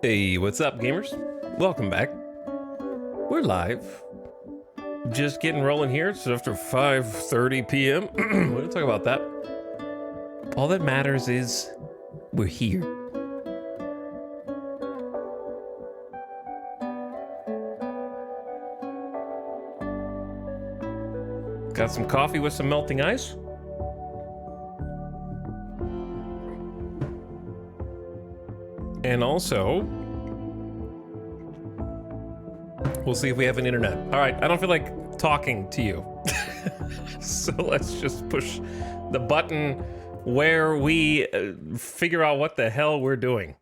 Hey, what's up, gamers? Welcome back. We're live. Just getting rolling here. It's after 5:30 p.m. We're gonna talk about that. All that matters is we're here. Got some coffee with some melting ice. And also, we'll see if we have an internet. All right, I don't feel like talking to you. So let's just push the button where we figure out what the hell we're doing.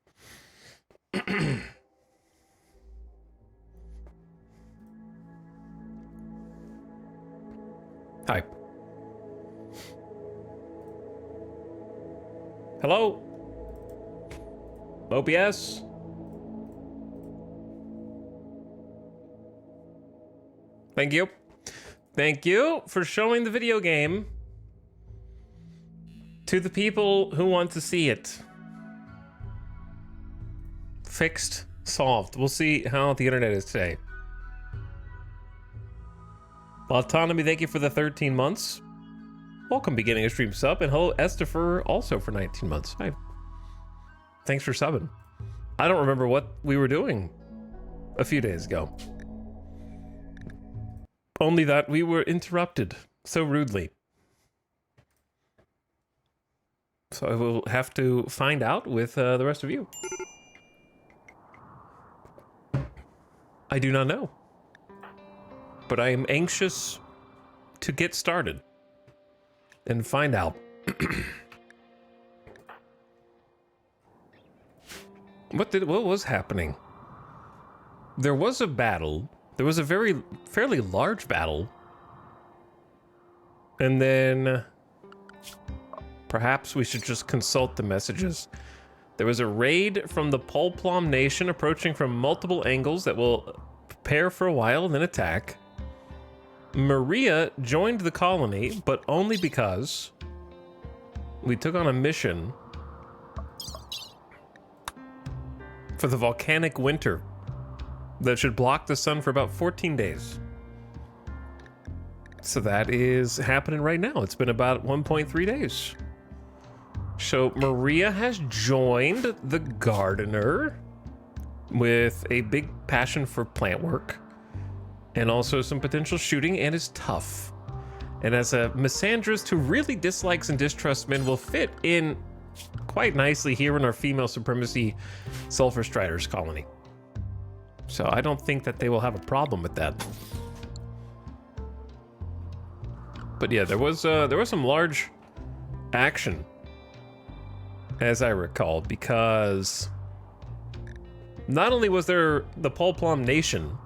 Hi. Hello? OBS? Thank you. Thank you for showing the video game to the people who want to see it. Fixed, solved. We'll see how the internet is today. Autonomy, thank you for the 13 months. Welcome, beginning of stream sub, and hello, Estifer, also for 19 months. Hi. Thanks for subbing. I don't remember what we were doing a few days ago. Only that we were interrupted so rudely. So I will have to find out with the rest of you. I do not know. But I am anxious to get started and find out. What was happening? There was a battle. There was a fairly large battle. And then perhaps we should just consult the messages. There was a raid from the Polplom Nation approaching from multiple angles that will prepare for a while and then attack. Maria joined the colony, but only because we took on a mission for the volcanic winter that should block the sun for about 14 days. So that is happening right now. It's been about 1.3 days. So Maria has joined the gardener with a big passion for plant work and also some potential shooting, and is tough. And as a misandrist who really dislikes and distrusts men, will fit in quite nicely here in our female supremacy Sulfurstriders colony. So I don't think that they will have a problem with that. But yeah, there was some large action, as I recall, because not only was there the Polplom Nation,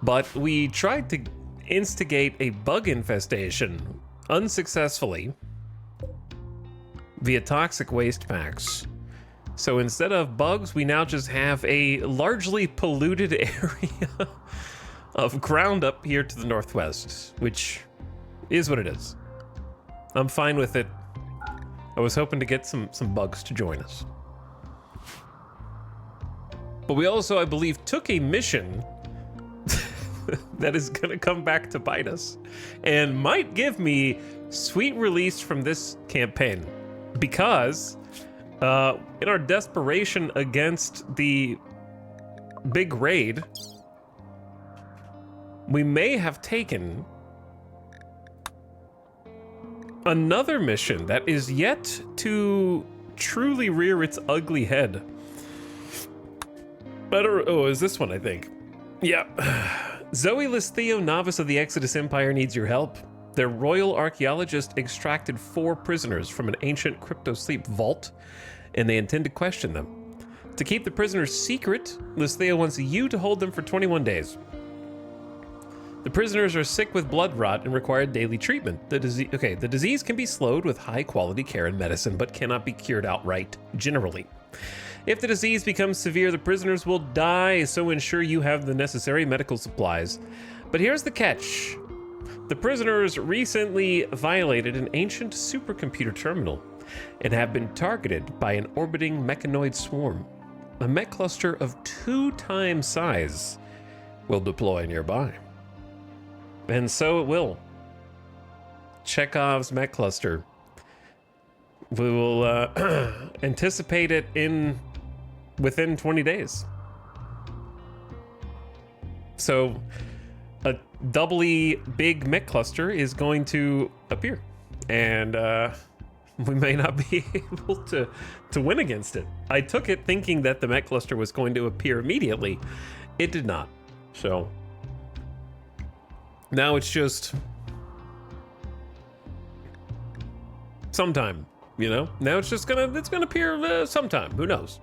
but we tried to instigate a bug infestation unsuccessful via toxic waste packs. So instead of bugs, we now just have a largely polluted area of ground up here to the northwest, which is what it is. I'm fine with it. I was hoping to get some bugs to join us. But we also, I believe, took a mission that is gonna come back to bite us and might give me sweet release from this campaign, because in our desperation against the big raid, we may have taken another mission that is yet to truly rear its ugly head. Oh, is this one, I think. Yeah. Zoe Listeo, novice of the Exodus Empire, needs your help. Their royal archaeologist extracted 4 prisoners from an ancient crypto-sleep vault, and they intend to question them. To keep the prisoners secret, Listeo wants you to hold them for 21 days. The prisoners are sick with blood rot and require daily treatment. The disease can be slowed with high-quality care and medicine, but cannot be cured outright, generally. If the disease becomes severe, the prisoners will die, so ensure you have the necessary medical supplies. But here's the catch. The prisoners recently violated an ancient supercomputer terminal and have been targeted by an orbiting mechanoid swarm. A mech cluster of 2 times size will deploy nearby. And so it will. Chekhov's mech cluster. We will anticipate it within 20 days. So a doubly big mech cluster is going to appear, and we may not be able to win against it. I took it thinking that the mech cluster was going to appear immediately. It did not. So now it's just sometime, you know? Now it's just gonna appear sometime. Who knows?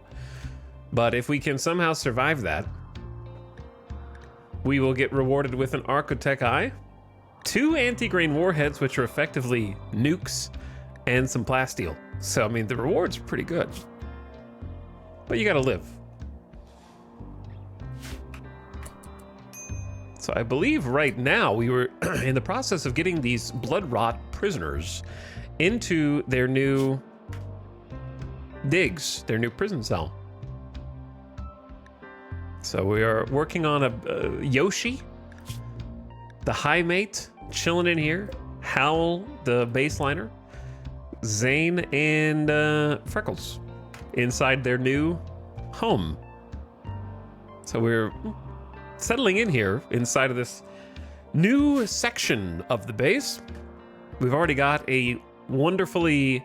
But if we can somehow survive that, we will get rewarded with an Architect Eye, 2 anti-grain warheads, which are effectively nukes, and some plasteel. So, I mean, the rewards are pretty good. But you gotta live. So I believe right now we were in the process of getting these blood rot prisoners into their new digs, their new prison cell. So we are working on a Yoshi, the high mate, chilling in here, Howl, the baseliner, Zane, and Freckles inside their new home. So we're settling in here inside of this new section of the base. We've already got a wonderfully,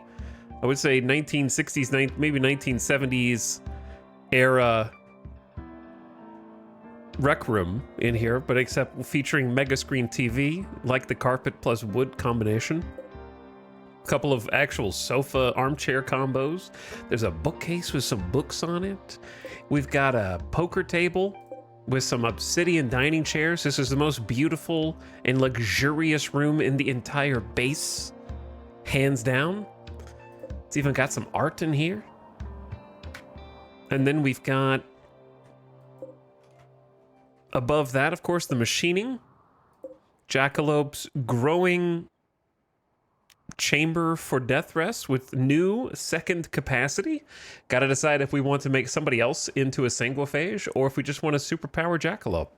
I would say 1960s, maybe 1970s era rec room in here, but except featuring mega screen TV, like the carpet plus wood combination. A couple of actual sofa armchair combos. There's a bookcase with some books on it. We've got a poker table with some obsidian dining chairs. This is the most beautiful and luxurious room in the entire base, hands down. It's even got some art in here. And then we've got, above that, of course, the machining, Jackalop's growing chamber for death rest with new second capacity. Got to decide if we want to make somebody else into a sanguiphage or if we just want to superpower Jackalope.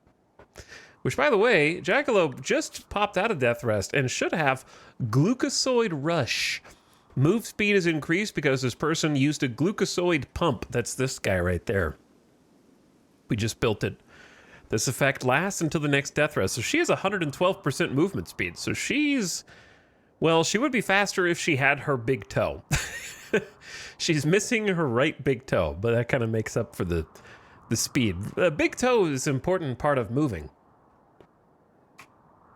Which, by the way, Jackalope just popped out of death rest and should have glucosoid rush. Move speed is increased because this person used a glucosoid pump. That's this guy right there. We just built it. This effect lasts until the next death rest. So she has 112% movement speed. So she's, well, she would be faster if she had her big toe. She's missing her right big toe, but that kind of makes up for the speed. A big toe is an important part of moving,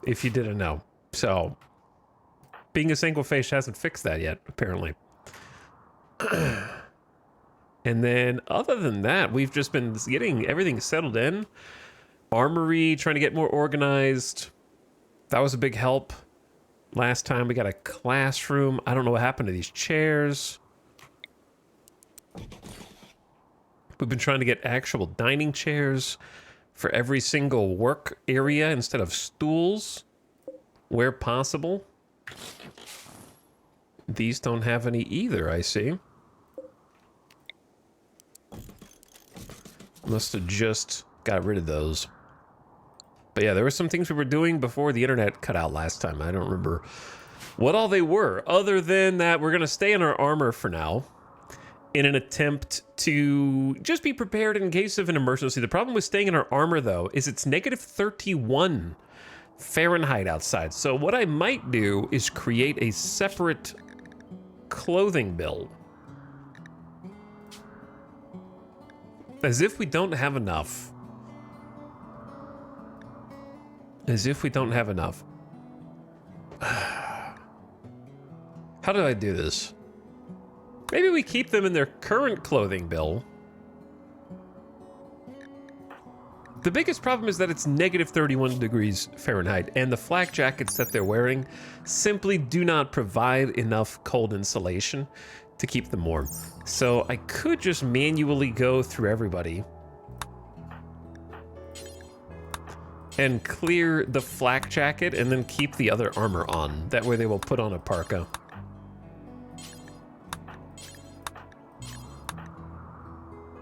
if you didn't know. So being a sanguiphage hasn't fixed that yet, apparently. And then other than that, we've just been getting everything settled in. Armory, trying to get more organized. That was a big help. Last time we got a classroom. I don't know what happened to these chairs. We've been trying to get actual dining chairs for every single work area instead of stools where possible. These don't have any either, I see. Must have just got rid of those. But yeah, there were some things we were doing before the internet cut out last time. I don't remember what all they were, other than that we're going to stay in our armor for now in an attempt to just be prepared in case of an emergency. The problem with staying in our armor, though, is it's negative 31 Fahrenheit outside. So what I might do is create a separate clothing build. As if we don't have enough. As if we don't have enough. How do I do this? Maybe we keep them in their current clothing bill. The biggest problem is that it's negative 31 degrees Fahrenheit, and the flak jackets that they're wearing simply do not provide enough cold insulation to keep them warm. So I could just manually go through everybody and clear the flak jacket and then keep the other armor on. That way they will put on a parka.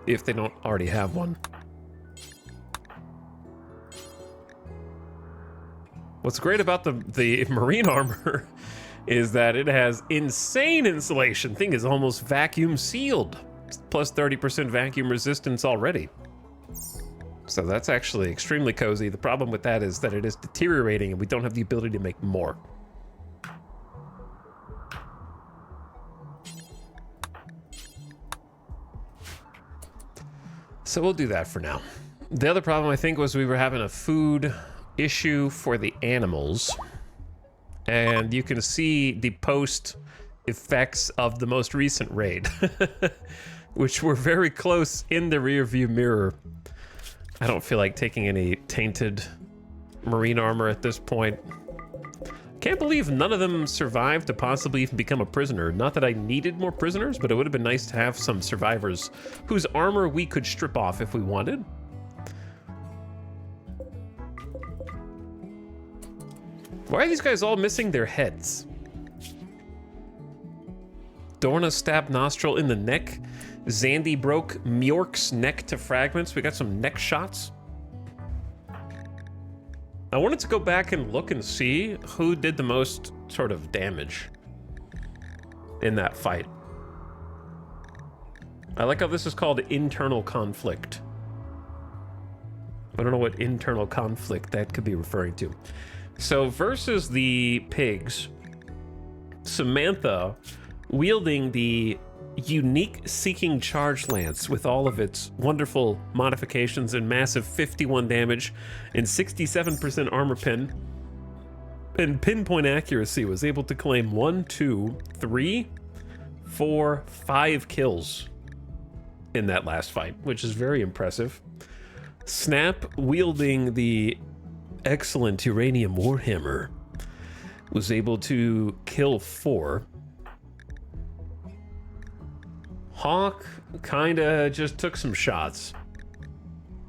If they don't already have one. What's great about the marine armor is that it has insane insulation. Thing is almost vacuum sealed. It's plus 30% vacuum resistance already. So that's actually extremely cozy. The problem with that is that it is deteriorating and we don't have the ability to make more. So we'll do that for now. The other problem I think was we were having a food issue for the animals. And you can see the post effects of the most recent raid, which were very close in the rear view mirror. I don't feel like taking any tainted marine armor at this point. Can't believe none of them survived to possibly even become a prisoner. Not that I needed more prisoners, but it would have been nice to have some survivors whose armor we could strip off if we wanted. Why are these guys all missing their heads? Dorna stabbed Nostril in the neck. Zandy broke Mjork's neck to fragments. We got some neck shots. I wanted to go back and look and see who did the most sort of damage in that fight. I like how this is called internal conflict. I don't know what internal conflict that could be referring to. So versus the pigs, Samantha wielding the unique Seeking Charge Lance with all of its wonderful modifications and massive 51 damage and 67% armor pin and pinpoint accuracy, was able to claim 1, 2, 3, 4, 5 kills in that last fight, which is very impressive. Snap wielding the excellent Uranium Warhammer was able to kill 4. Hawk kinda just took some shots.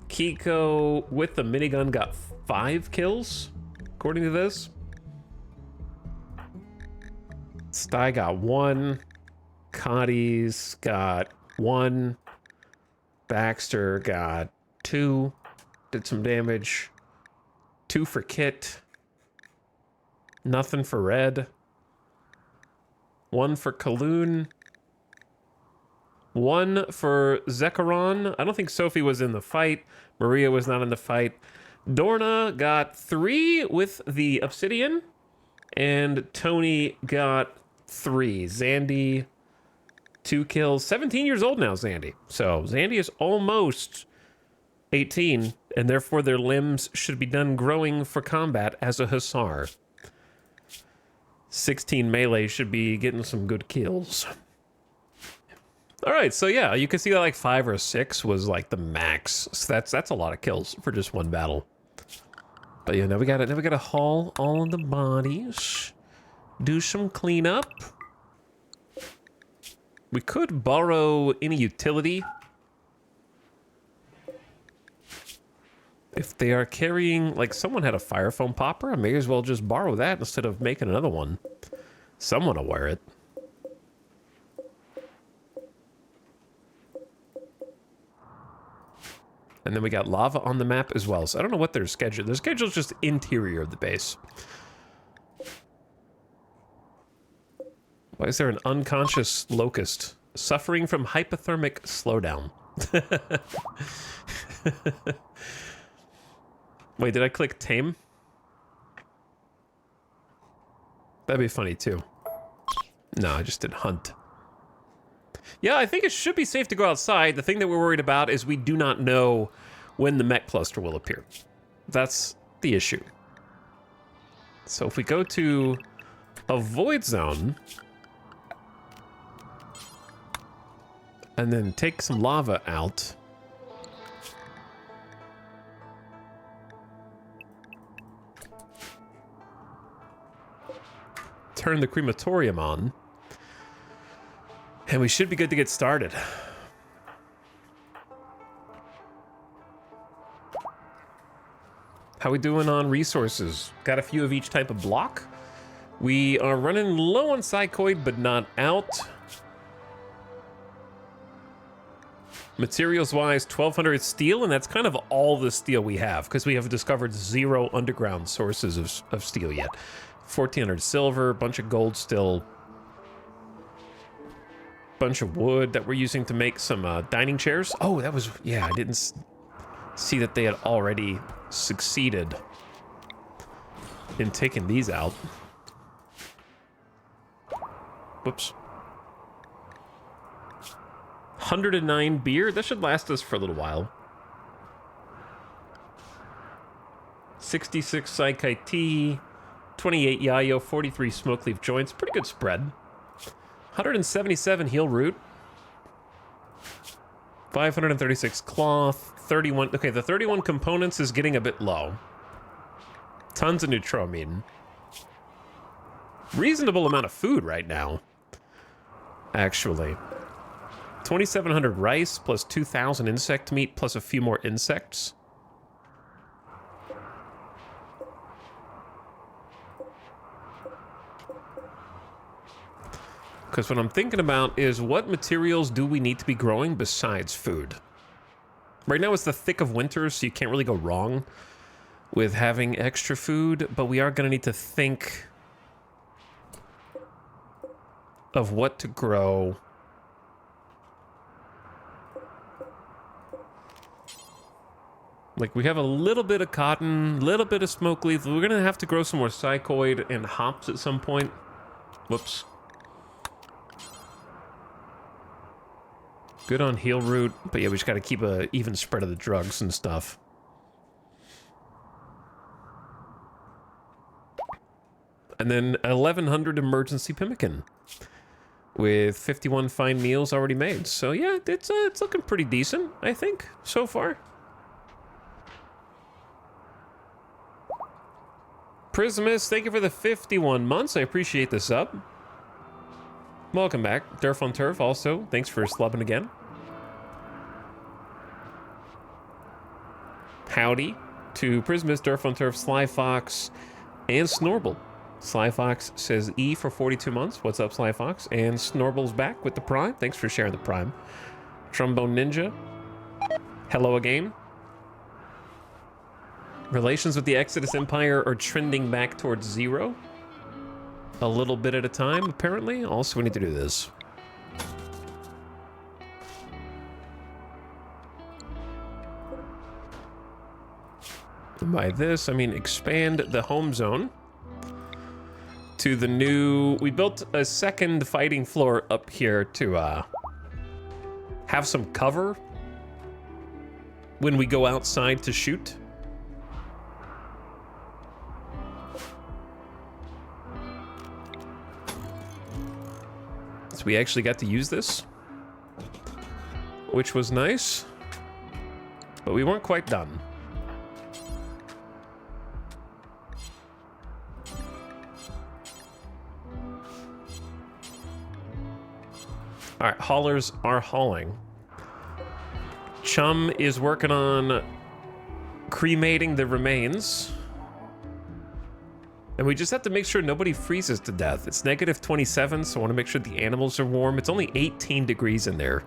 Kiko with the minigun got 5 kills, according to this. Sty got 1. Cotties got 1. Baxter got 2. Did some damage. 2 for Kit. Nothing for Red. 1 for Kaloon. 1 for Zekaron. I don't think Sophie was in the fight. Maria was not in the fight. Dorna got 3 with the Obsidian. And Tony got 3. Zandy, 2 kills. 17 years old now, Zandy. So Zandy is almost 18, and therefore their limbs should be done growing for combat as a Hussar. 16 melee should be getting some good kills. All right, so yeah, you can see that like 5 or 6 was like the max. So that's a lot of kills for just one battle. But yeah, now we gotta haul all of the bodies, do some cleanup. We could borrow any utility if they are carrying, like someone had a fire foam popper. I may as well just borrow that instead of making another one. Someone will wear it. And then we got lava on the map as well. So I don't know what their schedule. Their schedule is just interior of the base. Why is there an unconscious locust suffering from hypothermic slowdown? Wait, did I click tame? That'd be funny too. No, I just did hunt. Yeah, I think it should be safe to go outside. The thing that we're worried about is we do not know when the mech cluster will appear. That's the issue. So if we go to a void zone and then take some lava out. Turn the crematorium on. And we should be good to get started. How we doing on resources? Got a few of each type of block. We are running low on psychoid, but not out. Materials-wise, 1,200 steel, and that's kind of all the steel we have, because we have discovered 0 underground sources of steel yet. 1,400 silver, bunch of gold still. Bunch of wood that we're using to make some dining chairs. Oh, that was, yeah, I didn't see that they had already succeeded in taking these out. Whoops. 109 beer. That should last us for a little while. 66 Psychite tea. 28 Yayo. 43 smoke leaf joints. Pretty good spread. 177 heal root. 536 cloth. 31. Okay, the 31 components is getting a bit low. Tons of neutropamine. Reasonable amount of food right now, actually. 2,700 rice plus 2,000 insect meat plus a few more insects. Because what I'm thinking about is what materials do we need to be growing besides food? Right now it's the thick of winter, so you can't really go wrong with having extra food, but we are going to need to think of what to grow. Like, we have a little bit of cotton, a little bit of smoke leaf. We're going to have to grow some more psychoid and hops at some point. Whoops. Good on heal root, but yeah, we just got to keep a even spread of the drugs and stuff. And then 1,100 emergency pemmican with 51 fine meals already made. So yeah, it's looking pretty decent, I think, so far. Prismus, thank you for the 51 months. I appreciate the sub. Welcome back. Durf on Turf also. Thanks for slubbing again. Howdy to Prismus, Durf on Turf, Sly Fox, and Snorble. Sly Fox says E for 42 months. What's up, Sly Fox? And Snorble's back with the Prime. Thanks for sharing the Prime. Trombone Ninja. Hello again. Relations with the Exodus Empire are trending back towards 0. A little bit at a time, apparently. Also, we need to do this. And by this, I mean expand the home zone to the new... We built a second fighting floor up here to have some cover when we go outside to shoot. So we actually got to use this, which was nice, but we weren't quite done. All right, haulers are hauling. Chum is working on cremating the remains. And we just have to make sure nobody freezes to death. It's -27, so I want to make sure the animals are warm. It's only 18 degrees in there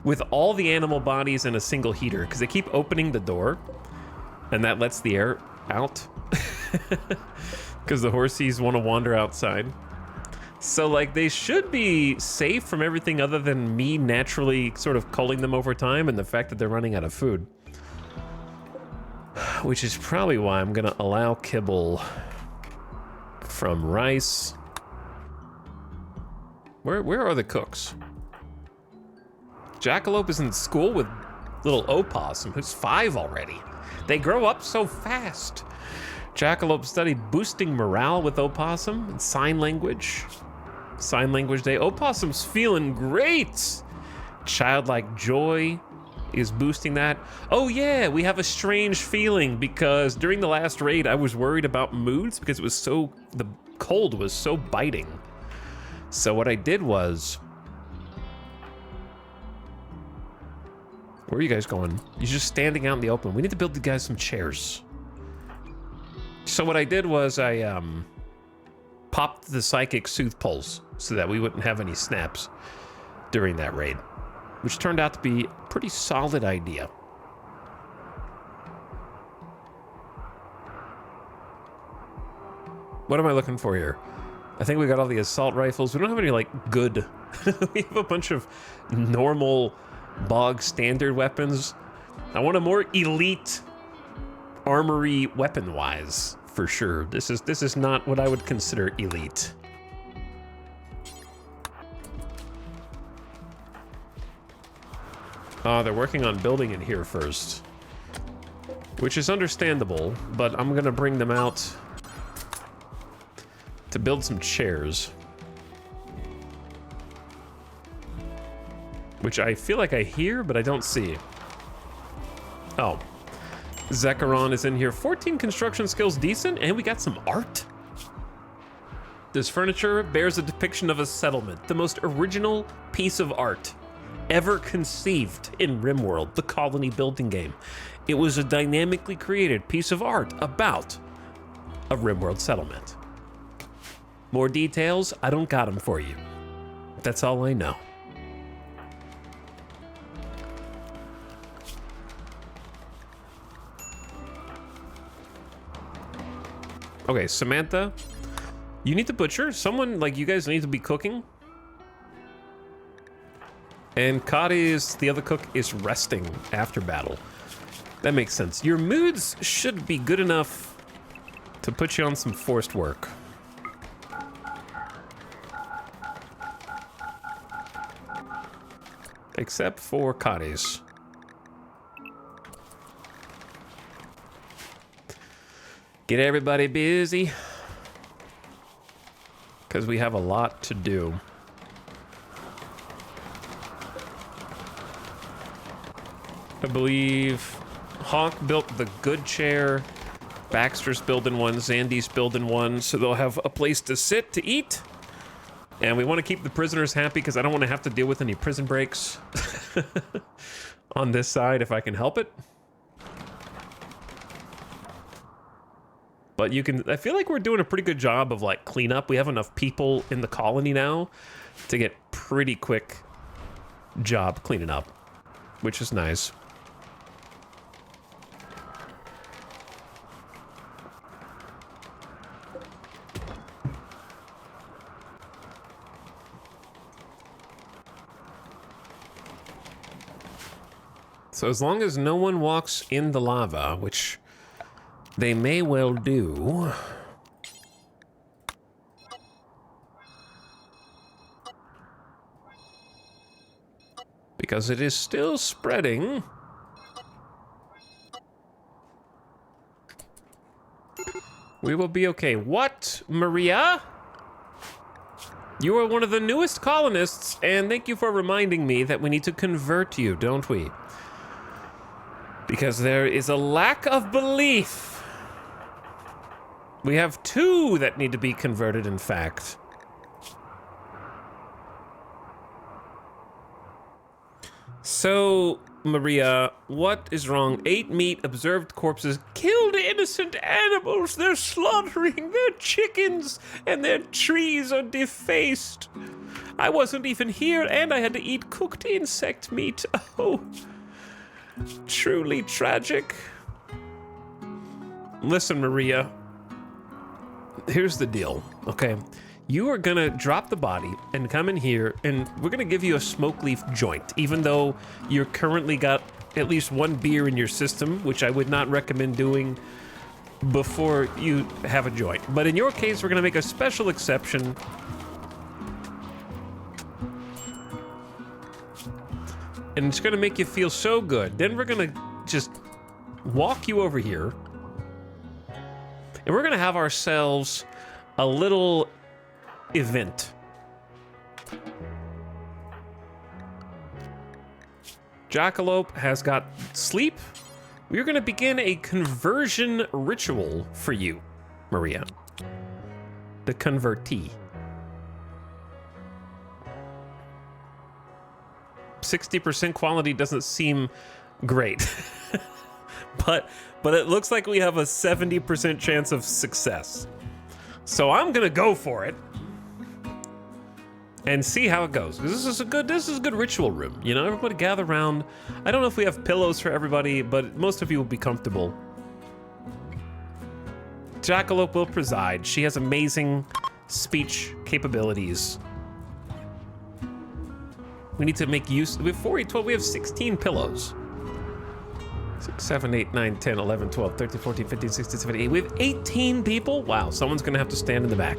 with all the animal bodies in a single heater because they keep opening the door and that lets the air out because the horsies want to wander outside. So, like, they should be safe from everything other than me naturally sort of culling them over time and the fact that they're running out of food. Which is probably why I'm going to allow kibble from rice. Where are the cooks? Jackalope is in school with little Opossum, who's 5 already. They grow up so fast. Jackalope studied boosting morale with Opossum and sign language. Sign language day. Opossum's feeling great. Childlike joy is boosting that. Oh yeah, we have a strange feeling because during the last raid I was worried about moods because it was so, the cold was so biting. So what I did was, where are you guys going? You're just standing out in the open. We need to build you guys some chairs. So what I did was I popped the psychic soothe pulse so that we wouldn't have any snaps during that raid, which turned out to be a pretty solid idea. What am I looking for here? I think we got all the assault rifles. We don't have any, like, good... We have a bunch of normal, bog standard weapons. I want a more elite armory weapon-wise, for sure. This is not what I would consider elite. They're working on building it here first, which is understandable, but I'm gonna bring them out to build some chairs, which I feel like I hear, but I don't see. Oh, Zekaron is in here. 14 construction skills, decent, and we got some art. This furniture bears a depiction of a settlement, the most original piece of art ever conceived in RimWorld, the colony building game. It was a dynamically created piece of art about a RimWorld settlement. More details, I don't got them for you. That's all I know. Okay, Samantha, you need to butcher. Someone, like, you guys need to be cooking. And Kadi's, the other cook, is resting after battle. That makes sense. Your moods should be good enough to put you on some forced work. Except for Kadi's. Get everybody busy, because we have a lot to do. I believe Hawk built the good chair, Baxter's building one, Zandy's building one, so they'll have a place to sit, to eat. And we want to keep the prisoners happy because I don't want to have to deal with any prison breaks on this side if I can help it. But you can, I feel like we're doing a pretty good job of, like, cleanup. We have enough people in the colony now to get pretty quick job cleaning up, which is nice. So as long as no one walks in the lava, which they may well do. Because it is still spreading. We will be okay. What, Maria? You are one of the newest colonists, and thank you for reminding me that we need to convert you, don't we? Because there is a lack of belief. We have 2 that need to be converted, in fact. So, Maria, what is wrong? 8 meat, observed corpses, killed innocent animals. They're slaughtering their chickens, and their trees are defaced. I wasn't even here, and I had to eat cooked insect meat. Oh. Truly tragic. Listen, Maria. Here's the deal, okay? You are gonna drop the body and come in here, and we're gonna give you a smoke leaf joint, even though you're currently got at least 1 beer in your system, which I would not recommend doing before you have a joint. But in your case, we're gonna make a special exception. and it's gonna make you feel so good. Then we're gonna just walk you over here, and we're gonna have ourselves a little event. Jackalope has got sleep. We're gonna begin a conversion ritual for you, Maria. The convertee. 60% quality doesn't seem great. but it looks like we have a 70% chance of success. So I'm gonna go for it and see how it goes. This is a good ritual room. You know, everybody gather around. I don't know if we have pillows for everybody, but most of you will be comfortable. Jackalope will preside. She has amazing speech capabilities. We need to make use. We have 4, 12, we have 16 pillows. 6, 7, 8, 9, 10, 11, 12, 13, 14, 15, 16, 17, 18. We have 18 people? Wow, someone's gonna have to stand in the back.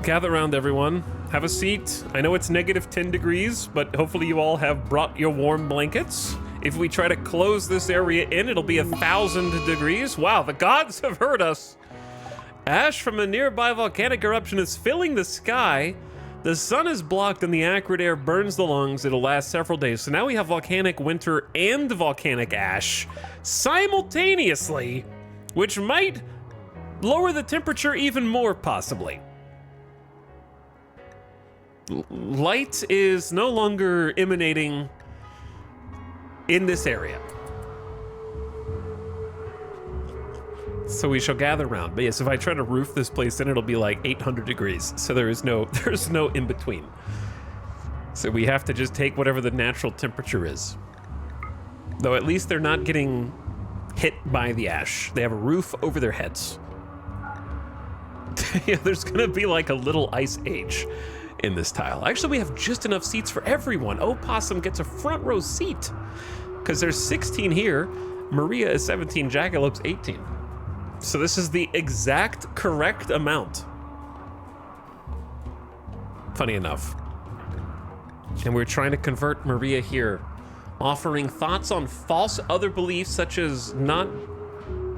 Gather around, everyone. Have a seat. I know it's negative 10 degrees, but hopefully you all have brought your warm blankets. If we try to close this area in, it'll be 1,000 degrees. Wow, the gods have heard us. Ash from a nearby volcanic eruption is filling the sky. The sun is blocked and the acrid air burns the lungs. It'll last several days. So now we have volcanic winter and volcanic ash simultaneously, which might lower the temperature even more, possibly. Light is no longer emanating in this area. So we shall gather around. But yes, if I try to roof this place in, it'll be like 800 degrees. So there's no in between. So we have to just take whatever the natural temperature is. Though at least they're not getting hit by the ash. They have a roof over their heads. Yeah, there's gonna be like a little ice age in this tile. Actually, we have just enough seats for everyone. Opossum gets a front row seat because there's 16 here. Maria is 17, Jackalope's 18. So this is the exact correct amount. Funny enough. And we're trying to convert Maria here, offering thoughts on false other beliefs such as not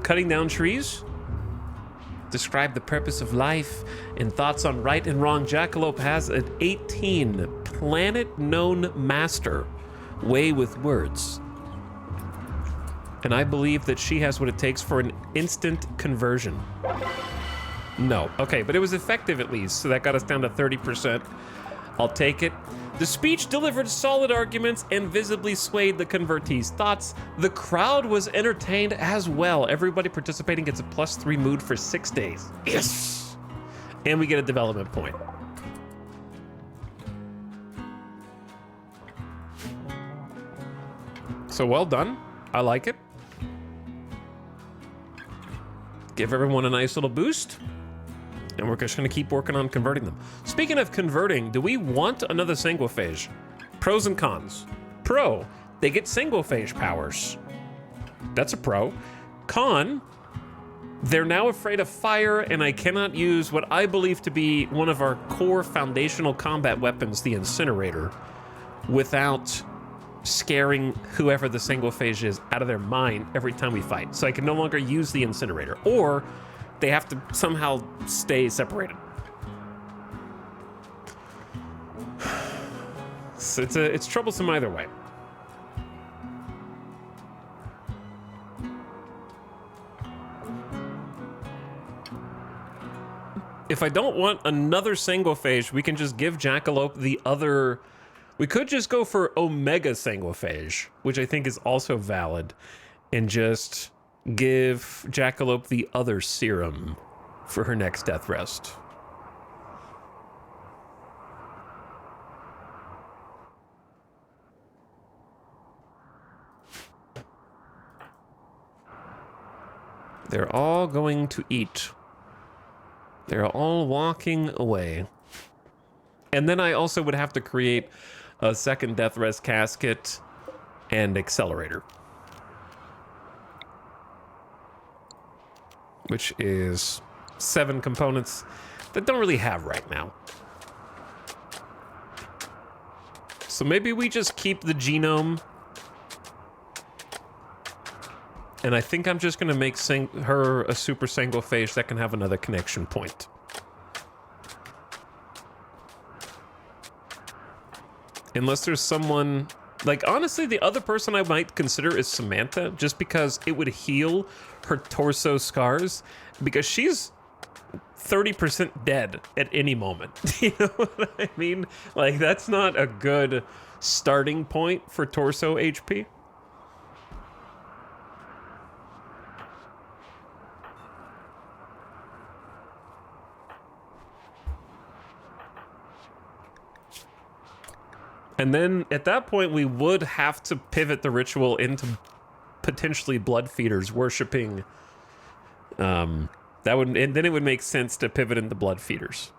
cutting down trees, describe the purpose of life, and thoughts on right and wrong. Jackalope has an 18 planet-known master way with words. And I believe that she has what it takes for an instant conversion. No, okay, but it was effective at least, so that got us down to 30%. I'll take it. The speech delivered solid arguments and visibly swayed the convertees' thoughts. The crowd was entertained as well. Everybody participating gets a +3 mood for 6 days. Yes! And we get a development point. So well done. I like it. Give everyone a nice little boost. And we're just gonna keep working on converting them. Speaking of converting, do we want another sanguiphage? Pros and cons. Pro, they get sanguiphage powers. That's a pro. Con, they're now afraid of fire, and I cannot use what I believe to be one of our core foundational combat weapons, the incinerator, without scaring whoever the sanguiphage is out of their mind every time we fight. So I can no longer use the incinerator, or they have to somehow stay separated. So it's troublesome either way. If I don't want another sanguiphage, we can just give Jackalope the other. We could just go for Omega Sanguiphage, which I think is also valid, and just give Jackalope the other serum for her next death rest. They're all going to eat. They're all walking away. And then I also would have to create a second death rest casket and accelerator. which is 7 components that don't really have right now. So maybe we just keep the genome. And I think I'm just going to make her a super sanguiphage that can have another connection point. Unless there's someone... Like, honestly, the other person I might consider is Samantha, just because it would heal her torso scars, because she's 30% dead at any moment. You know what I mean? Like, that's not a good starting point for torso HP. And then at that point, we would have to pivot the ritual into potentially blood feeders worshiping. And then it would make sense to pivot into blood feeders.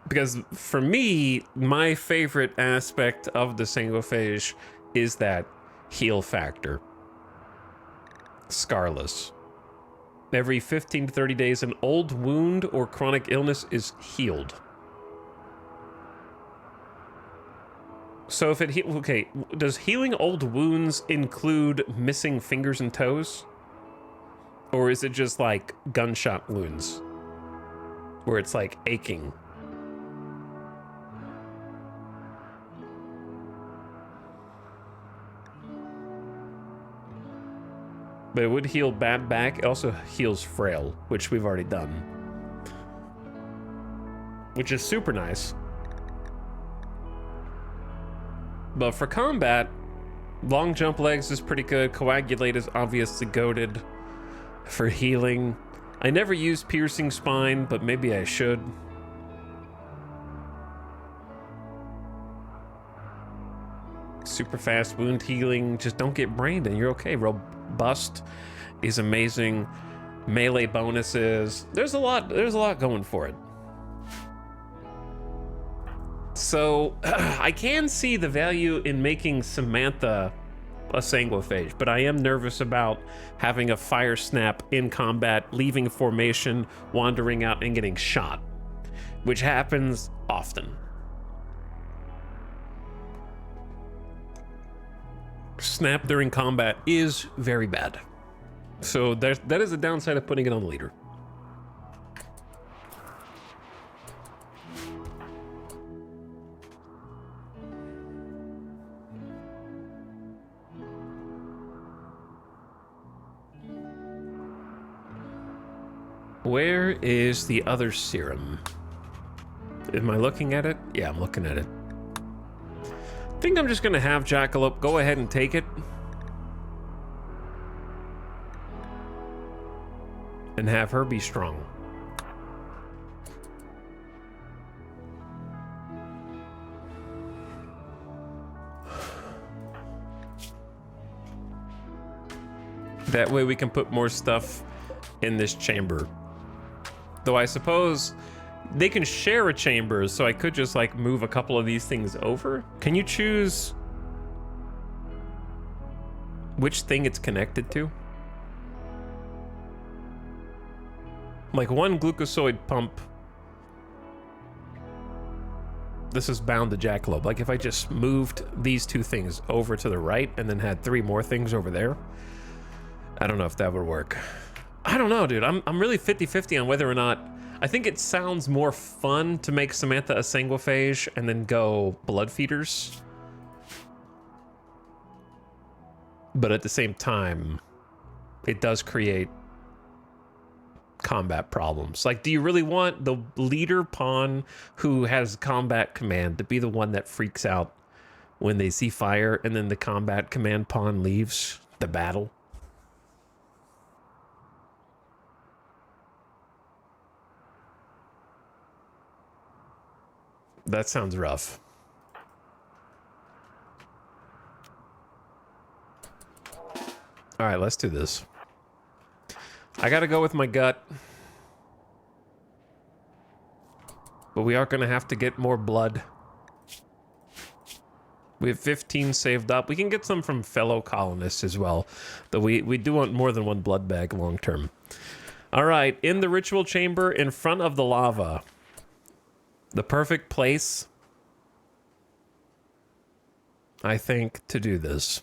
Because for me, my favorite aspect of the sanguiphage is that heal factor. Scarless. Every 15 to 30 days, an old wound or chronic illness is healed. So if it okay, does healing old wounds include missing fingers and toes? Or is it just like gunshot wounds? Where it's like aching? But it would heal bad back. It also heals frail, which we've already done. Which is super nice. But for combat, long jump legs is pretty good. Coagulate is obviously goated for healing. I never used piercing spine, but maybe I should. Super fast wound healing. Just don't get brained and you're okay. Robust is amazing. Melee bonuses. There's a lot going for it. So I can see the value in making Samantha a sanguiphage, but I am nervous about having a fire snap in combat, leaving formation, wandering out and getting shot, which happens often. Snap during combat is very bad. So that is the downside of putting it on the leader. Where is the other serum? Am I looking at it? Yeah, I'm looking at it. I think I'm just gonna have Jackalope go ahead and take it. And have her be strong. That way we can put more stuff in this chamber. Though I suppose they can share a chamber, so I could just like move a couple of these things over. Can you choose which thing it's connected to? Like one glucosoid pump. This is bound to Jackalope. Like if I just moved these two things over to the right and then had 3 more things over there. I don't know if that would work. I don't know, dude. I'm really 50-50 on whether or not. I think it sounds more fun to make Samantha a sanguiphage and then go blood feeders. But at the same time, it does create combat problems. Like, do you really want the leader pawn who has combat command to be the one that freaks out when they see fire and then the combat command pawn leaves the battle? That sounds rough. All right, let's do this. I gotta go with my gut. But we are gonna have to get more blood. We have 15 saved up. We can get some from fellow colonists as well. Though we do want more than one blood bag long term. All right, in the ritual chamber in front of the lava. The perfect place, I think, to do this.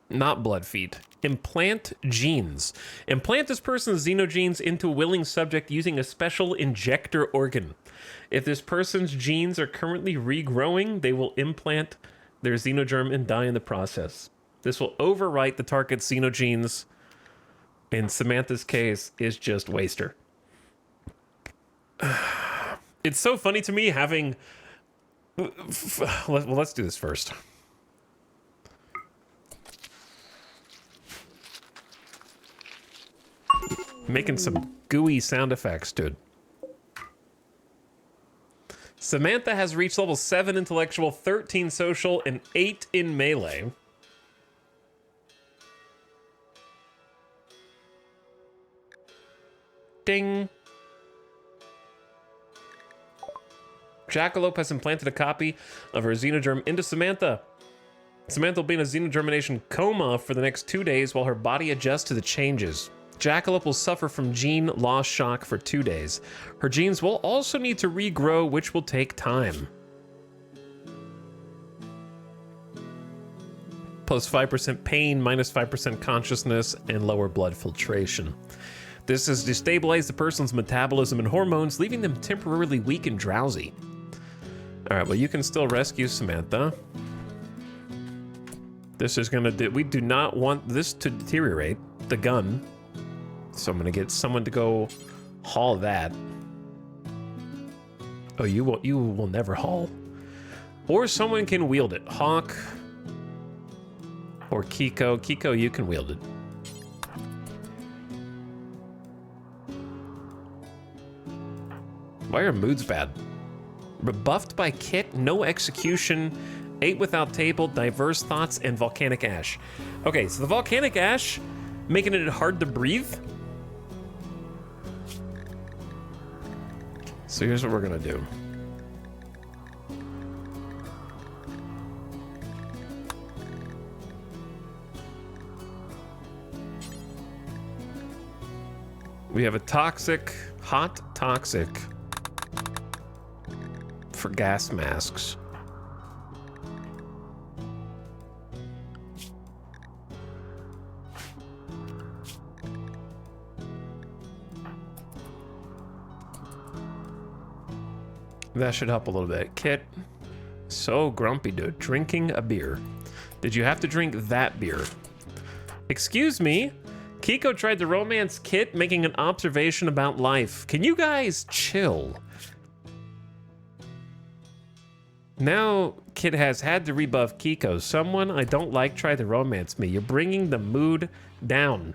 Not blood feed. Implant genes. Implant this person's xenogenes into a willing subject using a special injector organ. If this person's genes are currently regrowing, they will implant their xenogerm and die in the process. This will overwrite the target's xenogenes. In Samantha's case, is just waster. It's so funny to me having... Well, let's do this first. Making some gooey sound effects, dude. Samantha has reached level 7 intellectual, 13 social, and 8 in melee. Ding. Jackalope has implanted a copy of her xenogerm into Samantha. Samantha will be in a xenogermination coma for the next 2 days while her body adjusts to the changes. Jackalope will suffer from gene loss shock for 2 days. Her genes will also need to regrow, which will take time. Plus 5% pain, minus 5% consciousness, and lower blood filtration. This has destabilized the person's metabolism and hormones, leaving them temporarily weak and drowsy. All right, well, you can still rescue Samantha. This is gonna do, we do not want this to deteriorate, the gun. So I'm gonna get someone to go haul that. Oh, you will never haul. Or someone can wield it. Hawk. Or Kiko. Kiko, you can wield it. Why are moods bad? Rebuffed by Kit, no execution, 8 without table, diverse thoughts, and volcanic ash. Okay, so the volcanic ash, making it hard to breathe. So here's what we're gonna do. We have a toxic, hot toxic for gas masks. That should help a little bit. Kit, so grumpy, dude. Drinking a beer. Did you have to drink that beer? Excuse me? Kiko tried to romance Kit, making an observation about life. Can you guys chill? Now, Kit has had to rebuff Kiko. Someone I don't like tried to romance me. You're bringing the mood down.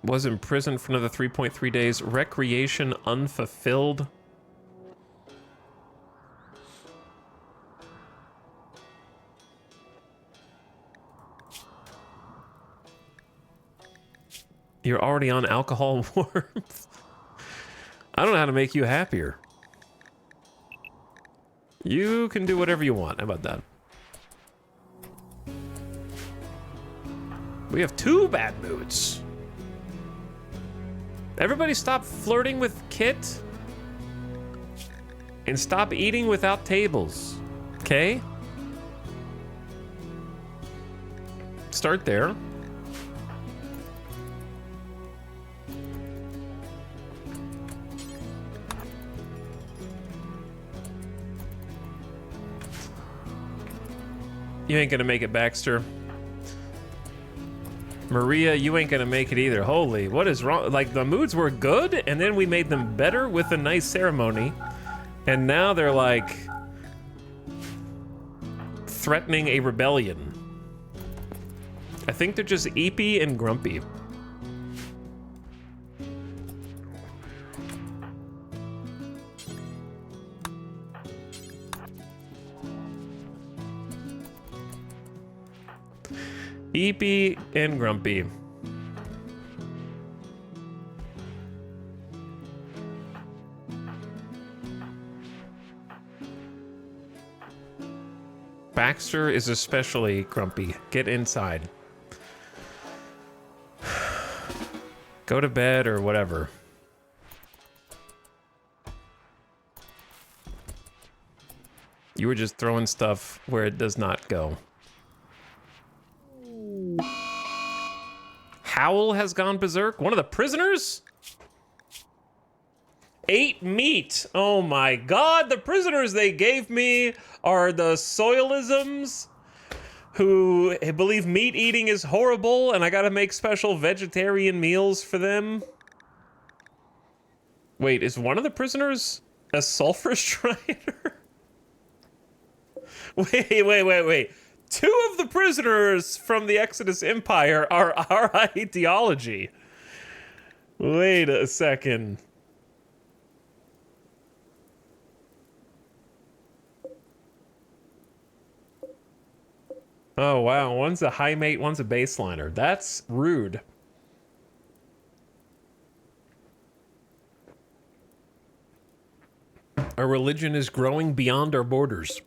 Was in prison for another 3.3 days. Recreation unfulfilled. You're already on alcohol warmth. I don't know how to make you happier. You can do whatever you want. How about that? We have 2 bad moods. Everybody stop flirting with Kit. And stop eating without tables. Okay? Start there. You ain't gonna make it, Baxter. Maria, you ain't gonna make it either. Holy, what is wrong? Like, the moods were good, and then we made them better with a nice ceremony. And now they're like threatening a rebellion. I think they're just eepy and grumpy. Eepy and Grumpy. Baxter is especially grumpy. Get inside. Go to bed or whatever. You were just throwing stuff where it does not go. Howl has gone berserk. One of the prisoners? 8 meat. Oh my god, the prisoners they gave me are the soilisms who believe meat eating is horrible and I gotta make special vegetarian meals for them. Wait, is one of the prisoners a Sulfurstrider? Wait. 2 of the prisoners from the Exodus Empire are our ideology. Wait a second. Oh, wow. One's a high mate, one's a baseliner. That's rude. Our religion is growing beyond our borders.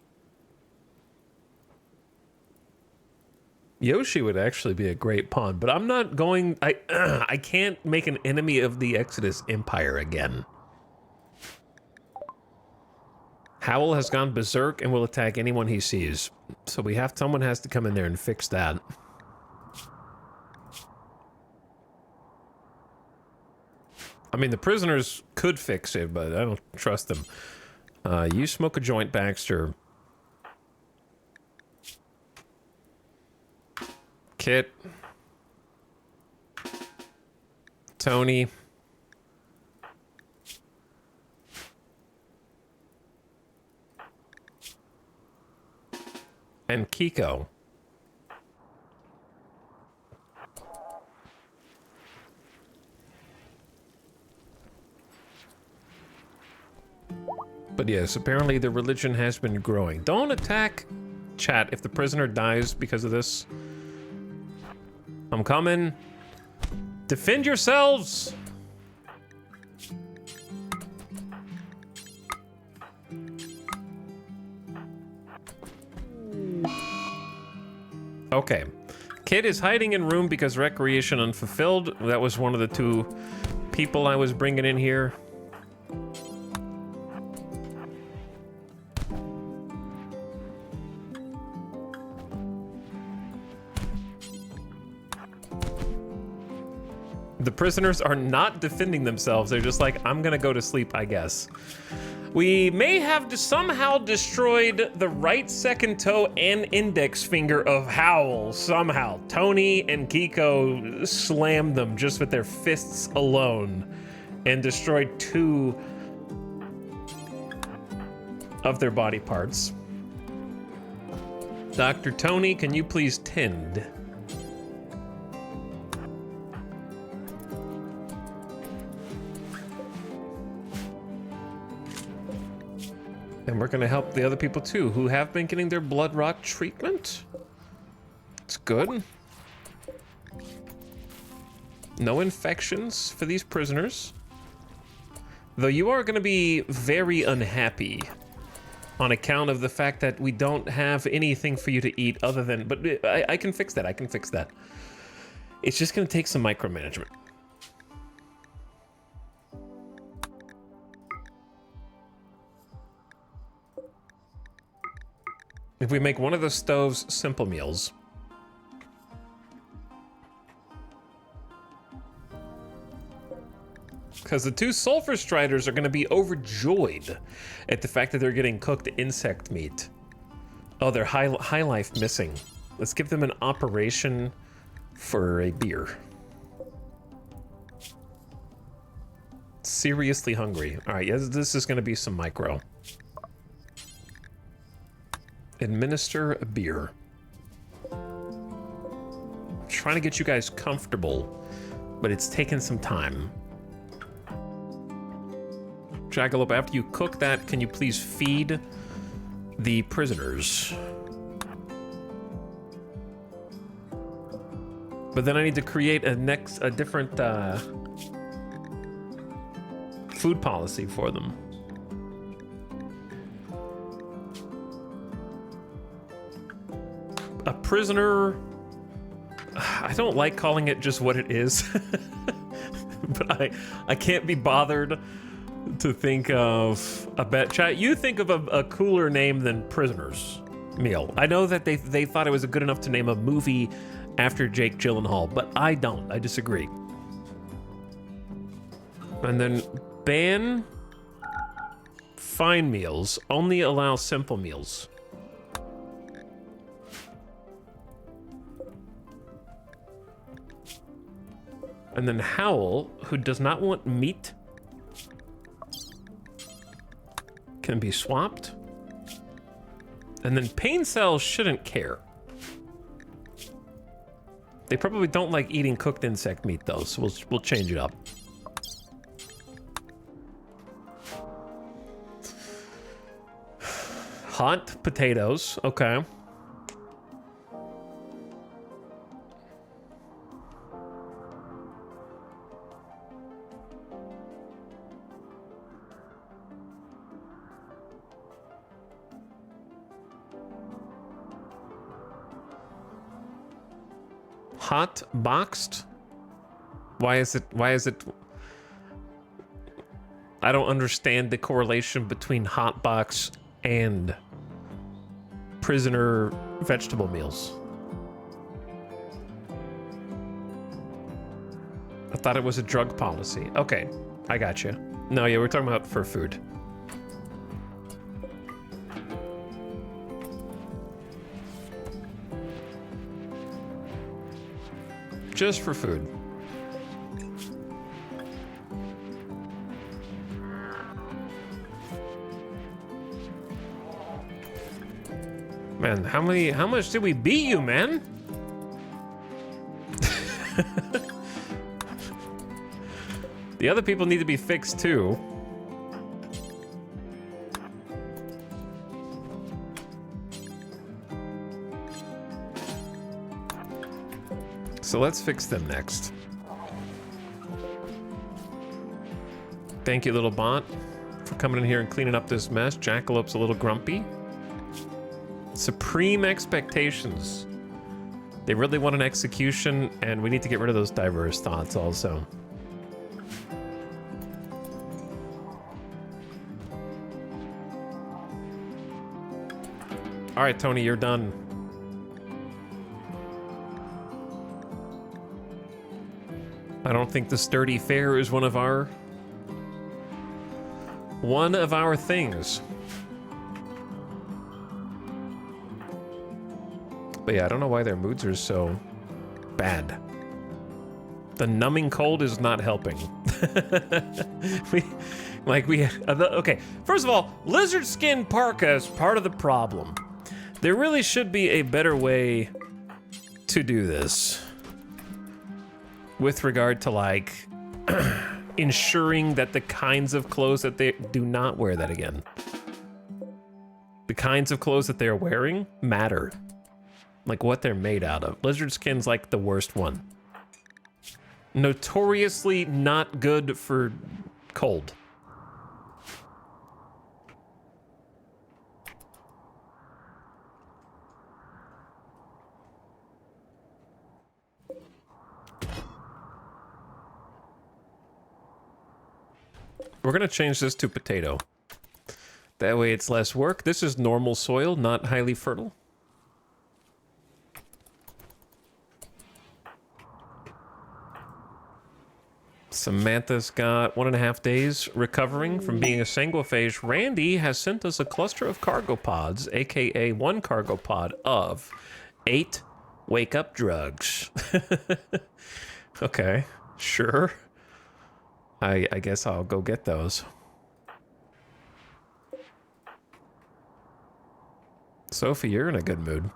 Yoshi would actually be a great pawn, but I'm not going... I can't make an enemy of the Exodus Empire again. Howl has gone berserk and will attack anyone he sees. So someone has to come in there and fix that. I mean, the prisoners could fix it, but I don't trust them. You smoke a joint, Baxter. Kit. Tony. And Kiko. But yes, apparently the religion has been growing. Don't attack chat if the prisoner dies because of this. I'm coming. Defend yourselves! Okay. Kid is hiding in room because recreation unfulfilled. That was one of the 2 people I was bringing in here. The prisoners are not defending themselves. They're just like, I'm gonna go to sleep, I guess. We may have somehow destroyed the right second toe and index finger of Howl, somehow. Tony and Kiko slammed them just with their fists alone and destroyed 2 of their body parts. Dr. Tony, can you please tend? And we're gonna help the other people too, who have been getting their blood rot treatment. It's good. No infections for these prisoners. Though you are gonna be very unhappy on account of the fact that we don't have anything for you to eat other than, but I can fix that, I can fix that. It's just gonna take some micromanagement. If we make one of the stoves simple meals. Because the 2 Sulfurstriders are going to be overjoyed at the fact that they're getting cooked insect meat. Oh, they're high life missing. Let's give them an operation for a beer. Seriously hungry. All right, yes, this is going to be some micro. Administer a beer. I'm trying to get you guys comfortable, but it's taken some time. Jackalope, after you cook that, can you please feed the prisoners? But then I need to create a different food policy for them. A prisoner, I don't like calling it just what it is, but I can't be bothered to think of a bet. Chat, you think of a cooler name than prisoners meal. I know that they thought it was good enough to name a movie after Jake Gyllenhaal, but I don't. I disagree. And then ban fine meals, only allow simple meals. And then Howl, who does not want meat, can be swapped. And then Pain Cells shouldn't care. They probably don't like eating cooked insect meat though, so we'll change it up. Hot potatoes, okay. Hot boxed? Why is it I don't understand the correlation between hot box and prisoner vegetable meals. I thought it was a drug policy. Okay, I got you. No, yeah, we're talking about for food. Just for food. Man, how much did we beat you, man? The other people need to be fixed too. So let's fix them next. Thank you, little bot, for coming in here and cleaning up this mess. Jackalope's a little grumpy. Supreme expectations. They really want an execution, and we need to get rid of those diverse thoughts also. All right, Tony, you're done. I don't think the sturdy fare is one of our things. But yeah, I don't know why their moods are so bad. The numbing cold is not helping. Okay, first of all, lizard skin parka is part of the problem. There really should be a better way to do this with regard to like ensuring that the kinds of clothes that they do not wear that again. The kinds of clothes that they're wearing matter. Like what they're made out of. Lizard skin's like the worst one. Notoriously not good for cold. We're gonna change this to potato. That way it's less work. This is normal soil, not highly fertile. Samantha's got 1.5 days recovering from being a sanguiphage. Randy has sent us a cluster of cargo pods, aka one cargo pod of 8 wake-up drugs. Okay, sure. I guess I'll go get those. Sophie, you're in a good mood.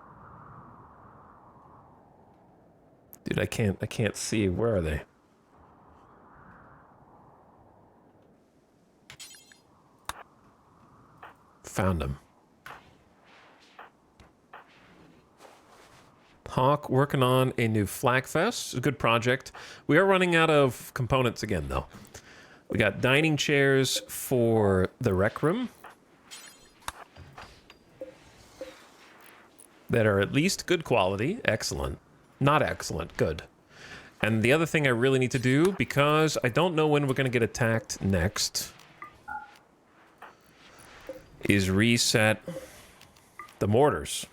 Dude, I can't see. Where are they? Found them. Hawk working on a new Flagfest. It's a good project. We are running out of components again, though. We got dining chairs for the rec room that are at least good quality. Excellent. Not excellent. Good. And the other thing I really need to do, because I don't know when we're going to get attacked next, is reset the mortars.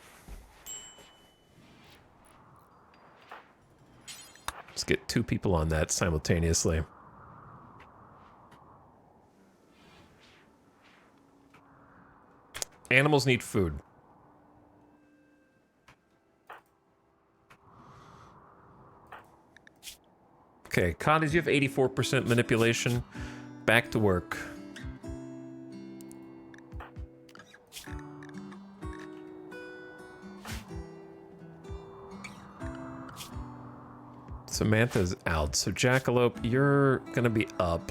Let's get 2 people on that simultaneously. Animals need food. Okay, Cottage, you have 84% manipulation. Back to work. Samantha's out, so Jackalope, you're gonna be up.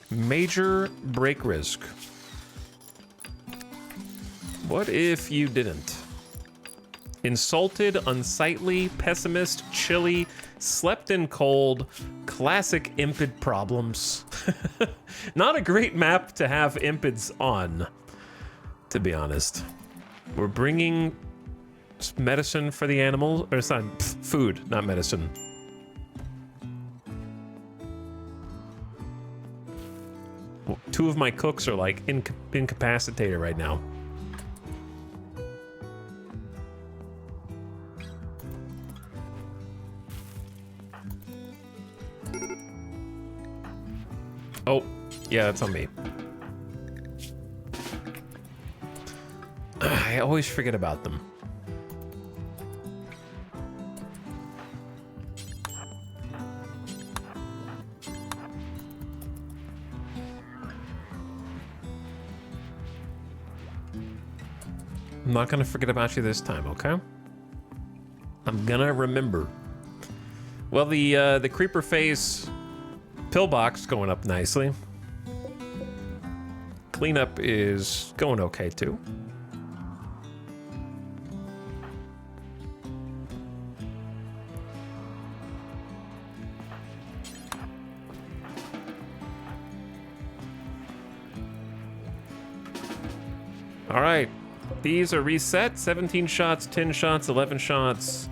Major break risk. What if you didn't? Insulted, unsightly, pessimist, chilly, slept in cold, classic impid problems. Not a great map to have impids on, to be honest. We're bringing medicine for the animals, or it's not food, not medicine. Two of my cooks are like incapacitated right now. Oh, yeah, that's on me. I always forget about them. I'm not gonna forget about you this time, okay? I'm gonna remember. Well, the creeper phase pillbox going up nicely. Cleanup is going okay too. All right. These are reset. 17 shots, 10 shots, 11 shots,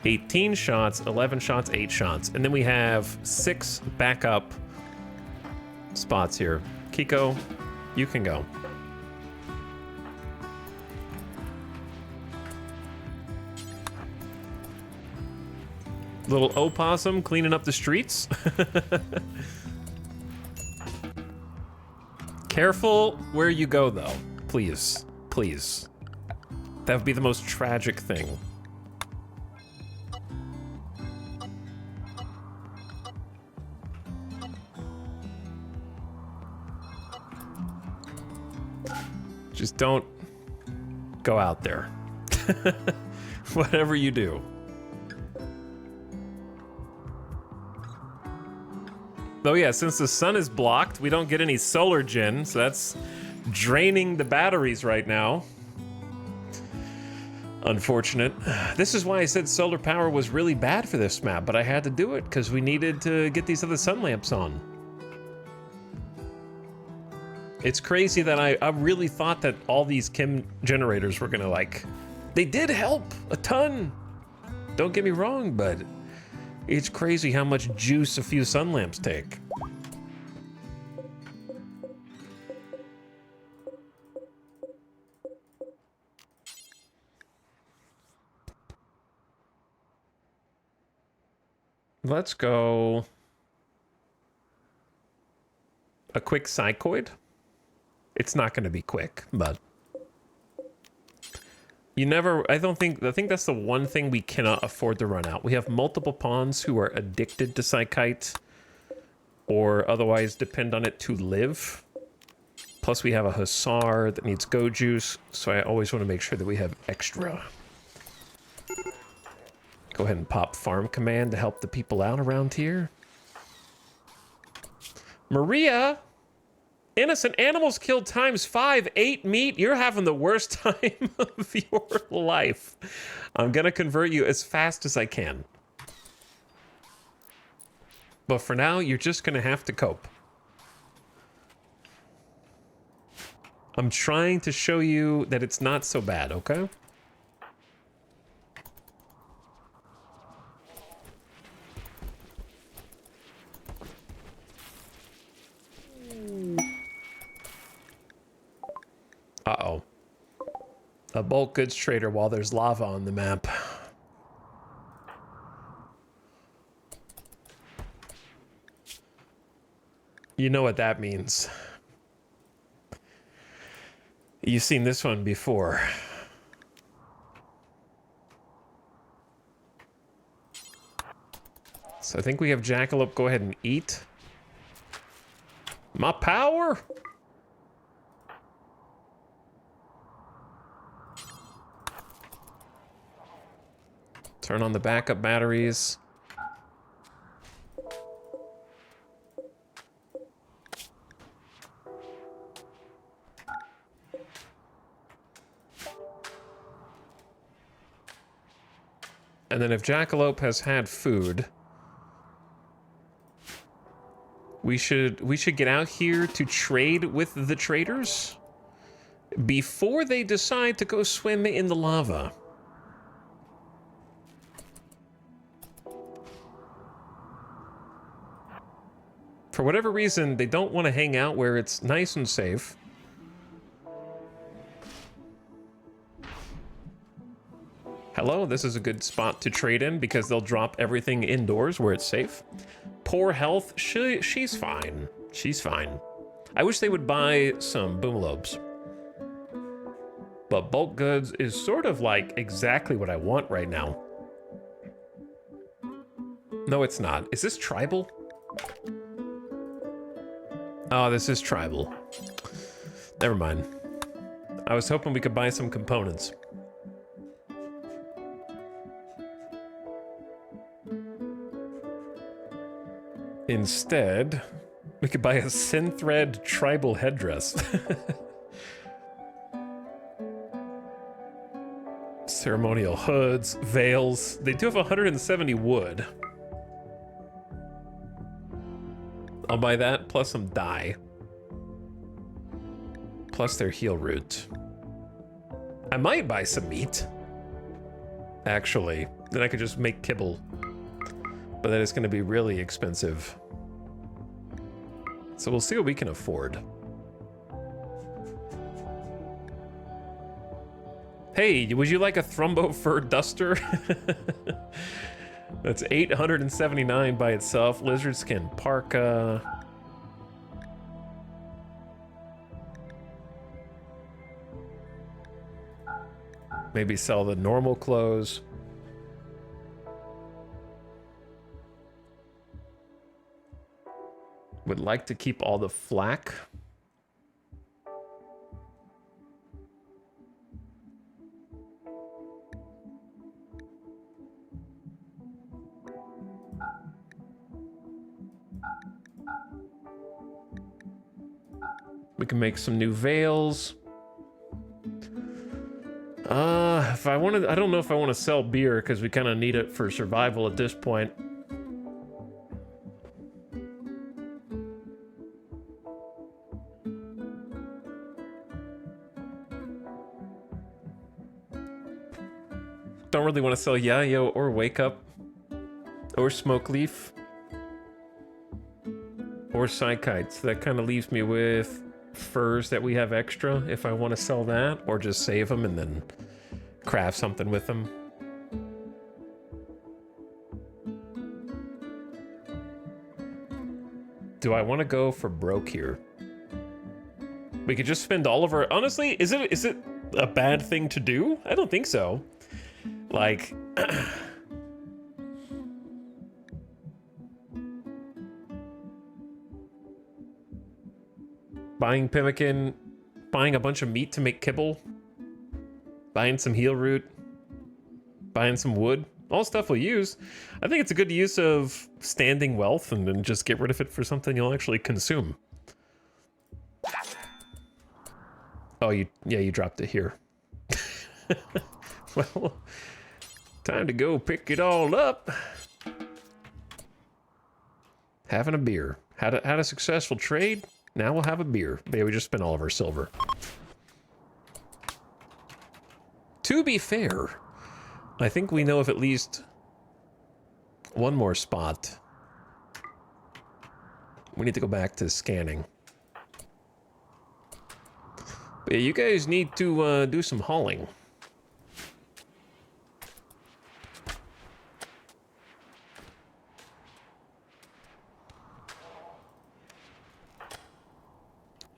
18 shots, 11 shots, 8 shots. And then we have 6 backup spots here. Kiko, you can go. Little opossum cleaning up the streets. Careful where you go, though. Please. Please. That would be the most tragic thing. Just don't go out there. Whatever you do. Oh yeah, since the sun is blocked, we don't get any solar gen, so that's draining the batteries right now. Unfortunate. This is why I said solar power was really bad for this map, but I had to do it because we needed to get these other sun lamps on. It's crazy that I really thought that all these chem generators were gonna they did help a ton. Don't get me wrong, but it's crazy how much juice a few sun lamps take. Let's go a quick psychoid. It's not going to be quick, but you never, I think that's the one thing we cannot afford to run out. We have multiple pawns who are addicted to psychite or otherwise depend on it to live. Plus we have a hussar that needs go juice, so I always want to make sure that we have extra. Go ahead and pop farm command to help the people out around here. Maria, innocent animals killed ×5, 8 meat. You're having the worst time of your life. I'm gonna convert you as fast as I can. But for now, you're just gonna have to cope. I'm trying to show you that it's not so bad, okay? Uh-oh. A bulk goods trader while there's lava on the map. You know what that means. You've seen this one before. So I think we have Jackalope go ahead and eat. My power! Turn on the backup batteries. And then if Jackalope has had food, we should get out here to trade with the traders before they decide to go swim in the lava. For whatever reason, they don't want to hang out where it's nice and safe. Hello, this is a good spot to trade in because they'll drop everything indoors where it's safe. Poor health, she's fine. She's fine. I wish they would buy some boomlobes. But bulk goods is sort of like exactly what I want right now. No, it's not. Is this tribal? Oh, this is tribal. Never mind. I was hoping we could buy some components. Instead, we could buy a synthread tribal headdress. Ceremonial hoods, veils. They do have 170 wood. I'll buy that, plus some dye. Plus their heal root. I might buy some meat. Actually, then I could just make kibble. But that is going to be really expensive. So we'll see what we can afford. Hey, would you like a Thrumbo fur duster? That's 879 by itself. Lizard skin parka. Maybe sell the normal clothes. Would like to keep all the flak. We can make some new veils. If I wanted, I don't know if I want to sell beer because we kind of need it for survival at this point. Don't really want to sell Yayo or Wake Up or Smoke Leaf or Psychites. That kind of leaves me with furs that we have extra if I want to sell that, or just save them and then craft something with them. Do I want to go for broke here? We could just spend all of our... Honestly, is it a bad thing to do? I don't think so. Like... buying pemmican, buying a bunch of meat to make kibble, buying some heal root, buying some wood. all stuff we'll use. I think it's a good use of standing wealth and then just get rid of it for something you'll actually consume. Oh, you dropped it here. Well, time to go pick it all up. Having a beer. Had a successful trade. Now we'll have a beer. But yeah, we just spent all of our silver. To be fair, I think we know of at least one more spot. We need to go back to scanning. But yeah, you guys need to do some hauling.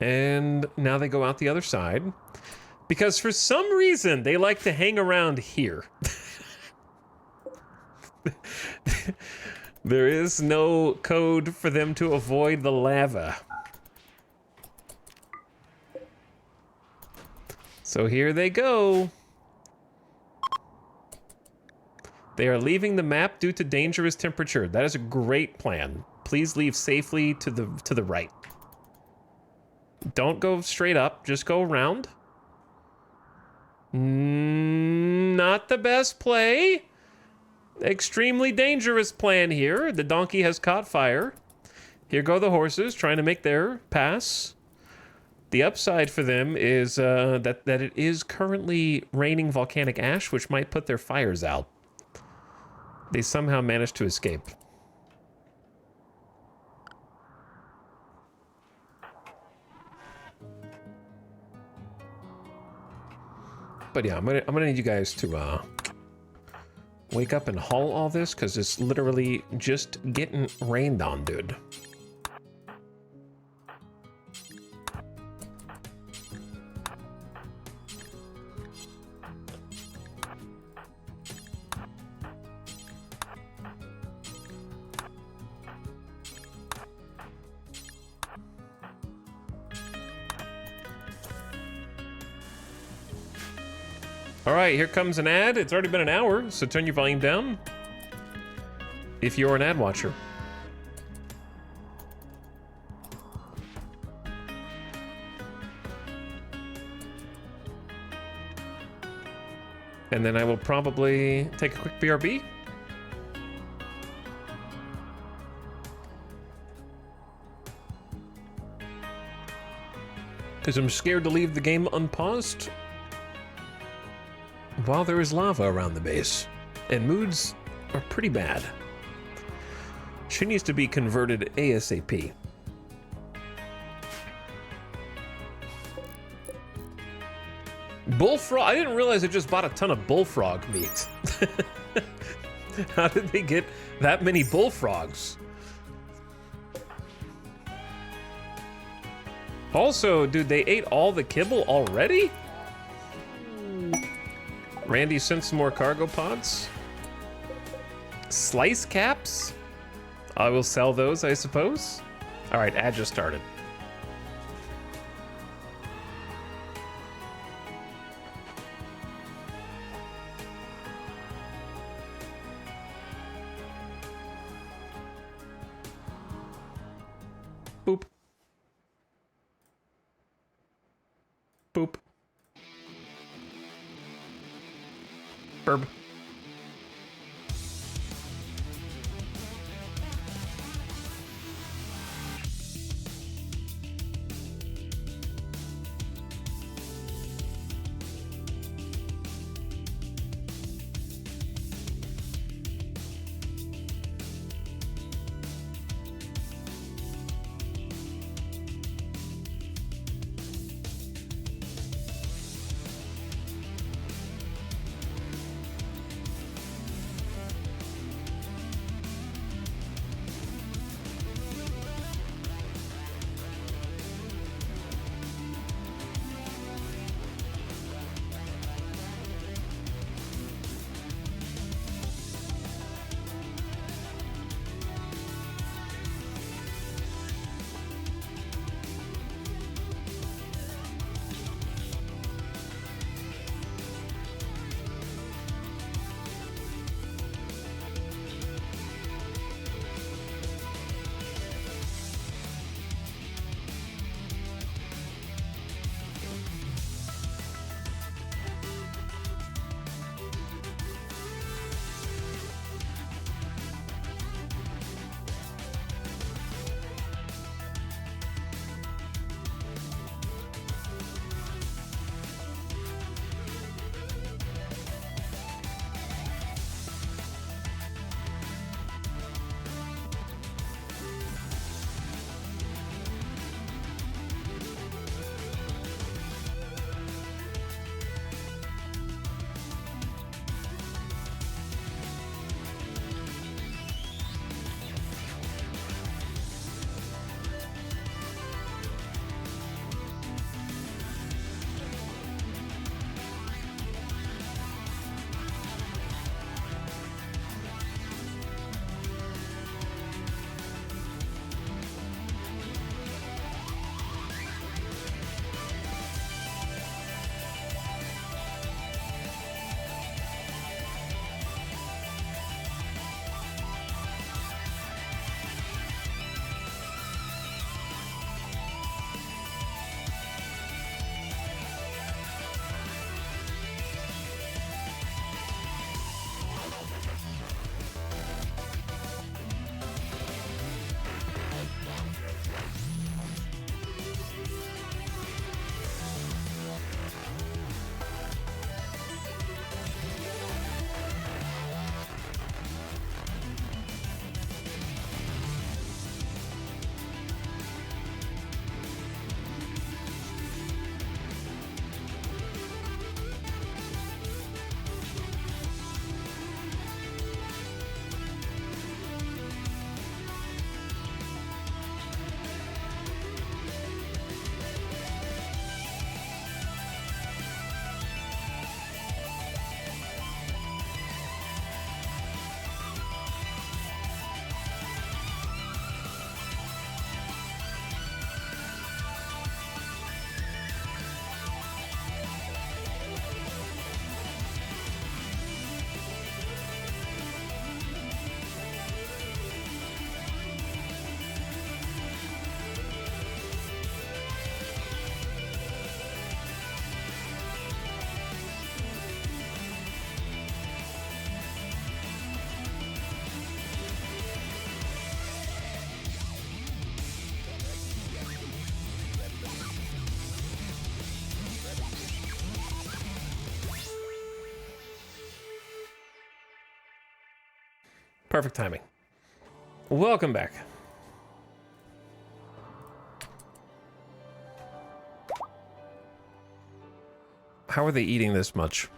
And now they go out the other side. Because for some reason, they like to hang around here. There is no code for them to avoid the lava. So here they go. They are leaving the map due to dangerous temperature. That is a great plan. Please leave safely to the right. Don't go straight up, just go around. Not the best play. Extremely dangerous plan here. The donkey has caught fire. Here go the horses trying to make their pass. The upside for them is that it is currently raining volcanic ash, which might put their fires out. They somehow managed to escape. But yeah, I'm gonna need you guys to wake up and haul all this, because it's literally just getting rained on, dude. All right, here comes an ad. It's already been an hour, so turn your volume down if you're an ad watcher. And then I will probably take a quick BRB. Because I'm scared to leave the game unpaused while there is lava around the base, and moods are pretty bad. She needs to be converted ASAP. Bullfrog, I didn't realize I just bought a ton of bullfrog meat. How did they get that many bullfrogs? Also, dude, they ate all the kibble already? Randy sent some more cargo pods. Slice caps? I will sell those, I suppose. All right, ad just started. Boop. Boop. Burb. Perfect timing. Welcome back. How are they eating this much?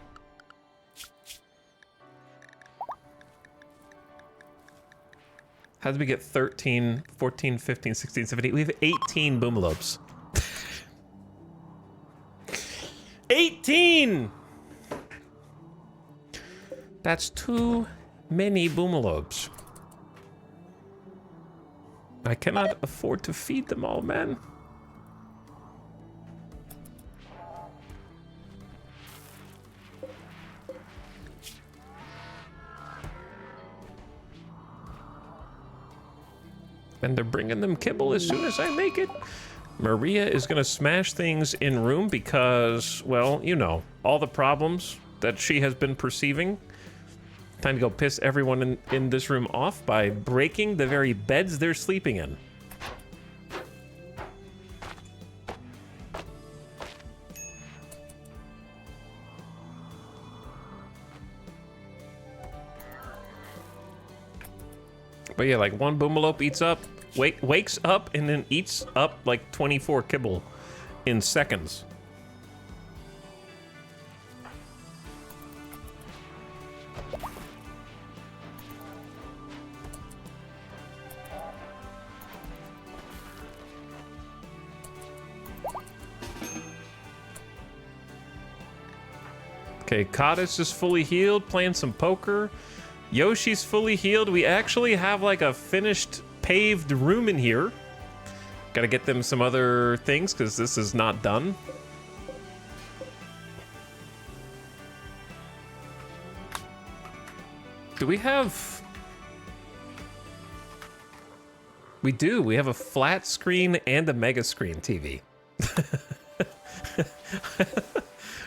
How did we get 13, 14, 15, 16, 17? We have 18 boomalopes. 18! That's too many boomalopes. I cannot afford to feed them all, man. And they're bringing them kibble as soon as I make it. Maria is gonna smash things in room because, well, you know, all the problems that she has been perceiving. Time to go piss everyone in this room off by breaking the very beds they're sleeping in. But yeah, like one boomalope eats up, wakes up, and then eats up like 24 kibble in seconds. Okay, Codis is fully healed, playing some poker. Yoshi's fully healed. We actually have like a finished paved room in here. Gotta get them some other things because this is not done. Do we have... We do. We have a flat screen and a mega screen TV.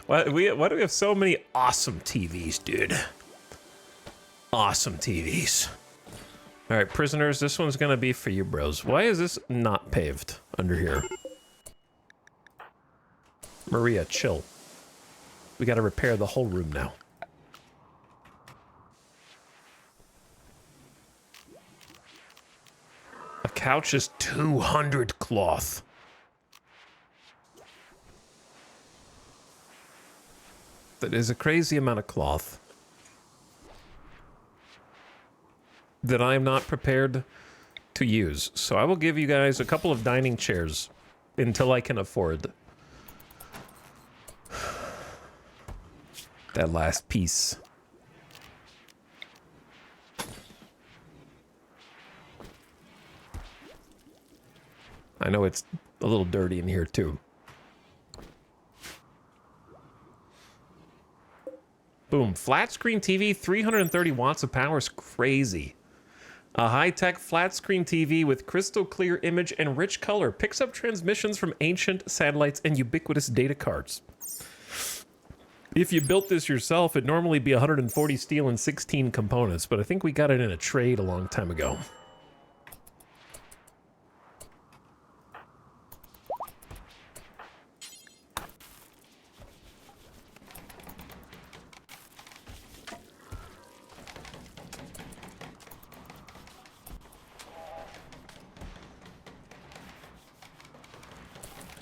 Why do we have so many awesome TVs, dude? Awesome TVs. All right, prisoners, this one's gonna be for you, bros. Why is this not paved under here? Maria, chill. We gotta repair the whole room now. A couch is 200 cloth. That is a crazy amount of cloth that I am not prepared to use. So I will give you guys a couple of dining chairs until I can afford that last piece. I know it's a little dirty in here too. Boom, flat screen TV, 330 watts of power is crazy. A high-tech flat screen TV with crystal clear image and rich color picks up transmissions from ancient satellites and ubiquitous data cards. If you built this yourself, it'd normally be 140 steel and 16 components, but I think we got it in a trade a long time ago.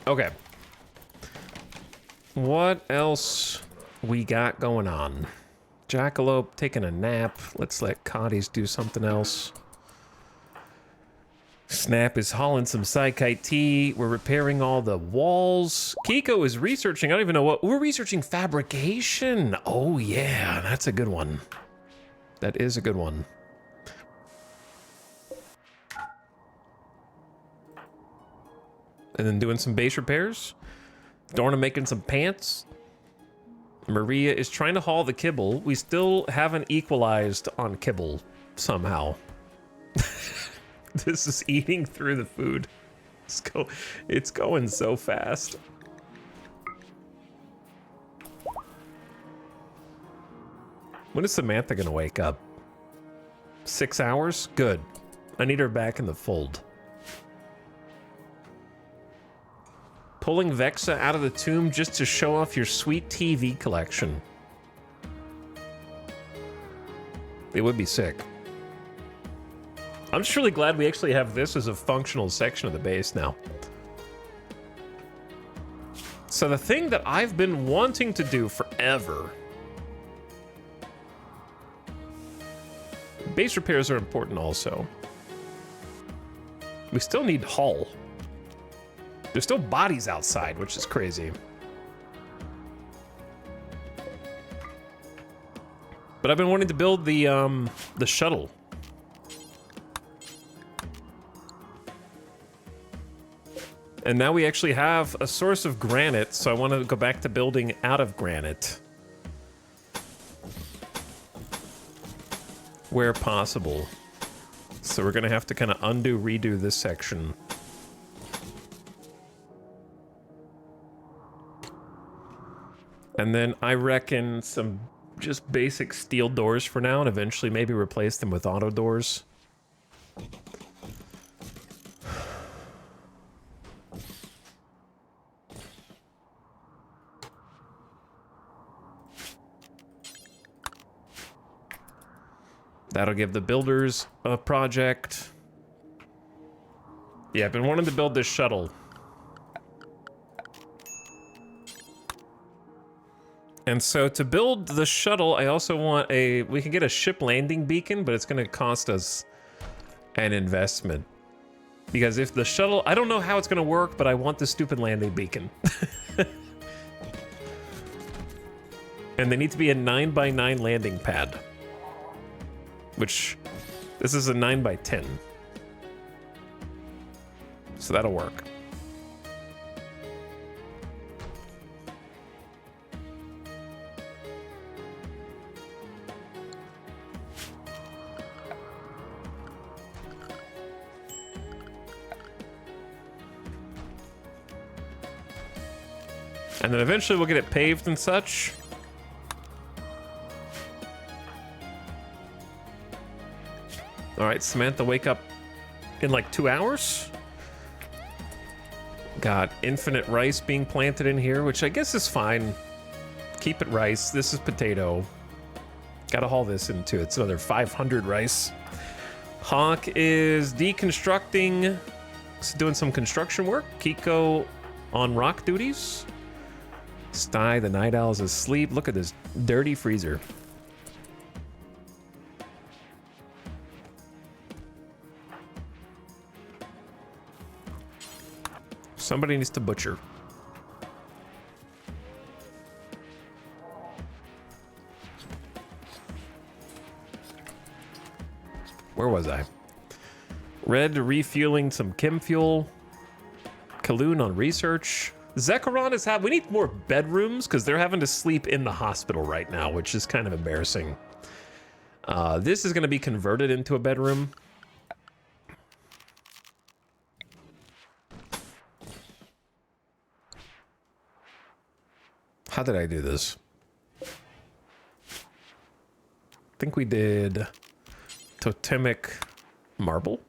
Okay. What else we got going on? Jackalope taking a nap. Let's let Cotties do something else. Snap is hauling some Psychite tea. We're repairing all the walls. Kiko is researching, I don't even know what. We're researching fabrication. Oh yeah, that's a good one. That is a good one. And then doing some base repairs. Dorna making some pants. Maria is trying to haul the kibble. We still haven't equalized on kibble somehow. This is eating through the food. It's going so fast. When is Samantha gonna wake up? 6 hours? Good. I need her back in the fold. Pulling Vexa out of the tomb just to show off your sweet TV collection. It would be sick. I'm just really glad we actually have this as a functional section of the base now. So the thing that I've been wanting to do forever... Base repairs are important also. We still need hull. There's still bodies outside, which is crazy. But I've been wanting to build the shuttle. And now we actually have a source of granite, so I want to go back to building out of granite. Where possible. So we're gonna have to kind of undo, redo this section. And then I reckon some just basic steel doors for now, and eventually maybe replace them with auto doors. That'll give the builders a project. Yeah, I've been wanting to build this shuttle. And so to build the shuttle, I also want a... We can get a ship landing beacon, but it's going to cost us an investment. Because if the shuttle... I don't know how it's going to work, but I want the stupid landing beacon. And they need to be a 9x9 landing pad. Which... This is a 9x10. So that'll work. And then eventually we'll get it paved and such. All right, Samantha, wake up in like 2 hours. Got infinite rice being planted in here, which I guess is fine. Keep it rice. This is potato. Gotta haul this into it's another 500 rice. Hawk is deconstructing, doing some construction work. Kiko on rock duties. Sty, the night owl, is asleep. Look at this dirty freezer. Somebody needs to butcher. Where was I? Red refueling some chem fuel. Kaloon on research. Zekharon is we need more bedrooms because they're having to sleep in the hospital right now, which is kind of embarrassing. This is going to be converted into a bedroom. How did I do this? I think we did totemic marble.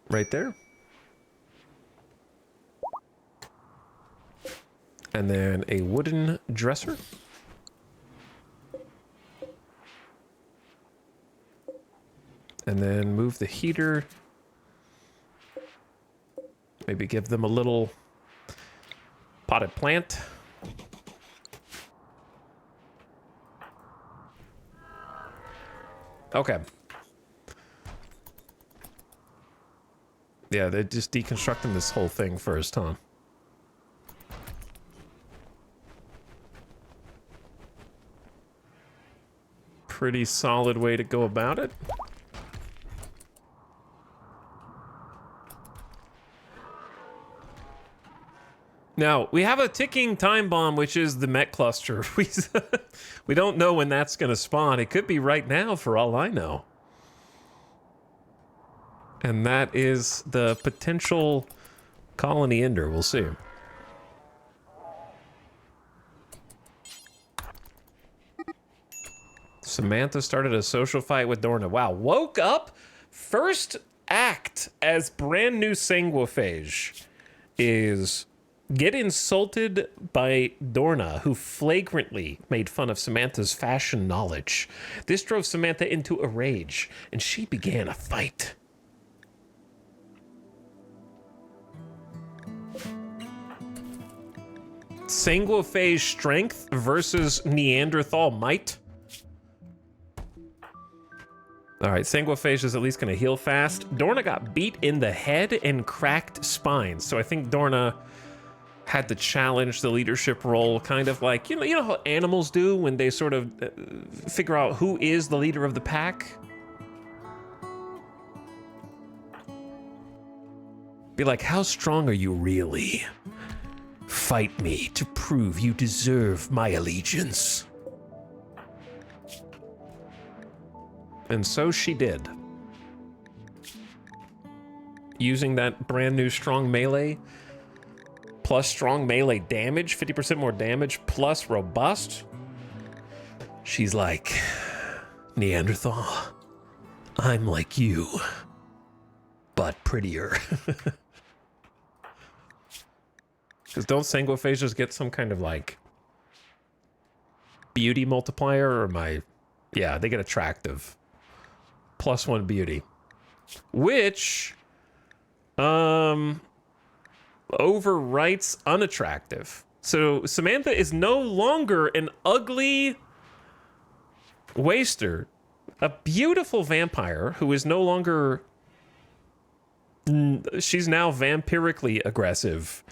Right there. And then a wooden dresser. And then move the heater. Maybe give them a little potted plant. Okay. Yeah, they're just deconstructing this whole thing first, huh? Pretty solid way to go about it. Now, we have a ticking time bomb, which is the Met cluster. We don't know when that's going to spawn. It could be right now, for all I know. And that is the potential colony ender. We'll see. Samantha started a social fight with Dorna. Wow, woke up. First act as brand new Sanguiphage is Get insulted by Dorna, who flagrantly made fun of Samantha's fashion knowledge. This drove Samantha into a rage, and she began a fight. Sanguophage strength versus Neanderthal might. All right, Sanguophage is at least going to heal fast. Dorna got beat in the head and cracked spines, so I think Dorna had to challenge the leadership role, kind of like, you know how animals do when they sort of figure out who is the leader of the pack? Be like, how strong are you really? Fight me to prove you deserve my allegiance. And so she did. Using that brand new strong melee, plus strong melee damage, 50% more damage, plus robust. She's like, Neanderthal, I'm like you, but prettier. Because don't sanguophages get some kind of like beauty multiplier, or yeah, they get attractive. +1 beauty. Which overwrites unattractive. So Samantha is no longer an ugly waster. A beautiful vampire who is no longer... She's now vampirically aggressive.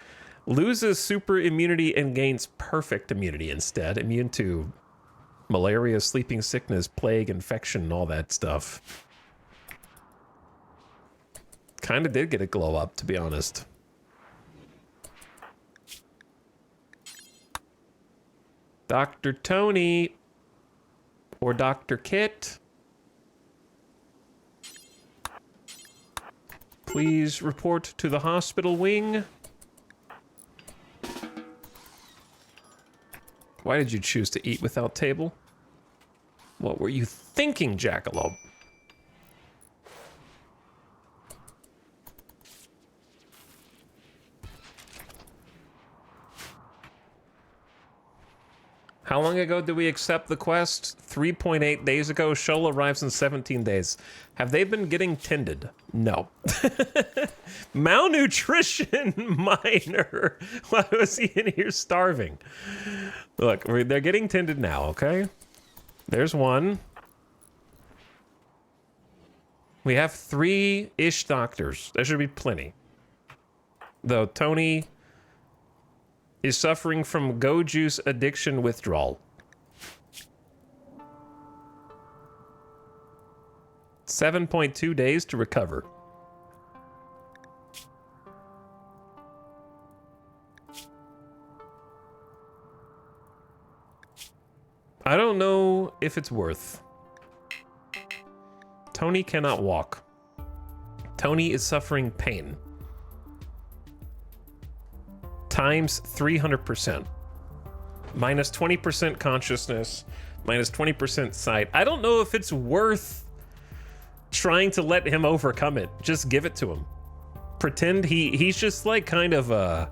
Loses super immunity and gains perfect immunity instead. Immune to malaria, sleeping sickness, plague, infection, all that stuff. Kind of did get a glow up, to be honest. Dr. Tony or Dr. Kit, please report to the hospital wing. Why did you choose to eat without table? What were you thinking, Jackalope? How long ago did we accept the quest? 3.8 days ago. Shola arrives in 17 days. Have they been getting tended? No. Malnutrition minor. Why was he in here starving? Look, they're getting tended now, okay? There's one. We have 3-ish doctors. There should be plenty. Though Tony is suffering from go juice addiction withdrawal. 7.2 days to recover. I don't know if it's worth. Tony cannot walk. Tony is suffering pain. Times 300%. Minus 20% consciousness, minus 20% sight. I don't know if it's worth trying to let him overcome it. Just give it to him. Pretend he's just like kind of the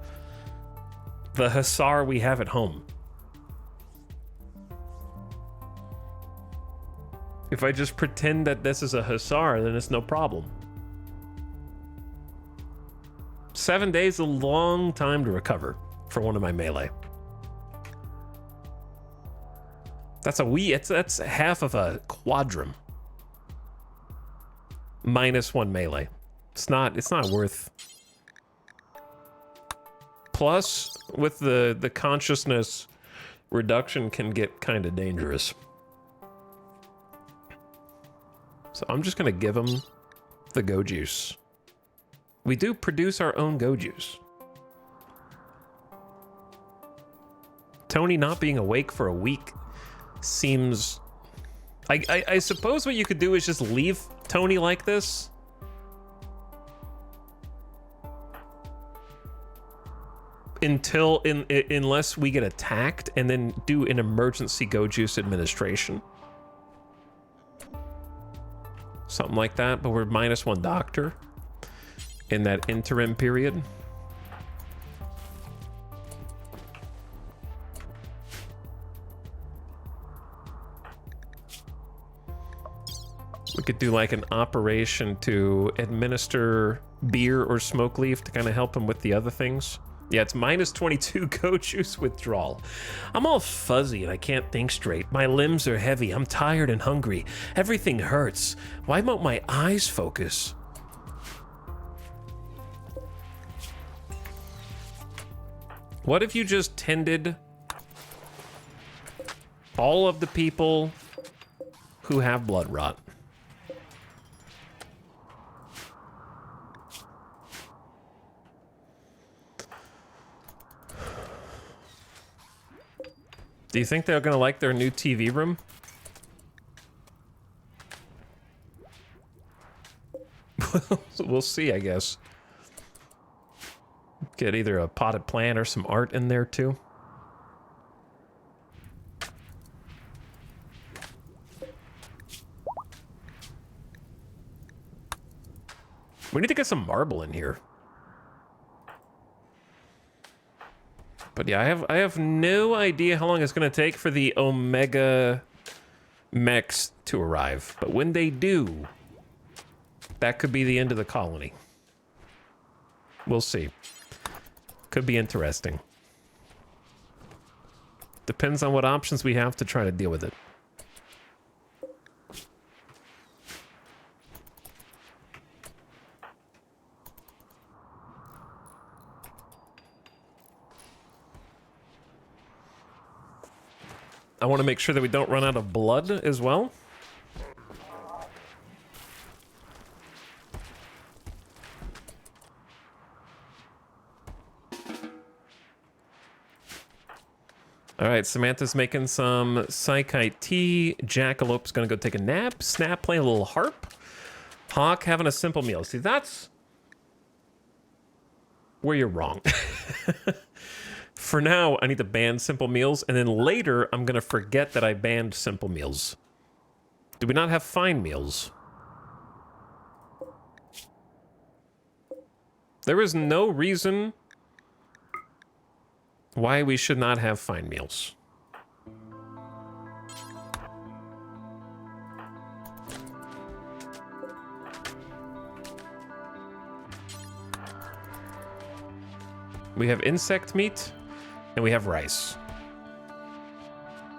hussar we have at home. If I just pretend that this is a hussar, then it's no problem. 7 days is a long time to recover for one of my melee. That's half of a quadrum. -1 melee. It's not worth. Plus, with the consciousness reduction can get kind of dangerous. So I'm just gonna give him the go juice. We do produce our own go juice. Tony not being awake for a week seems... I suppose what you could do is just leave Tony like this. Unless we get attacked, and then do an emergency go juice administration. Something like that, but we're -1 doctor in that interim period. We could do like an operation to administer beer or smoke leaf to kind of help him with the other things. Yeah, it's minus 22 goat juice withdrawal. I'm all fuzzy and I can't think straight. My limbs are heavy. I'm tired and hungry. Everything hurts. Why won't my eyes focus? What if you just tended all of the people who have blood rot? Do you think they're gonna like their new TV room? We'll see, I guess. Get either a potted plant or some art in there too. We need to get some marble in here. But yeah, I have no idea how long it's going to take for the Omega mechs to arrive. But when they do, that could be the end of the colony. We'll see. Could be interesting. Depends on what options we have to try to deal with it. I want to make sure that we don't run out of blood as well. All right, Samantha's making some Psychite tea. Jackalope's gonna go take a nap. Snap playing a little harp. Hawk having a simple meal. See, that's where you're wrong. For now, I need to ban simple meals, and then later, I'm gonna forget that I banned simple meals. Do we not have fine meals? There is no reason why we should not have fine meals. We have insect meat, and we have rice.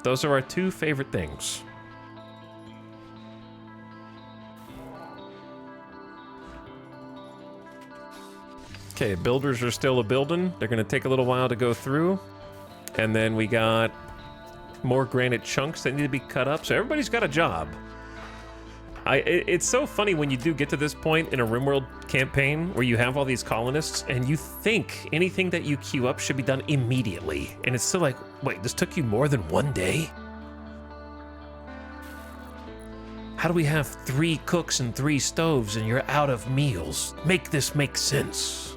Those are our two favorite things. Okay, builders are still a-building. They're gonna take a little while to go through. And then we got more granite chunks that need to be cut up. So everybody's got a job. It's so funny when you do get to this point in a RimWorld campaign where you have all these colonists and you think anything that you queue up should be done immediately. And it's still like, wait, this took you more than one day? How do we have 3 cooks and 3 stoves and you're out of meals? Make this make sense.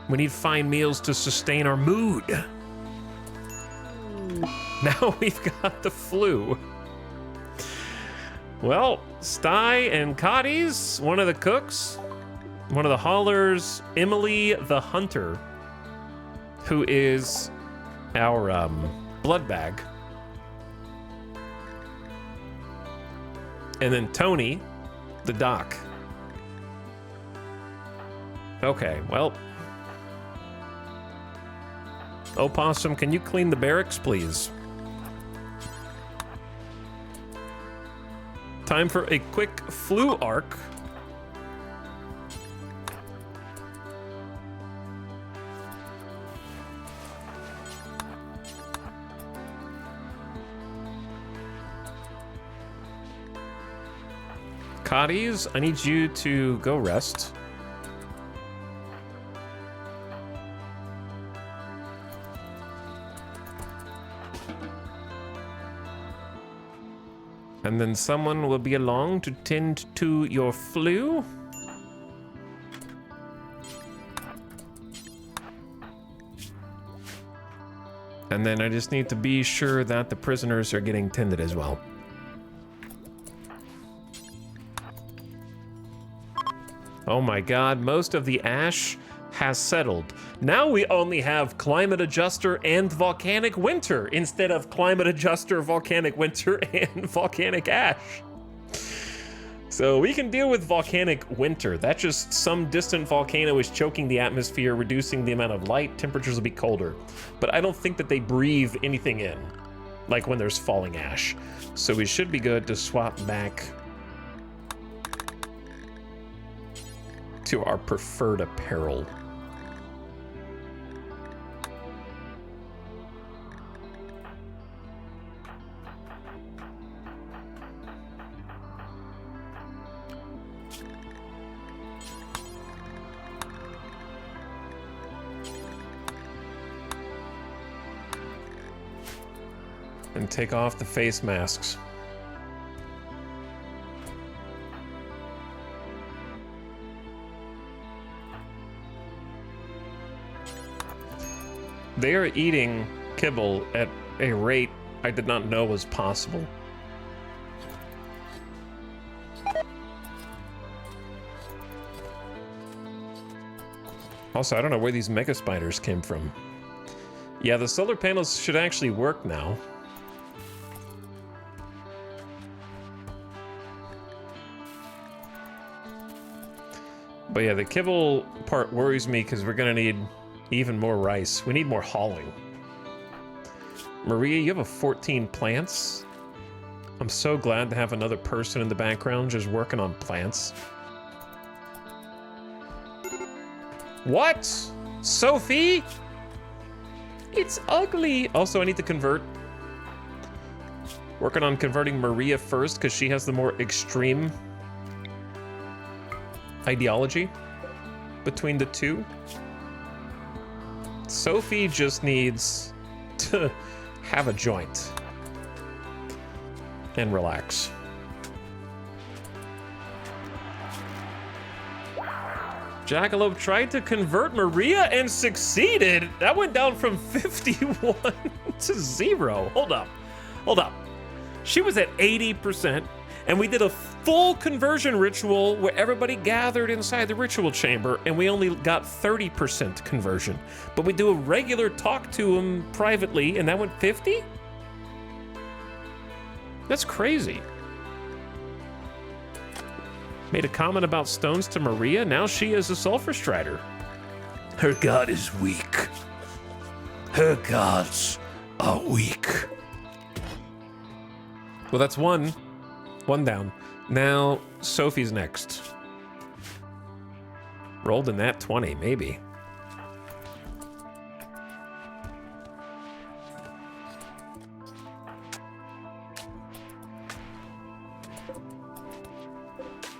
We need fine meals to sustain our mood. Now we've got the flu. Well, Sty and Cotty's, one of the cooks, one of the haulers, Emily the hunter, who is our blood bag. And then Tony, the doc. Okay, well. Opossum, can you clean the barracks, please? Time for a quick flu arc. Cotties, I need you to go rest. And then someone will be along to tend to your flu. And then I just need to be sure that the prisoners are getting tended as well. Oh my god, most of the ash has settled. Now we only have climate adjuster and volcanic winter instead of climate adjuster, volcanic winter, and volcanic ash. So we can deal with volcanic winter. That's just some distant volcano is choking the atmosphere, reducing the amount of light. Temperatures will be colder. But I don't think that they breathe anything in, like when there's falling ash. So we should be good to swap back to our preferred apparel. And take off the face masks. They are eating kibble at a rate I did not know was possible. Also, I don't know where these mega spiders came from. Yeah, the solar panels should actually work now. But yeah, the kibble part worries me because we're gonna need even more rice. We need more hauling. Maria, you have a 14 plants. I'm so glad to have another person in the background just working on plants. What? Sophie? It's ugly. Also, I need to convert. Working on converting Maria first because she has the more extreme ideology between the two. Sophie just needs to have a joint and relax. Jackalope tried to convert Maria and succeeded. That went down from 51 to 0. Hold up. Hold up. She was at 80%, and we did a full conversion ritual where everybody gathered inside the ritual chamber, and we only got 30% conversion. But we do a regular talk to him privately, and that went 50? That's crazy. Made a comment about stones to Maria. Now she is a Sulfurstrider. Her god is weak. Her gods are weak. Well, that's one down. Now Sophie's next. Rolled in that 20, maybe.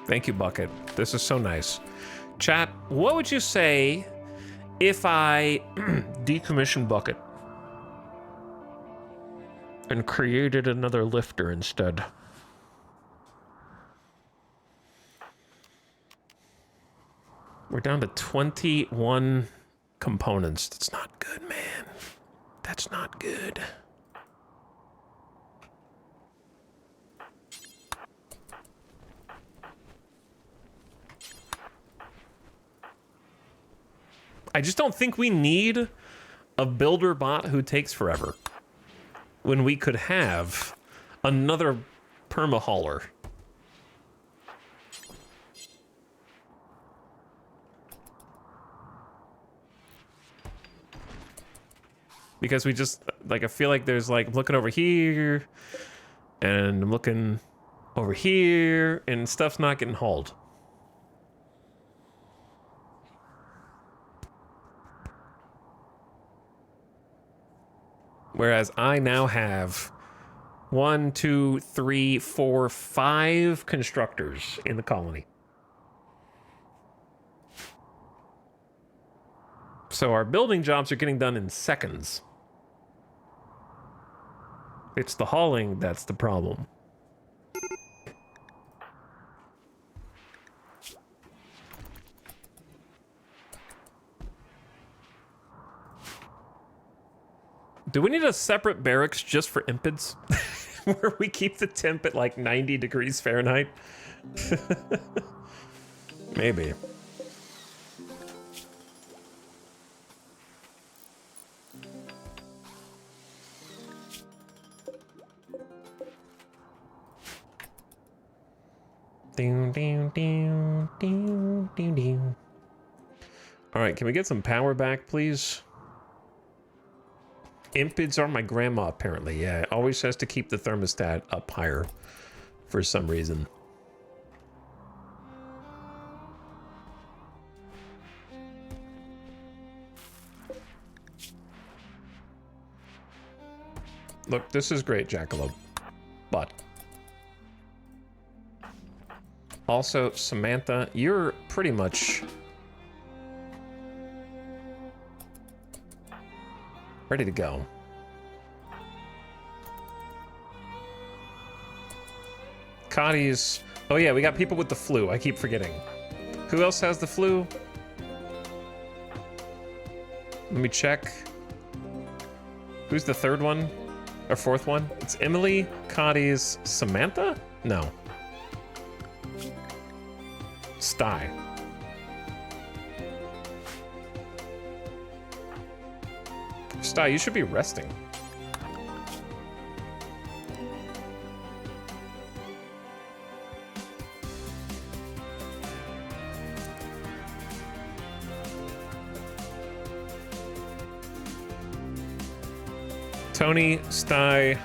Thank you, Bucket. This is so nice. Chat, what would you say if I decommissioned Bucket and created another lifter instead? We're down to 21 components. That's not good, man. That's not good. I just don't think we need a builder bot who takes forever when we could have another perma hauler. Because we just, like, I feel like there's, like, I'm looking over here and I'm looking over here and stuff's not getting hauled. Whereas I now have 1, 2, 3, 4, 5 constructors in the colony. So our building jobs are getting done in seconds. It's the hauling that's the problem. Do we need a separate barracks just for impids? Where we keep the temp at like 90 degrees Fahrenheit? Maybe. All right, can we get some power back, please? Impids are my grandma, apparently. Yeah, it always has to keep the thermostat up higher for some reason. Look, this is great, Jackalope. But also, Samantha, you're pretty much ready to go. Cotty's... Oh yeah, we got people with the flu. I keep forgetting. Who else has the flu? Let me check. Who's the third one? Or fourth one? It's Emily, Cotty's, Samantha? No. Sty. Sty, you should be resting. Tony, Sty.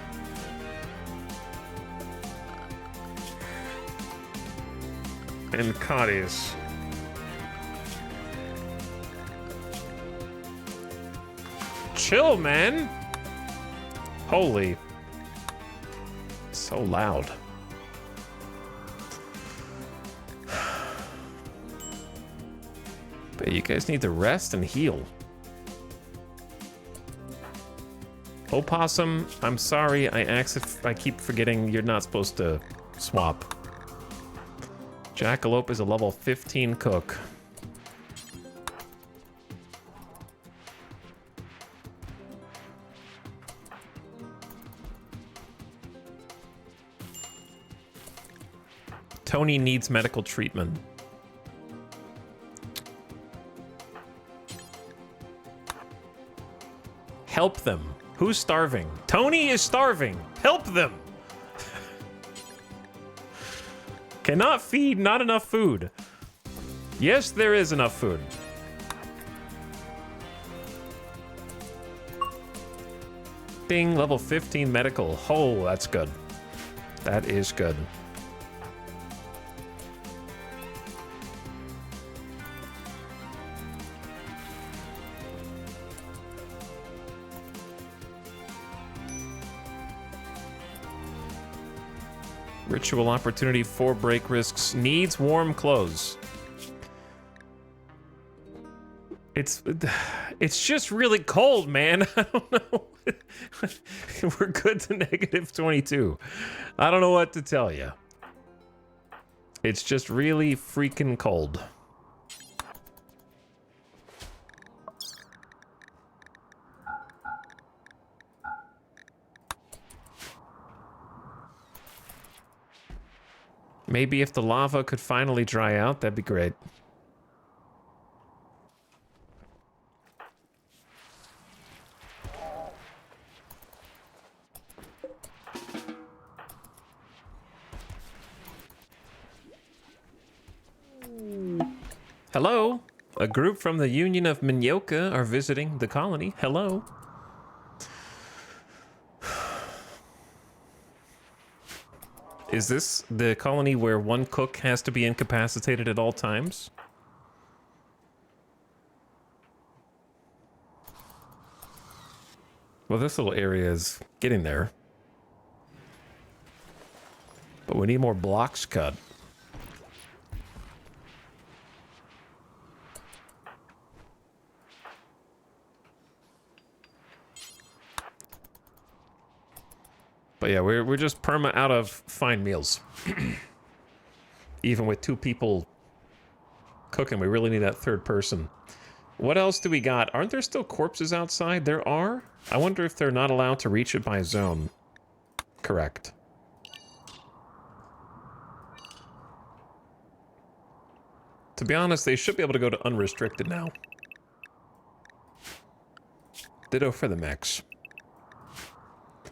And Cotty's. Chill, man. Holy. So loud. But you guys need to rest and heal. Opossum, I'm sorry, I keep forgetting you're not supposed to swap. Jackalope is a level 15 cook. Tony needs medical treatment. Help them. Who's starving? Tony is starving. Help them. Cannot feed, not enough food. Yes, there is enough food. Ding, level 15 medical. Oh, that's good. That is good. Ritual opportunity, 4 break risks, needs warm clothes. It's just really cold, man. I don't know. We're good to negative 22. I don't know what to tell you. It's just really freaking cold. Maybe if the lava could finally dry out, that'd be great. Hello? A group from the Union of Minyoka are visiting the colony. Hello? Is this the colony where one cook has to be incapacitated at all times? Well, this little area is getting there. But we need more blocks cut. But yeah, we're just perma out of fine meals. Even with 2 people cooking, we really need that third person. What else do we got? Aren't there still corpses outside? There are? I wonder if they're not allowed to reach it by zone. Correct. To be honest, they should be able to go to unrestricted now. Ditto for the mechs.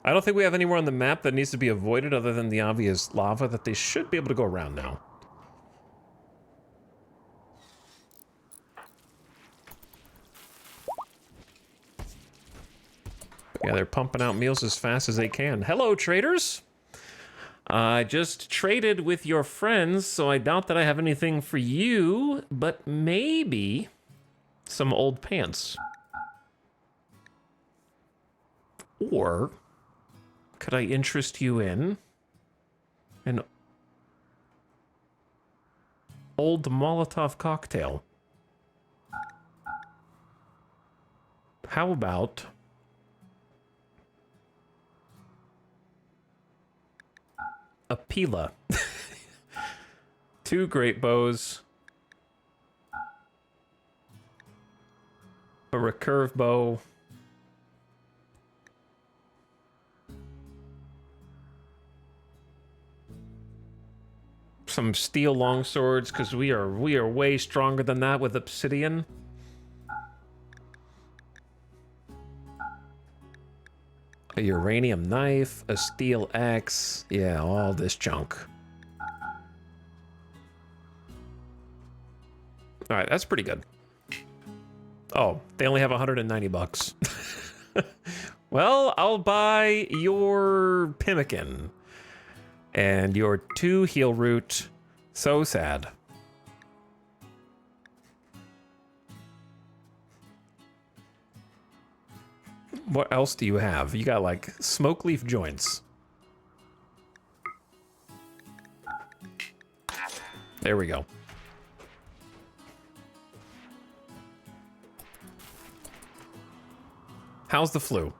I don't think we have anywhere on the map that needs to be avoided other than the obvious lava that they should be able to go around now. Yeah, they're pumping out meals as fast as they can. Hello, traders. I just traded with your friends, so I doubt that I have anything for you, but maybe some old pants. Or could I interest you in an old Molotov cocktail? How about a Pila? 2 great bows, a recurve bow, some steel longswords, because we are way stronger than that with obsidian. A uranium knife, a steel axe, yeah, all this junk. All right, that's pretty good. Oh, they only have 190 bucks. Well, I'll buy your pemmican and your 2 heal root. So sad. What else do you have? You got like smoke leaf joints. There we go. How's the flu?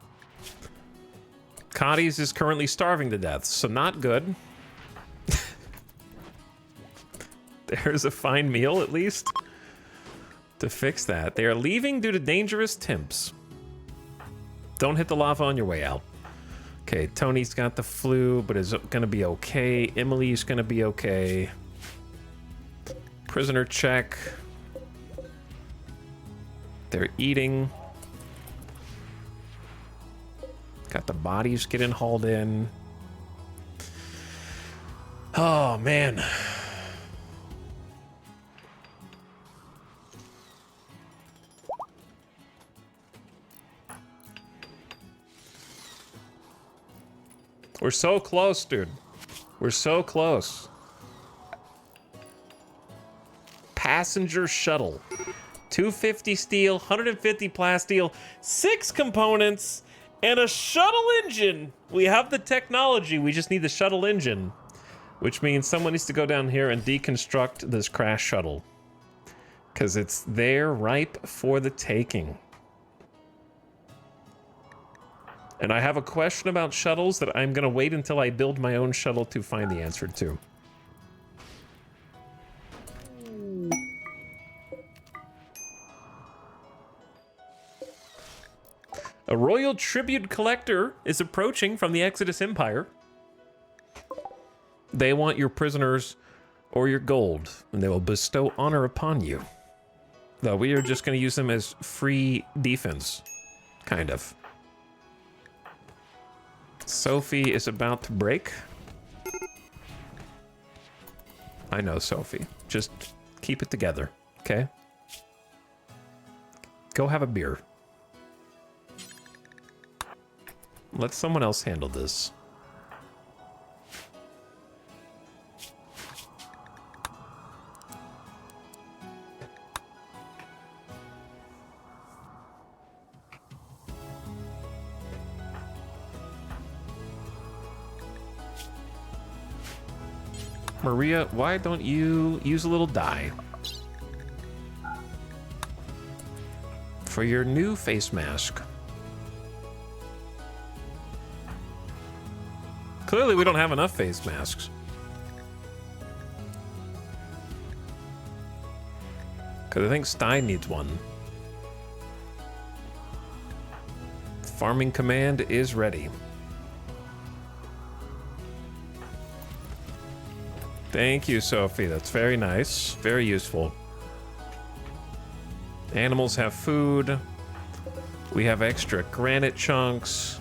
Cotties is currently starving to death, so not good. There's a fine meal, at least, to fix that. They are leaving due to dangerous temps. Don't hit the lava on your way out. Okay, Tony's got the flu, but is gonna be okay. Emily's gonna be okay. Prisoner check. They're eating. Got the bodies getting hauled in. Oh, man. We're so close, dude. We're so close. Passenger shuttle. 250 steel, 150 plasteel, 6 components, and a shuttle engine. We have the technology, we just need the shuttle engine. Which means someone needs to go down here and deconstruct this crash shuttle. Because it's there, ripe for the taking. And I have a question about shuttles that I'm going to wait until I build my own shuttle to find the answer to. A royal tribute collector is approaching from the Exodus Empire. They want your prisoners or your gold, and they will bestow honor upon you. Though we are just going to use them as free defense, kind of. Sophie is about to break. I know, Sophie. Just keep it together, okay? Go have a beer. Let someone else handle this. Maria, why don't you use a little dye for your new face mask? Clearly, we don't have enough face masks. Because I think Stein needs one. Farming command is ready. Thank you, Sophie. That's very nice. Very useful. Animals have food. We have extra granite chunks.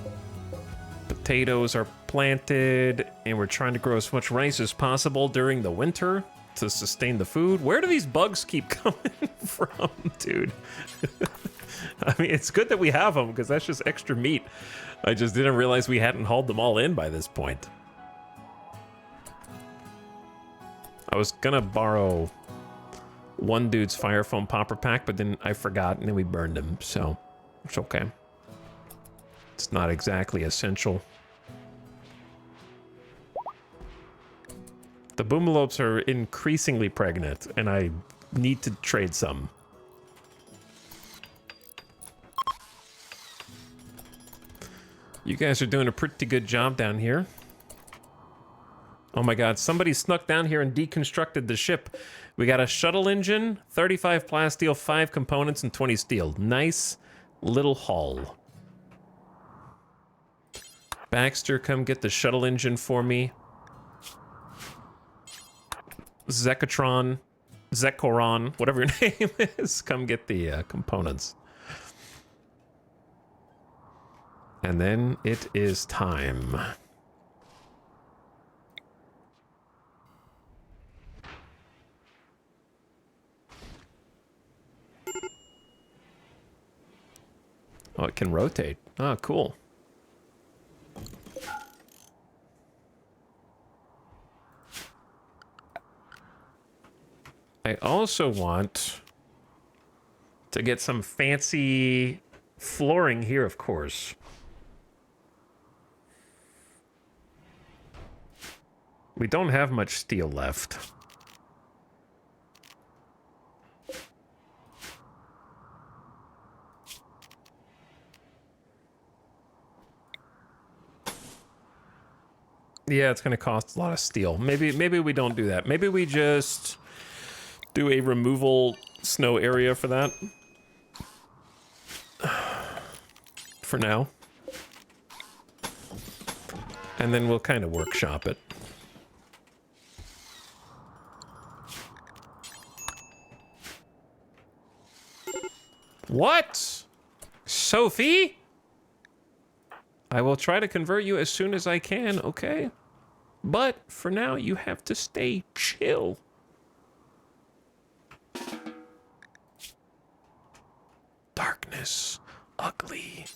Potatoes are planted. And we're trying to grow as much rice as possible during the winter to sustain the food. Where do these bugs keep coming from, dude? I mean, it's good that we have them, because that's just extra meat. I just didn't realize we hadn't hauled them all in by this point. I was gonna borrow one dude's fire foam popper pack, but then I forgot, and then we burned him, so it's okay. It's not exactly essential. The boomalopes are increasingly pregnant, and I need to trade some. You guys are doing a pretty good job down here. Oh my god, somebody snuck down here and deconstructed the ship. We got a shuttle engine, 35 plasteel, 5 components, and 20 steel. Nice little haul. Baxter, come get the shuttle engine for me. Zekoron, whatever your name is, come get the components. And then it is time. Oh, it can rotate. Oh, cool. I also want to get some fancy flooring here, of course. We don't have much steel left. Yeah, it's going to cost a lot of steel. Maybe we don't do that. Maybe we just do a removal snow area for that. For now. And then we'll kind of workshop it. What? Sophie? I will try to convert you as soon as I can, okay? But for now, you have to stay chill. Darkness. Ugly.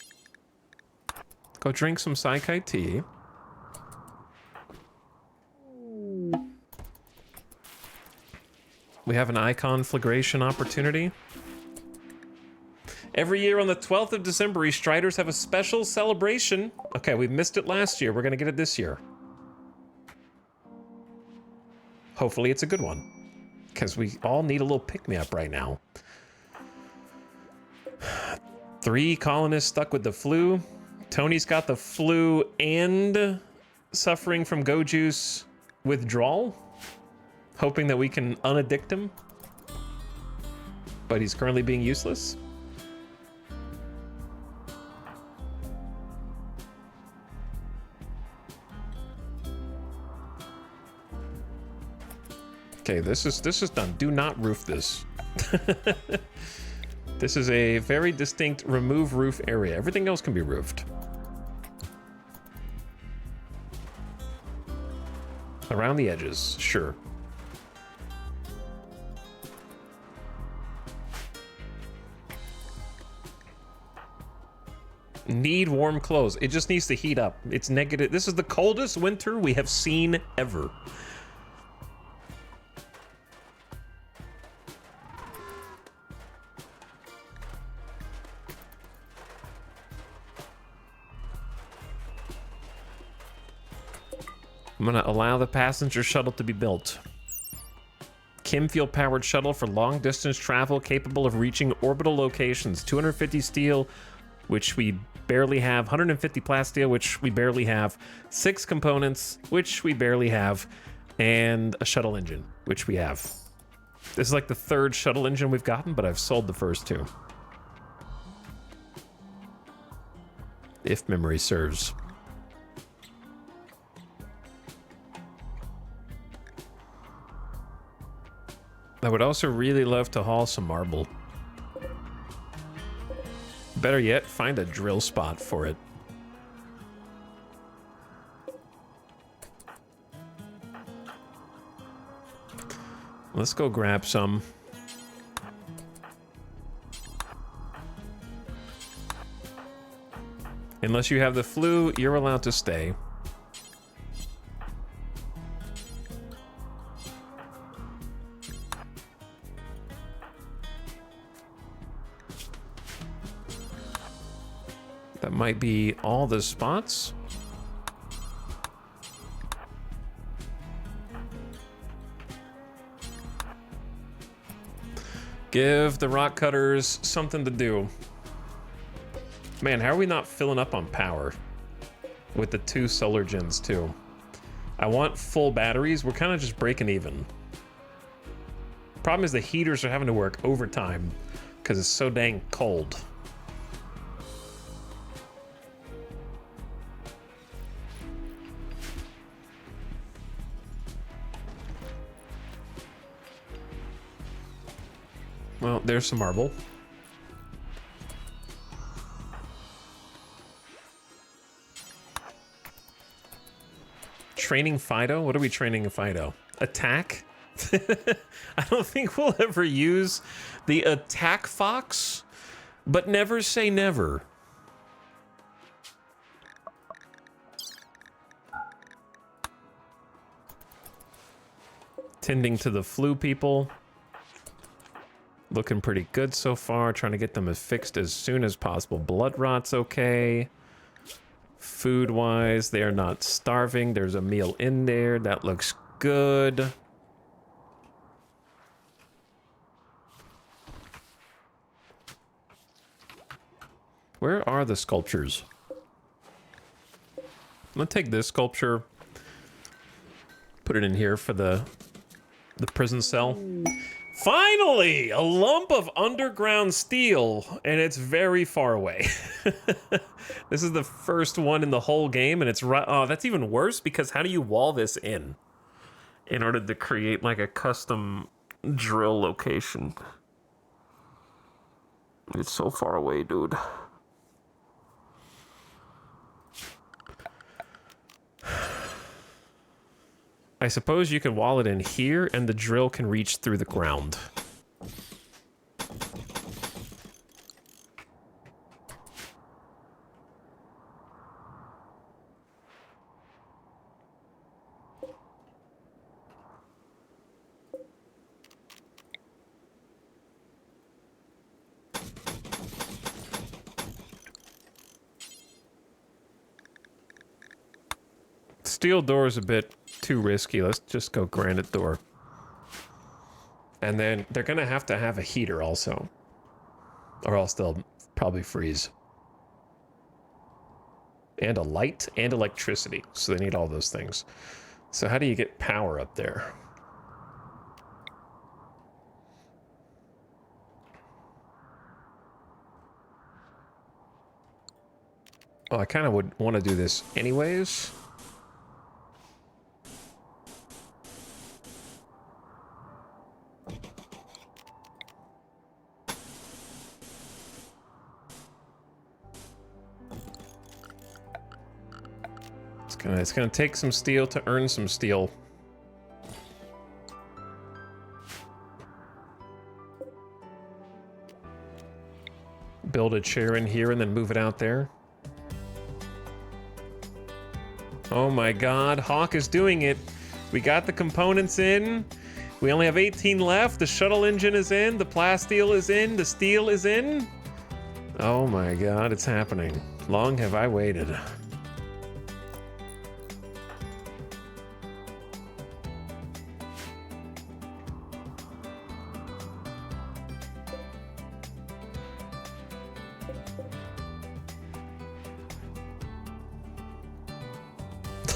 Go drink some Psychite tea. We have an icon flagration opportunity. Every year on the 12th of December, Striders have a special celebration. Okay, we missed it last year. We're gonna get it this year. Hopefully it's a good one. Because we all need a little pick-me-up right now. 3 colonists stuck with the flu. Tony's got the flu and suffering from Go Juice withdrawal. Hoping that we can unaddict him. But he's currently being useless. Okay, this is done. Do not roof this. This is a very distinct remove roof area. Everything else can be roofed. Around the edges, sure. Need warm clothes. It just needs to heat up. It's negative. This is the coldest winter we have seen ever. I'm gonna allow the passenger shuttle to be built. Chemfuel-powered shuttle for long-distance travel capable of reaching orbital locations. 250 steel, which we barely have. 150 plasteel, which we barely have. 6 components, which we barely have. And a shuttle engine, which we have. This is like the 3rd shuttle engine we've gotten, but I've sold the first 2. If memory serves. I would also really love to haul some marble. Better yet, find a drill spot for it. Let's go grab some. Unless you have the flu, you're allowed to stay. That might be all the spots. Give the rock cutters something to do. Man, how are we not filling up on power? With the 2 solar gens too. I want full batteries. We're kind of just breaking even. Problem is the heaters are having to work overtime because it's so dang cold. Well, there's some marble. Training Fido? What are we training Fido? Attack? I don't think we'll ever use the attack fox, but never say never. Tending to the flu people. Looking pretty good so far. Trying to get them as fixed as soon as possible. Blood rot's okay. Food-wise, they are not starving. There's a meal in there. That looks good. Where are the sculptures? I'm gonna take this sculpture. Put it in here for the prison cell. Finally, a lump of underground steel, and it's very far away. This is the first one in the whole game, and it's right. Oh, that's even worse because how do you wall this in order to create like a custom drill location? It's so far away, dude. I suppose you can wall it in here, and the drill can reach through the ground. Steel door is a bit too risky. Let's just go granite door. And then they're gonna have to have a heater also, or else they'll probably freeze. And a light and electricity, so they need all those things. So how do you get power up there? Oh, I kind of would want to do this anyways. It's gonna take some steel to earn some steel. Build a chair in here and then move it out there. Oh my god, Hawk is doing it. We got the components in. We only have 18 left. The shuttle engine is in. The plasteel is in. The steel is in. Oh my god, it's happening. Long have I waited.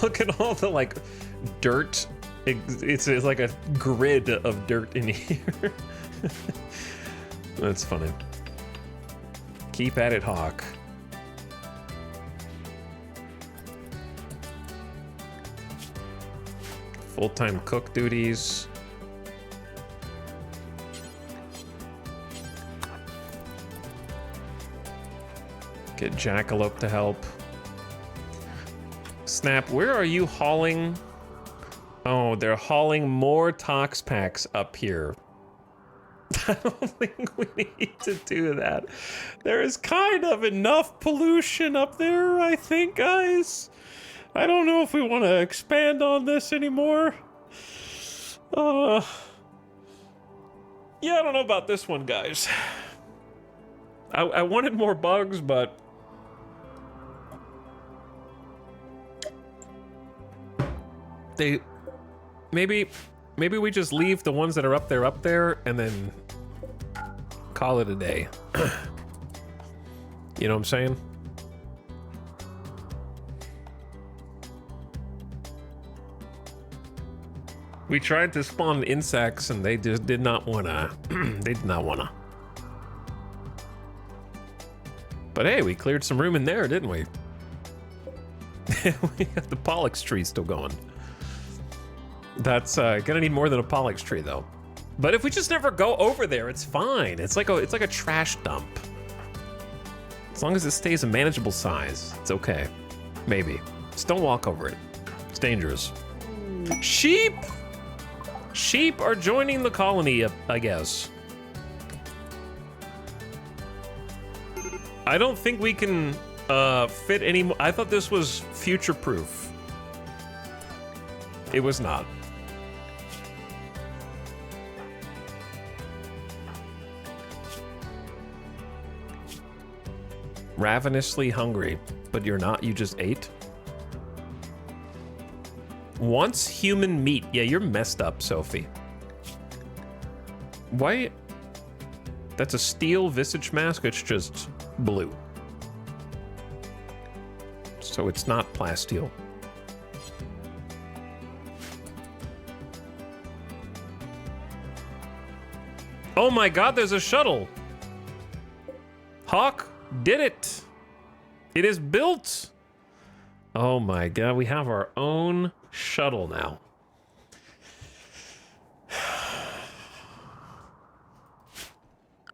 Look at all the like dirt. It's like a grid of dirt in here. That's funny. Keep at it, Hawk. Full-time cook duties. Get Jackalope to help. Snap, where are you hauling? Oh, they're hauling more Tox packs up here. I don't think we need to do that. There is kind of enough pollution up there, I think, guys. I don't know if we want to expand on this anymore. Yeah, I don't know about this one, guys. I wanted more bugs, but... Maybe we just leave the ones that are up there, and then call it a day. You know what I'm saying? We tried to spawn insects, and they just did not wanna. They did not wanna. But hey, we cleared some room in there, didn't we? We got the Etalyx tree still going. That's gonna need more than a Etalyx tree, though. But if we just never go over there, it's fine. It's like a trash dump. As long as it stays a manageable size, it's okay. Maybe. Just don't walk over it. It's dangerous. Sheep! Sheep are joining the colony, I guess. I don't think we can fit any more. I thought this was future-proof. It was not. Ravenously hungry, but you're not, you just ate? Wants human meat. Yeah, you're messed up, Sophie. Why? That's a steel visage mask, it's just blue. So it's not plasteel. Oh my god, there's a shuttle! Hawk did it! It is built! Oh my god, we have our own shuttle now.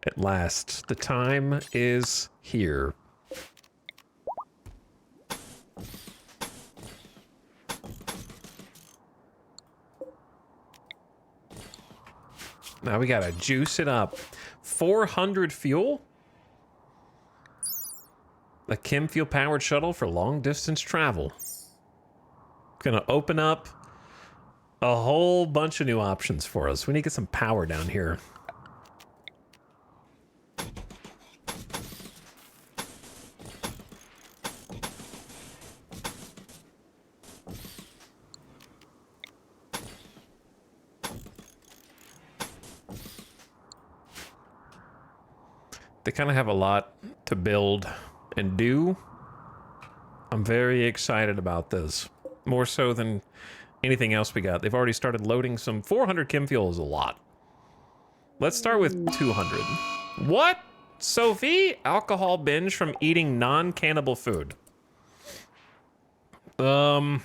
At last, the time is here. Now we gotta juice it up. 400 fuel? A chem fuel powered shuttle for long distance travel. Gonna open up a whole bunch of new options for us. We need to get some power down here. They kind of have a lot to build and do. I'm very excited about this. More so than anything else we got. They've already started loading some 400 chem fuel is a lot. Let's start with 200. What? Sophie? Alcohol binge from eating non-cannibal food. So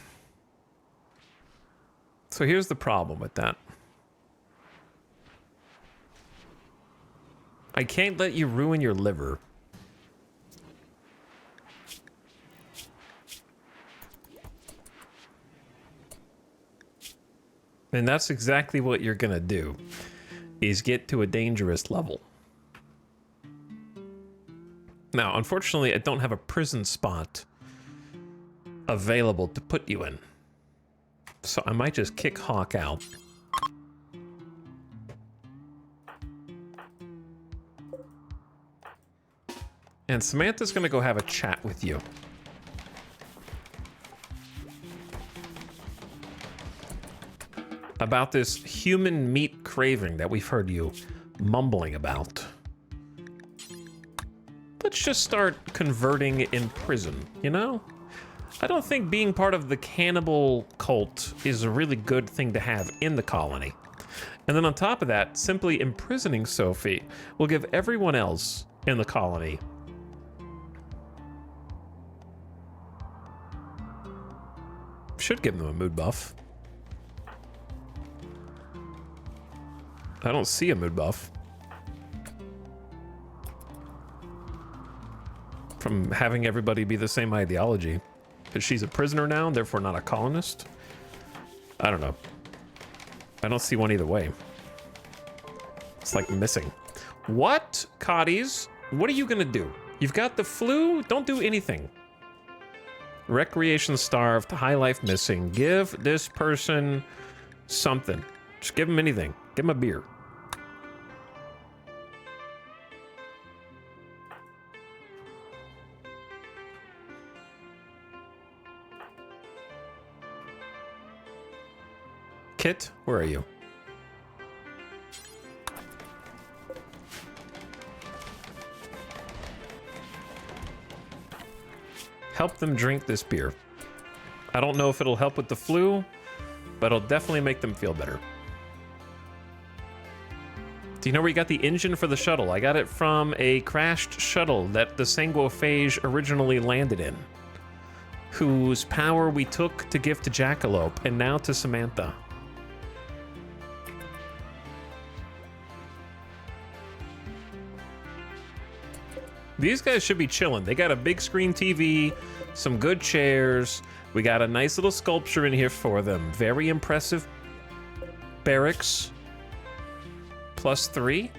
here's the problem with that. I can't let you ruin your liver. And that's exactly what you're gonna do, is get to a dangerous level. Now, unfortunately, I don't have a prison spot available to put you in. So I might just kick Hawk out. And Samantha's gonna go have a chat with you. About this human meat craving that we've heard you mumbling about. Let's just start converting in prison, you know? I don't think being part of the cannibal cult is a really good thing to have in the colony. And then on top of that, simply imprisoning Sophie will give everyone else in the colony should give them a mood buff. I don't see a mood buff from having everybody be the same ideology. But she's a prisoner now, and therefore not a colonist. I don't know. I don't see one either way. It's like missing. What, Cotties? What are you gonna do? You've got the flu? Don't do anything. Recreation starved, high life missing. Give this person something. Just give him anything. Give him a beer. Kit, where are you? Help them drink this beer. I don't know if it'll help with the flu, but it'll definitely make them feel better. Do you know where you got the engine for the shuttle? I got it from a crashed shuttle that the Sanguophage originally landed in, whose power we took to give to Jackalope and now to Samantha. These guys should be chilling. They got a big screen TV, some good chairs. We got a nice little sculpture in here for them. Very impressive barracks. +3.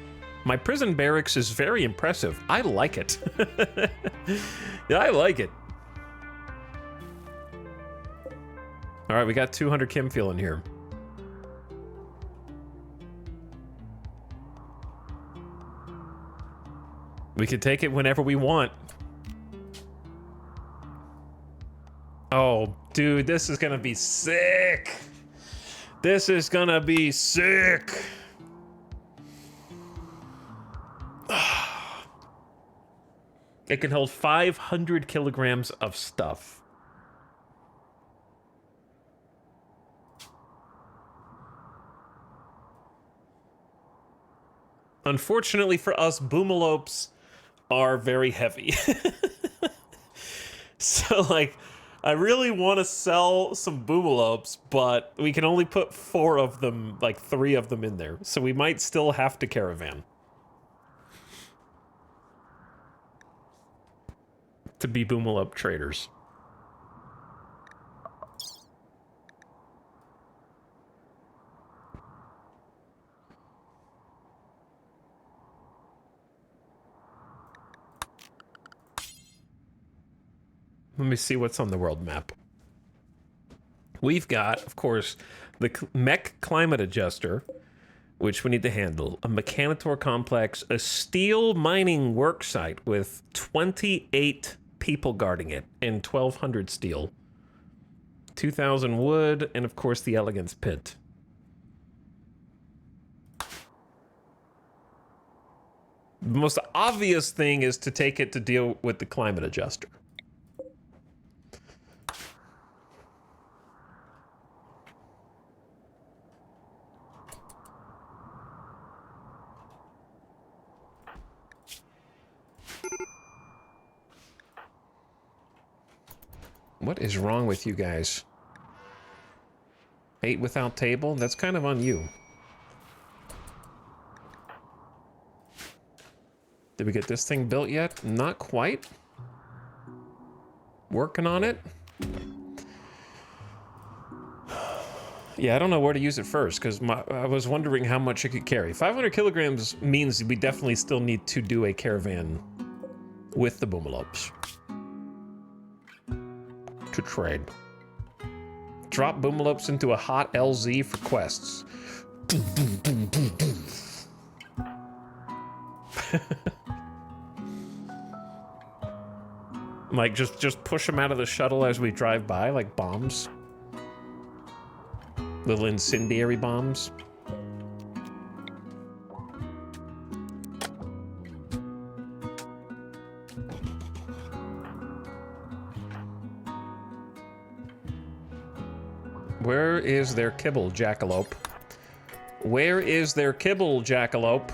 My prison barracks is very impressive. I like it. Yeah, I like it. All right, we got 200 Kim fuel in here. We can take it whenever we want. Oh, dude, this is gonna be sick. This is gonna be sick. It can hold 500 kilograms of stuff. Unfortunately for us, boomalopes are very heavy. So, like, I really want to sell some boomalopes, but we can only put 4 of them, like 3 of them in there. So we might still have to caravan to be boomalope traders. Let me see what's on the world map. We've got, of course, the mech climate adjuster, which we need to handle, a Mechanitor complex, a steel mining work site with 28 people guarding it, and 1,200 steel, 2,000 wood, and of course the Elegance pit. The most obvious thing is to take it to deal with the climate adjuster. What is wrong with you guys? 8 without table? That's kind of on you. Did we get this thing built yet? Not quite. Working on it. Yeah, I don't know where to use it first, because I was wondering how much it could carry. 500 kilograms means we definitely still need to do a caravan with the boomalopes to trade. Drop boomalopes into a hot LZ for quests. Like, just push them out of the shuttle as we drive by, like bombs. Little incendiary bombs. Where is their kibble, Jackalope? Where is their kibble, Jackalope?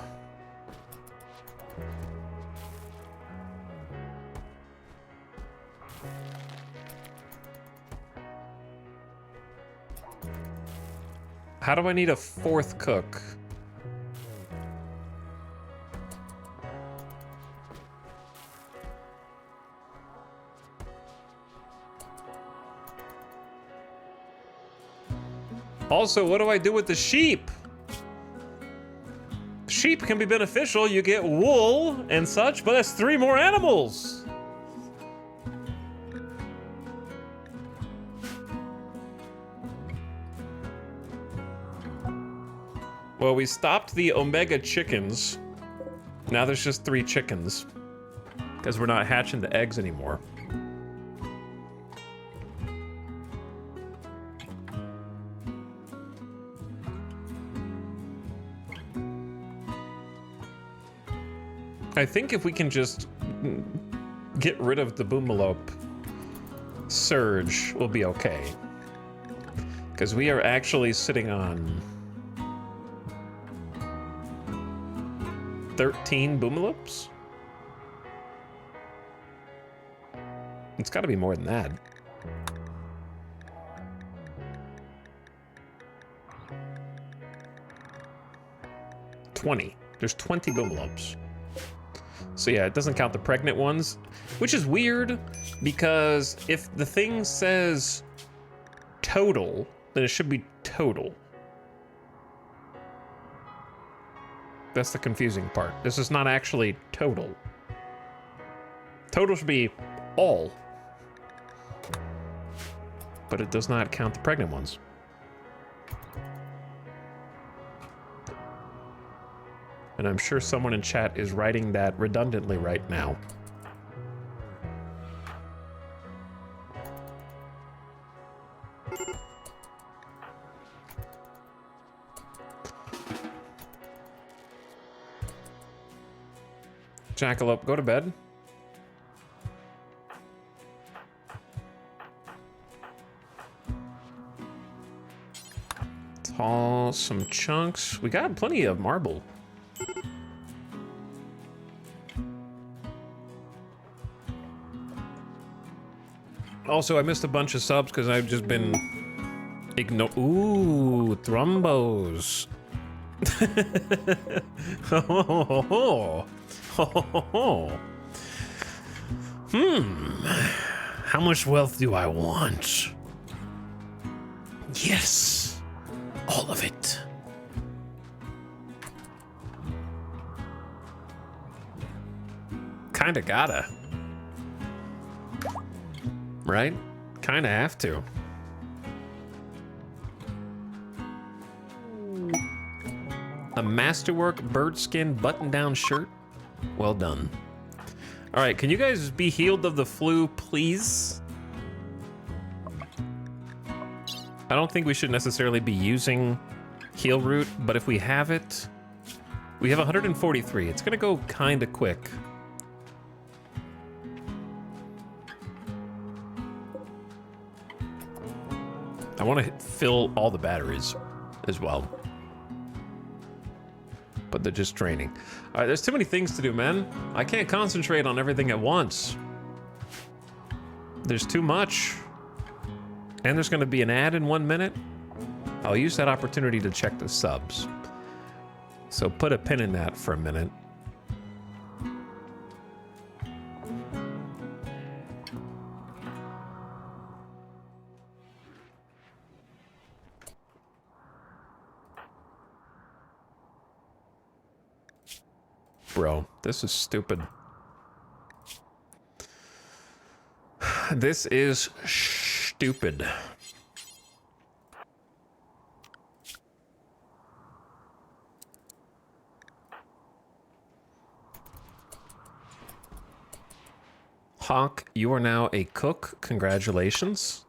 How do I need a 4th cook? Also, what do I do with the sheep? sheep can be beneficial. You get wool and such, but that's 3 more animals. Well, we stopped the Omega chickens. Now there's just 3 chickens. Because we're not hatching the eggs anymore. I think if we can just get rid of the Boomalope surge, we'll be okay. Because we are actually sitting on 13 Boomalopes? It's got to be more than that. There's 20 Boomalopes. So yeah, it doesn't count the pregnant ones, which is weird because if the thing says total, then it should be total. That's the confusing part. This is not actually total. Total should be all. But it does not count the pregnant ones. And I'm sure someone in chat is writing that redundantly right now. Jackalope, go to bed. Haul some chunks. We got plenty of marble. Also, I missed a bunch of subs because I've just been Ooh, Thrumbos. How much wealth do I want? Yes, all of it. Kinda gotta. Right? Kinda have to. A masterwork bird skin button-down shirt. Well done. All right, can you guys be healed of the flu, please? I don't think we should necessarily be using heal root, but if we have it, we have 143. It's gonna go kinda quick. I want to fill all the batteries as well. But they're just draining. All right, there's too many things to do, man. I can't concentrate on everything at once. There's too much. And there's going to be an ad in 1 minute. I'll use that opportunity to check the subs. So put a pin in that for a minute. Bro, this is stupid. This is stupid. Hawk, you are now a cook. Congratulations.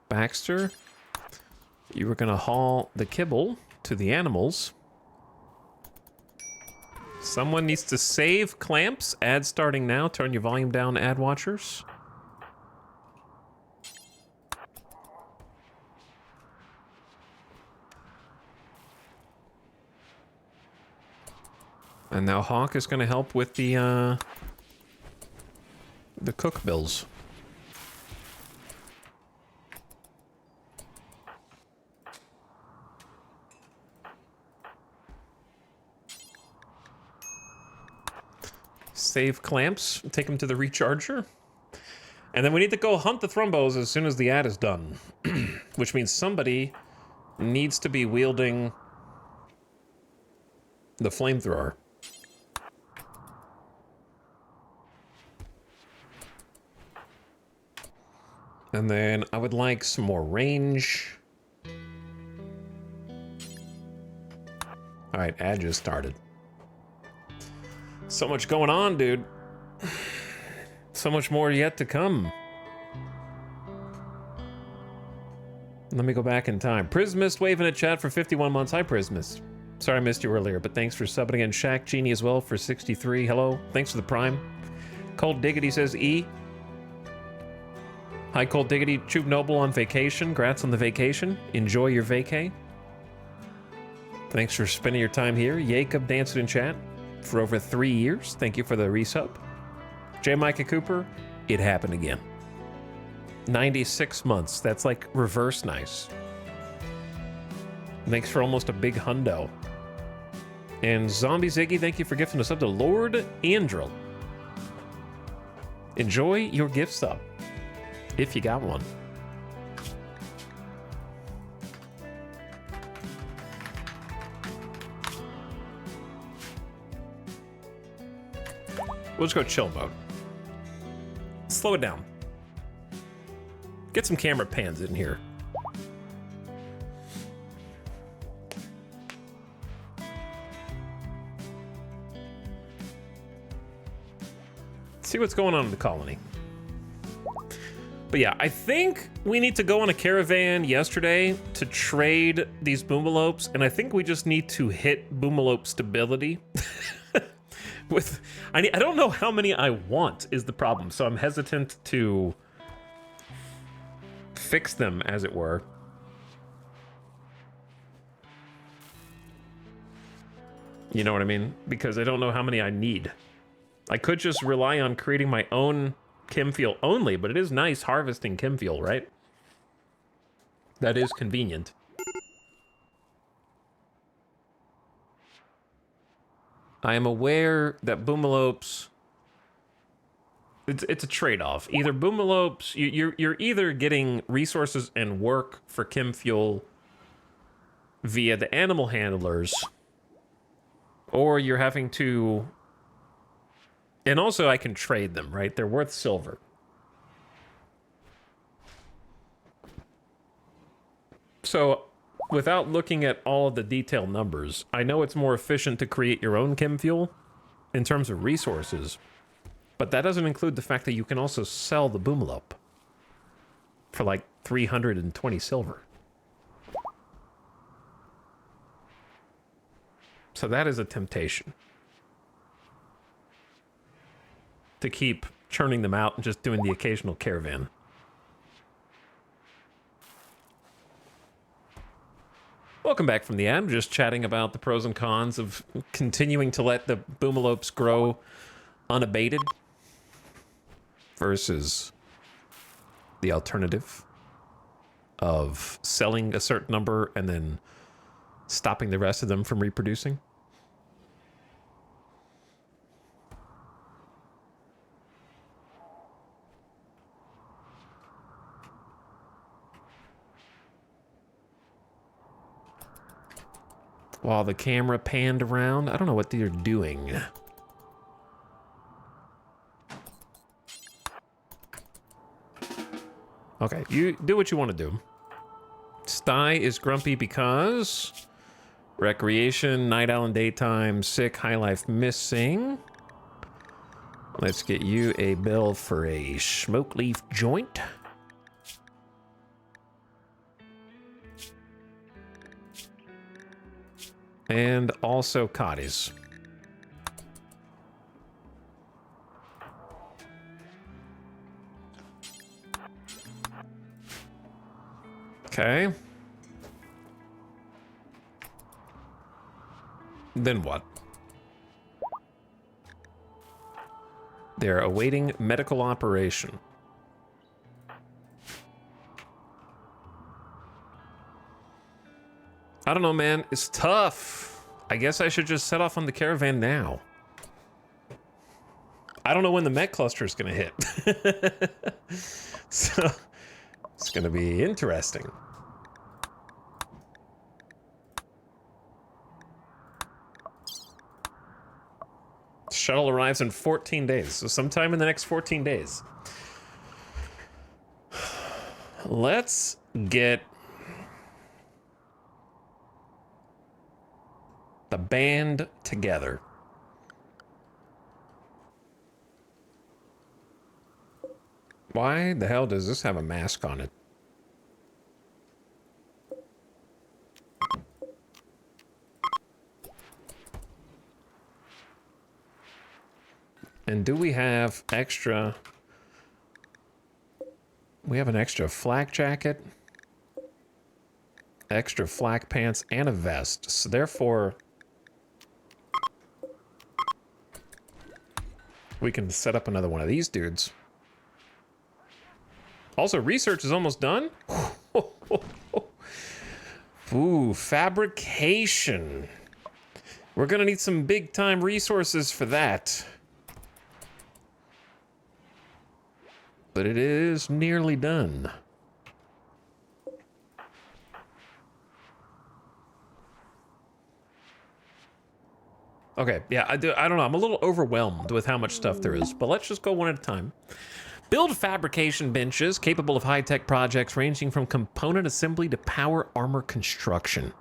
Baxter, you were gonna haul the kibble to the animals. Someone needs to save clamps. Ad starting now. Turn your volume down, ad watchers. And now Hawk is gonna help with the cook bills. Save clamps, take them to the recharger. And then we need to go hunt the Thrumbos as soon as the ad is done. Which means somebody needs to be wielding the flamethrower. And then I would like some more range. All right, ad just started. So much going on, dude. So much more yet to come. Let me go back in time. Prismist waving a chat for 51 months. Hi, Prismist. Sorry I missed you earlier, but thanks for subbing again. Shaq Genie as well for 63. Hello. Thanks for the prime. Cold Diggity says E. Hi, Cold Diggity. Chub Noble on vacation. Grats on the vacation. Enjoy your vacay. Thanks for spending your time here. Jacob dancing in chat for over 3 years. Thank you for the resub. J. Micah Cooper, it happened again. 96 months. That's like reverse nice. Thanks for almost a big hundo. And Zombie Ziggy, thank you for gifting us up to Lord Andril. Enjoy your gift sub, if you got one. We'll just go chill mode. Slow it down. Get some camera pans in here. See what's going on in the colony. But yeah, I think we need to go on a caravan yesterday to trade these boomalopes, and I think we just need to hit boomalope stability. I don't know how many I want is the problem, so I'm hesitant to fix them, as it were. You know what I mean? Because I don't know how many I need. I could just rely on creating my own chem fuel only, but it is nice harvesting chem fuel, right? That is convenient. I am aware that boomalopes, it's a trade-off. Either boomalopes, you're either getting resources and work for chem fuel via the animal handlers, or you're having to, and also I can trade them, right? They're worth silver. So without looking at all of the detailed numbers, I know it's more efficient to create your own chem fuel in terms of resources, but that doesn't include the fact that you can also sell the boomalope for like 320 silver. So that is a temptation to keep churning them out and just doing the occasional caravan. Welcome back from the ad. I'm just chatting about the pros and cons of continuing to let the boomalopes grow unabated versus the alternative of selling a certain number and then stopping the rest of them from reproducing. While the camera panned around, I don't know what they're doing. Okay, you do what you want to do. Sty is grumpy because recreation, night owl in daytime, sick, high life missing. Let's get you a bill for a smoke leaf joint. And also Cotties. Okay. Then what? They're awaiting medical operation. I don't know, man. It's tough. I guess I should just set off on the caravan now. I don't know when the mech cluster is going to hit. So it's going to be interesting. Shuttle arrives in 14 days, so sometime in the next 14 days. Let's get the band together. Why the hell does this have a mask on it? And do we have extra... We have an extra flak jacket, extra flak pants, and a vest. So therefore, we can set up another one of these dudes. Also, research is almost done. Ooh, fabrication. We're gonna need some big time resources for that. But it is nearly done. Okay, yeah, I don't know. I'm a little overwhelmed with how much stuff there is, but let's just go one at a time. Build fabrication benches capable of high-tech projects ranging from component assembly to power armor construction.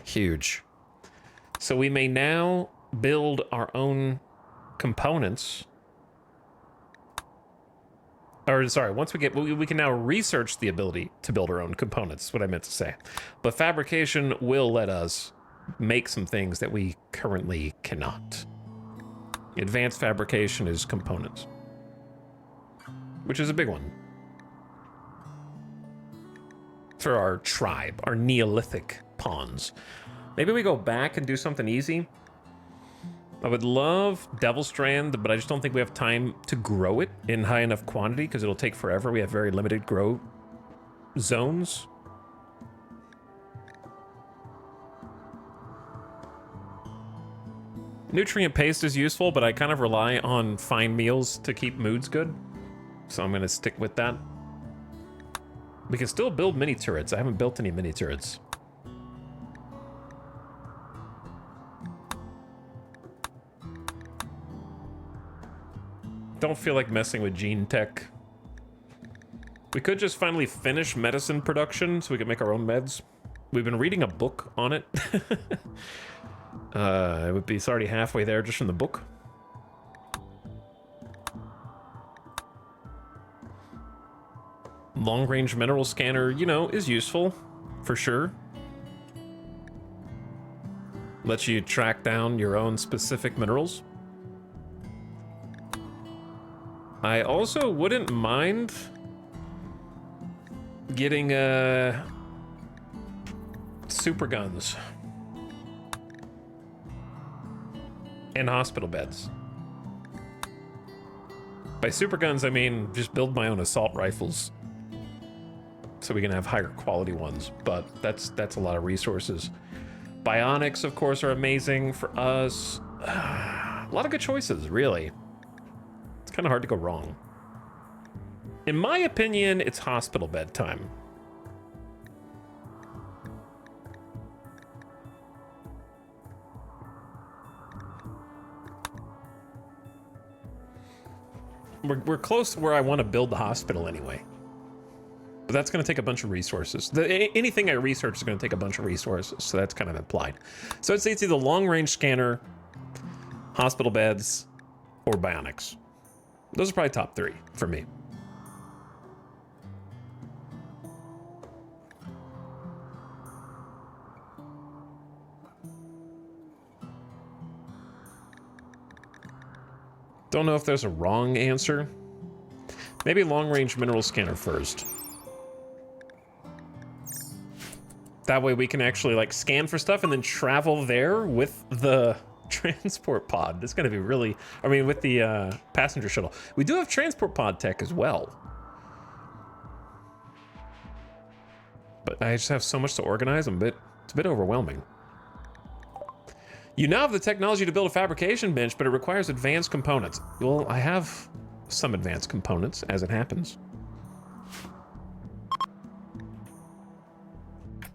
Huge. So we may now build our own components. Or sorry, once we can now research the ability to build our own components, is what I meant to say. But fabrication will let us make some things that we currently cannot. Advanced fabrication is components, which is a big one for our tribe, our Neolithic pawns. Maybe we go back and do something easy. I would love Devil Strand, but I just don't think we have time to grow it in high enough quantity because it'll take forever. We have very limited grow zones. Nutrient paste is useful, but I kind of rely on fine meals to keep moods good. So I'm going to stick with that. We can still build mini turrets. I haven't built any mini turrets. Don't feel like messing with gene tech. We could just finally finish medicine production so we can make our own meds. We've been reading a book on it. It's already halfway there just from the book. Long-range mineral scanner, you know, is useful for sure. Lets you track down your own specific minerals. I also wouldn't mind getting super guns and hospital beds. By super guns, I mean just build my own assault rifles so we can have higher quality ones, but that's a lot of resources. Bionics, of course, are amazing for us. A lot of good choices, really. It's kind of hard to go wrong. In my opinion, it's hospital bed time. We're close to where I want to build the hospital anyway. But that's going to take a bunch of resources. Anything I research is going to take a bunch of resources, so that's kind of implied. So I'd say it's either long-range scanner, hospital beds, or bionics. Those are probably top 3 for me. Don't know if there's a wrong answer. Maybe long-range mineral scanner first. That way we can actually like scan for stuff and then travel there with the transport pod. It's gonna be really, I mean, with the passenger shuttle. We do have transport pod tech as well. But I just have so much to organize, it's a bit overwhelming. You now have the technology to build a fabrication bench, but it requires advanced components. Well, I have some advanced components, as it happens. I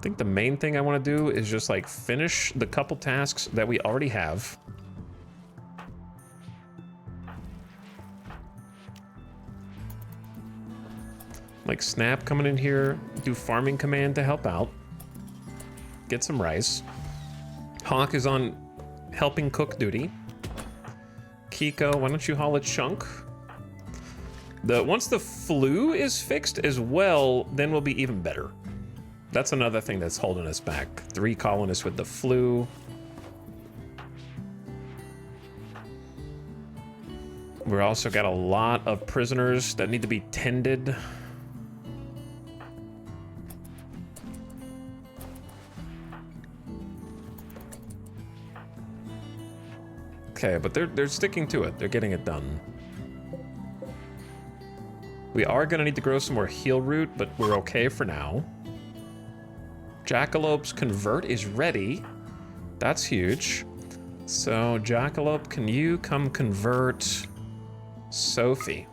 think the main thing I want to do is just like finish the couple tasks that we already have. Like Snap coming in here, do farming command to help out. Get some rice. Hawk is on helping cook duty. Kiko, why don't you haul a chunk? Once the flu is fixed as well, then we'll be even better. That's another thing that's holding us back. 3 colonists with the flu. We're also got a lot of prisoners that need to be tended. Okay, but they're sticking to it. They're getting it done. We are gonna need to grow some more heal root, but we're okay for now. Jackalopes convert is ready. That's huge. So Jackalope, can you come convert Sophie,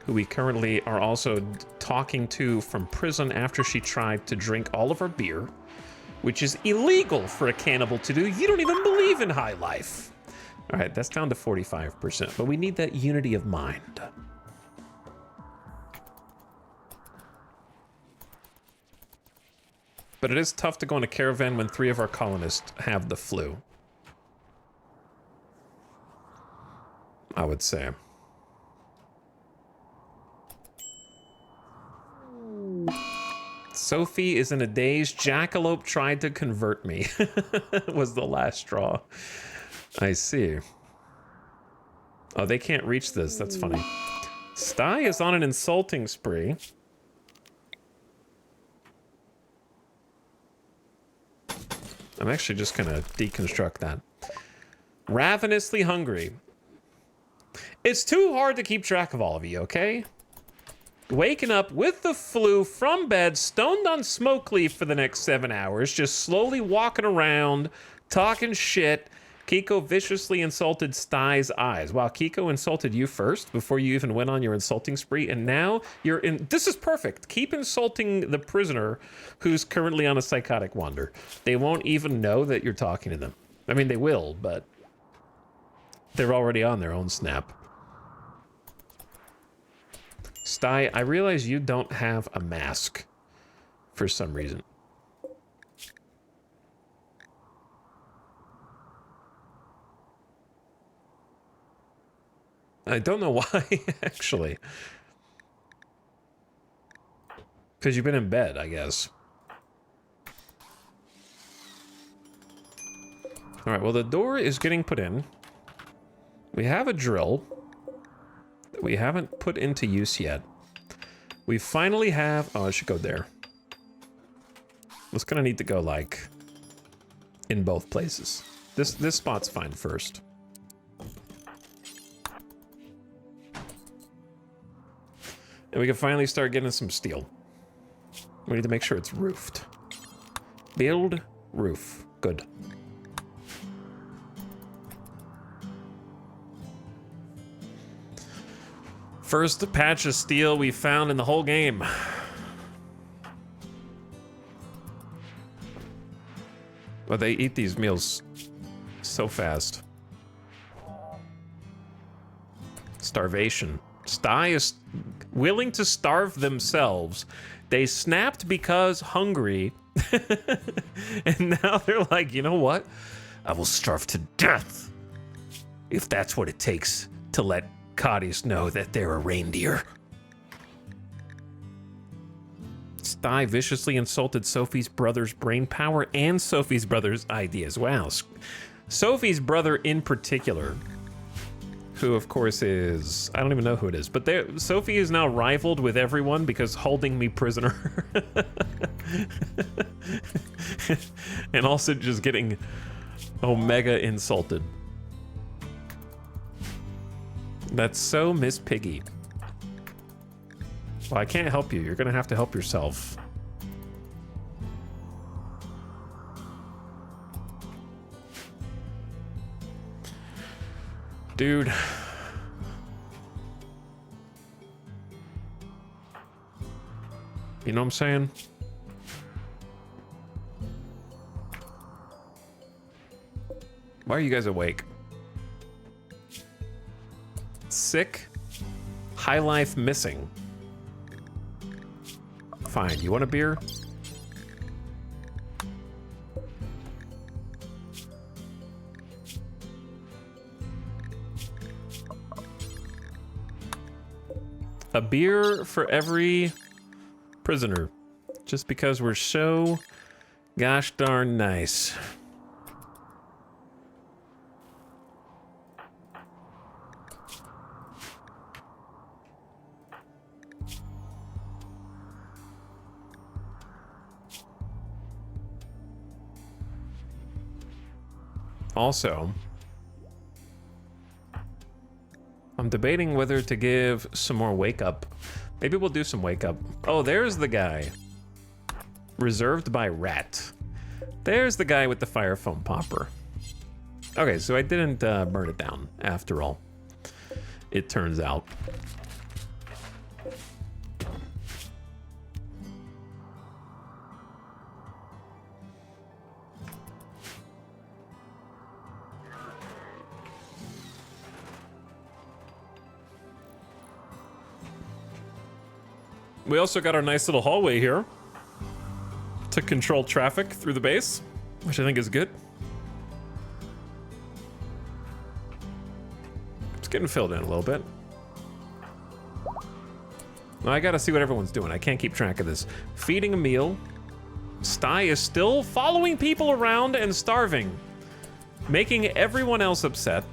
who we currently are also talking to from prison after she tried to drink all of our beer, which is illegal for a cannibal to do. You don't even believe in high life. All right, that's down to 45%, but we need that unity of mind. But it is tough to go on a caravan when 3 of our colonists have the flu, I would say. Sophie is in a daze. Jackalope tried to convert me. Was the last straw. I see. Oh, they can't reach this. That's funny. Sty is on an insulting spree. I'm actually just gonna deconstruct that. Ravenously hungry. It's too hard to keep track of all of you, okay? Waking up with the flu from bed, stoned on smoke leaf for the next 7 hours, just slowly walking around, talking shit. Kiko viciously insulted Sty's eyes. Wow, Kiko insulted you first before you even went on your insulting spree, and now you're in... This is perfect. Keep insulting the prisoner who's currently on a psychotic wander. They won't even know that you're talking to them. I mean, they will, but they're already on their own snap. Sty, I realize you don't have a mask for some reason. I don't know why, actually. Because you've been in bed, I guess. All right, well, the door is getting put in. We have a drill that we haven't put into use yet. We finally have... Oh, I should go there. It's gonna need to go, like, in both places. This spot's fine first. And we can finally start getting some steel. We need to make sure it's roofed. Build roof. Good. First patch of steel we found in the whole game. Well, they eat these meals so fast. Starvation. Sty is willing to starve themselves. They snapped because hungry. And now they're like, you know what? I will starve to death if that's what it takes to let Cotties know that they're a reindeer. Sty viciously insulted Sophie's brother's brain power and Sophie's brother's ideas. Wow. Sophie's brother in particular, who of course is, I don't even know who it is, but Sophie is now rivaled with everyone because holding me prisoner. And also just getting Omega insulted. That's so Miss Piggy. Well, I can't help you. You're gonna have to help yourself. Dude. You know what I'm saying? Why are you guys awake? Sick. High life missing. Fine. You want a beer? A beer for every prisoner. Just because we're so gosh darn nice. Also, I'm debating whether to give some more wake up. Maybe we'll do some wake up. Oh, there's the guy. Reserved by Rat. There's the guy with the fire foam popper. Okay, so I didn't burn it down after all. It turns out. We also got our nice little hallway here to control traffic through the base, which I think is good. It's getting filled in a little bit. Now I gotta see what everyone's doing. I can't keep track of this. Feeding a meal. Sty is still following people around and starving, making everyone else upset.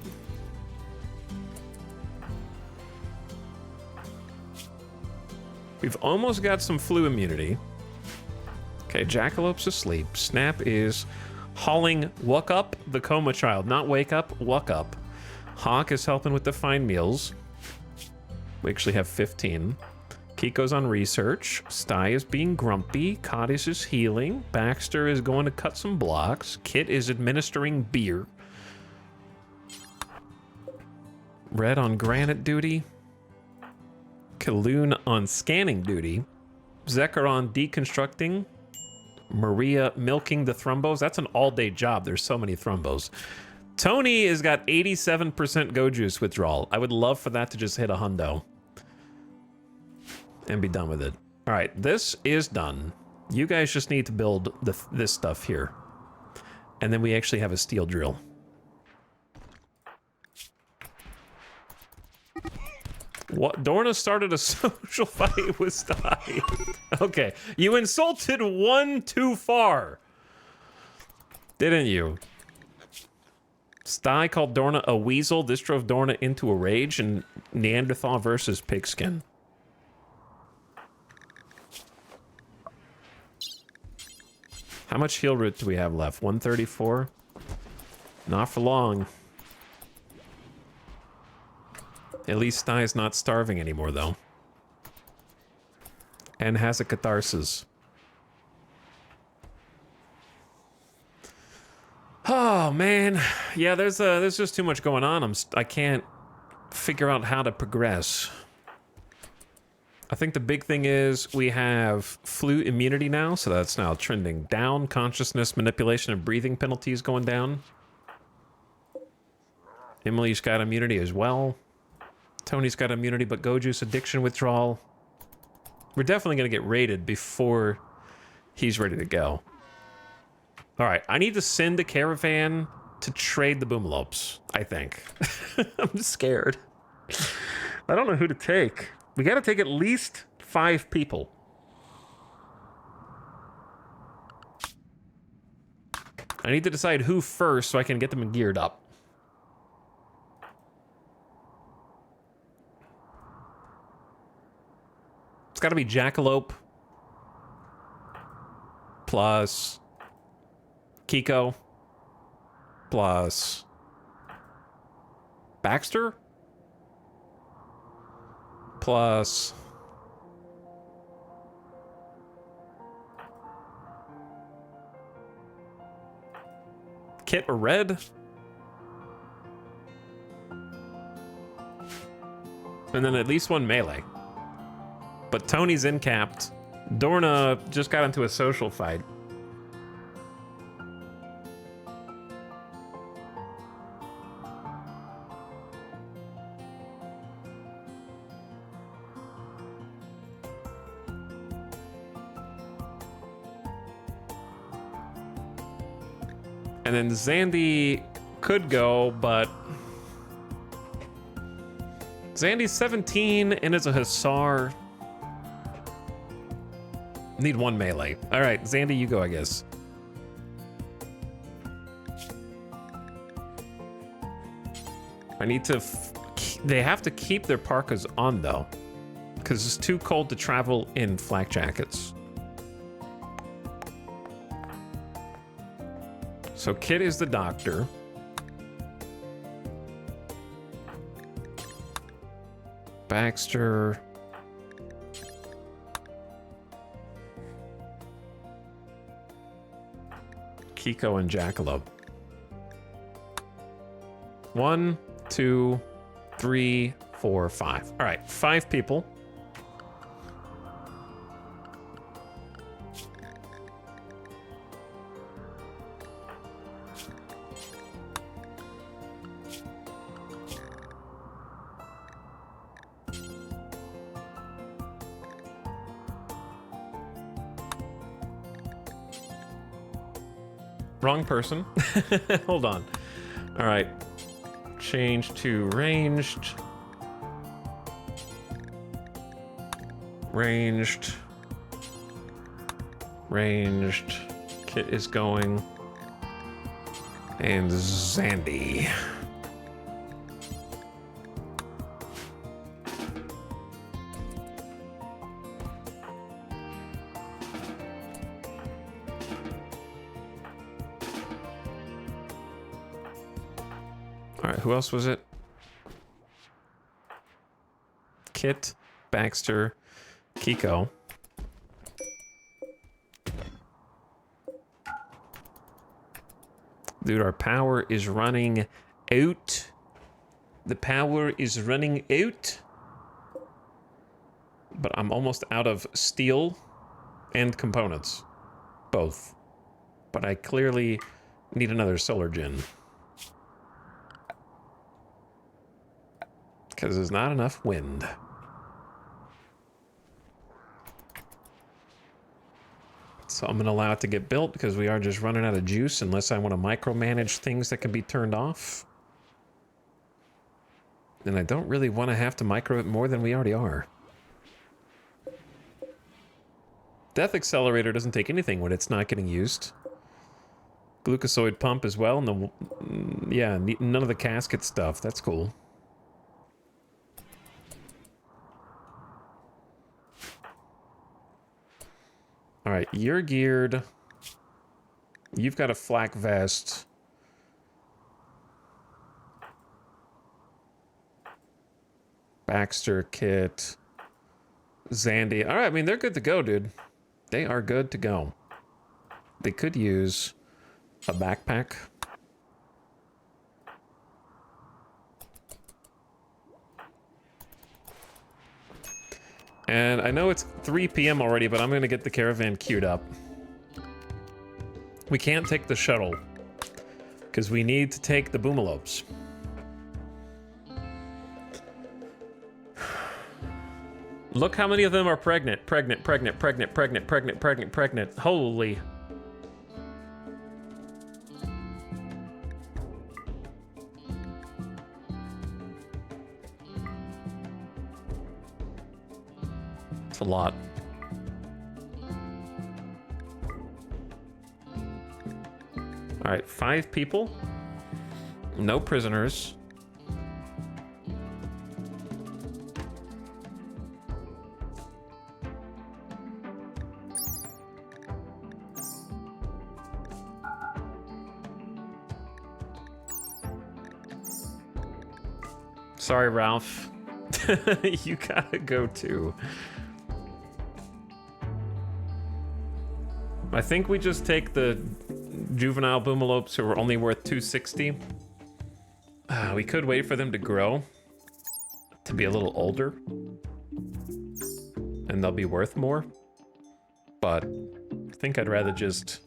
We've almost got some flu immunity. Okay, Jackalope's asleep. Snap is hauling Wuck Up, the coma child. Not wake up, Wuck Up. Hawk is helping with the fine meals. We actually have 15. Kiko's on research. Sty is being grumpy. Cottis is healing. Baxter is going to cut some blocks. Kit is administering beer. Red on granite duty. Kaloon on scanning duty. Zekar on deconstructing. Maria milking the thrumbos. That's an all-day job. There's so many thrumbos. Tony has got 87% go juice withdrawal. I would love for that to just hit a hundo and be done with it. All right, this is done. You guys just need to build this stuff here. And then we actually have a steel drill. What? Dorna started a social fight with Sty. Okay, you insulted one too far, didn't you? Sty called Dorna a weasel. This drove Dorna into a rage, and Neanderthal versus pigskin. How much heal root do we have left? 134? Not for long. At least Sty is not starving anymore, though. And has a catharsis. Oh, man. Yeah, there's just too much going on. I can't figure out how to progress. I think the big thing is we have flu immunity now, so that's now trending down. Consciousness, manipulation, and breathing penalties going down. Emily's got immunity as well. Tony's got immunity, but go juice addiction withdrawal. We're definitely going to get raided before he's ready to go. All right, I need to send a caravan to trade the boomalopes, I think. I'm scared. I don't know who to take. We got to take at least 5 people. I need to decide who first so I can get them geared up. It's got to be Jackalope plus Kiko plus Baxter plus Kit or Red. And then at least one melee. But Tony's incapped. Dorna just got into a social fight. And then Zandy could go, but Zandy's 17 and is a Hussar. Need one melee. All right, Zandy, you go, I guess. I need to... They have to keep their parkas on, though, because it's too cold to travel in flak jackets. So Kit is the doctor. Baxter. Kiko and Jackalope. 1, 2, 3, 4, 5. All right, 5 people. Wrong person. Hold on. All right. Change to ranged. Ranged. Ranged. Kit is going. And Zandy. Who else was it? Kit, Baxter, Kiko. Dude, our power is running out. The power is running out. But I'm almost out of steel and components. Both. But I clearly need another solar gen. Because there's not enough wind. So I'm going to allow it to get built because we are just running out of juice unless I want to micromanage things that can be turned off. And I don't really want to have to micro it more than we already are. Death Accelerator doesn't take anything when it's not getting used. Glucosoid pump as well. And the, yeah, none of the casket stuff. That's cool. All right, you're geared. You've got a flak vest. Baxter kit. Zandy. All right, I mean, they're good to go, dude. They are good to go. They could use a backpack. And I know it's 3 p.m. already, but I'm going to get the caravan queued up. We can't take the shuttle, because we need to take the boomalopes. Look how many of them are pregnant. Pregnant. Holy. A lot. All right, 5 people. No prisoners. Sorry, Ralph. You gotta go too. I think we just take the juvenile boomalopes who are only worth 260. We could wait for them to grow. to be a little older. And they'll be worth more. But I think I'd rather just...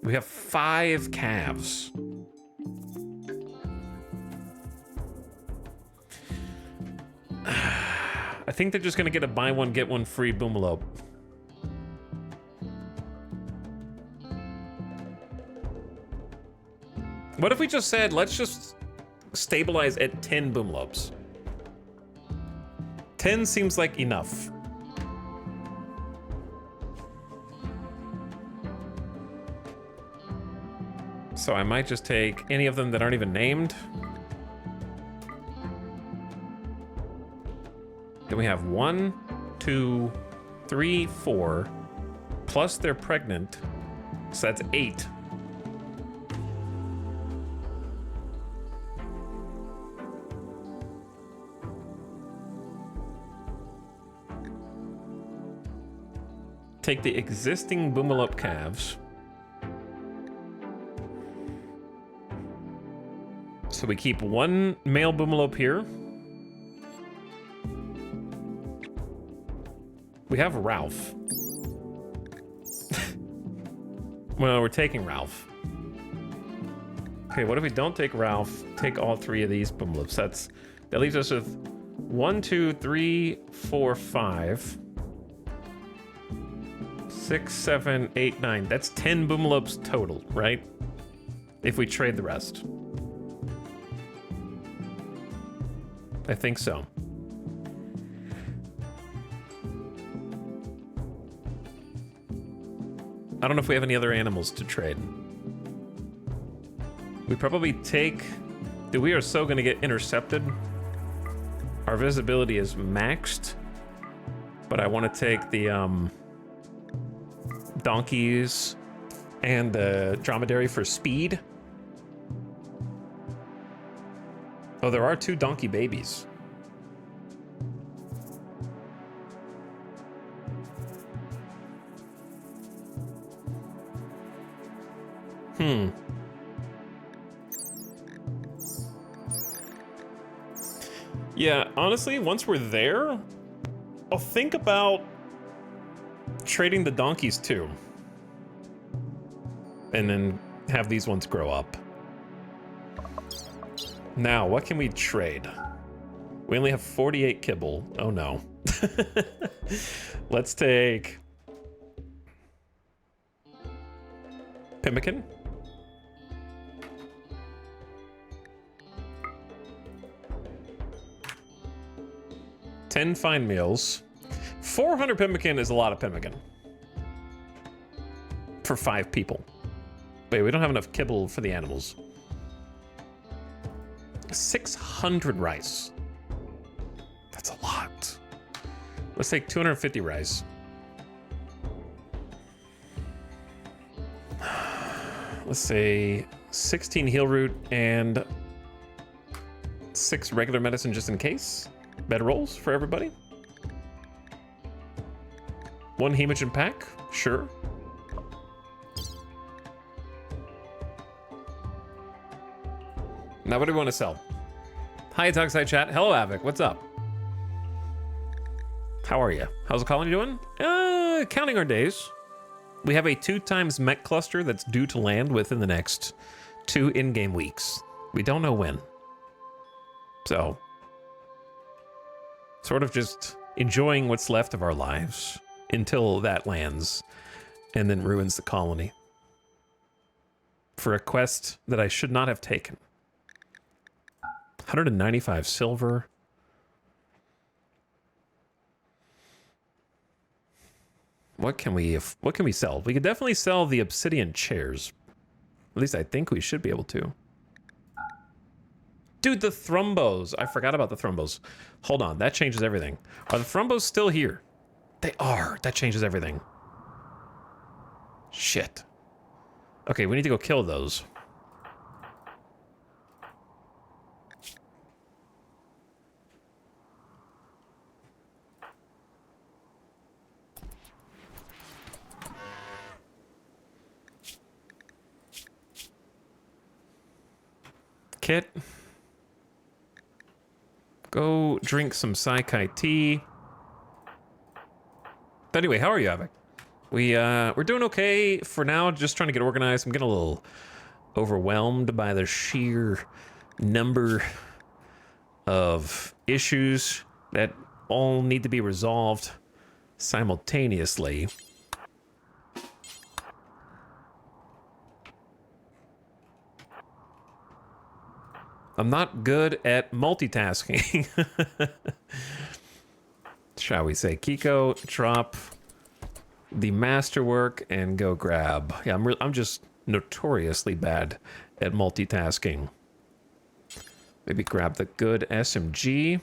We have 5 calves. I think they're just gonna get a buy one, get one free Boomelope. What if we just said, let's just stabilize at 10 Boomelopes? 10 seems like enough. So I might just take any of them that aren't even named. Then we have 1, 2, 3, 4, plus they're pregnant, so that's 8. Take the existing Boomelope calves. So we keep 1 male Boomelope here. We have Ralph. Well, we're taking Ralph. Okay, what if we don't take Ralph? Take all 3 of these Boomelopes. That leaves us with 1, 2, 3, 4, 5, 6, 7, 8, 9. That's 10 Boomelopes total, right? If we trade the rest. I think so. I don't know if we have any other animals to trade. We probably take... Dude, we are so gonna get intercepted. Our visibility is maxed. But I want to take the donkeys and the dromedary for speed. Oh, there are 2 donkey babies. Yeah, honestly, once we're there, I'll think about trading the donkeys too. And then have these ones grow up. Now, what can we trade? We only have 48 kibble. Oh no. Let's take Pemmican. 10 fine meals. 400 pemmican is a lot of pemmican. For 5 people. Wait, we don't have enough kibble for the animals. 600 rice. That's a lot. Let's take 250 rice. Let's say 16 heal root and 6 regular medicine just in case. Bed rolls for everybody. 1 hemogen pack, sure. Now what do we want to sell? Hi, Toxide Chat. Hello, Avic. What's up? How are you? How's the colony doing? Counting our days. We have a 2 times mech cluster that's due to land within the next 2 in-game weeks. We don't know when. So, sort of just enjoying what's left of our lives until that lands and then ruins the colony. For a quest that I should not have taken. 195 silver. What can we sell? We could definitely sell the obsidian chairs. At least I think we should be able to. Dude, the thrombos. I forgot about the thrombos. Hold on, that changes everything. Are the thrombos still here? They are. That changes everything. Shit. Okay, we need to go kill those. Kit. drink some Saikai tea. But anyway, how are you, Avik? We're doing okay for now, just trying to get organized. I'm getting a little overwhelmed by the sheer number of issues that all need to be resolved simultaneously. I'm not good at multitasking. Shall we say, Kiko, drop the masterwork and go grab. Yeah, I'm just notoriously bad at multitasking. Maybe grab the good SMG.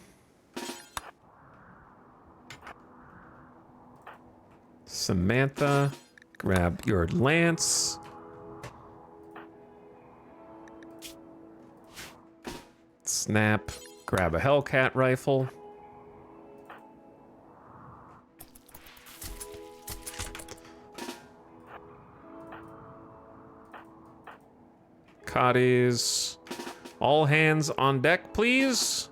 Samantha, grab your lance. Snap, grab a Hellcat rifle. Cotties. All hands on deck, please.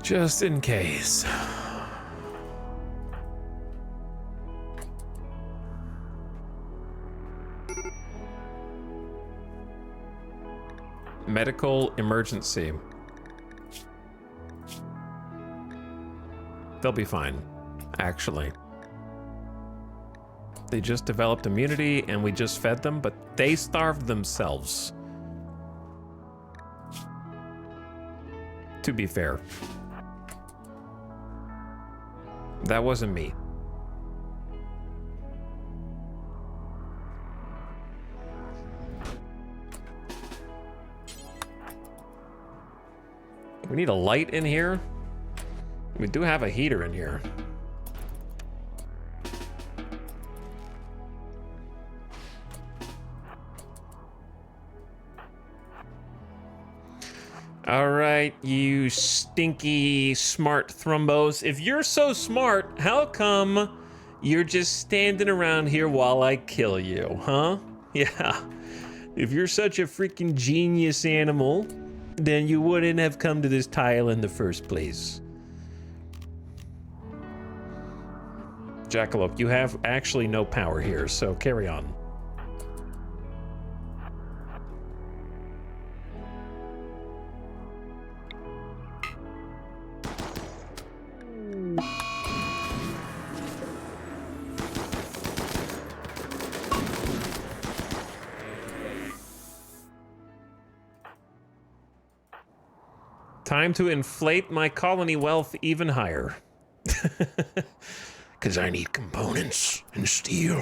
Just in case. Medical emergency. They'll be fine, actually. They just developed immunity and we just fed them, but they starved themselves. To be fair. That wasn't me. We need a light in here. We do have a heater in here. All right, you stinky smart thrumbos. If you're so smart, how come you're just standing around here while I kill you, huh? Yeah. If you're such a freaking genius animal, then you wouldn't have come to this tile in the first place. Jackalope, you have actually no power here, so carry on. Time to inflate my colony wealth even higher. Because I need components and steel.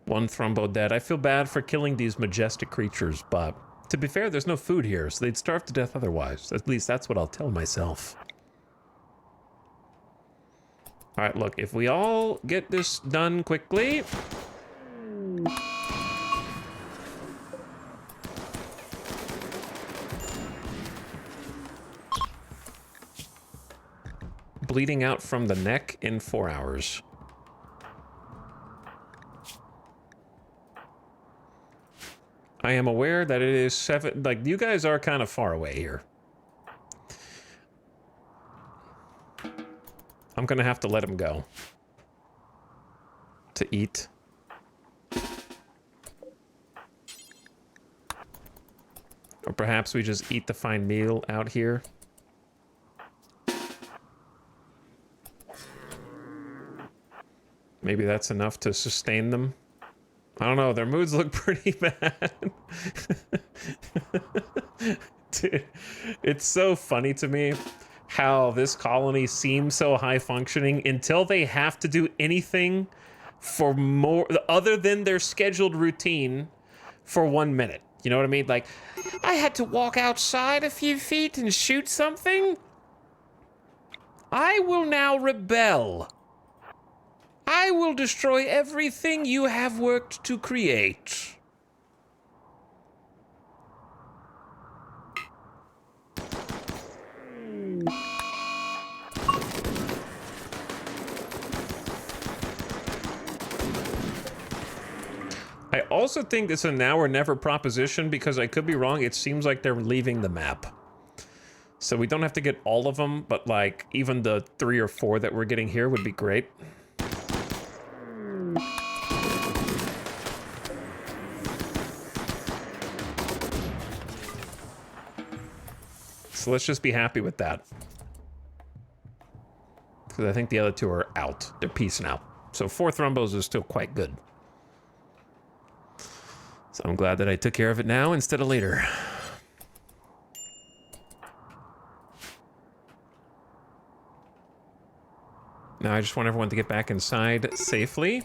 One Thrumbo dead. I feel bad for killing these majestic creatures, but to be fair, there's no food here, so they'd starve to death otherwise. At least that's what I'll tell myself. All right, look, if we all get this done quickly... Bleeding out from the neck in 4 hours. I am aware that it is 7... Like, you guys are kind of far away here. I'm gonna have to let him go. To eat. Or perhaps we just eat the fine meal out here. Maybe that's enough to sustain them. I don't know, their moods look pretty bad. Dude, it's so funny to me how this colony seems so high functioning until they have to do anything for more other than their scheduled routine for 1 minute. You know what I mean? Like, I had to walk outside a few feet and shoot something. I will now rebel. I will destroy everything you have worked to create. also think it's a now or never proposition because I could be wrong. It seems like they're leaving the map. So we don't have to get all of them, but like even the 3 or 4 that we're getting here would be great. So let's just be happy with that. Because I think the other 2 are out. They're peacing out. So 4 thrombos is still quite good. So I'm glad that I took care of it now instead of later. Now I just want everyone to get back inside safely.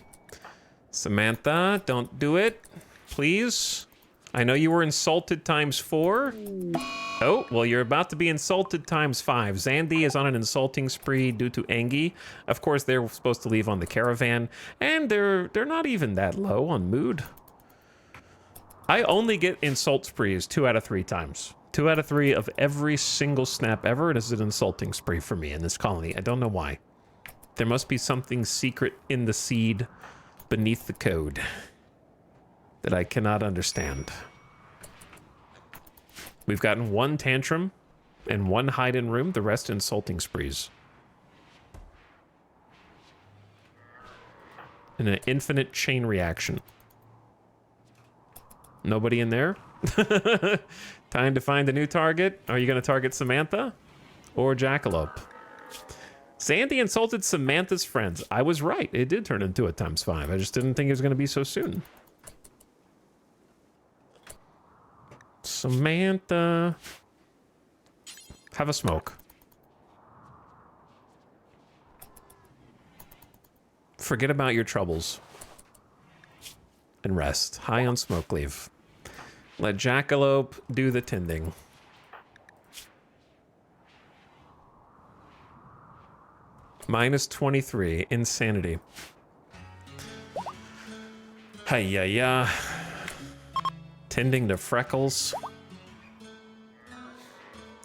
Samantha, don't do it, please. I know you were insulted ×4. Oh, well, you're about to be insulted ×5. Zandy is on an insulting spree due to Angie. Of course, they're supposed to leave on the caravan, and they're not even that low on mood. I only get insult sprees 2 out of 3 times. 2 out of 3 of every single snap ever, it is an insulting spree for me in this colony. I don't know why. There must be something secret in the seed beneath the code that I cannot understand. We've gotten 1 tantrum and 1 hide-in room, the rest insulting sprees. And an infinite chain reaction. Nobody in there? Time to find a new target. Are you going to target Samantha or Jackalope? Sandy insulted Samantha's friends. I was right. It did turn into a ×5. I just didn't think it was going to be so soon. Samantha. Have a smoke. Forget about your troubles. And rest. High on smoke leave. Let Jackalope do the tending. -23. Insanity. Hi-ya-ya. Tending to freckles.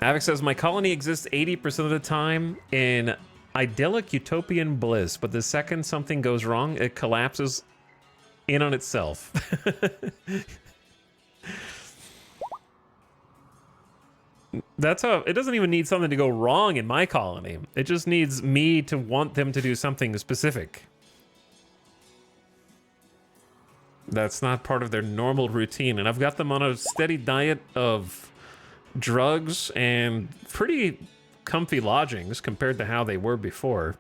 Avic says, my colony exists 80% of the time in idyllic utopian bliss, but the second something goes wrong, it collapses in on itself. That's how, it doesn't even need something to go wrong in my colony. It just needs me to want them to do something specific. That's not part of their normal routine, and I've got them on a steady diet of drugs and pretty comfy lodgings compared to how they were before.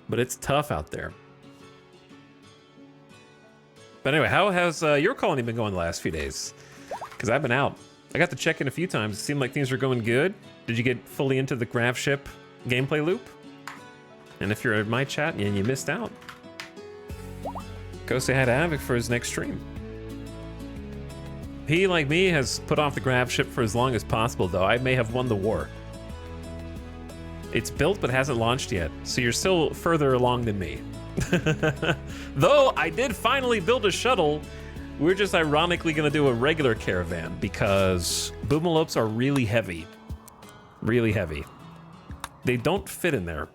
But it's tough out there. But anyway, how has your colony been going the last few days? Because I've been out. I got to check in a few times. It seemed like things were going good. Did you get fully into the grav ship gameplay loop? And if you're in my chat and you missed out, go say hi to Avic for his next stream. He, like me, has put off the grav ship for as long as possible, though. I may have won the war. It's built but hasn't launched yet, so you're still further along than me. Though I did finally build a shuttle. We're just ironically going to do a regular caravan because boomalopes are really heavy. Really heavy. They don't fit in there.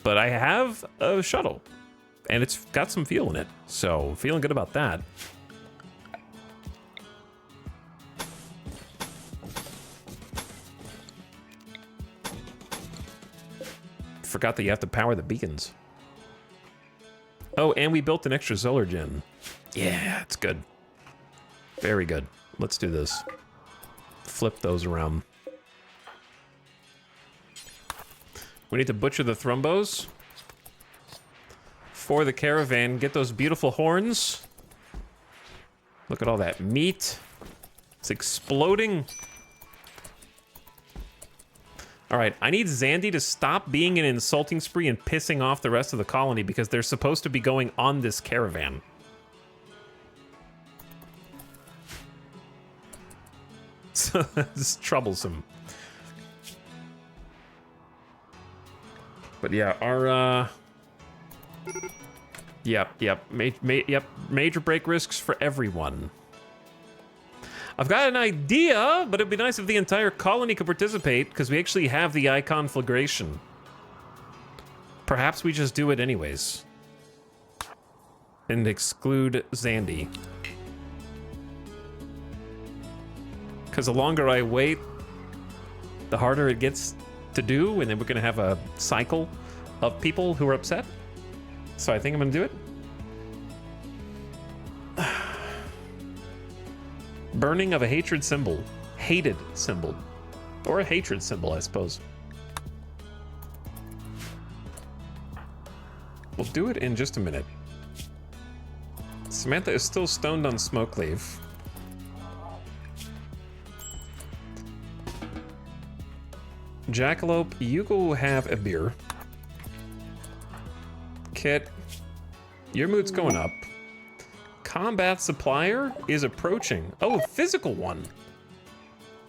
But I have a shuttle, and it's got some fuel in it, so feeling good about that. Forgot that you have to power the beacons. Oh, and we built an extra solar gen. Yeah, it's good. Very good. Let's do this. Flip those around. We need to butcher the thrombos for the caravan. Get those beautiful horns. Look at all that meat. It's exploding. All right, I need Zandy to stop being an insulting spree and pissing off the rest of the colony because they're supposed to be going on this caravan. So it's troublesome. But yeah, our yep, major break risks for everyone. I've got an idea, but it'd be nice if the entire colony could participate, because we actually have the eye conflagration. Perhaps we just do it anyways. and exclude Zandy. Because the longer I wait, the harder it gets to do, and then we're gonna have a cycle of people who are upset. So I think I'm gonna do it. Burning of a hatred symbol. Hated symbol. Or a hatred symbol, I suppose. We'll do it in just a minute. Samantha is still stoned on smoke leave. Jackalope, you go have a beer. Kit, your mood's going up. Combat supplier is approaching. Oh, a physical one.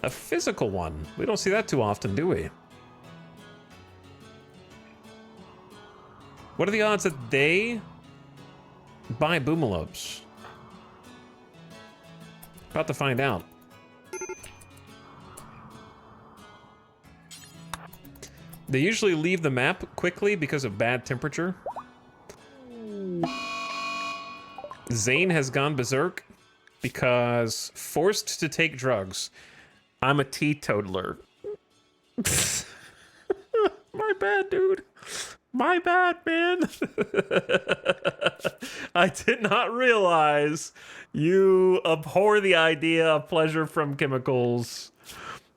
A physical one. We don't see that too often, do we? What are the odds that they buy boomalopes? About to find out. They usually leave the map quickly because of bad temperature. Zane has gone berserk because forced to take drugs. I'm a teetotaler. My bad, dude. My bad, man. I did not realize you abhor the idea of pleasure from chemicals.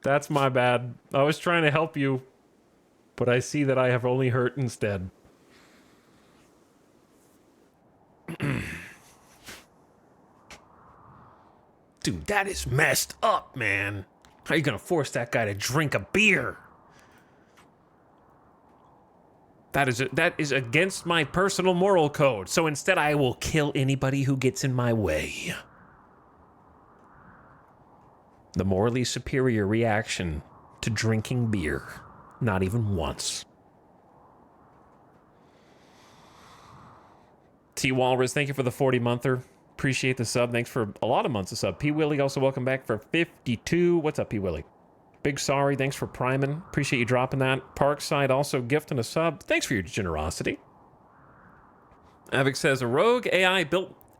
That's my bad. I was trying to help you, but I see that I have only hurt instead. Dude, that is messed up, man. How are you gonna force that guy to drink a beer? That is against my personal moral code. So instead, I will kill anybody who gets in my way. The morally superior reaction to drinking beer. Not even once. T. Walrus, thank you for the 40-monther. Appreciate the sub. Thanks for a lot of months of sub. P. Willie, also welcome back for 52. What's up, P. Willie? Big sorry. Thanks for priming. Appreciate you dropping that. Parkside also gifting a sub. Thanks for your generosity. Avic says, a rogue AI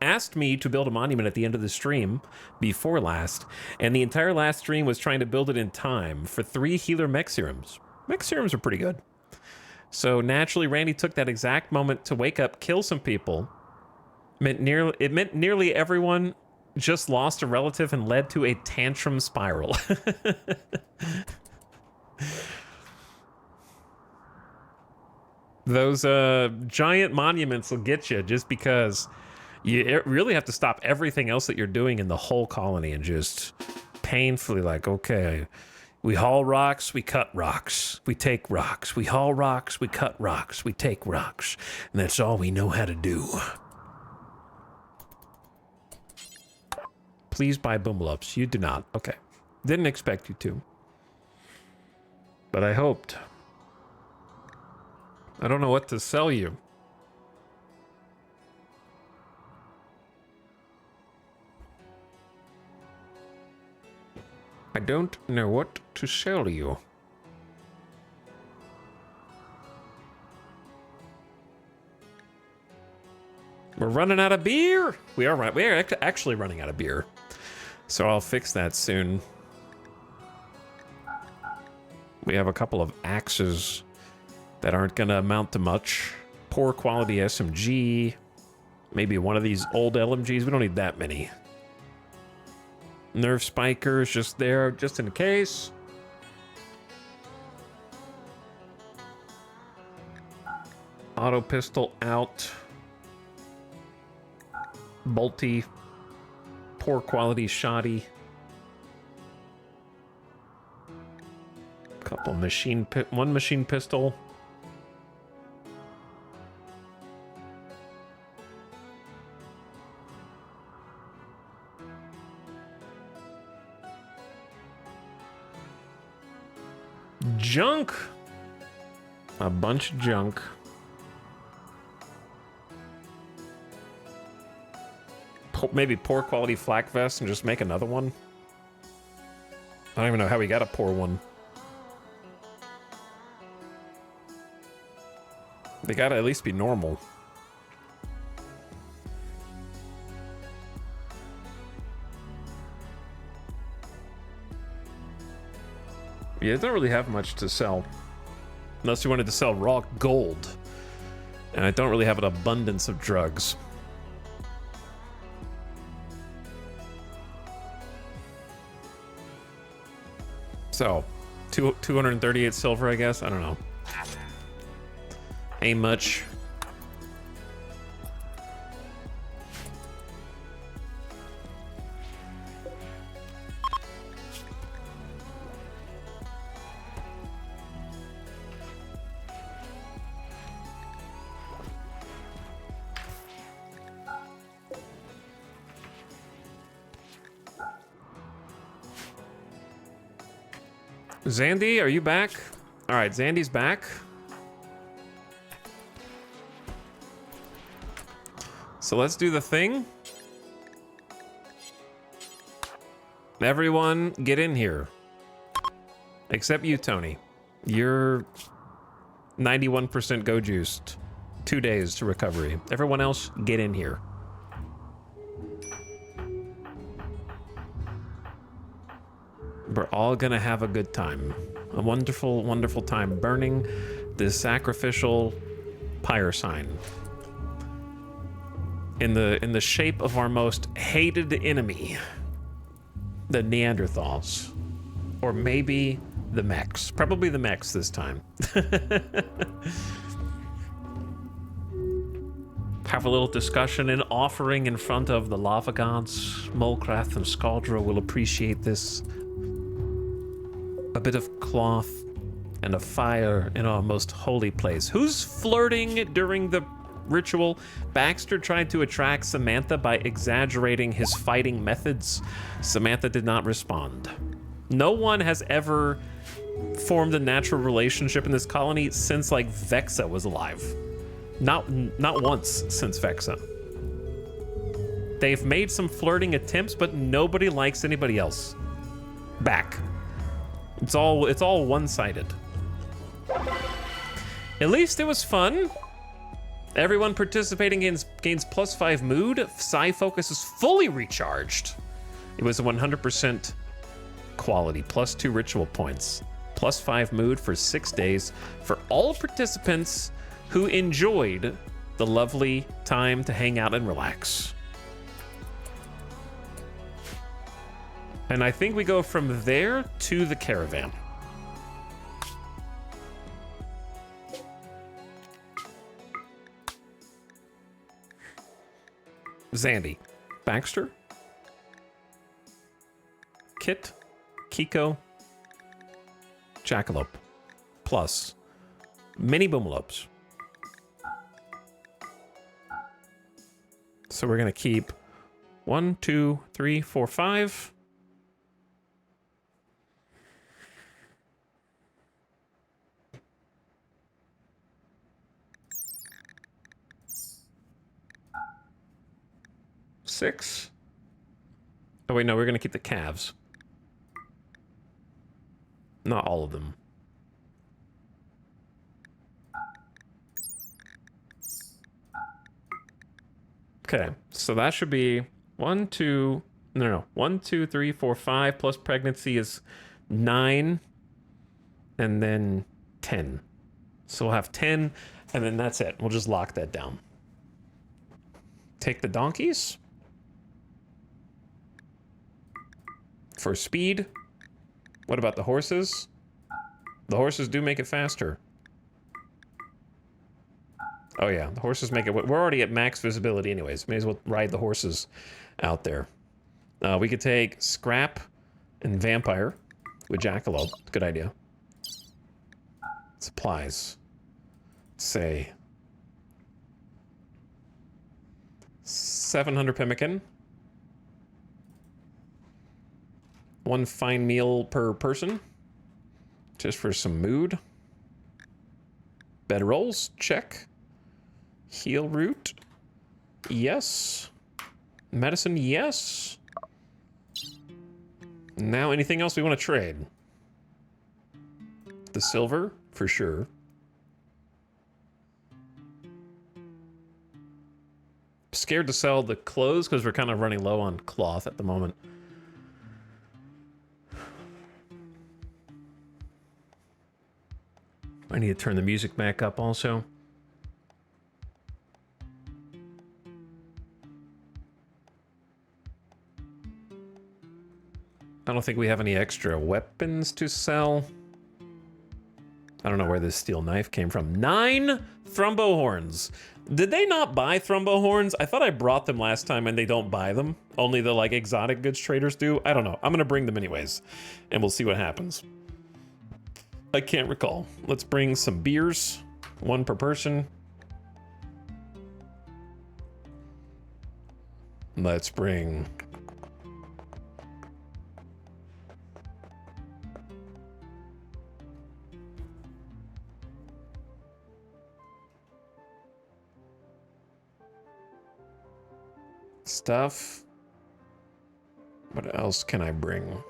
asked me to build a monument at the end of the stream before last, and the entire last stream was trying to build it in time for 3 healer mech serums. Mech serums are pretty good. So naturally, Randy took that exact moment to wake up, kill some people. It meant nearly everyone just lost a relative and led to a tantrum spiral. Those giant monuments will get you just because you really have to stop everything else that you're doing in the whole colony and just painfully like, okay, we haul rocks, we cut rocks, we take rocks, we haul rocks, we cut rocks, we take rocks, and that's all we know how to do. Please buy boomalopes. You do not. Okay. Didn't expect you to. But I hoped. I don't know what to sell you. I don't know what to sell you. We're running out of beer. We are actually running out of beer. So I'll fix that soon. We have a couple of axes that aren't going to amount to much. Poor quality SMG. Maybe one of these old LMGs. We don't need that many. Nerf spikers just there, just in case. Auto pistol out. Bolty. Poor quality shoddy. Couple one machine pistol. Junk. A bunch of junk. Maybe poor quality flak vest and just make another one. I don't even know how we got a poor one. They gotta at least be normal. Yeah, I don't really have much to sell. Unless you wanted to sell raw gold. And I don't really have an abundance of drugs. So, 238 silver, I guess? I don't know. Ain't much. Zandy, are you back? All right, Zandy's back. So let's do the thing. Everyone, get in here. Except you, Tony. You're 91% go juiced. 2 days to recovery. Everyone else, get in here. We're all gonna have a good time. A wonderful, wonderful time burning this sacrificial pyre sign. In the shape of our most hated enemy. The Neanderthals. Or maybe the mechs. Probably the mechs this time. Have a little discussion and offering in front of the lava gods. Molcrath and Skaldra will appreciate this. A bit of cloth and a fire in our most holy place. Who's flirting during the ritual? Baxter tried to attract Samantha by exaggerating his fighting methods. Samantha did not respond. No one has ever formed a natural relationship in this colony since like Vexa was alive. Not once since Vexa. They've made some flirting attempts, but nobody likes anybody else. Back. It's all one-sided. At least it was fun. Everyone participating gains +5 mood. Psi focus is fully recharged. It was 100% quality, +2 ritual points, +5 mood for 6 days for all participants who enjoyed the lovely time to hang out and relax. And I think we go from there to the caravan. Zandy, Baxter, Kit, Kiko, Jackalope, plus mini Boomalopes. So we're gonna keep 1, 2, 3, 4, 5. Six. Oh wait, no, we're gonna keep the calves. Not all of them. Okay, so that should be 1, 2, no, 1, 2, 3, 4, 5 plus pregnancy is 9, and then 10. So we'll have 10, and then that's it. We'll just lock that down. Take the donkeys. For speed. What about the horses? The horses do make it faster. Oh yeah, the horses make it. We're already at max visibility anyways. May as well ride the horses out there. We could take Scrap and Vampire with Jackalope. Good idea. Supplies. Say 700 pemmican. 1 fine meal per person. Just for some mood. Bed rolls, check. Heal root, yes. Medicine, yes. Now anything else we want to trade? The silver, for sure. Scared to sell the clothes because we're kind of running low on cloth at the moment. I need to turn the music back up also. I don't think we have any extra weapons to sell. I don't know where this steel knife came from. 9 thrumbo horns. Did they not buy thrumbo horns? I thought I brought them last time and they don't buy them. Only the like exotic goods traders do. I don't know. I'm gonna bring them anyways and we'll see what happens. I can't recall. Let's bring some beers. 1 per person. Let's bring... stuff. What else can I bring?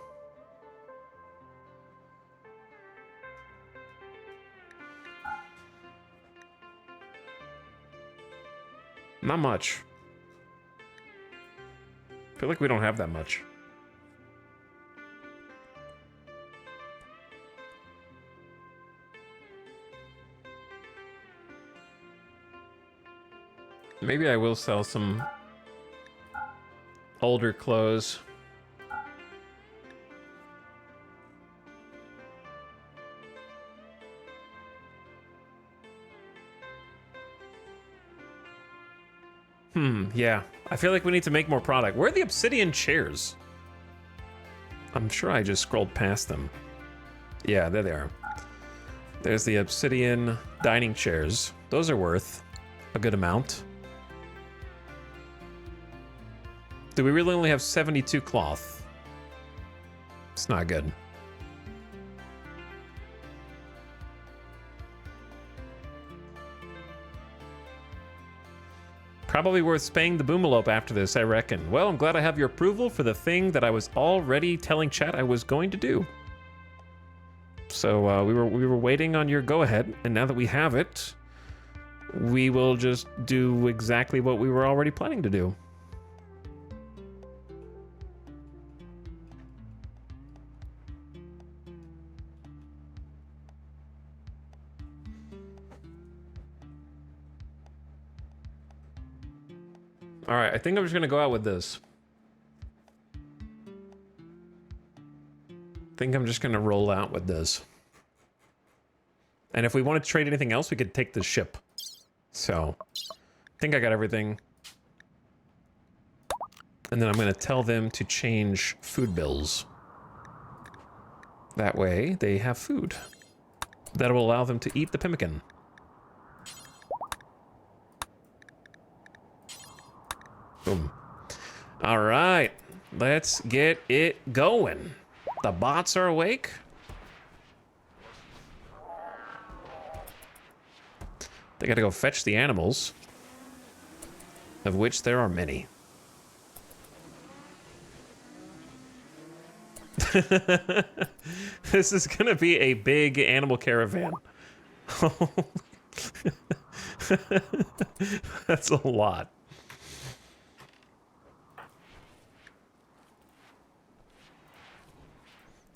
Not much. I feel like we don't have that much. Maybe I will sell some older clothes. Yeah. I feel like we need to make more product. Where are the obsidian chairs? I'm sure I just scrolled past them. Yeah, there they are. There's the obsidian dining chairs. Those are worth a good amount. Do we really only have 72 cloth? It's not good. Probably worth spaying the boomalope after this, I reckon. Well, I'm glad I have your approval for the thing that I was already telling chat I was going to do. So we were waiting on your go-ahead, and now that we have it, we will just do exactly what we were already planning to do. All right, I think I'm just gonna go out with this. I think I'm just gonna roll out with this. And if we wanted to trade anything else, we could take the ship. So, I think I got everything. And then I'm gonna tell them to change food bills. That way, they have food. That will allow them to eat the pemmican. Boom. All right, let's get it going. The bots are awake. They gotta go fetch the animals, of which there are many. This is gonna be a big animal caravan. That's a lot.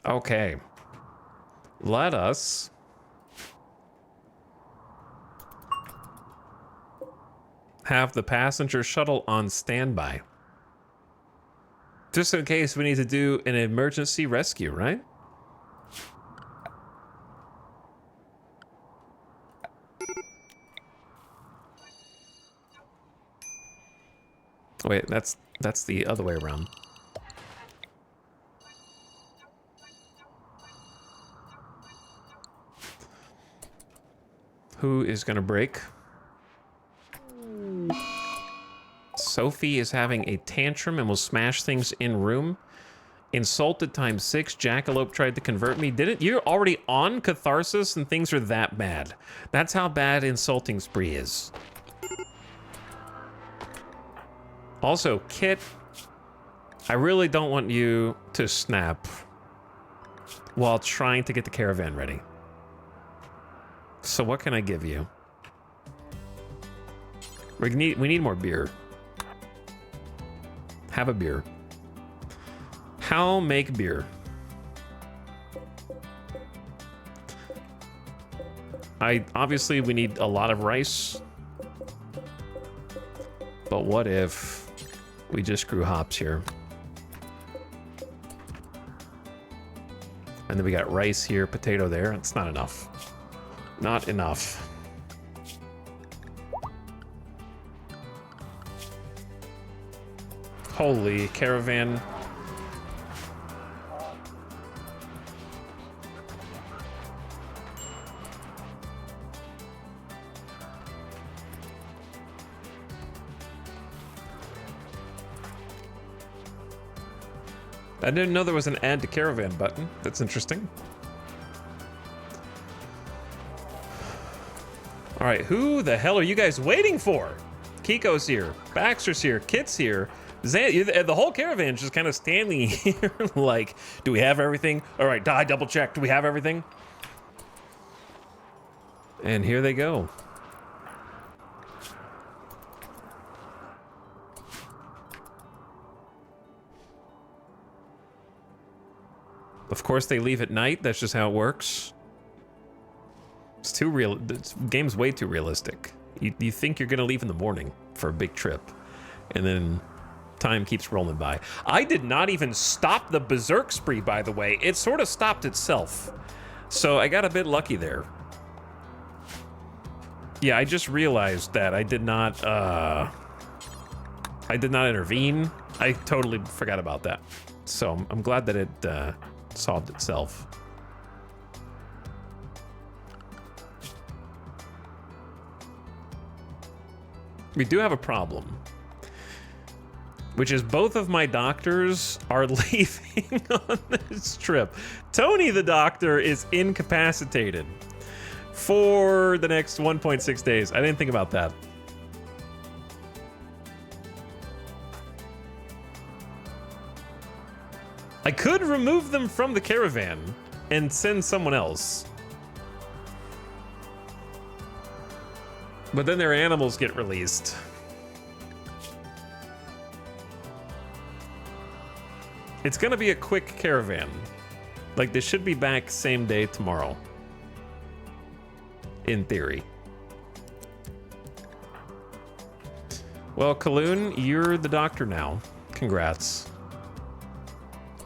Okay, let us have the passenger shuttle on standby. Just in case we need to do an emergency rescue, right? Wait, that's the other way around. Who is gonna break? Sophie is having a tantrum and will smash things in room. Insulted ×6. Jackalope tried to convert me. Didn't you're already on catharsis and things are that bad? That's how bad insulting spree is. Also, Kit, I really don't want you to snap while trying to get the caravan ready. So what can I give you? We need more beer. Have a beer. How make beer? Obviously we need a lot of rice. But what if we just grew hops here? And then we got rice here, potato there. It's not enough. Not enough. Holy caravan. I didn't know there was an add to caravan button. That's interesting. All right, who the hell are you guys waiting for? Kiko's here, Baxter's here, Kit's here. The whole caravan's just kind of standing here like, do we have everything? All right, double check. Do we have everything? And here they go. Of course, they leave at night. That's just how it works. It's too real. This game's way too realistic. You think you're gonna leave in the morning for a big trip, and then time keeps rolling by. I did not even stop the berserk spree, by the way. It sort of stopped itself. So I got a bit lucky there. Yeah, I just realized that I did not intervene. I totally forgot about that. So I'm glad that it solved itself. We do have a problem, which is both of my doctors are leaving on this trip. Tony the doctor is incapacitated for the next 1.6 days. I didn't think about that. I could remove them from the caravan and send someone else. But then their animals get released. It's gonna be a quick caravan. Like, they should be back same day tomorrow. In theory. Well, Kaloon, you're the doctor now. Congrats.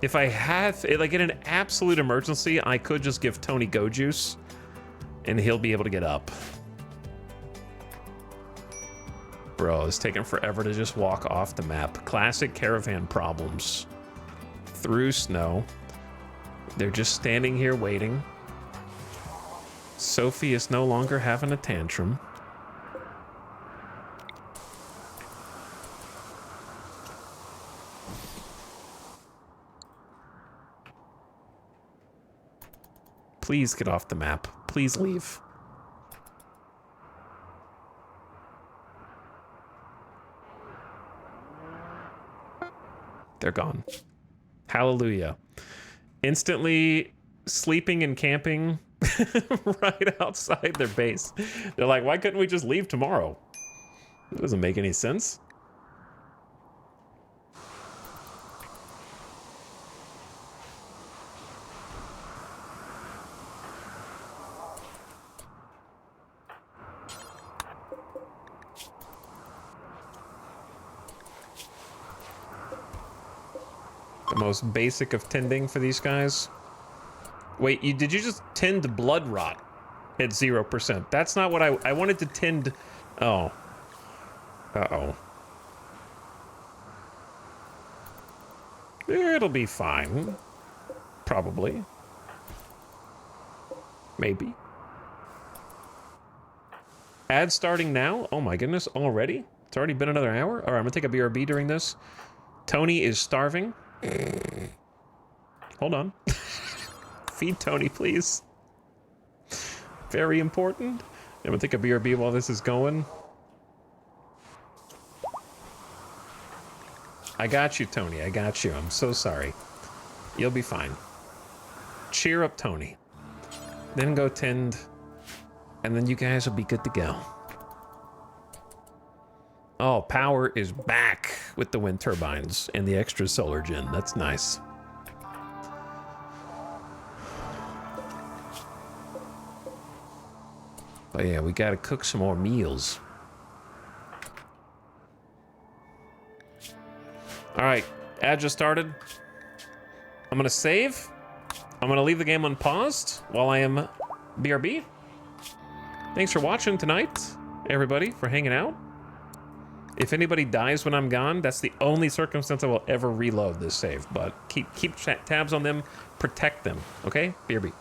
If I have, like, in an absolute emergency, I could just give Tony Go Juice, and he'll be able to get up. Bro, it's taking forever to just walk off the map. Classic caravan problems. Through snow. They're just standing here waiting. Sophie is no longer having a tantrum. Please get off the map. Please leave. They're gone. Hallelujah. Instantly sleeping and camping right outside their base. They're like, why couldn't we just leave tomorrow? It doesn't make any sense. The most basic of tending for these guys. Wait, did you just tend blood rot at 0%? That's not what I wanted to tend. Oh. Uh-oh. It'll be fine. Probably. Maybe. Ad starting now? Oh my goodness, already? It's already been another hour? All right, I'm gonna take a BRB during this. Tony is starving. Hold on. Feed Tony, please. Very important. I'm gonna take a BRB while this is going. I got you, Tony. I got you. I'm so sorry. You'll be fine. Cheer up, Tony. Then go tend, and then you guys will be good to go. Oh, power is back with the wind turbines and the extra solar gen. That's nice. But yeah, we gotta cook some more meals. Alright, ad just started. I'm gonna save. I'm gonna leave the game unpaused while I am BRB. Thanks for watching tonight, everybody, for hanging out. If anybody dies when I'm gone, that's the only circumstance I will ever reload this save. But keep tabs on them, protect them, okay? BRB.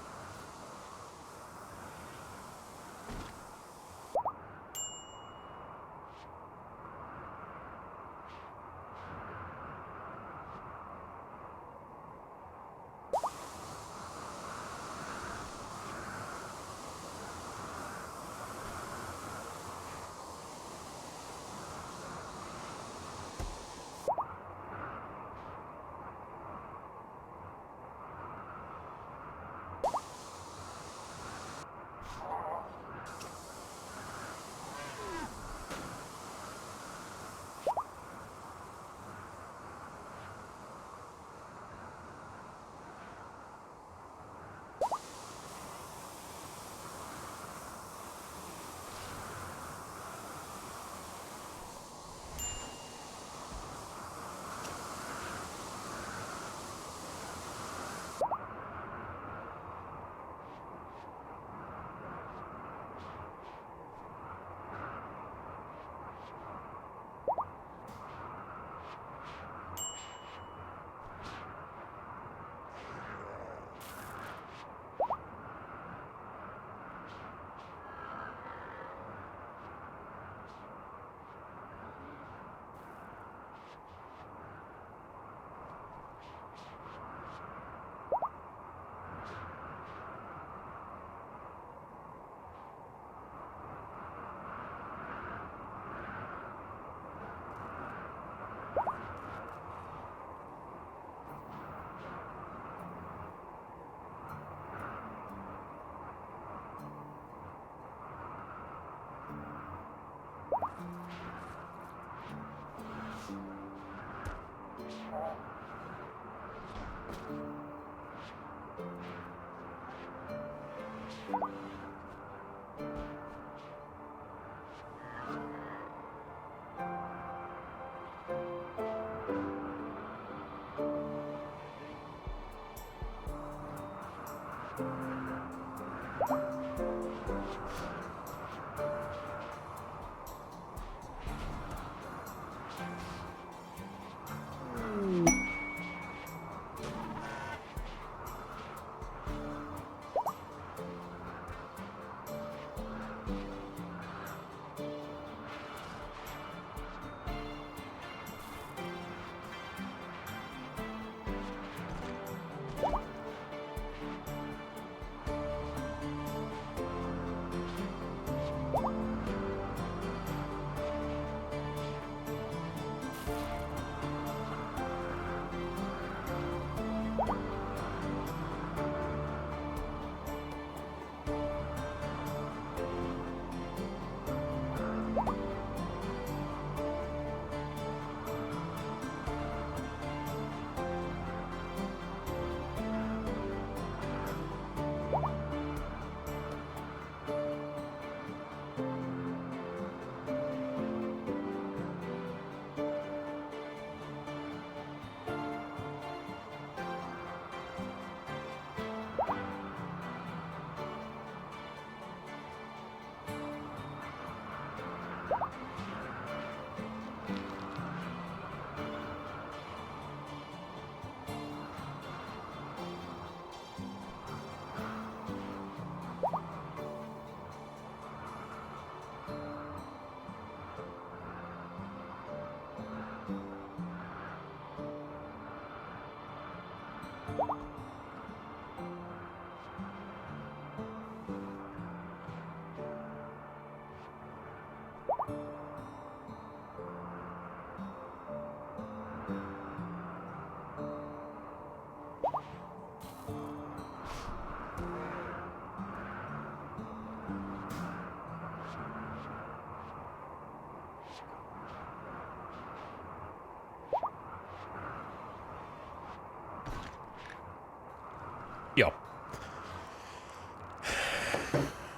Yo.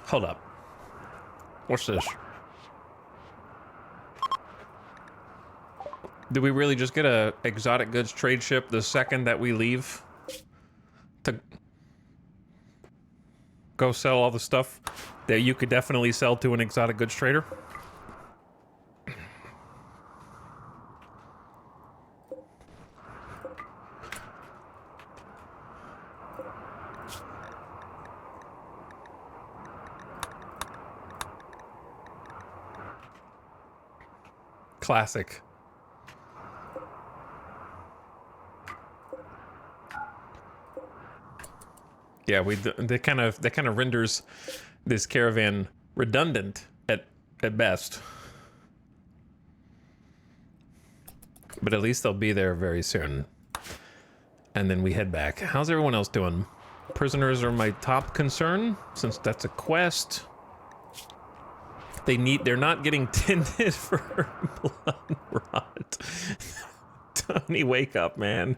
Hold up. What's this? Do we really just get a exotic goods trade ship the second that we leave? To go sell all the stuff that you could definitely sell to an exotic goods trader? Classic. Yeah, that kind of renders this caravan redundant at best. But at least they'll be there very soon. And then we head back. How's everyone else doing? Prisoners are my top concern, since that's a quest. They're not getting tended for blood rot. Tony, wake up, man.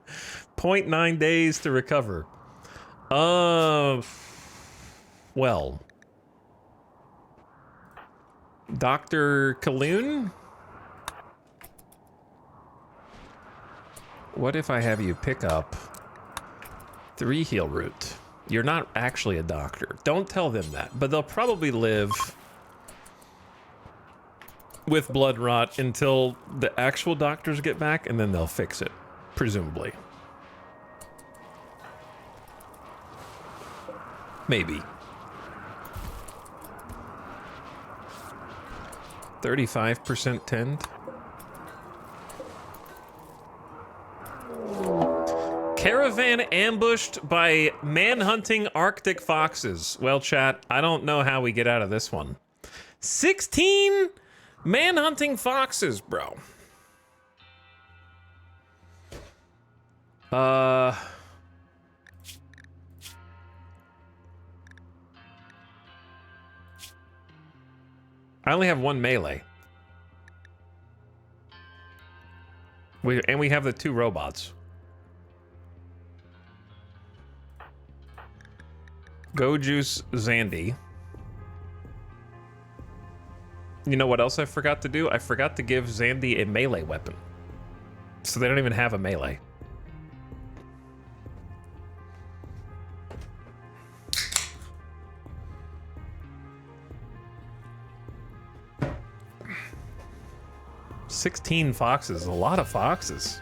0.9 days to recover. Well. Dr. Kaloon? What if I have you pick up 3 heal root? You're not actually a doctor. Don't tell them that, but they'll probably live with blood rot until the actual doctors get back, and then they'll fix it, presumably. Maybe. 35% tend. Caravan ambushed by man-hunting Arctic foxes. Well, chat, I don't know how we get out of this one. 16 man-hunting foxes, bro. I only have 1 melee. We have the 2 robots. Go juice Zandy. You know what else I forgot to do? I forgot to give Zandy a melee weapon. So they don't even have a melee. "16 foxes, a lot of foxes."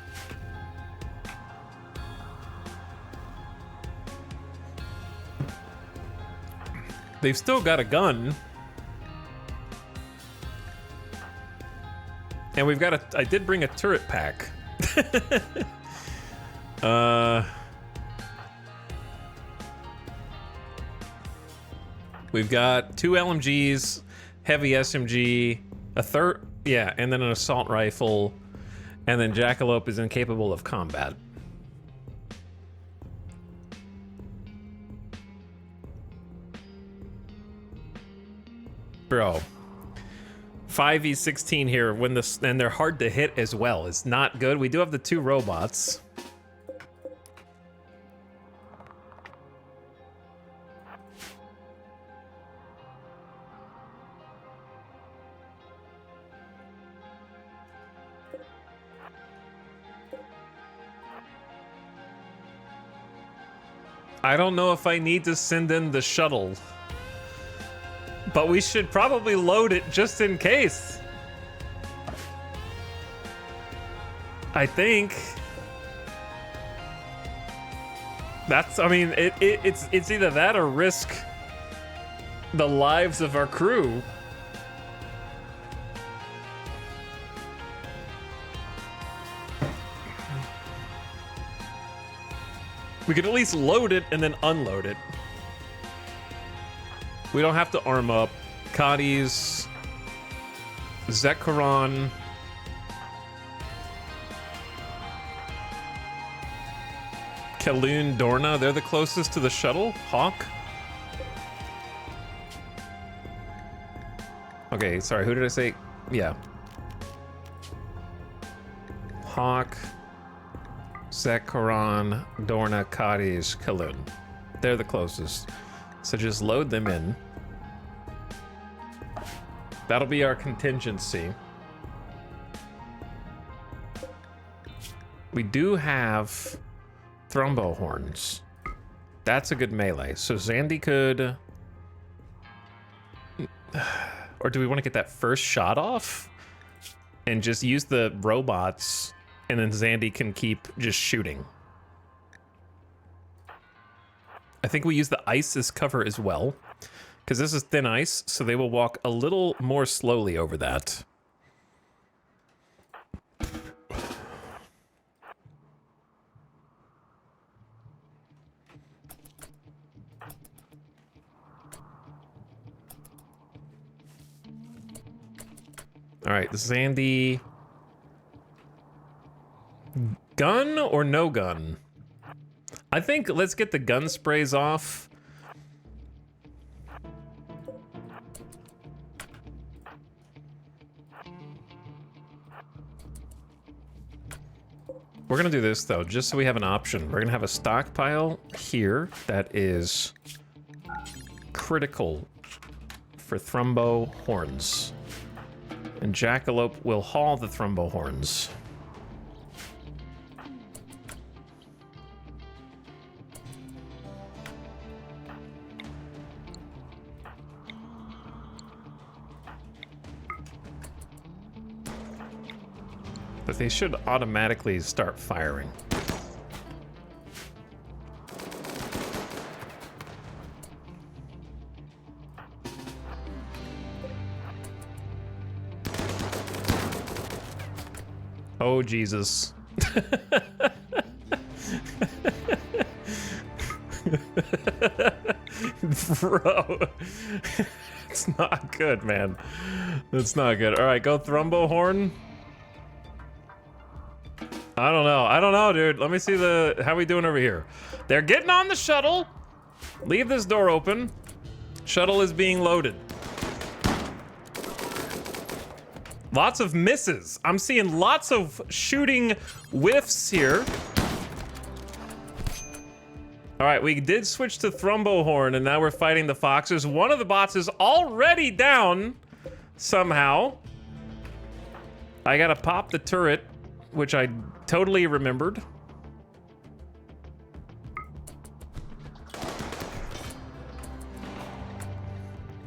They've still got a gun. And we've got I did bring a turret pack. We've got 2 LMGs, heavy SMG, yeah, and then an assault rifle, and then Jackalope is incapable of combat. Bro. 5v16 here and they're hard to hit as well. It's not good. We do have the 2 robots. I don't know if I need to send in the shuttle. But we should probably load it just in case. I think. I mean, it's either that or risk the lives of our crew. We could at least load it and then unload it. We don't have to arm up. Cadiz, Zekharon, Kaloon, Dorna, they're the closest to the shuttle. Hawk. Okay, sorry, who did I say? Yeah. Hawk, Zekharon, Dorna, Cadiz, Kaloon. They're the closest. So just load them in. That'll be our contingency. We do have Thrumbo horns. That's a good melee. So Zandy could... Or do we want to get that first shot off? And just use the robots, and then Zandy can keep just shooting. I think we use the ice as cover as well. Because this is thin ice, so they will walk a little more slowly over that. All right, Zandy. Gun or no gun? I think let's get the gun sprays off. We're gonna do this though, just so we have an option. We're gonna have a stockpile here that is critical for Thrumbo horns. And Jackalope will haul the Thrumbo horns. But they should automatically start firing. Oh, Jesus. Bro. It's not good, man. It's not good. All right, go Thrumbo horn. I don't know, dude. Let me see how we doing over here. They're getting on the shuttle. Leave this door open. Shuttle is being loaded. Lots of misses. I'm seeing lots of shooting whiffs here. All right, we did switch to Thrumbo horn, and now we're fighting the foxes. One of the bots is already down somehow. I gotta pop the turret, which I totally remembered.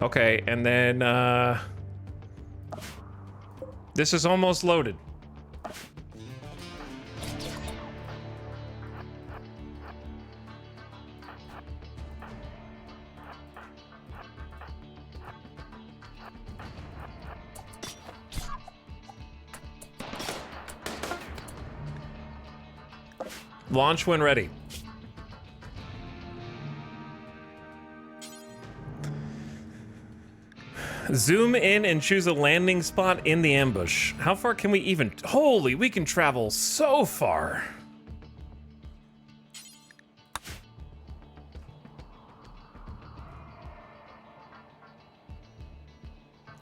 Okay, and then this is almost loaded. Launch when ready. Zoom in and choose a landing spot in the ambush. How far can we even... Holy, we can travel so far.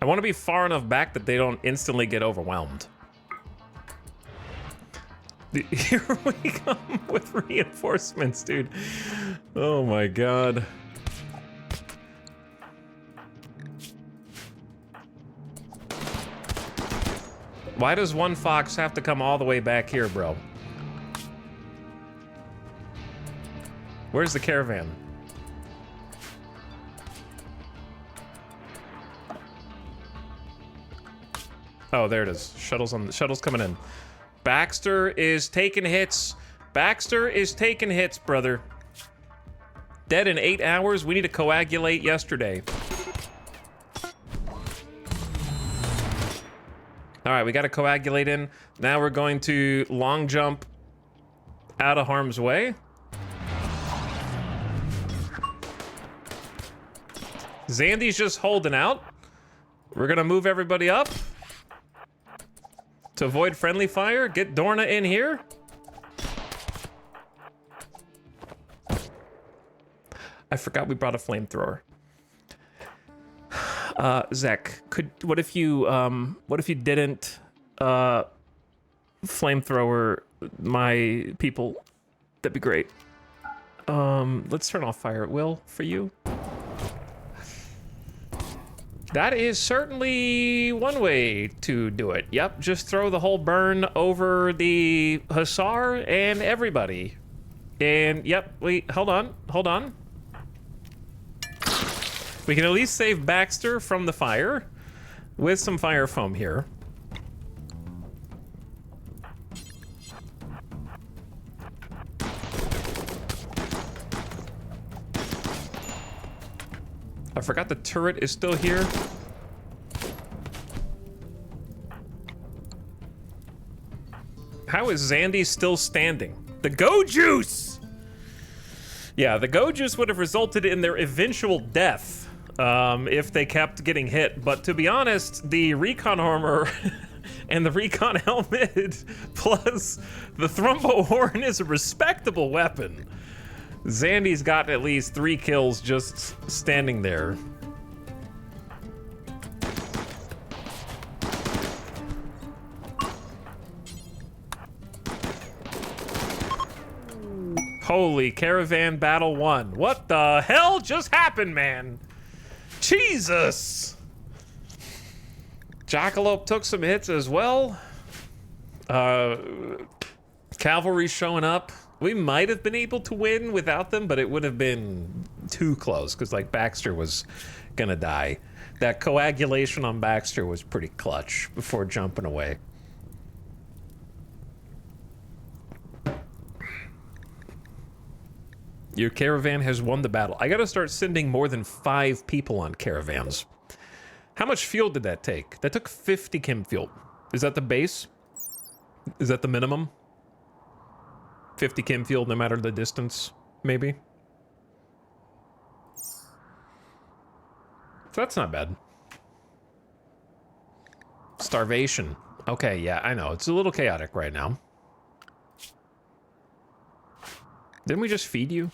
I want to be far enough back that they don't instantly get overwhelmed. Here we come with reinforcements, dude. Oh my god. Why does one fox have to come all the way back here, bro? Where's the caravan? Oh, there it is. Shuttle's coming in. Baxter is taking hits. Baxter is taking hits, brother. Dead in 8 hours. We need to coagulate yesterday. All right, we got to coagulate in. Now we're going to long jump out of harm's way. Zandy's just holding out. We're gonna move everybody up to avoid friendly fire. Get Dorna in here. I forgot we brought a flamethrower. Zach, what if you didn't flamethrower my people? That'd be great. Let's turn off fire at will for you. That is certainly one way to do it. Yep, just throw the whole burn over the Hussar and everybody. And yep, wait, hold on. We can at least save Baxter from the fire with some fire foam here. I forgot the turret is still here. How is Zandy still standing? The Go Juice! Yeah, the Go Juice would have resulted in their eventual death if they kept getting hit. But to be honest, the recon armor and the recon helmet plus the Thrumbo Horn is a respectable weapon. Zandy's got at least 3 kills just standing there. Holy Caravan Battle 1. What the hell just happened, man? Jesus! Jackalope took some hits as well. Cavalry showing up. We might have been able to win without them, but it would have been too close because, like, Baxter was gonna die. That coagulation on Baxter was pretty clutch before jumping away. Your caravan has won the battle. I gotta start sending more than 5 people on caravans. How much fuel did that take? That took 50 chem fuel. Is that the base? Is that the minimum? 50 chem fuel no matter the distance, maybe? So that's not bad. Starvation. Okay, yeah, I know. It's a little chaotic right now. Didn't we just feed you?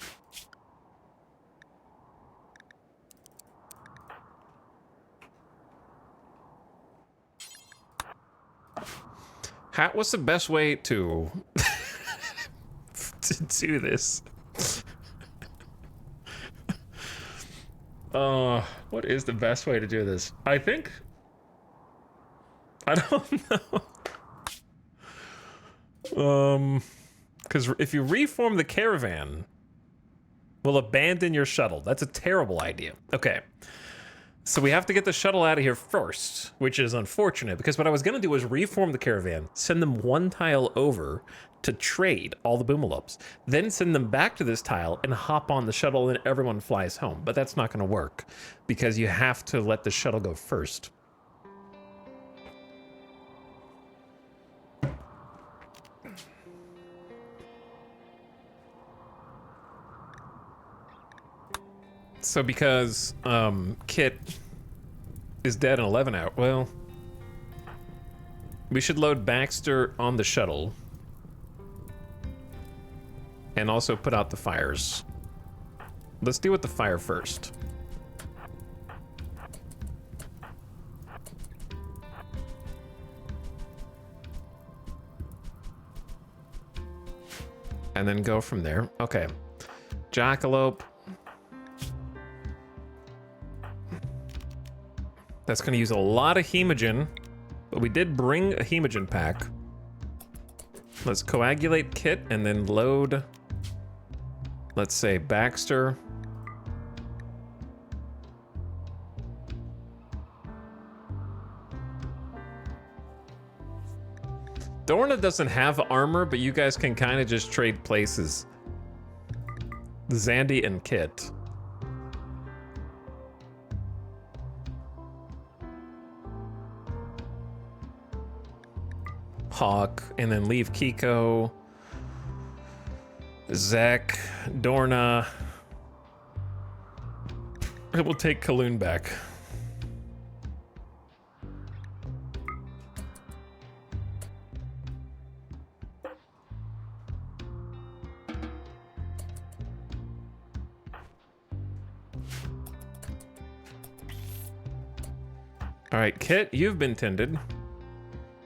What's the best way to to do this? What is the best way to do this? I think I don't know. Because if you reform the caravan, we'll abandon your shuttle. That's a terrible idea. Okay. So we have to get the shuttle out of here first, which is unfortunate because what I was going to do was reform the caravan, send them 1 tile over to trade all the boomalopes, then send them back to this tile and hop on the shuttle and everyone flies home. But that's not going to work because you have to let the shuttle go first. So because Kit is dead in 11 hours, well, we should load Baxter on the shuttle and also put out the fires. Let's deal with the fire first. And then go from there. Okay. Jackalope. That's going to use a lot of hemogen, but we did bring a hemogen pack. Let's coagulate Kit and then load, let's say, Baxter. Dorna doesn't have armor, but you guys can kind of just trade places. Zandy and Kit. Hawk, and then leave Kiko, Zek, Dorna. It will take Kaloon back. All right, Kit, you've been tended.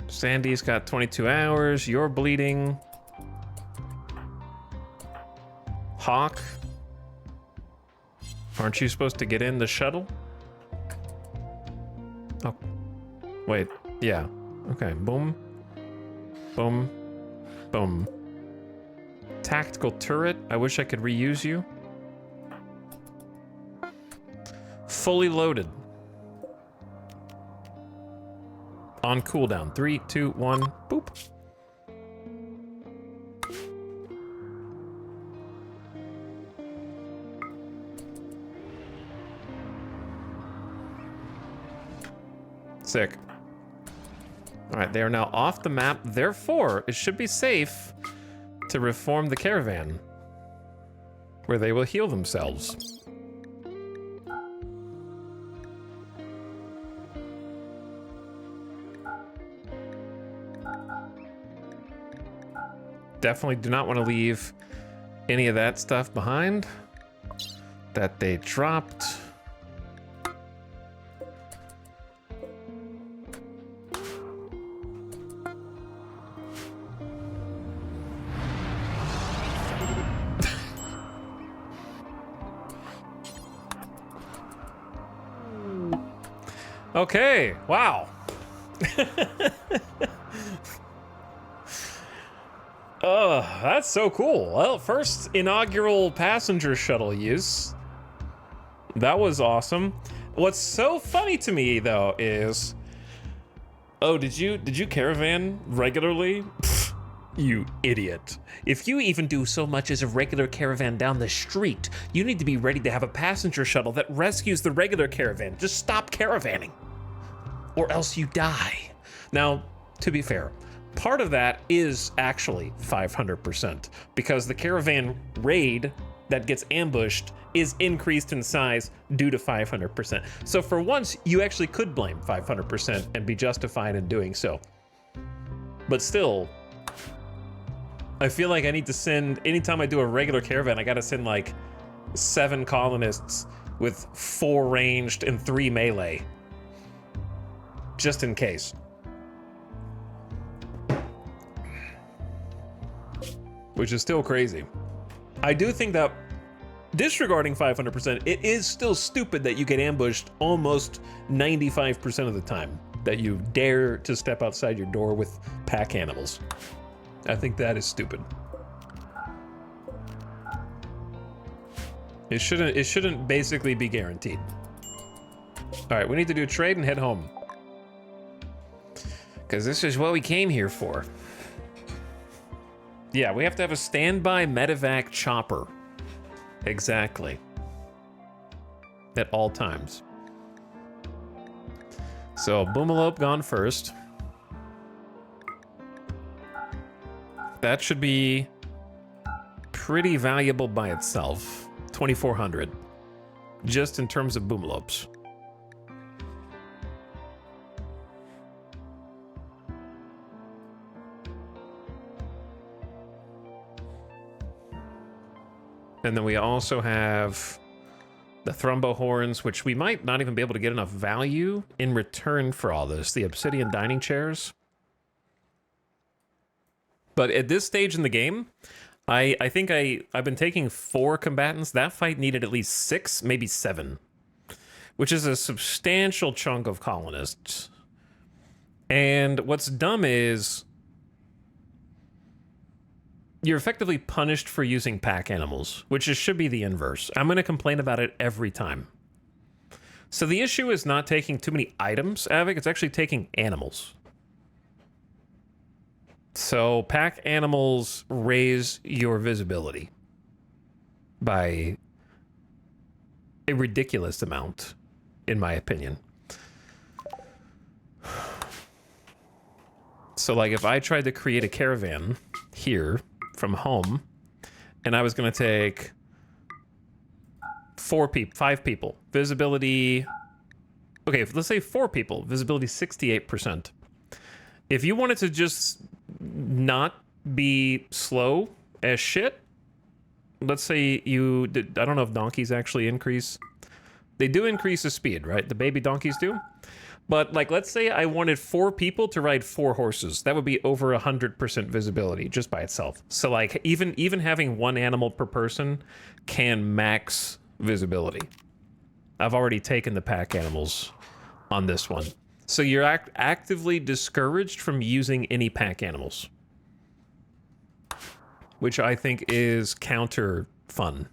Sandy's got 22 hours. You're bleeding. Hawk. Aren't you supposed to get in the shuttle? Oh, wait. Yeah. Okay. Boom. Boom. Boom. Tactical turret. I wish I could reuse you. Fully loaded. On cooldown. 3, 2, 1. Boop. Sick. Alright, they are now off the map. Therefore, it should be safe to reform the caravan, where they will heal themselves. Definitely do not want to leave any of that stuff behind that they dropped. Okay, wow. That's so cool. Well, first inaugural passenger shuttle use. That was awesome. What's so funny to me though is, oh, did you caravan regularly? Pfft, you idiot. If you even do so much as a regular caravan down the street, you need to be ready to have a passenger shuttle that rescues the regular caravan. Just stop caravanning, or else you die. Now, to be fair, part of that is actually 500%, because the caravan raid that gets ambushed is increased in size due to 500%. So for once, you actually could blame 500% and be justified in doing so. But still, I feel like I need to send, anytime I do a regular caravan, I gotta send like 7 colonists with 4 ranged and 3 melee. Just in case. Which is still crazy. I do think that, disregarding 500%, it is still stupid that you get ambushed almost 95% of the time, that you dare to step outside your door with pack animals. I think that is stupid. It shouldn't basically be guaranteed. All right, we need to do a trade and head home, because this is what we came here for. Yeah, we have to have a standby medevac chopper. Exactly. At all times. So, Boomalope gone first. That should be pretty valuable by itself. 2,400. Just in terms of Boomalopes. And then we also have the Thrumbo Horns, which we might not even be able to get enough value in return for all this. The Obsidian Dining Chairs. But at this stage in the game, I think I've been taking 4 combatants. That fight needed at least 6, maybe 7. Which is a substantial chunk of colonists. And what's dumb is, you're effectively punished for using pack animals, which should be the inverse. I'm going to complain about it every time. So the issue is not taking too many items, Avic, it's actually taking animals. So pack animals raise your visibility by a ridiculous amount, in my opinion. So like if I tried to create a caravan here from home, and I was going to take 5 people, visibility, okay, let's say 4 people, visibility 68%. If you wanted to just not be slow as shit, let's say you did, I don't know if donkeys actually increase. They do increase the speed, right? The baby donkeys do. But like, let's say I wanted 4 people to ride 4 horses. That would be over 100% visibility just by itself. So like even having 1 animal per person can max visibility. I've already taken the pack animals on this one. So you're actively discouraged from using any pack animals, which I think is counter fun.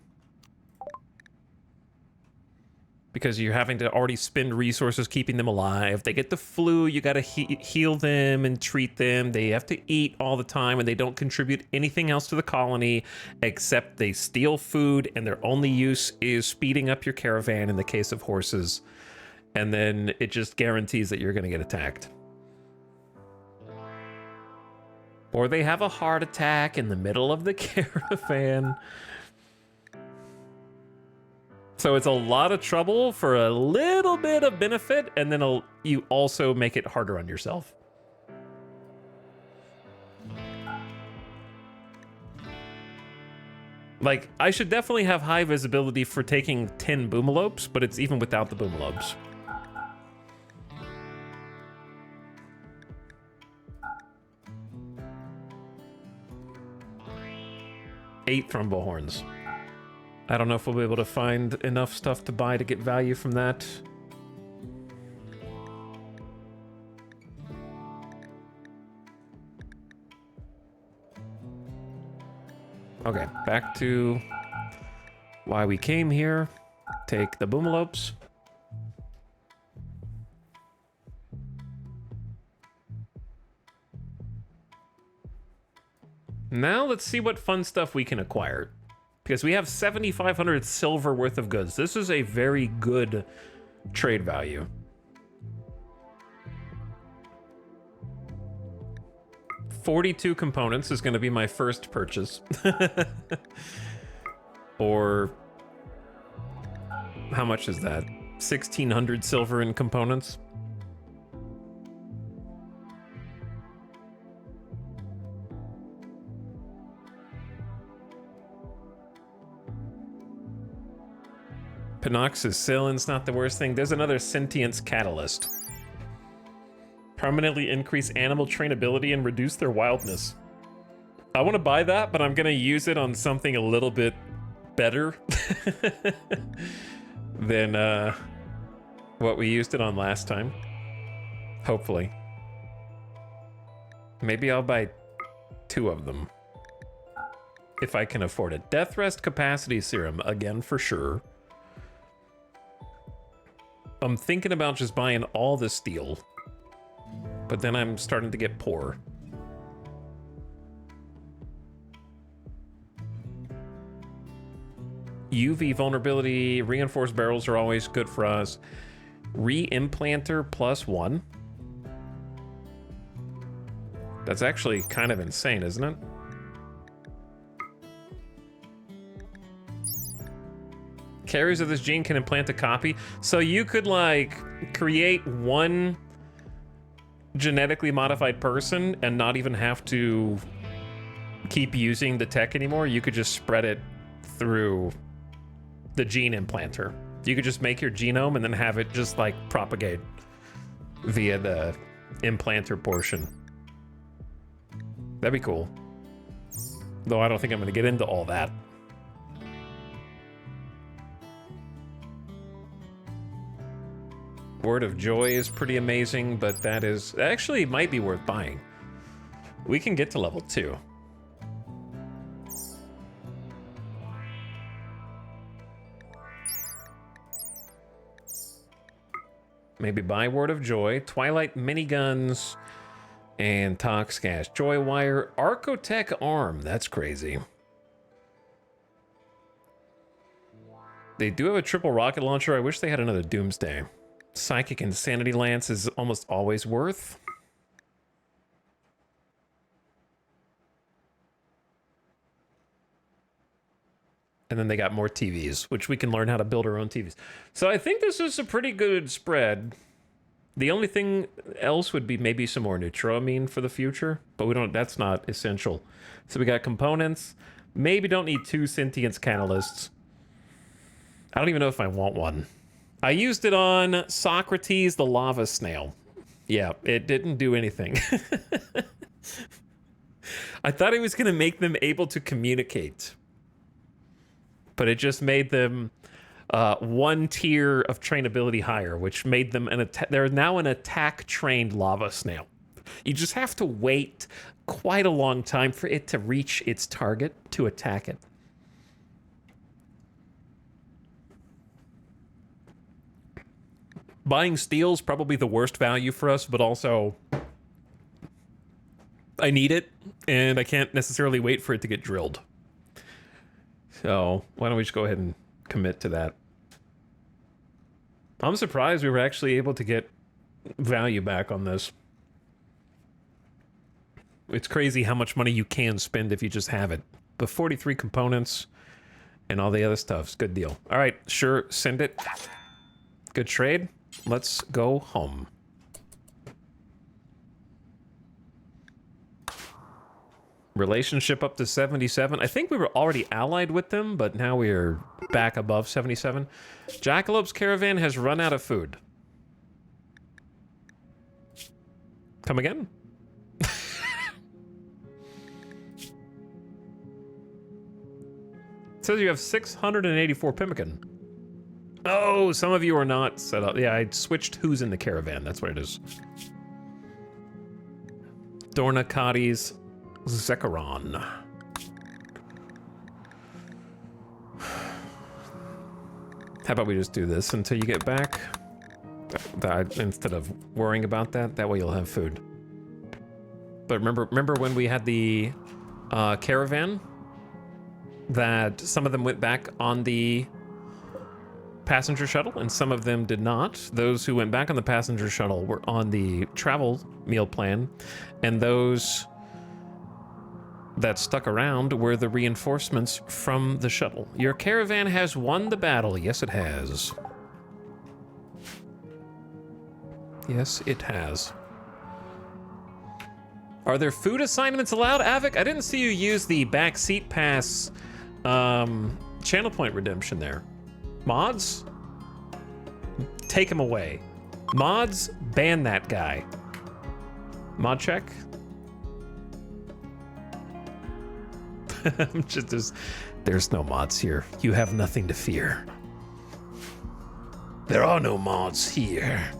Because you're having to already spend resources keeping them alive. They get the flu, you gotta heal them and treat them. They have to eat all the time, and they don't contribute anything else to the colony except they steal food, and their only use is speeding up your caravan in the case of horses. And then it just guarantees that you're gonna get attacked. Or they have a heart attack in the middle of the caravan. So it's a lot of trouble for a little bit of benefit, and then you also make it harder on yourself. Like, I should definitely have high visibility for taking 10 boomalopes, but it's even without the boomalopes. Eight thrombohorns. I don't know if we'll be able to find enough stuff to buy to get value from that. Okay, back to why we came here. Take the boomalopes. Now let's see what fun stuff we can acquire. Because we have 7,500 silver worth of goods. This is a very good trade value. $42 components is going to be my first purchase. Or how much is that? 1,600 silver in components. Penoxycillin's not the worst thing. There's another sentience catalyst. Permanently increase animal trainability and reduce their wildness. I want to buy that, but I'm going to use it on something a little bit better than what we used it on last time. Hopefully. Maybe I'll buy 2 of them. If I can afford it. Death Rest Capacity Serum, again for sure. I'm thinking about just buying all the steel, but then I'm starting to get poor. UV vulnerability, reinforced barrels are always good for us. Re-implanter +1. That's actually kind of insane, isn't it? Carriers of this gene can implant a copy. So you could, like, create one genetically modified person and not even have to keep using the tech anymore. You could just spread it through the gene implanter. You could just make your genome and then have it just, like, propagate via the implanter portion. That'd be cool. Though I don't think I'm going to get into all that. Word of Joy is pretty amazing, but that actually might be worth buying. We can get to level 2. Maybe buy Word of Joy, Twilight miniguns, and Tox Gas. Joy Wire, Archotech Arm. That's crazy. They do have a triple rocket launcher. I wish they had another Doomsday. Psychic Insanity Lance is almost always worth. And then they got more TVs, which we can learn how to build our own TVs. So I think this is a pretty good spread. The only thing else would be maybe some more neutroamine for the future, but we don't. That's not essential. So we got components. Maybe don't need 2 sentience catalysts. I don't even know if I want one. I used it on Socrates the lava snail. Yeah, it didn't do anything. I thought it was going to make them able to communicate. But it just made them one tier of trainability higher, which made them they're now an attack-trained lava snail. You just have to wait quite a long time for it to reach its target to attack it. Buying steel's probably the worst value for us, but also I need it, and I can't necessarily wait for it to get drilled. So why don't we just go ahead and commit to that. I'm surprised we were actually able to get value back on this. It's crazy how much money you can spend if you just have it. But 43 components and all the other stuff's good deal. All right, sure, send it. Good trade. Let's go home. Relationship up to 77. I think we were already allied with them, but now we're back above 77. Jackalope's caravan has run out of food. Come again? It says you have 684 pemmican. Oh, some of you are not set up. Yeah, I switched who's in the caravan. That's what it is. Dornacades Zekaron. How about we just do this until you get back? Instead of worrying about that, that way you'll have food. But remember when we had the caravan? That some of them went back on the passenger shuttle and some of them did not. Those who went back on the passenger shuttle were on the travel meal plan, and those that stuck around were the reinforcements from the shuttle. Your caravan has won the battle. Yes, it has. Yes, it has. Are there food assignments allowed, Avic? I didn't see you use the backseat pass channel point redemption there. Mods? Take him away. Mods, ban that guy. Mod check? There's no mods here. You have nothing to fear. There are no mods here.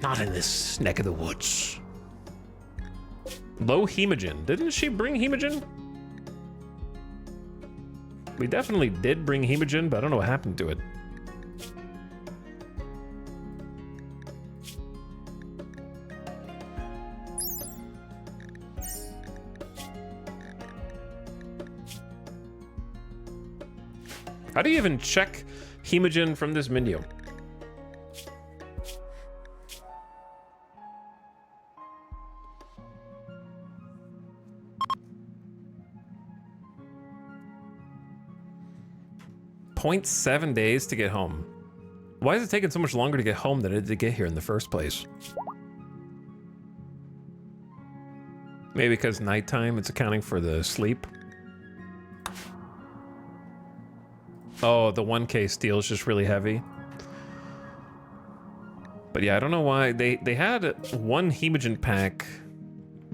Not in this neck of the woods. Low hemogen. Didn't she bring hemogen? We definitely did bring hemogen, but I don't know what happened to it. How do you even check hemogen from this menu? .7 days to get home. Why is it taking so much longer to get home than it did to get here in the first place? Maybe because nighttime, it's accounting for the sleep. Oh, the 1K steel is just really heavy. But yeah, I don't know why. They had one hemogen pack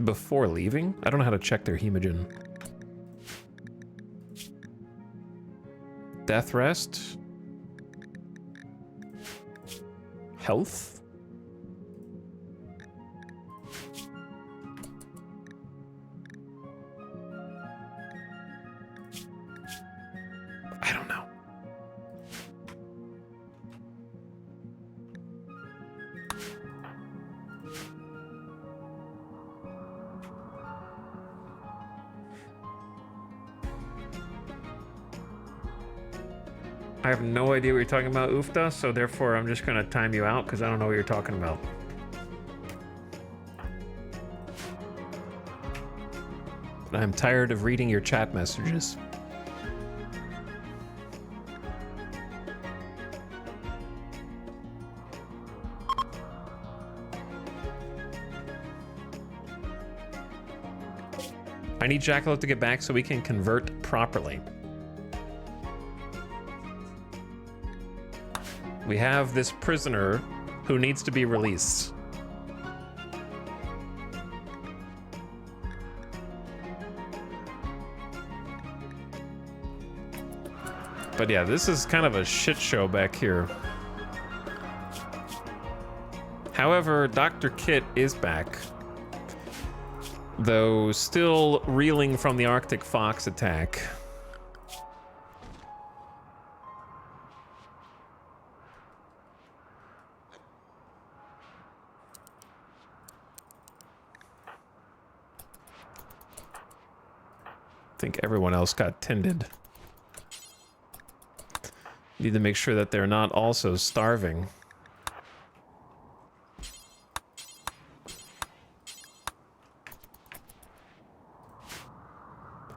before leaving. I don't know how to check their hemogen. Death rest. Health. I don't know. I have no idea what you're talking about, Ufta, so therefore I'm just gonna time you out because I don't know what you're talking about. I'm tired of reading your chat messages. I need Jackalope to get back so we can convert properly. We have this prisoner who needs to be released. But yeah, this is kind of a shit show back here. However, Dr. Kit is back. Though still reeling from the Arctic Fox attack. I think everyone else got tended. Need to make sure that they're not also starving.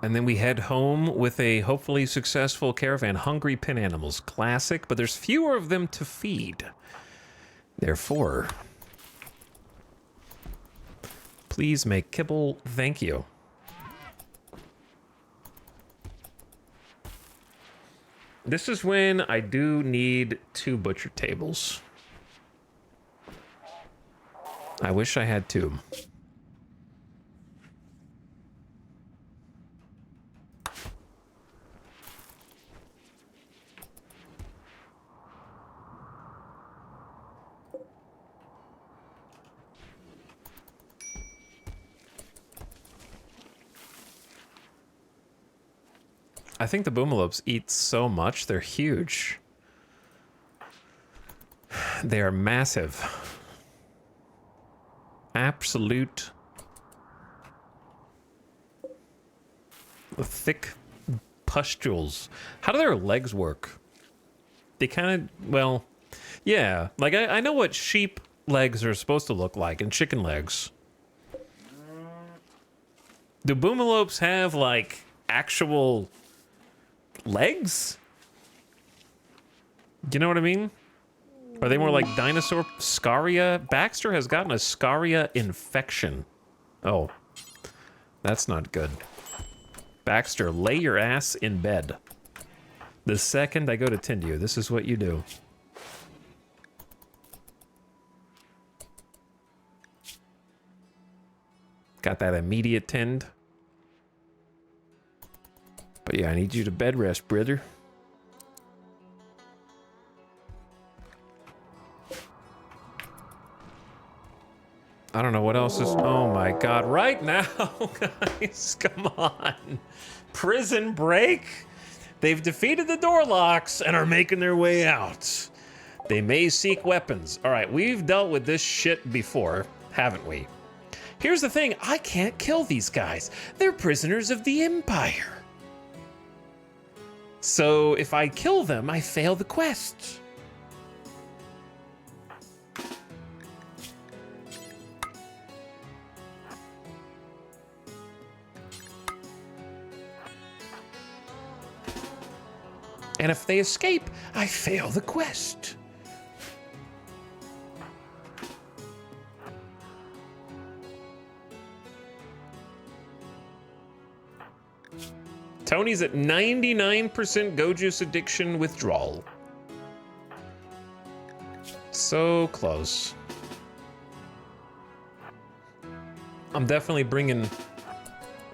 And then we head home with a hopefully successful caravan. Hungry pin animals, classic, but there's fewer of them to feed. Therefore, please make kibble, thank you. This is when I do need 2 butcher tables. I wish I had 2. I think the boomalopes eat so much, they're huge. They are massive. Absolute. Thick pustules. How do their legs work? They kind of, well, yeah. Like, I know what sheep legs are supposed to look like, and chicken legs. Do boomalopes have, like, actual legs? You know what I mean? Are they more like dinosaur scaria? Baxter has gotten a scaria infection. Oh, that's not good. Baxter, lay your ass in bed. The second I go to tend you, this is what you do. Got that immediate tend. But yeah, I need you to bed rest, brother. I don't know what else is... Oh my god, right now, guys, come on. Prison break? They've defeated the door locks and are making their way out. They may seek weapons. All right, we've dealt with this shit before, haven't we? Here's the thing, I can't kill these guys. They're prisoners of the Empire. So if I kill them, I fail the quest. And if they escape, I fail the quest. Tony's at 99% go juice addiction withdrawal. So close. I'm definitely bringing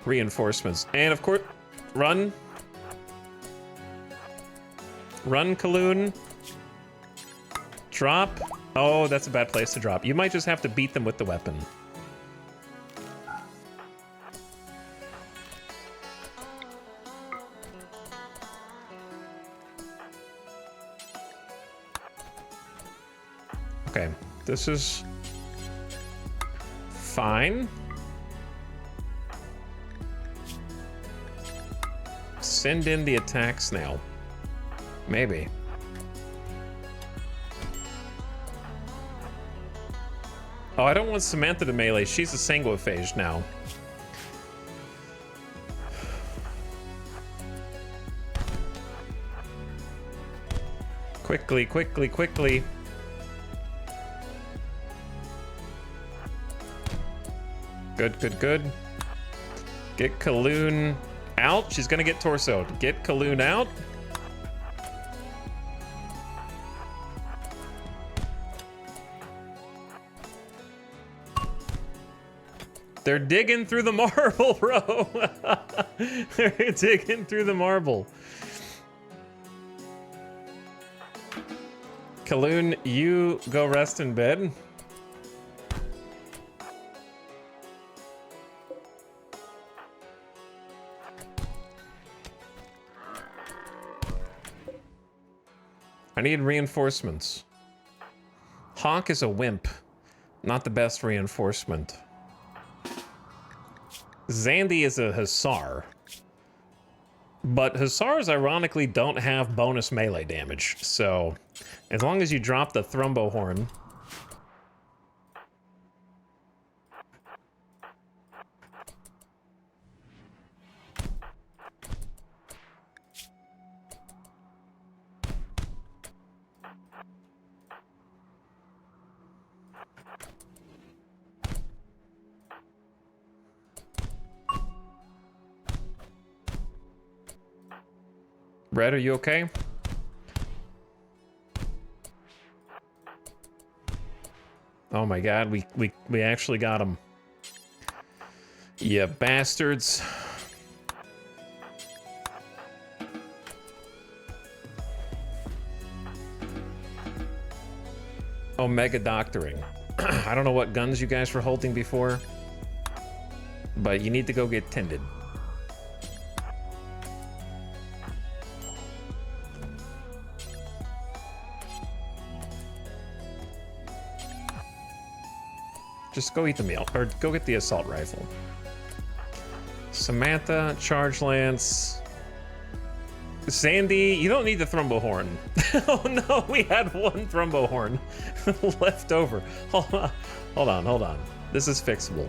reinforcements. And of course, run. Run, Kaloon. Drop. Oh, that's a bad place to drop. You might just have to beat them with the weapon. Okay, this is fine. Send in the attack snail. Maybe. Oh, I don't want Samantha to melee. She's a sanguiphage now. Quickly, quickly, quickly. Good, good, good. Get Kaloon out. She's gonna get torsoed. Get Kaloon out. They're digging through the marble, bro. They're digging through the marble. Kaloon, you go rest in bed. I need reinforcements. Hawk is a wimp. Not the best reinforcement. Zandy is a Hussar. But Hussars ironically don't have bonus melee damage, so as long as you drop the Thrumbo Horn. Red, are you okay? Oh my god, we actually got him. You bastards. Omega doctoring. I don't know what guns you guys were holding before, but you need to go get tended. Just go eat the meal, or go get the assault rifle. Samantha, charge lance. Sandy, you don't need the Thrumbo Horn. Oh no, we had one Thrumbo Horn left over. Hold on. This is fixable.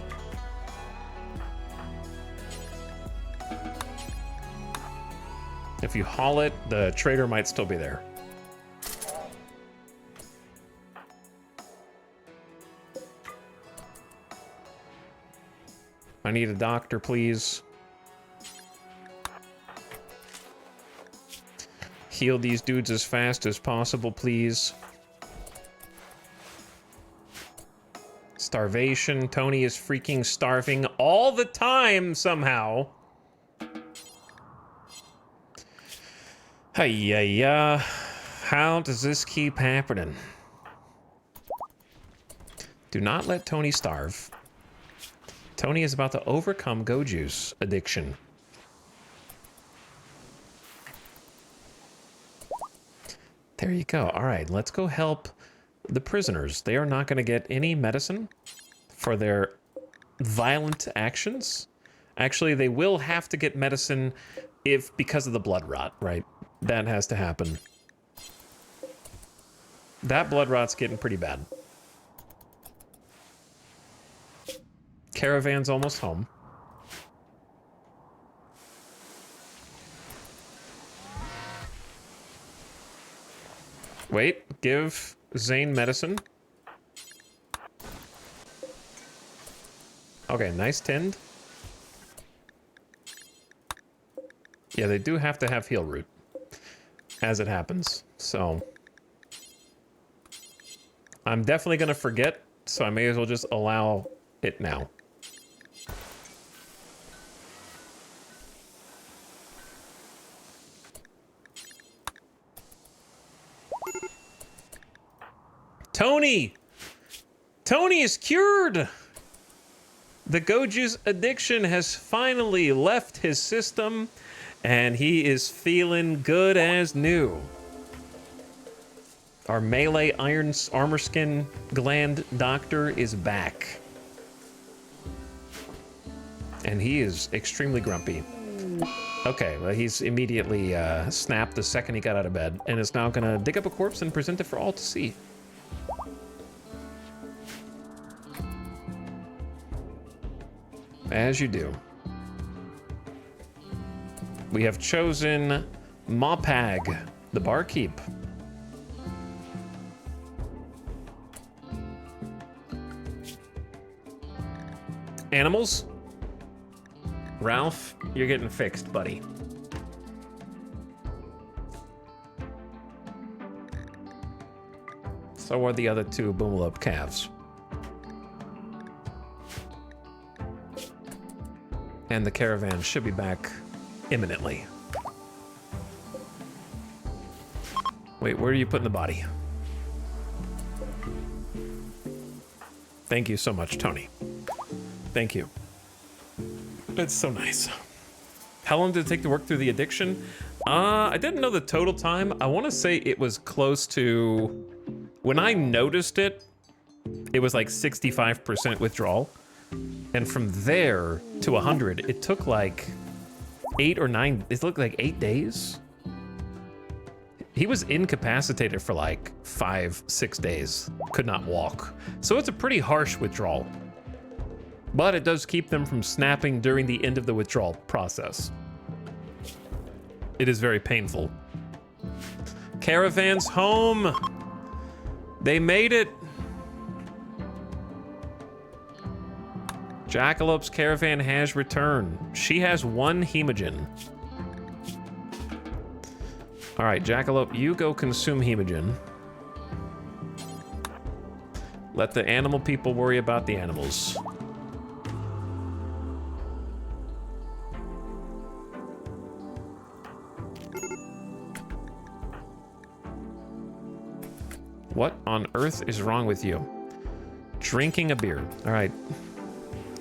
If you haul it, the trader might still be there. I need a doctor, please. Heal these dudes as fast as possible, please. Starvation. Tony is freaking starving all the time somehow. Hey, how does this keep happening? Do not let Tony starve. Tony is about to overcome Go Juice addiction. There you go. All right, let's go help the prisoners. They are not going to get any medicine for their violent actions. Actually, they will have to get medicine because of the blood rot, right? That has to happen. That blood rot's getting pretty bad. Caravan's almost home. Wait, give Zane medicine. Okay, nice tend. Yeah, they do have to have heal root, as it happens, so. I'm definitely gonna forget, so I may as well just allow it now. Tony! Tony is cured! The Go Juice addiction has finally left his system, and he is feeling good as new. Our melee iron armor skin gland doctor is back. And he is extremely grumpy. Okay, well, he's immediately snapped the second he got out of bed, and is now gonna dig up a corpse and present it for all to see. As you do. We have chosen Mopag, the barkeep. Animals? Ralph, you're getting fixed, buddy. So are the other two Boomalope calves. And the caravan should be back imminently. Wait, where are you putting the body? Thank you so much, Tony. Thank you. That's so nice. How long did it take to work through the addiction? I didn't know the total time. I want to say it was close to... When I noticed it, it was like 65% withdrawal. And from there to 100, it took like 8 or 9... It looked like 8 days. He was incapacitated for like 5-6 days. Could not walk. So it's a pretty harsh withdrawal. But it does keep them from snapping during the end of the withdrawal process. It is very painful. Caravan's home. They made it. Jackalop's caravan has returned. She has 1 hemogen. All right, Jackalope, you go consume hemogen. Let the animal people worry about the animals. What on earth is wrong with you? Drinking a beer. All right.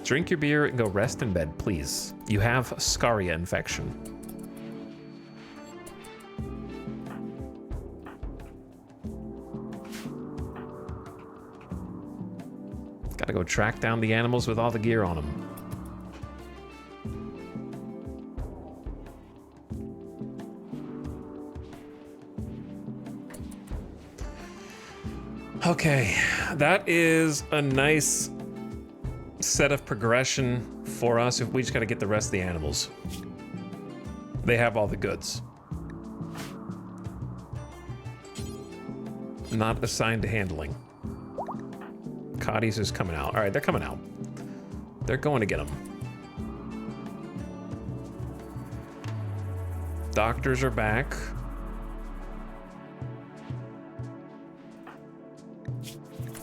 Drink your beer and go rest in bed, please. You have scaria infection. Gotta go track down the animals with all the gear on them. Okay, that is a nice set of progression for us if we just gotta get the rest of the animals. They have all the goods. Not assigned to handling. Cotties is coming out. All right, they're coming out. They're going to get them. Doctors are back.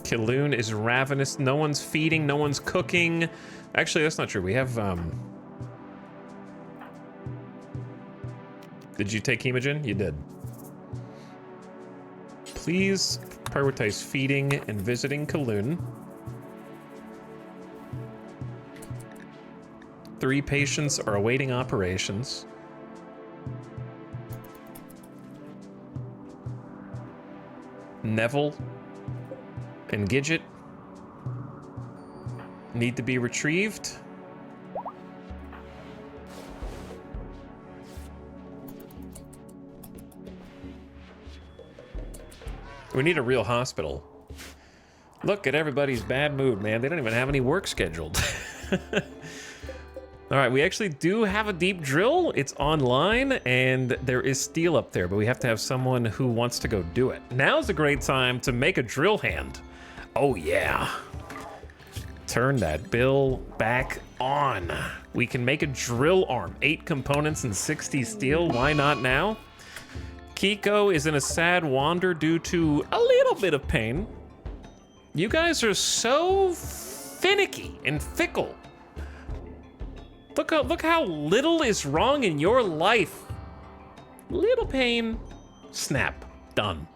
Killoon is ravenous. No one's feeding, no one's cooking. Actually, that's not true. We have, Did you take hemogen? You did. Please prioritize feeding and visiting Killoon. 3 patients are awaiting operations. Neville and Gidget need to be retrieved. We need a real hospital. Look at everybody's bad mood, man. They don't even have any work scheduled. All right, we actually do have a deep drill. It's online, and there is steel up there, but we have to have someone who wants to go do it. Now's a great time to make a drill hand. Oh, yeah. Turn that bill back on. We can make a drill arm. 8 components and 60 steel. Why not now? Kiko is in a sad wander due to a little bit of pain. You guys are so finicky and fickle. Look how little is wrong in your life. Little pain, snap, done.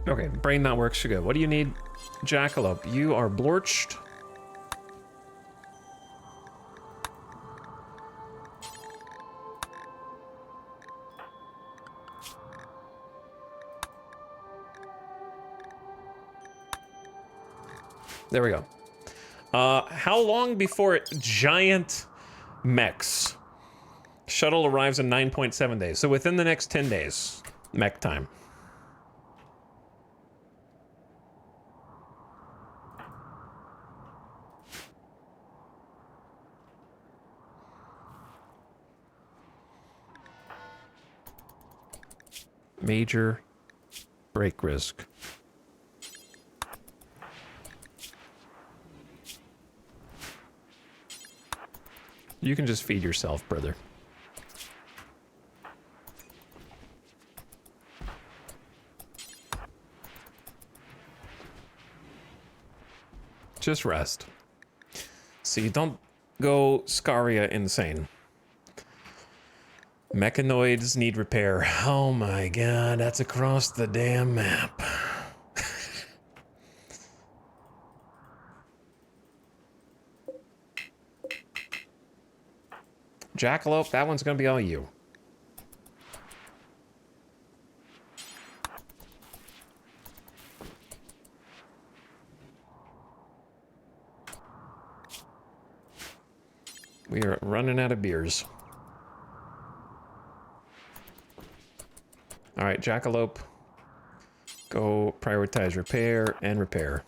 Okay, brain not works so good. What do you need? Jackalope, you are blorched. There we go. How long before giant mechs? Shuttle arrives in 9.7 days. So within the next 10 days, mech time. Major break risk. You can just feed yourself, brother. Just rest. so you don't go Scaria insane. Mechanoids need repair. Oh my god, that's across the damn map. Jackalope, that one's gonna be all you. We are running out of beers. All right, Jackalope. Go prioritize repair and repair.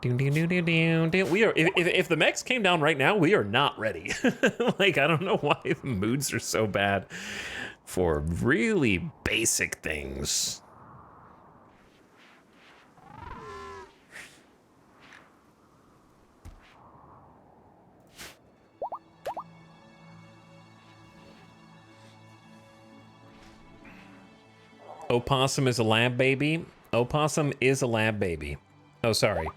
We are. If the mechs came down right now, we are not ready. Like, I don't know why the moods are so bad for really basic things. Opossum is a lab baby. Opossum is a lab baby. Oh, sorry.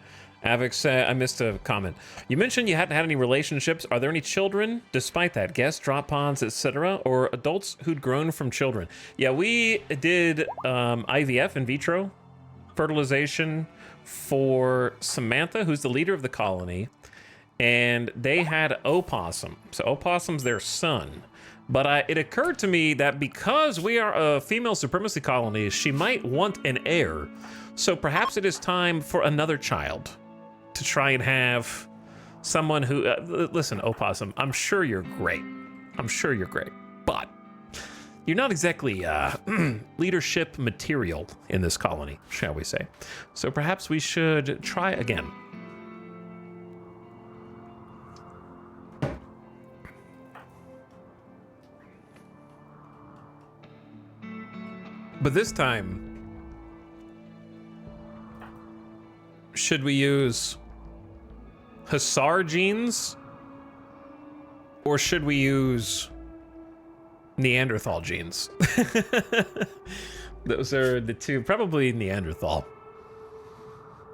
Avix, I missed a comment. You mentioned you hadn't had any relationships. Are there any children? Despite that, guests, drop pods, etc., or adults who'd grown from children? Yeah, we did IVF, in vitro fertilization, for Samantha, who's the leader of the colony, and they had Opossum. So Opossum's their son. But it occurred to me that because we are a female supremacy colony, she might want an heir. So perhaps it is time for another child to try and have someone who... listen, Opossum, I'm sure you're great. I'm sure you're great. But you're not exactly leadership material in this colony, shall we say. So perhaps we should try again. But this time, should we use Hussar genes, or should we use Neanderthal genes? Those are the two, probably Neanderthal,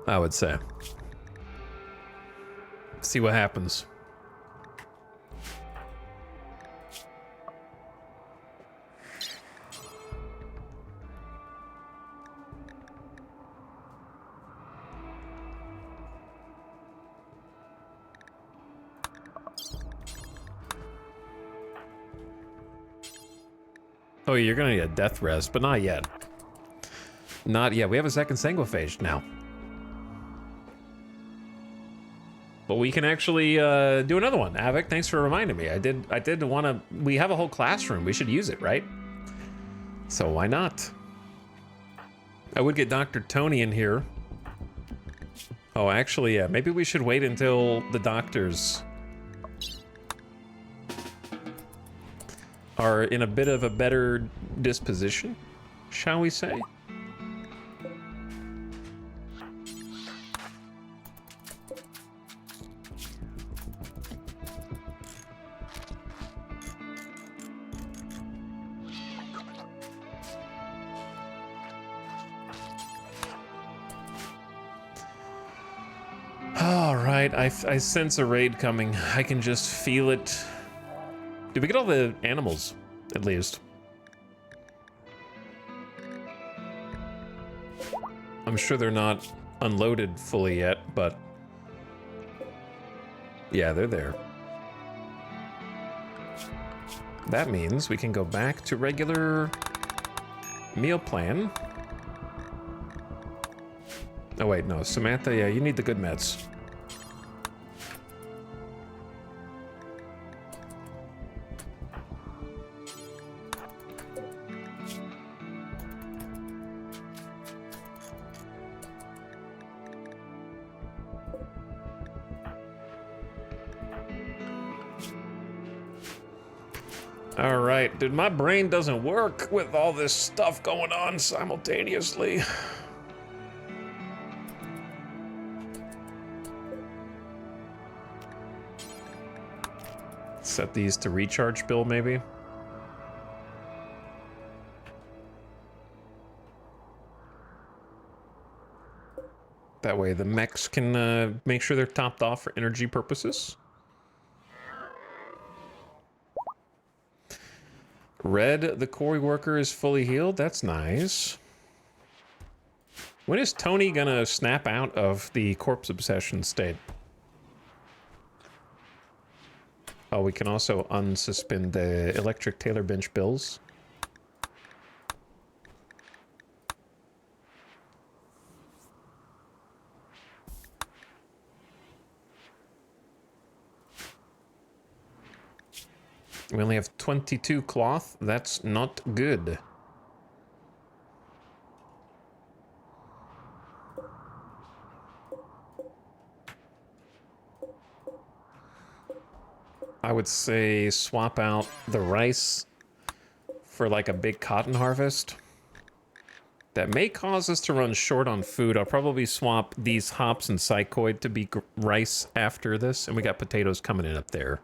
I would say. See what happens. Oh, you're gonna need a death res, but not yet. Not yet. We have a second sanguiphage now. But we can actually do another one. Avic, thanks for reminding me. I did want to... We have a whole classroom. We should use it, right? So why not? I would get Dr. Tony in here. Oh, actually, yeah. Maybe we should wait until the doctors are in a bit of a better disposition, shall we say? All right, I sense a raid coming. I can just feel it. Did we get all the animals, at least? I'm sure they're not unloaded fully yet, but... yeah, they're there. That means we can go back to regular meal plan. Oh wait, no, Samantha, yeah, you need the good meds. All right, dude, my brain doesn't work with all this stuff going on simultaneously. Set these to recharge bill, maybe. That way the mechs can make sure they're topped off for energy purposes. Red, the quarry worker, is fully healed. That's nice. When is Tony gonna snap out of the corpse obsession state? Oh, we can also unsuspend the electric Taylor bench bills. We only have 22 cloth. That's not good. I would say swap out the rice for like a big cotton harvest. That may cause us to run short on food. I'll probably swap these hops and psychoid to be rice after this. And we got potatoes coming in up there.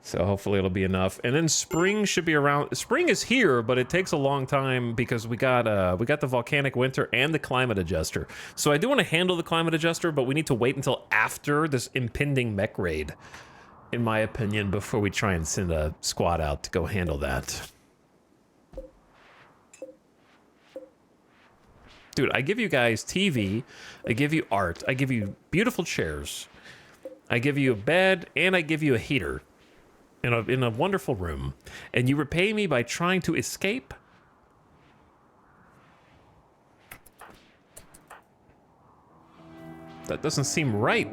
So hopefully it'll be enough. And then spring should be around. Spring is here, but it takes a long time because we got the volcanic winter and the climate adjuster. So I do want to handle the climate adjuster, but we need to wait until after this impending mech raid, in my opinion, before we try and send a squad out to go handle that. Dude, I give you guys TV, I give you art, I give you beautiful chairs, I give you a bed, and I give you a heater. In a wonderful room, and you repay me by trying to escape? That doesn't seem right.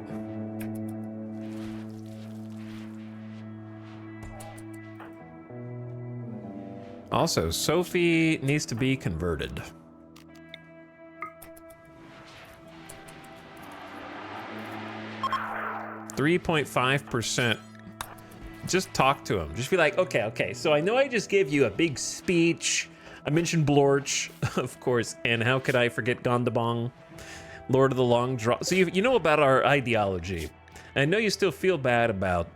Also, Sophie needs to be converted. %3.5%. Just talk to him. Just be like, okay, so I know I just gave you a big speech. I mentioned Blorch, of course, and how could I forget Gondabong, Lord of the Long Draw. So you know about our ideology. I know you still feel bad about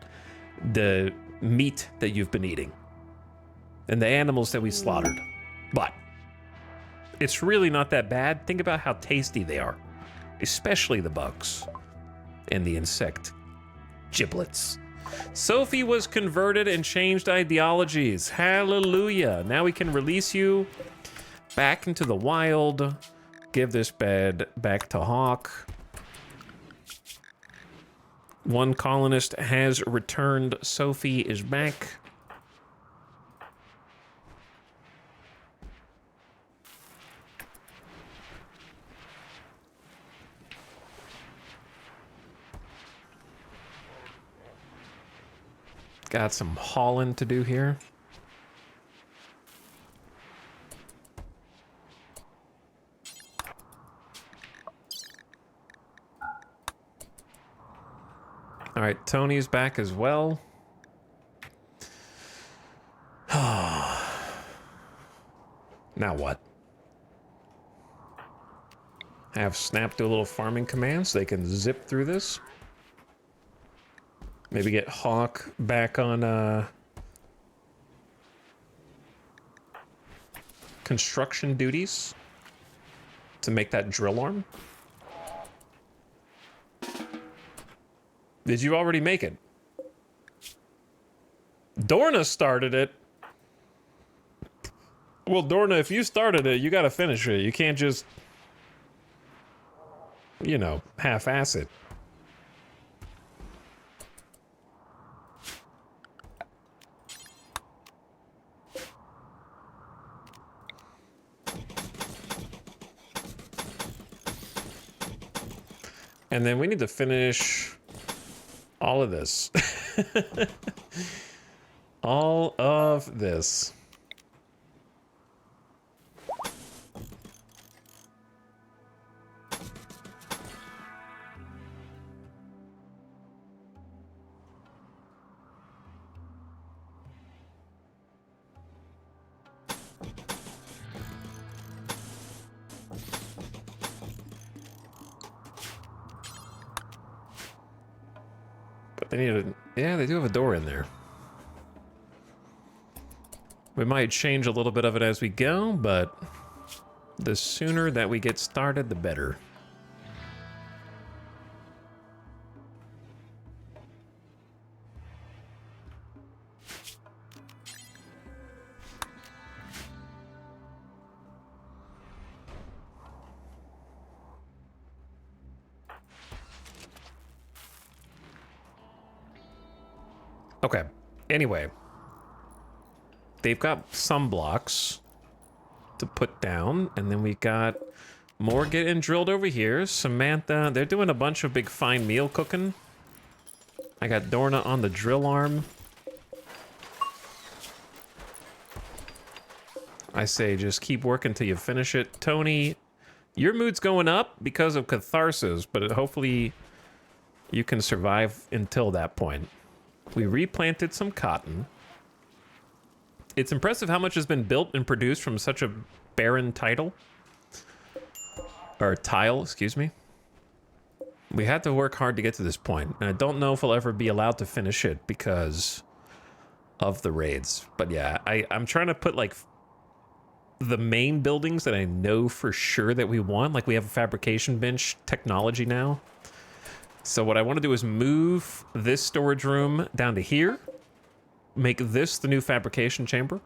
the meat that you've been eating and the animals that we slaughtered, but it's really not that bad. Think about how tasty they are, especially the bugs and the insect giblets. Sophie was converted and changed ideologies. Hallelujah. Now we can release you back into the wild. Give this bed back to Hawk. One colonist has returned. Sophie is back. Got some hauling to do here. All right, Tony's back as well. Now what? Have Snap do a little farming command so they can zip through this. Maybe get Hawk back on construction duties to make that drill arm. Did you already make it? Dorna started it. Well, Dorna, if you started it, you gotta finish it. You can't just, you know, half-ass it. And then we need to finish all of this. All of this. They need a, yeah, they do have a door in there. We might change a little bit of it as we go, but the sooner that we get started, the better. Okay. Anyway. They've got some blocks to put down, and then we got more getting drilled over here. Samantha, they're doing a bunch of big fine meal cooking. I got Dorna on the drill arm. I say just keep working till you finish it. Tony, your mood's going up because of catharsis, but hopefully you can survive until that point. We replanted some cotton. It's impressive how much has been built and produced from such a barren title. Or tile, excuse me. We had to work hard to get to this point, and I don't know if we'll ever be allowed to finish it because of the raids. But yeah, I'm trying to put like the main buildings that I know for sure that we want. Like we have a fabrication bench technology now. So what I want to do is move this storage room down to here. Make this the new fabrication chamber.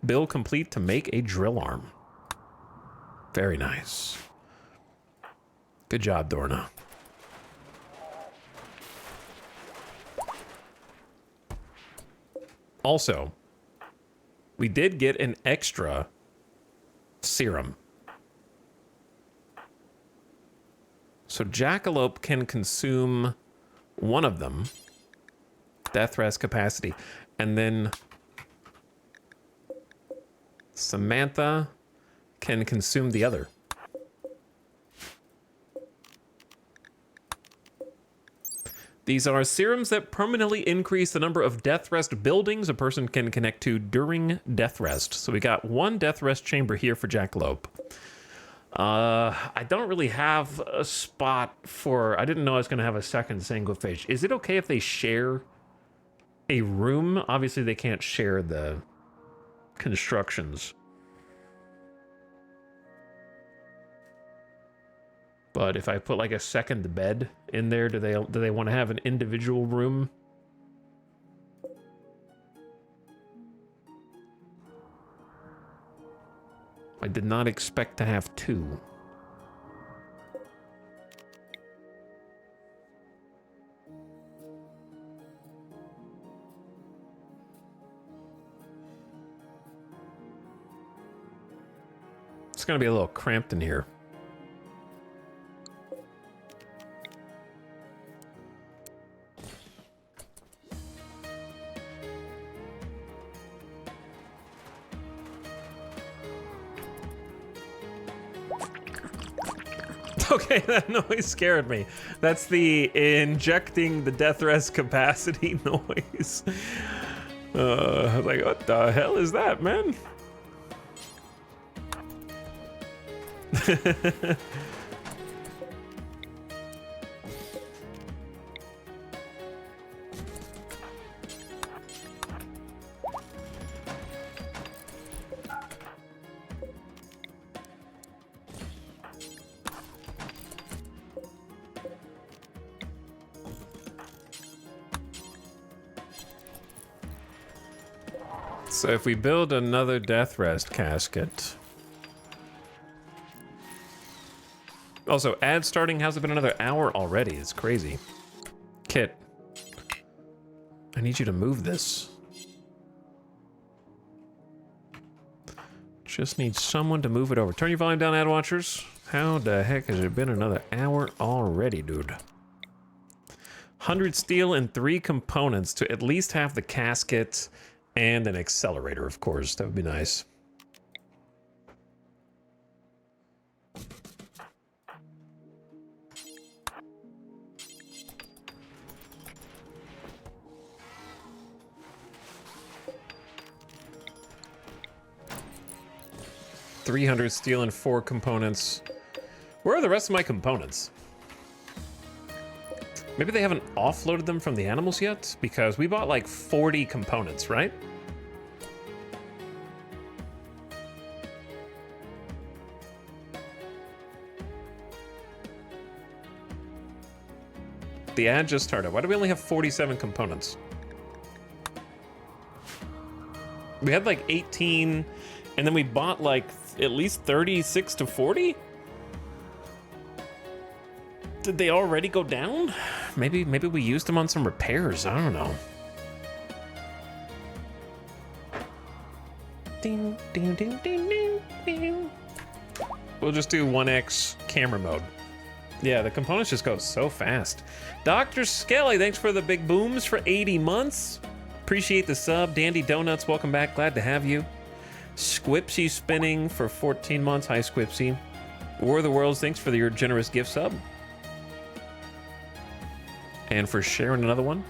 Build complete to make a drill arm. Very nice. Good job, Dorna. Also, we did get an extra serum. So Jackalope can consume one of them. Death rest capacity. And then Samantha can consume the other. These are serums that permanently increase the number of death rest buildings a person can connect to during death rest. So we got one death rest chamber here for Jackalope. I don't really have a spot for... I didn't know I was going to have a second Sanglefish. Is it okay if they share a room? Obviously, they can't share the constructions. But if I put like a second bed in there, do they want to have an individual room? I did not expect to have two. It's gonna be a little cramped in here. Okay, that noise scared me. That's the injecting the death rest capacity noise. I was like, what the hell is that, man? So if we build another death rest casket. Also, ad starting hasn't been another hour already. It's crazy. Kit, I need you to move this. Just need someone to move it over. Turn your volume down, ad watchers. How the heck has it been another hour already, dude? 100 steel and 3 components to at least have the casket and an accelerator, of course. That would be nice. $300 steel and 4 components. Where are the rest of my components? Maybe they haven't offloaded them from the animals yet? Because we bought like 40 components, right? The ad just started. Why do we only have 47 components? We had like 18, and then we bought like at least 36 to 40? Did they already go down? Maybe we used them on some repairs. I don't know. Ding, ding, ding, ding, ding, ding. We'll just do 1x camera mode. Yeah, the components just go so fast. Dr. Skelly, thanks for the big booms for 80 months. Appreciate the sub. Dandy Donuts, welcome back. Glad to have you. Squipsy spinning for 14 months. Hi, Squipsy. War of the Worlds, thanks for your generous gift sub. And for sharing another one.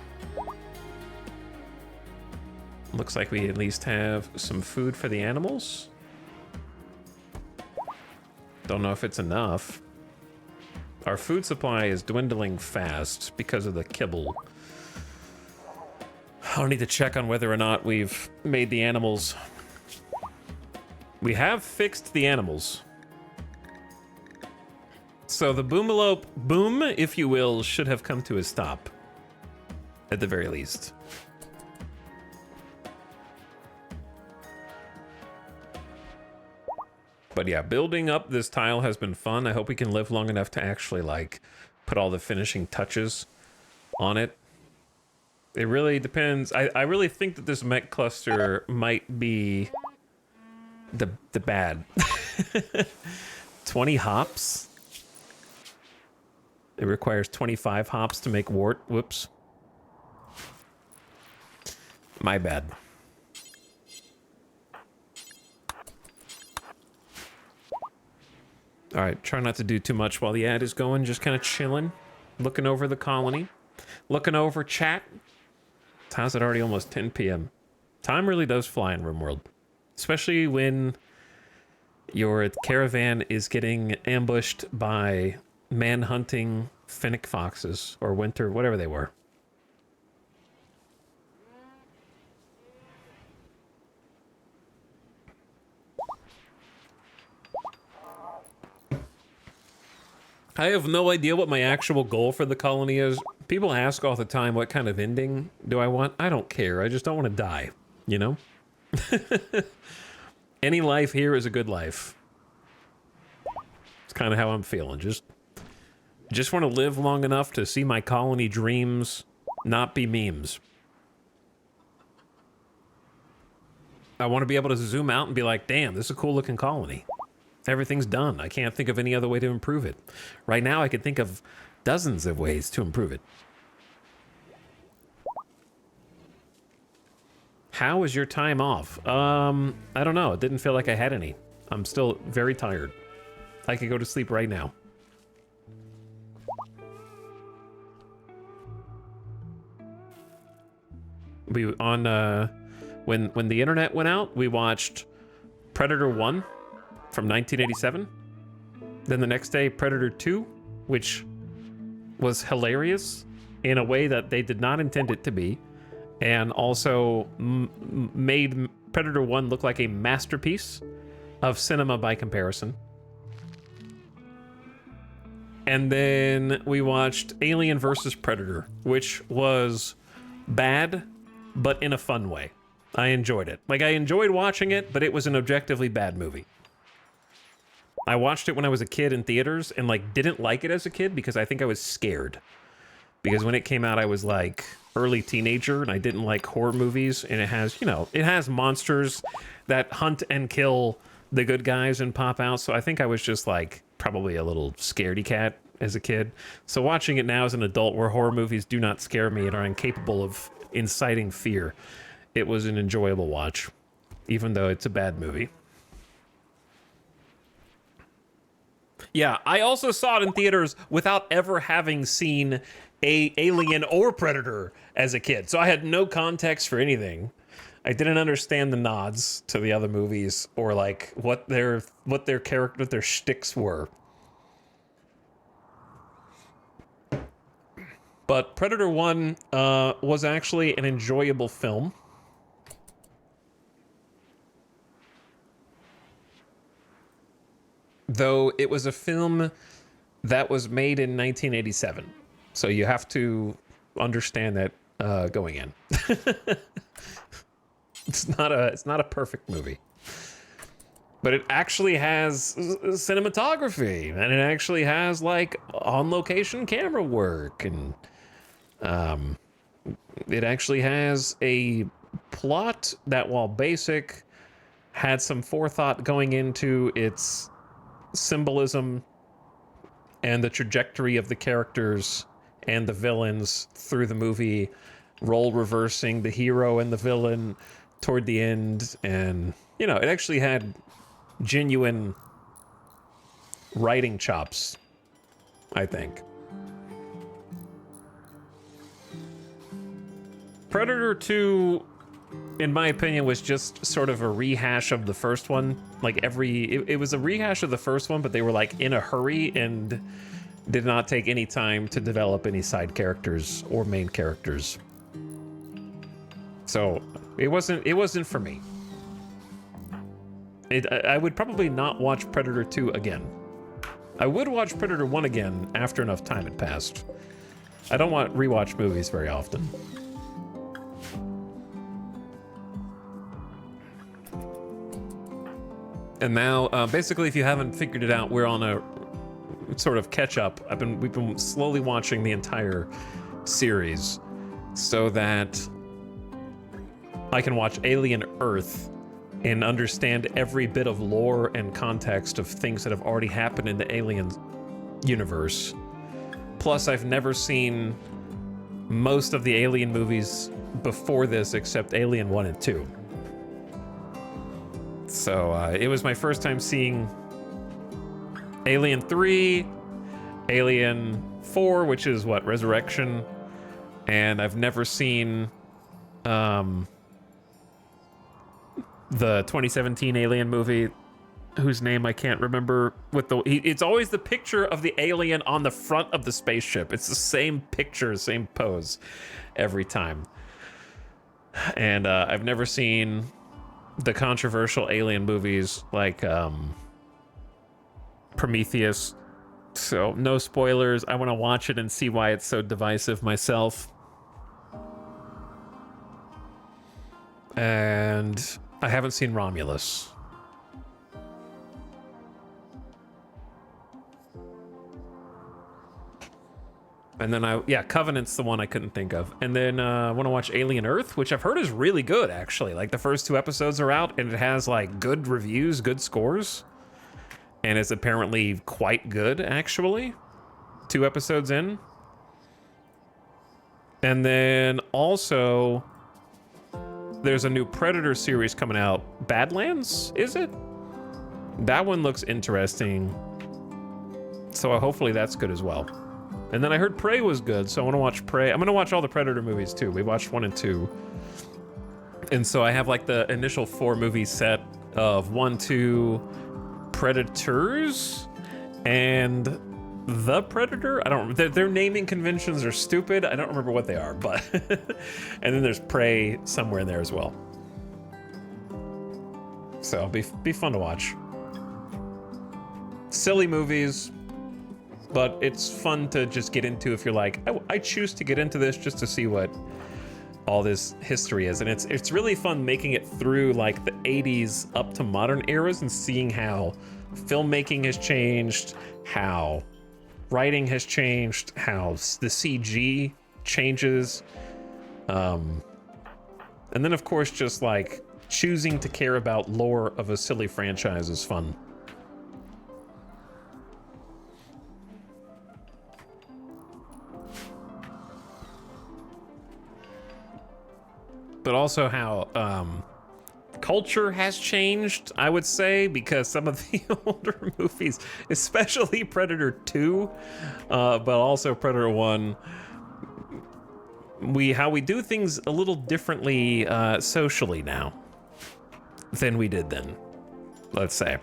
Looks like we at least have some food for the animals. Don't know if it's enough. Our food supply is dwindling fast because of the kibble. I'll need to check on whether or not we've made the animals. We have fixed the animals. So the boomalope boom, if you will, should have come to a stop. At the very least. But yeah, building up this tile has been fun. I hope we can live long enough to actually, like, put all the finishing touches on it. It really depends. I really think that this mech cluster might be the bad. 20 hops? It requires 25 hops to make wart. Whoops. My bad. All right, try not to do too much while the ad is going. Just kind of chilling, looking over the colony, looking over chat. How's it already almost 10 p.m.? Time really does fly in RimWorld, especially when your caravan is getting ambushed by man-hunting fennec foxes or winter, whatever they were. I have no idea what my actual goal for the colony is. People ask all the time, what kind of ending do I want? I don't care. I just don't want to die, you know? Any life here is a good life. It's kind of how I'm feeling. Just want to live long enough to see my colony dreams not be memes. I want to be able to zoom out and be like, damn, this is a cool looking colony. Everything's done. I can't think of any other way to improve it. Right now, I can think of dozens of ways to improve it. How was your time off? I don't know. It didn't feel like I had any. I'm still very tired. I could go to sleep right now. We on when the internet went out, we watched Predator 1 from 1987. Then the next day, Predator 2, which was hilarious in a way that they did not intend it to be, and also made Predator 1 look like a masterpiece of cinema by comparison. And then we watched Alien vs. Predator, which was bad, but in a fun way. I enjoyed it. Like, I enjoyed watching it, but it was an objectively bad movie. I watched it when I was a kid in theaters and, like, didn't like it as a kid because I think I was scared. Because when it came out, I was, like, early teenager and I didn't like horror movies. And it has, you know, it has monsters that hunt and kill the good guys and pop out. So I think I was just, like, probably a little scaredy cat as a kid. So watching it now as an adult where horror movies do not scare me and are incapable of inciting fear, it was an enjoyable watch, even though it's a bad movie. Yeah, I also saw it in theaters without ever having seen Alien or Predator as a kid. So I had no context for anything. I didn't understand the nods to the other movies or like what their shticks were. But Predator 1 was actually an enjoyable film. Though it was a film that was made in 1987. So you have to understand that going in. It's not a perfect movie. but it actually has cinematography, and it actually has like on-location camera work, and it actually has a plot that, while basic, had some forethought going into its symbolism and the trajectory of the characters and the villains through the movie, role reversing the hero and the villain toward the end. And, you know, it actually had genuine writing chops, I think. Predator 2, in my opinion, was just sort of a rehash of the first one. Like it was a rehash of the first one, but they were like in a hurry and did not take any time to develop any side characters or main characters. So it wasn't for me. I would probably not watch Predator 2 again. I would watch Predator 1 again after enough time had passed. I don't rewatch movies very often. And now, basically, if you haven't figured it out, we're on a sort of catch up. We've been slowly watching the entire series so that I can watch Alien Earth and understand every bit of lore and context of things that have already happened in the Alien universe. Plus, I've never seen most of the Alien movies before this except Alien 1 and 2. So it was my first time seeing Alien 3, Alien 4, which is what, Resurrection, and I've never seen the 2017 Alien movie, whose name I can't remember. It's always the picture of the alien on the front of the spaceship. It's the same picture, same pose every time. And I've never seen the controversial Alien movies like Prometheus. So no spoilers. I want to watch it and see why it's so divisive myself. And I haven't seen Romulus. And then Covenant's the one I couldn't think of. And then I want to watch Alien Earth, which I've heard is really good, actually. Like, the first 2 episodes are out, and it has, like, good reviews, good scores. And it's apparently quite good, actually. 2 episodes in. And then also, there's a new Predator series coming out. Badlands, is it? That one looks interesting. So hopefully that's good as well. And then I heard Prey was good, so I want to watch Prey. I'm going to watch all the Predator movies, too. We watched 1 and 2. And so I have, like, the initial 4 movie set of 1, 2, Predators, and The Predator. I don't... Their naming conventions are stupid. I don't remember what they are, but... And then there's Prey somewhere in there as well. So it'll be fun to watch. Silly movies, but it's fun to just get into if you're like, I choose to get into this just to see what all this history is. And it's really fun making it through like the 80s up to modern eras and seeing how filmmaking has changed, how writing has changed, how the CG changes. And then of course, just like choosing to care about lore of a silly franchise is fun. But also how culture has changed, I would say, because some of the older movies, especially Predator 2, but also Predator 1, how we do things a little differently socially now than we did then, let's say.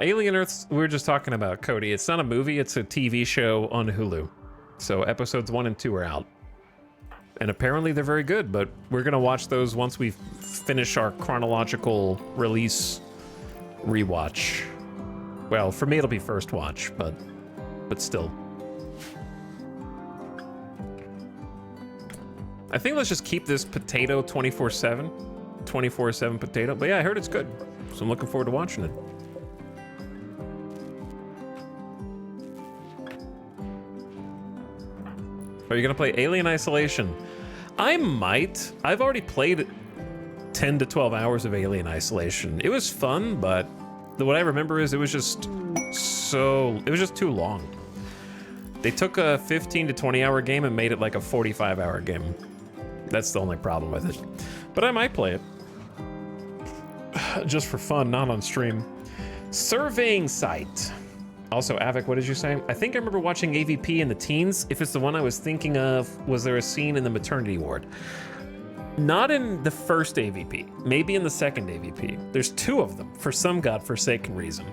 Alien Earth, we were just talking about, Cody. It's not a movie, it's a TV show on Hulu. So episodes 1 and 2 are out. And apparently they're very good, but we're gonna watch those once we finish our chronological release rewatch. Well, for me it'll be first watch, but still. I think let's just keep this potato 24/7. 24/7 potato. But yeah, I heard it's good. So I'm looking forward to watching it. Are you gonna play Alien Isolation? I might. I've already played 10 to 12 hours of Alien Isolation. It was fun, but what I remember is it was just too long. They took a 15 to 20 hour game and made it like a 45-hour game. That's the only problem with it. But I might play it. Just for fun, not on stream. Surveying site. Also, Avic, what did you say? I think I remember watching AVP in the teens. If it's the one I was thinking of, was there a scene in the maternity ward? Not in the first AVP, maybe in the second AVP. There's two of them for some godforsaken reason.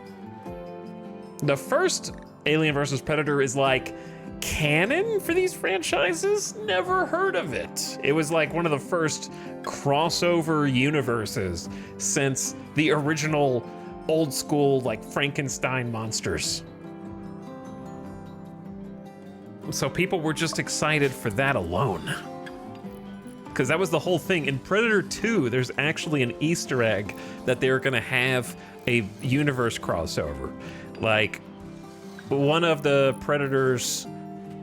The first Alien vs. Predator is like canon for these franchises? Never heard of it. It was like one of the first crossover universes since the original old school like Frankenstein monsters. So people were just excited for that alone. Because that was the whole thing. In Predator 2, there's actually an Easter egg that they're gonna have a universe crossover. Like, one of the Predators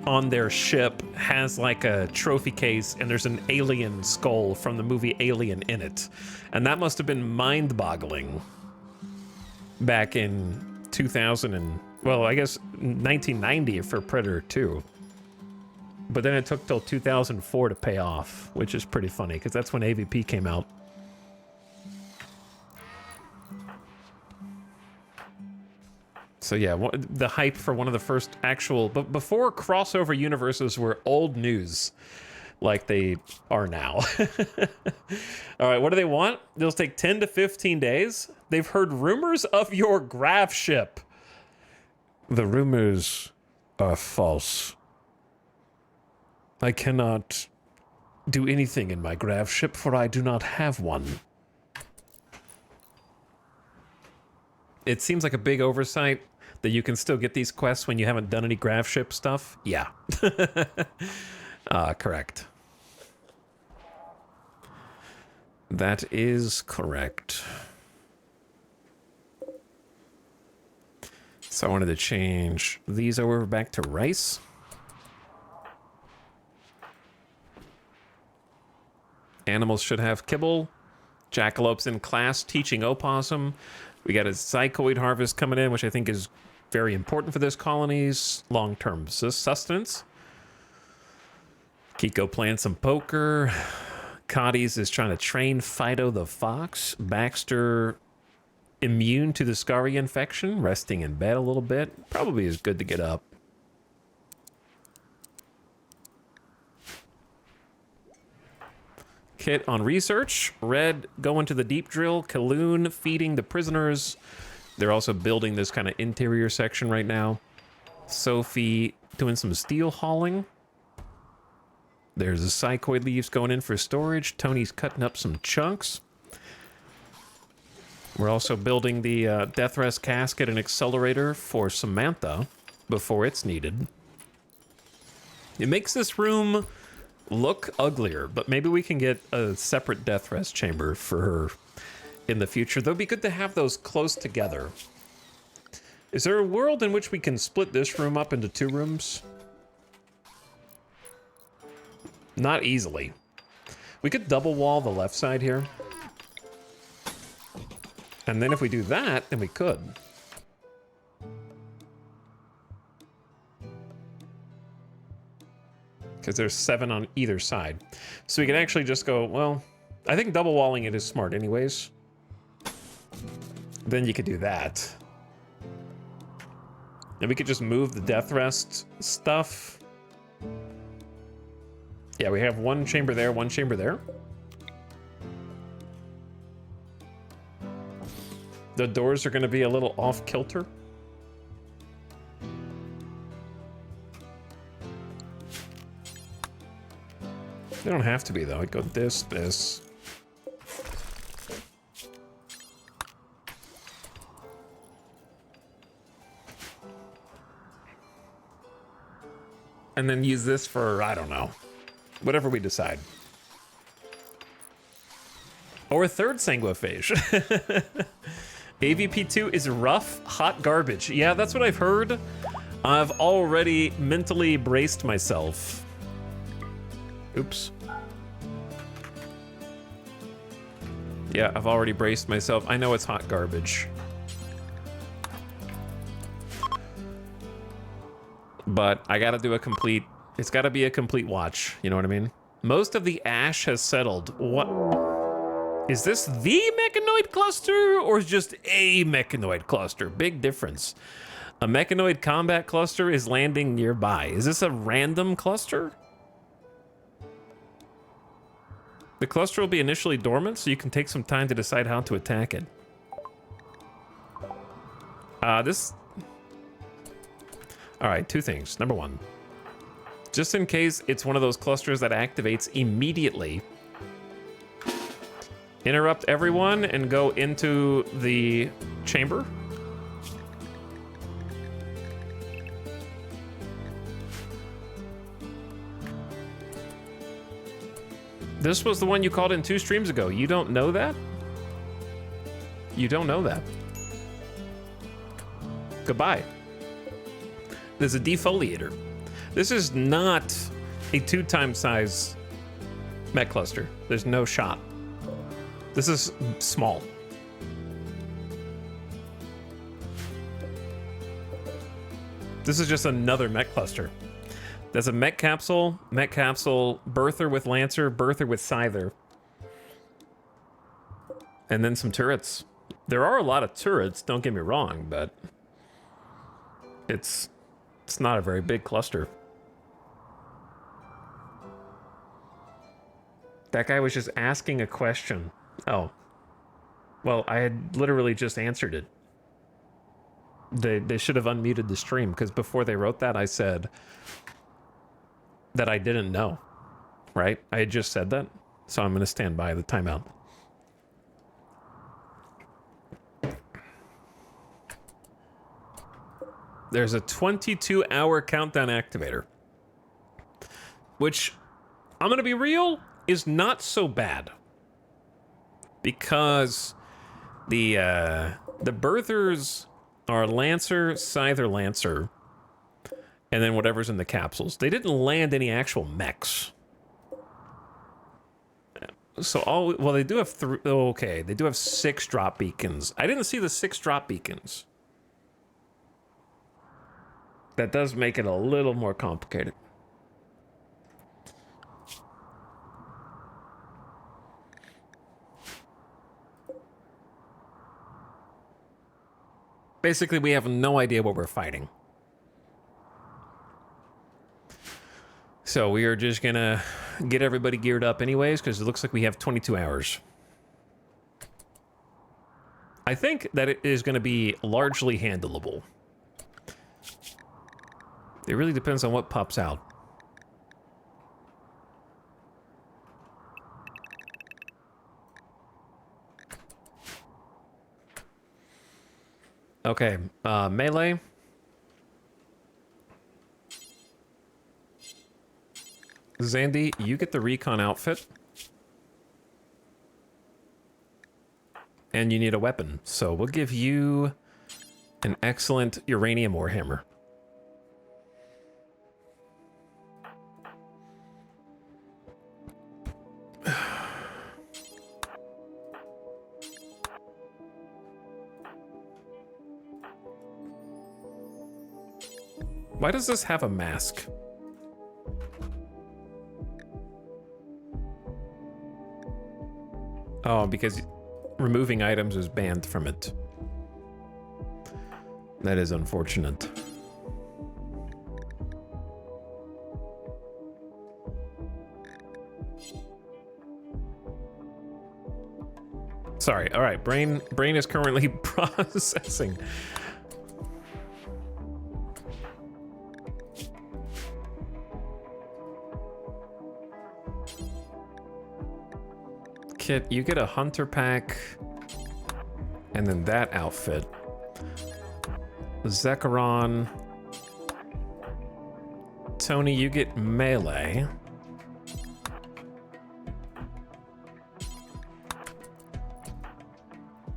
on their ship has like a trophy case and there's an alien skull from the movie Alien in it. And that must have been mind-boggling back in 2000 and, well, I guess 1990 for Predator 2. But then it took till 2004 to pay off, which is pretty funny because that's when AVP came out. So yeah, the hype for one of the first actual, but before crossover universes were old news, like they are now. All right, what do they want? They'll take 10 to 15 days. They've heard rumors of your graph ship. The rumors are false. I cannot do anything in my graph ship, for I do not have one. It seems like a big oversight that you can still get these quests when you haven't done any graph ship stuff. Yeah. Correct. That is correct. So I wanted to change these over back to rice. Animals should have kibble. Jackalopes in class teaching opossum. We got a zycoid harvest coming in, which I think is very important for this colony's long-term sustenance. Kiko playing some poker. Cotties is trying to train Fido the fox. Baxter immune to the scurry infection, resting in bed a little bit. Probably is good to get up. Kit on research. Red going to the deep drill. Kaloon feeding the prisoners. They're also building this kind of interior section right now. Sophie doing some steel hauling. There's the psychoid leaves going in for storage. Tony's cutting up some chunks. We're also building the death rest casket and accelerator for Samantha before it's needed. It makes this room look uglier, but maybe we can get a separate death rest chamber for her in the future. Though it'd be good to have those close together. Is there a world in which we can split this room up into 2 rooms? Not easily. We could double wall the left side here. And then if we do that, then we could. Because there's 7 on either side. So we can actually just go, well, I think double walling it is smart anyways. Then you could do that. And we could just move the death rest stuff. Yeah, we have 1 chamber there, 1 chamber there. The doors are going to be a little off kilter. They don't have to be, though. I go this, this. and then use this for, I don't know, whatever we decide. Or a third sanguiphage. AVP2 is rough, hot garbage. Yeah, that's what I've heard. I've already mentally braced myself. Oops. Yeah, I've already braced myself. I know it's hot garbage. But I gotta do a complete, it's gotta be a complete watch, you know what I mean? Most of the ash has settled. What? Is this the mechanoid cluster or just a mechanoid cluster? Big difference. A mechanoid combat cluster is landing nearby. Is this a random cluster? The cluster will be initially dormant, so you can take some time to decide how to attack it. All right, two things. Number one, just in case it's one of those clusters that activates immediately, interrupt everyone and go into the chamber. This was the one you called in 2 streams ago. You don't know that? You don't know that. Goodbye. There's a defoliator. This is not a 2x size mech cluster. There's no shot. This is small. This is just another mech cluster. There's a mech capsule, birther with lancer, birther with scyther. And then some turrets. There are a lot of turrets, don't get me wrong, but it's not a very big cluster. That guy was just asking a question. Oh. Well, I had literally just answered it. They should have unmuted the stream, because before they wrote that, I said that I didn't know, right? I had just said that, so I'm going to stand by the timeout. There's a 22-hour countdown activator, which, I'm going to be real, is not so bad. Because the birthers are Lancer, Scyther, Lancer, and then whatever's in the capsules. They didn't land any actual mechs. So well, they do have okay, they do have 6 drop beacons. I didn't see the 6 drop beacons. That does make it a little more complicated. Basically, we have no idea what we're fighting. So we are just gonna get everybody geared up anyways, because it looks like we have 22 hours. I think that it is gonna be largely handleable. It really depends on what pops out. Okay, melee. Zandy, you get the recon outfit. And you need a weapon, so we'll give you an excellent uranium warhammer. Why does this have a mask? Oh, because removing items is banned from it. That is unfortunate. Sorry, all right, brain is currently processing. Kit, you get a hunter pack, and then that outfit. Zekrom Tony, you get melee.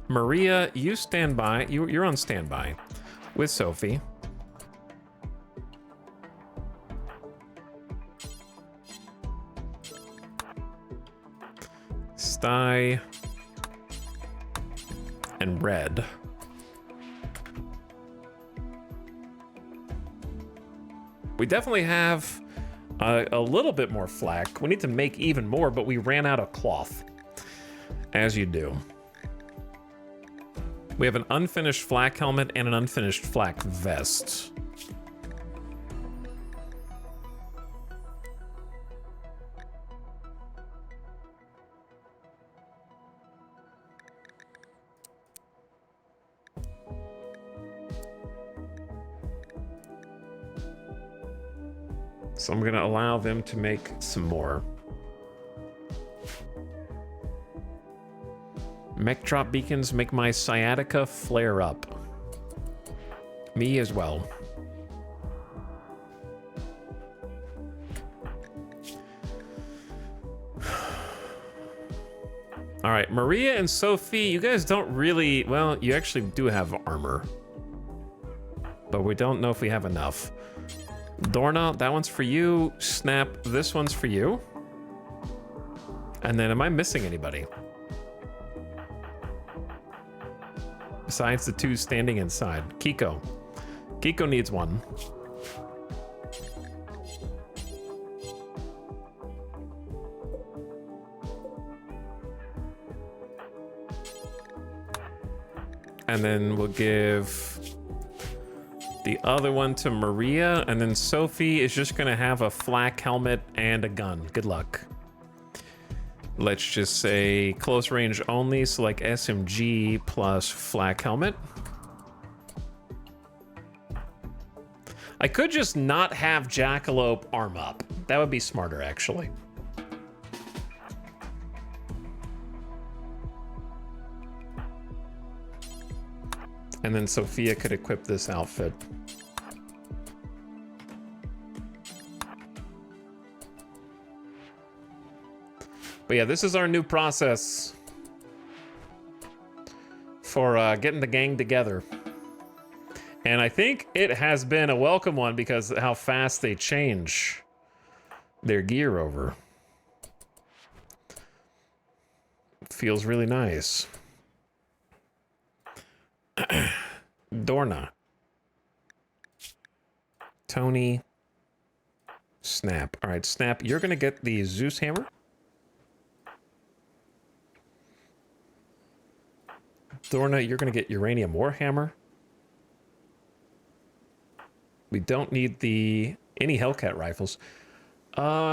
Maria, you stand by. You're on standby with Sophie. Sty and Red. We definitely have a little bit more flak. We need to make even more, but we ran out of cloth, as you do. We have an unfinished flak helmet and an unfinished flak vest. So I'm going to allow them to make some more. Mech drop beacons make my sciatica flare up. Me as well. All right, Maria and Sophie, you guys don't really, well, you actually do have armor, but we don't know if we have enough. Dorna, that one's for you. Snap, this one's for you. And then, am I missing anybody? Besides the two standing inside. Kiko. Kiko needs one. And then we'll give the other one to Maria, and then Sophie is just gonna have a flak helmet and a gun. Good luck. Let's just say close range only, so like SMG plus flak helmet. I could just not have Jackalope arm up. That would be smarter, actually. And then Sophia could equip this outfit. But yeah, this is our new process for getting the gang together. And I think it has been a welcome one because of how fast they change their gear over. Feels really nice. Dorna. Tony. Snap. All right, Snap, you're going to get the Zeus hammer. Dorna, you're going to get Uranium Warhammer. We don't need any Hellcat rifles.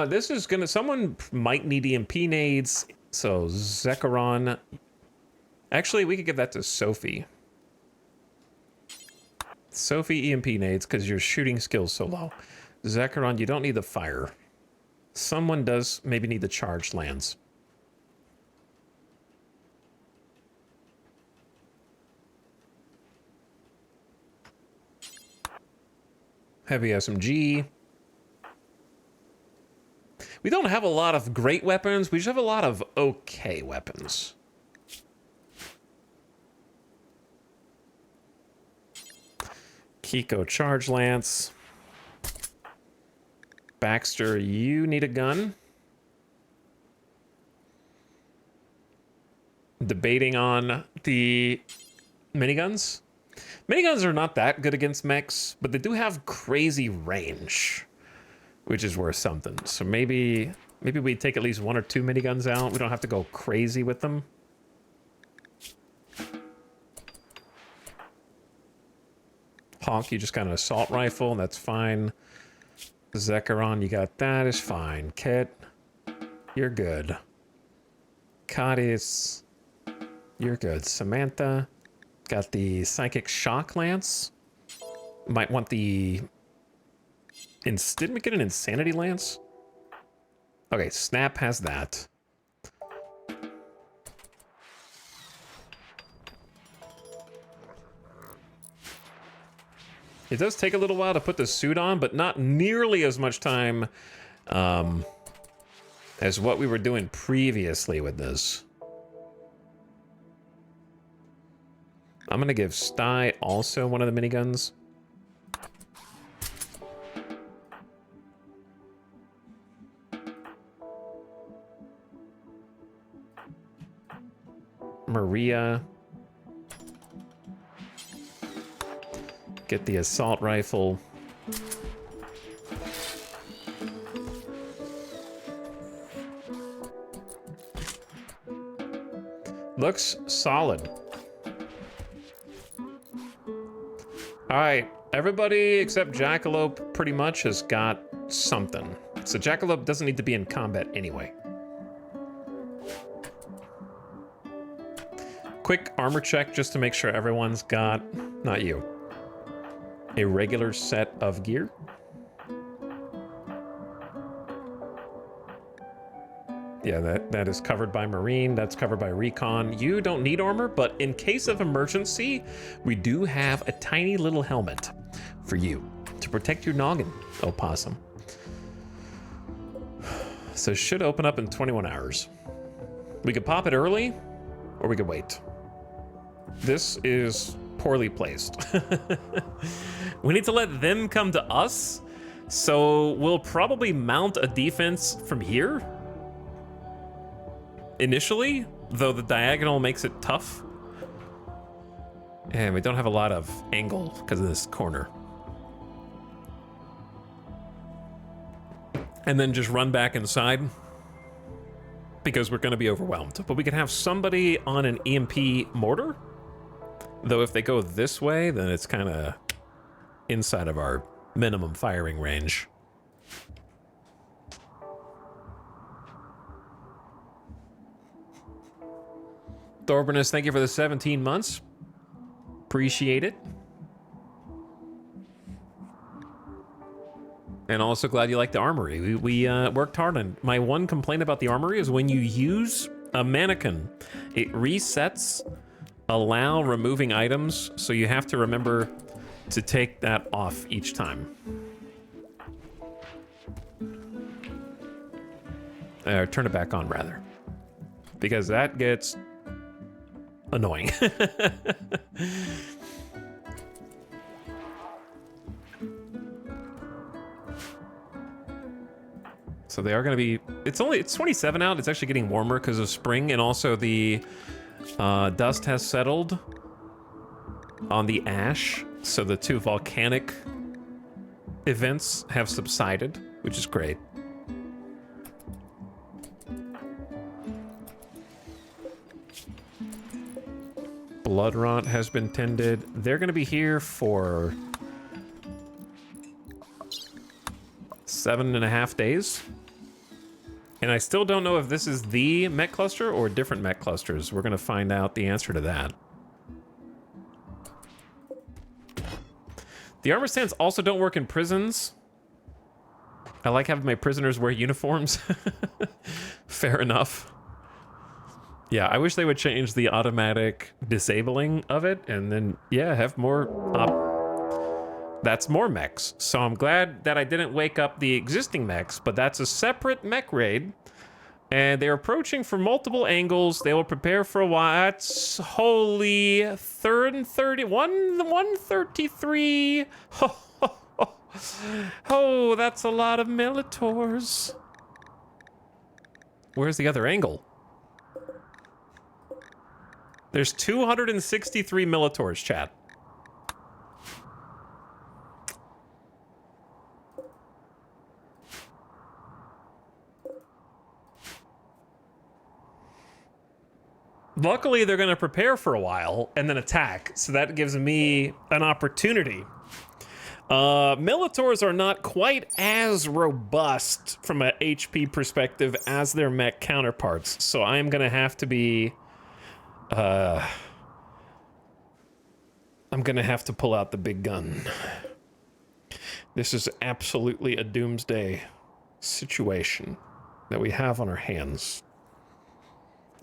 This is going to... Someone might need EMP nades. So, Zekrom. Actually, we could give that to Sophie. Sophie EMP nades because your shooting skill's so low. Zekrom, you don't need the fire. Someone does maybe need the charged lands. Heavy SMG. We don't have a lot of great weapons. We just have a lot of okay weapons. Kiko Charge Lance. Baxter, you need a gun. Debating on the miniguns. Miniguns are not that good against mechs, but they do have crazy range, which is worth something. So maybe we take at least 1 or 2 miniguns out. We don't have to go crazy with them. Hawk, you just got an assault rifle, that's fine. Zekrom, you got that, is fine. Kit, you're good. Kadis, you're good. Samantha, got the Psychic Shock Lance. Might want the... Didn't we get an Insanity Lance? Okay, Snap has that. It does take a little while to put the suit on, but not nearly as much time as what we were doing previously with this. I'm gonna give Sty also one of the miniguns. Maria. Get the assault rifle. Looks solid. All right, everybody except Jackalope pretty much has got something. So Jackalope doesn't need to be in combat anyway. Quick armor check just to make sure everyone's got, not you, a regular set of gear. Yeah, that is covered by Marine, that's covered by Recon. You don't need armor, but in case of emergency, we do have a tiny little helmet for you to protect your noggin, opossum. So should open up in 21 hours. We could pop it early, or we could wait. This is poorly placed. We need to let them come to us, so we'll probably mount a defense from here initially, though the diagonal makes it tough. And we don't have a lot of angle because of this corner. And then just run back inside because we're going to be overwhelmed. But we can have somebody on an EMP mortar. Though if they go this way, then it's kind of inside of our minimum firing range. Thorbernus, thank you for the 17 months. Appreciate it. And also glad you like the armory. We worked hard on it. My one complaint about the armory is when you use a mannequin, it resets allow removing items, so you have to remember to take that off each time. Turn it back on, rather. Because that gets annoying. So they are going to be... It's 27 out. It's actually getting warmer because of spring, and also the dust has settled on the ash, so the two volcanic events have subsided, which is great. Blood rot has been tended. They're going to be here for 7.5 days. And I still don't know if this is the mech cluster or different mech clusters. We're going to find out the answer to that. The armor stands also don't work in prisons. I like having my prisoners wear uniforms. Fair enough. Yeah, I wish they would change the automatic disabling of it and then, yeah, have more that's more mechs. So I'm glad that I didn't wake up the existing mechs, but that's a separate mech raid. And they're approaching from multiple angles. They will prepare for a while. That's holy 133. Oh, that's a lot of Militors. Where's the other angle? There's 263 Militors, chat. Luckily, they're going to prepare for a while and then attack, so that gives me an opportunity. Militors are not quite as robust from an HP perspective as their mech counterparts, so I'm going to have to be... I'm going to have to pull out the big gun. This is absolutely a doomsday situation that we have on our hands.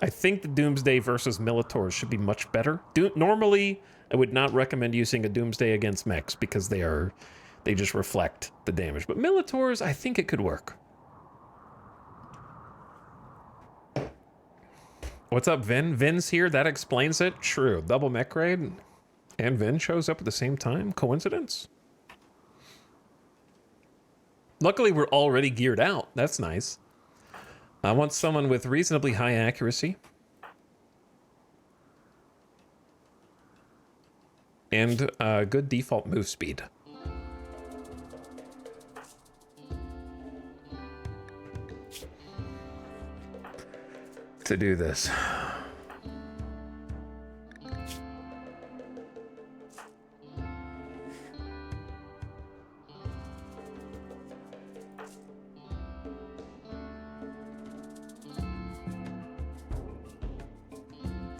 I think the Doomsday versus Militaurs should be much better. Normally, I would not recommend using a Doomsday against mechs because they just reflect the damage. But Militaurs, I think it could work. What's up, Vin? Vin's here. That explains it. True. Double mech raid. And Vin shows up at the same time. Coincidence? Luckily, we're already geared out. That's nice. I want someone with reasonably high accuracy. And good default move speed. To do this.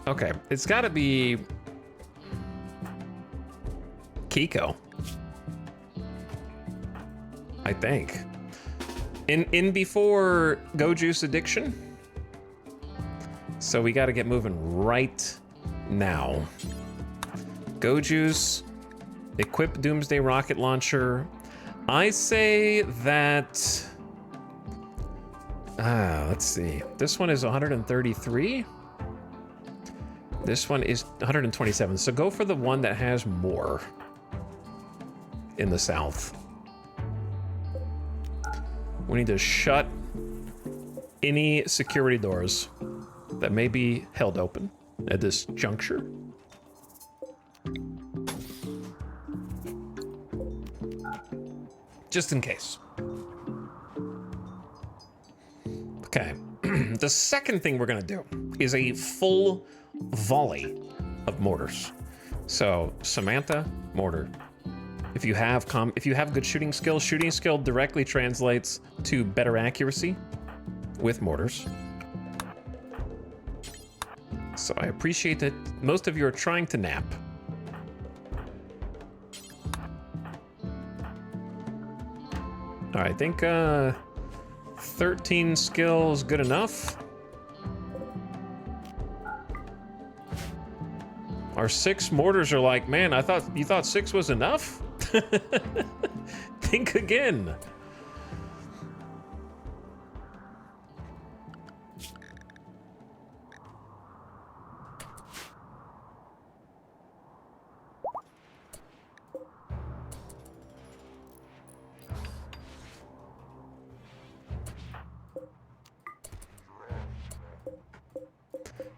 Okay, it's got to be Kiko, I think. In before Go Juice Addiction. So we got to get moving right now. Go Juice, equip Doomsday Rocket Launcher. I say that... let's see. This one is 133. This one is 127. So go for the one that has more in the south. We need to shut any security doors that may be held open at this juncture. Just in case. Okay. The second thing we're gonna do is a full volley of mortars. So Samantha, mortar. If you have good shooting skill directly translates to better accuracy with mortars. So I appreciate that most of you are trying to nap. All right, I think 13 skill is good enough. Our 6 mortars are like, man, you thought 6 was enough? Think again.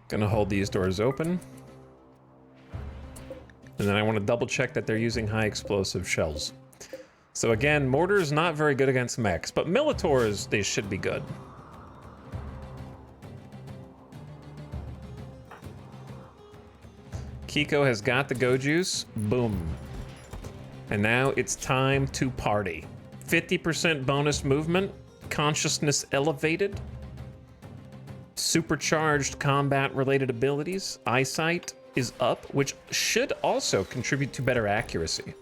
Gonna hold these doors open. And then I want to double check that they're using high explosive shells. So again, mortar is not very good against mechs, but Militaurs, they should be good. Kiko has got the go juice. Boom. And now it's time to party. 50% bonus movement, consciousness elevated, supercharged combat-related abilities, eyesight is up, which should also contribute to better accuracy.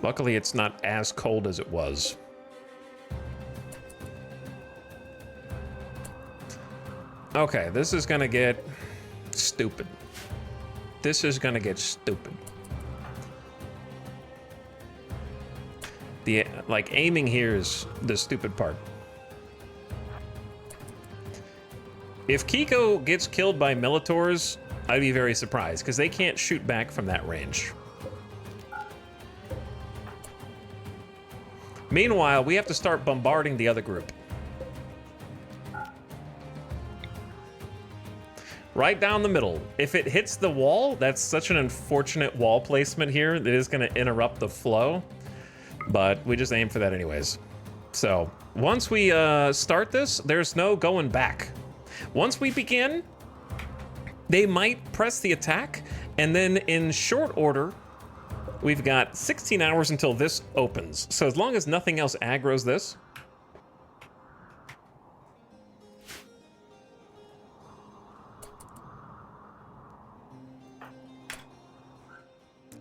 Luckily, it's not as cold as it was. Okay, this is gonna get stupid. This is gonna get stupid. The, like, aiming here is the stupid part. If Kiko gets killed by Militaurs, I'd be very surprised, because they can't shoot back from that range. Meanwhile, we have to start bombarding the other group. Right down the middle. If it hits the wall, that's such an unfortunate wall placement here that is going to interrupt the flow. But we just aim for that anyways. So once we start this, there's no going back. Once we begin, they might press the attack, and then in short order, we've got 16 hours until this opens. So as long as nothing else aggroes this.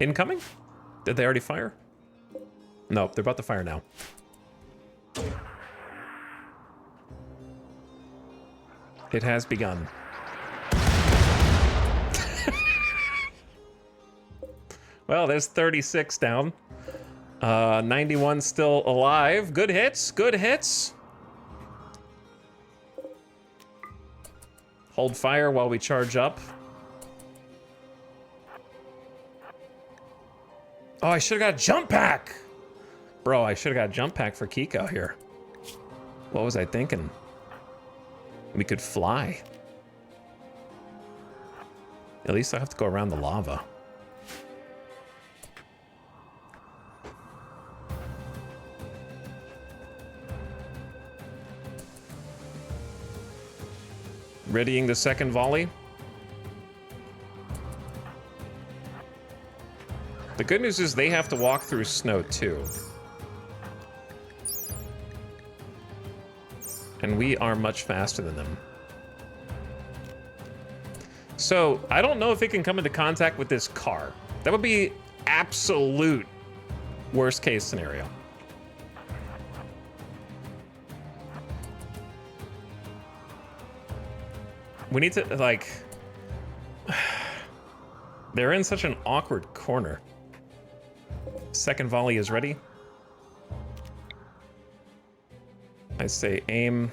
Incoming? Did they already fire? Nope, they're about to fire now. It has begun. Well, there's 36 down. 91 still alive. Good hits, good hits. Hold fire while we charge up. Oh, I should have got a jump pack. Bro, I should have got a jump pack for Kiko here. What was I thinking? We could fly. At least I have to go around the lava. Readying the second volley. The good news is they have to walk through snow too. And we are much faster than them. So, I don't know if it can come into contact with this car. That would be absolute worst case scenario. We need to, like... They're in such an awkward corner. Second volley is ready. I say aim.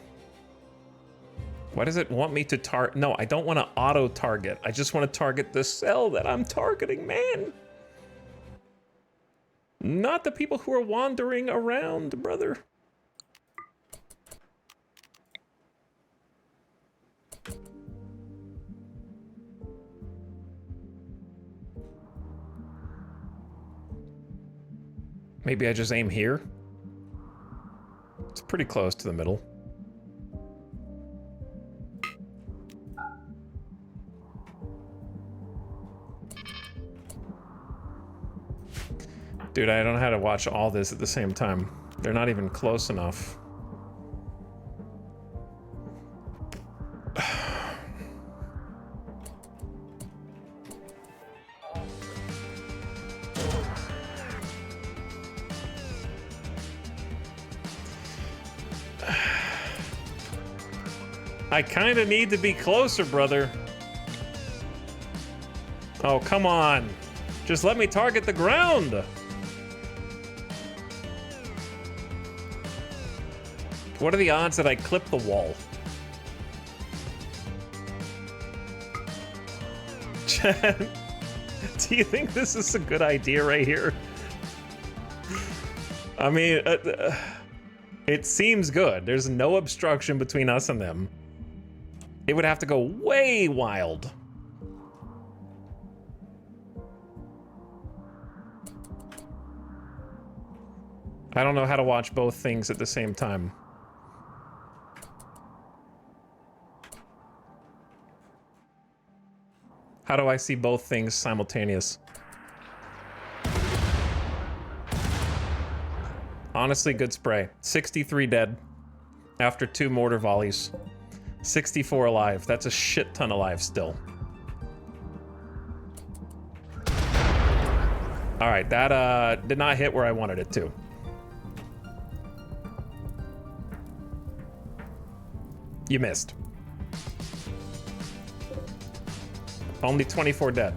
Why does it want me to target? No, I don't want to auto-target. I just want to target the cell that I'm targeting, man. Not the people who are wandering around, brother. Maybe I just aim here? It's pretty close to the middle. Dude, I don't know how to watch all this at the same time. They're not even close enough. I kind of need to be closer, brother. Oh, come on. Just let me target the ground. What are the odds that I clip the wall? Chad, do you think this is a good idea right here? I mean, it seems good. There's no obstruction between us and them. It would have to go way wild. I don't know how to watch both things at the same time. How do I see both things simultaneous? Honestly, good spray. 63 dead after 2 mortar volleys. 64 alive. That's a shit ton alive still. All right, that did not hit where I wanted it to. You missed. Only 24 dead.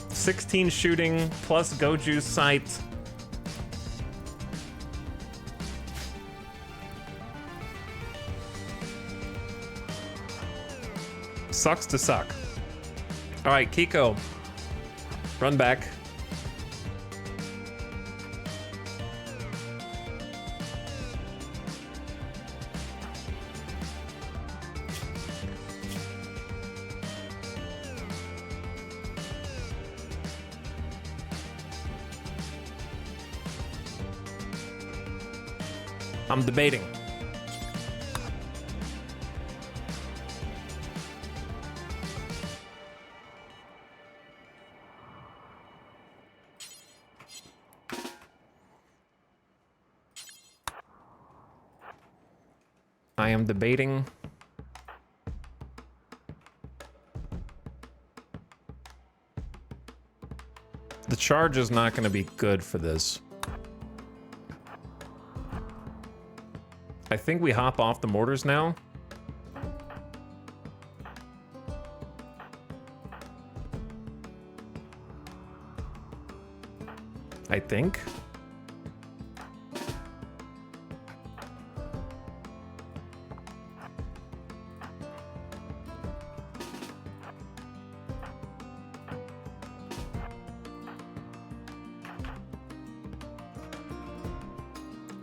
$16 shooting plus Goju's sight. Sucks to suck. All right, Kiko, run back. I'm debating. I am debating. charge is not going to be good for this. I think we hop off the mortars now. I think.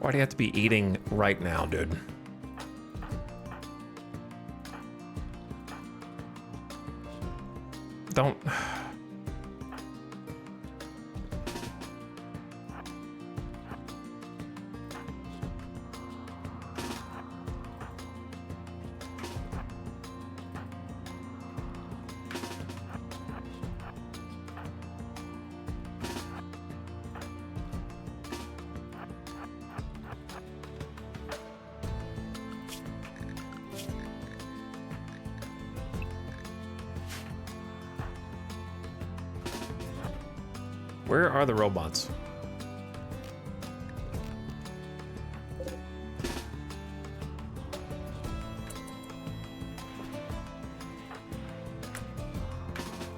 Why do you have to be eating right now, dude? Don't... Where are the robots?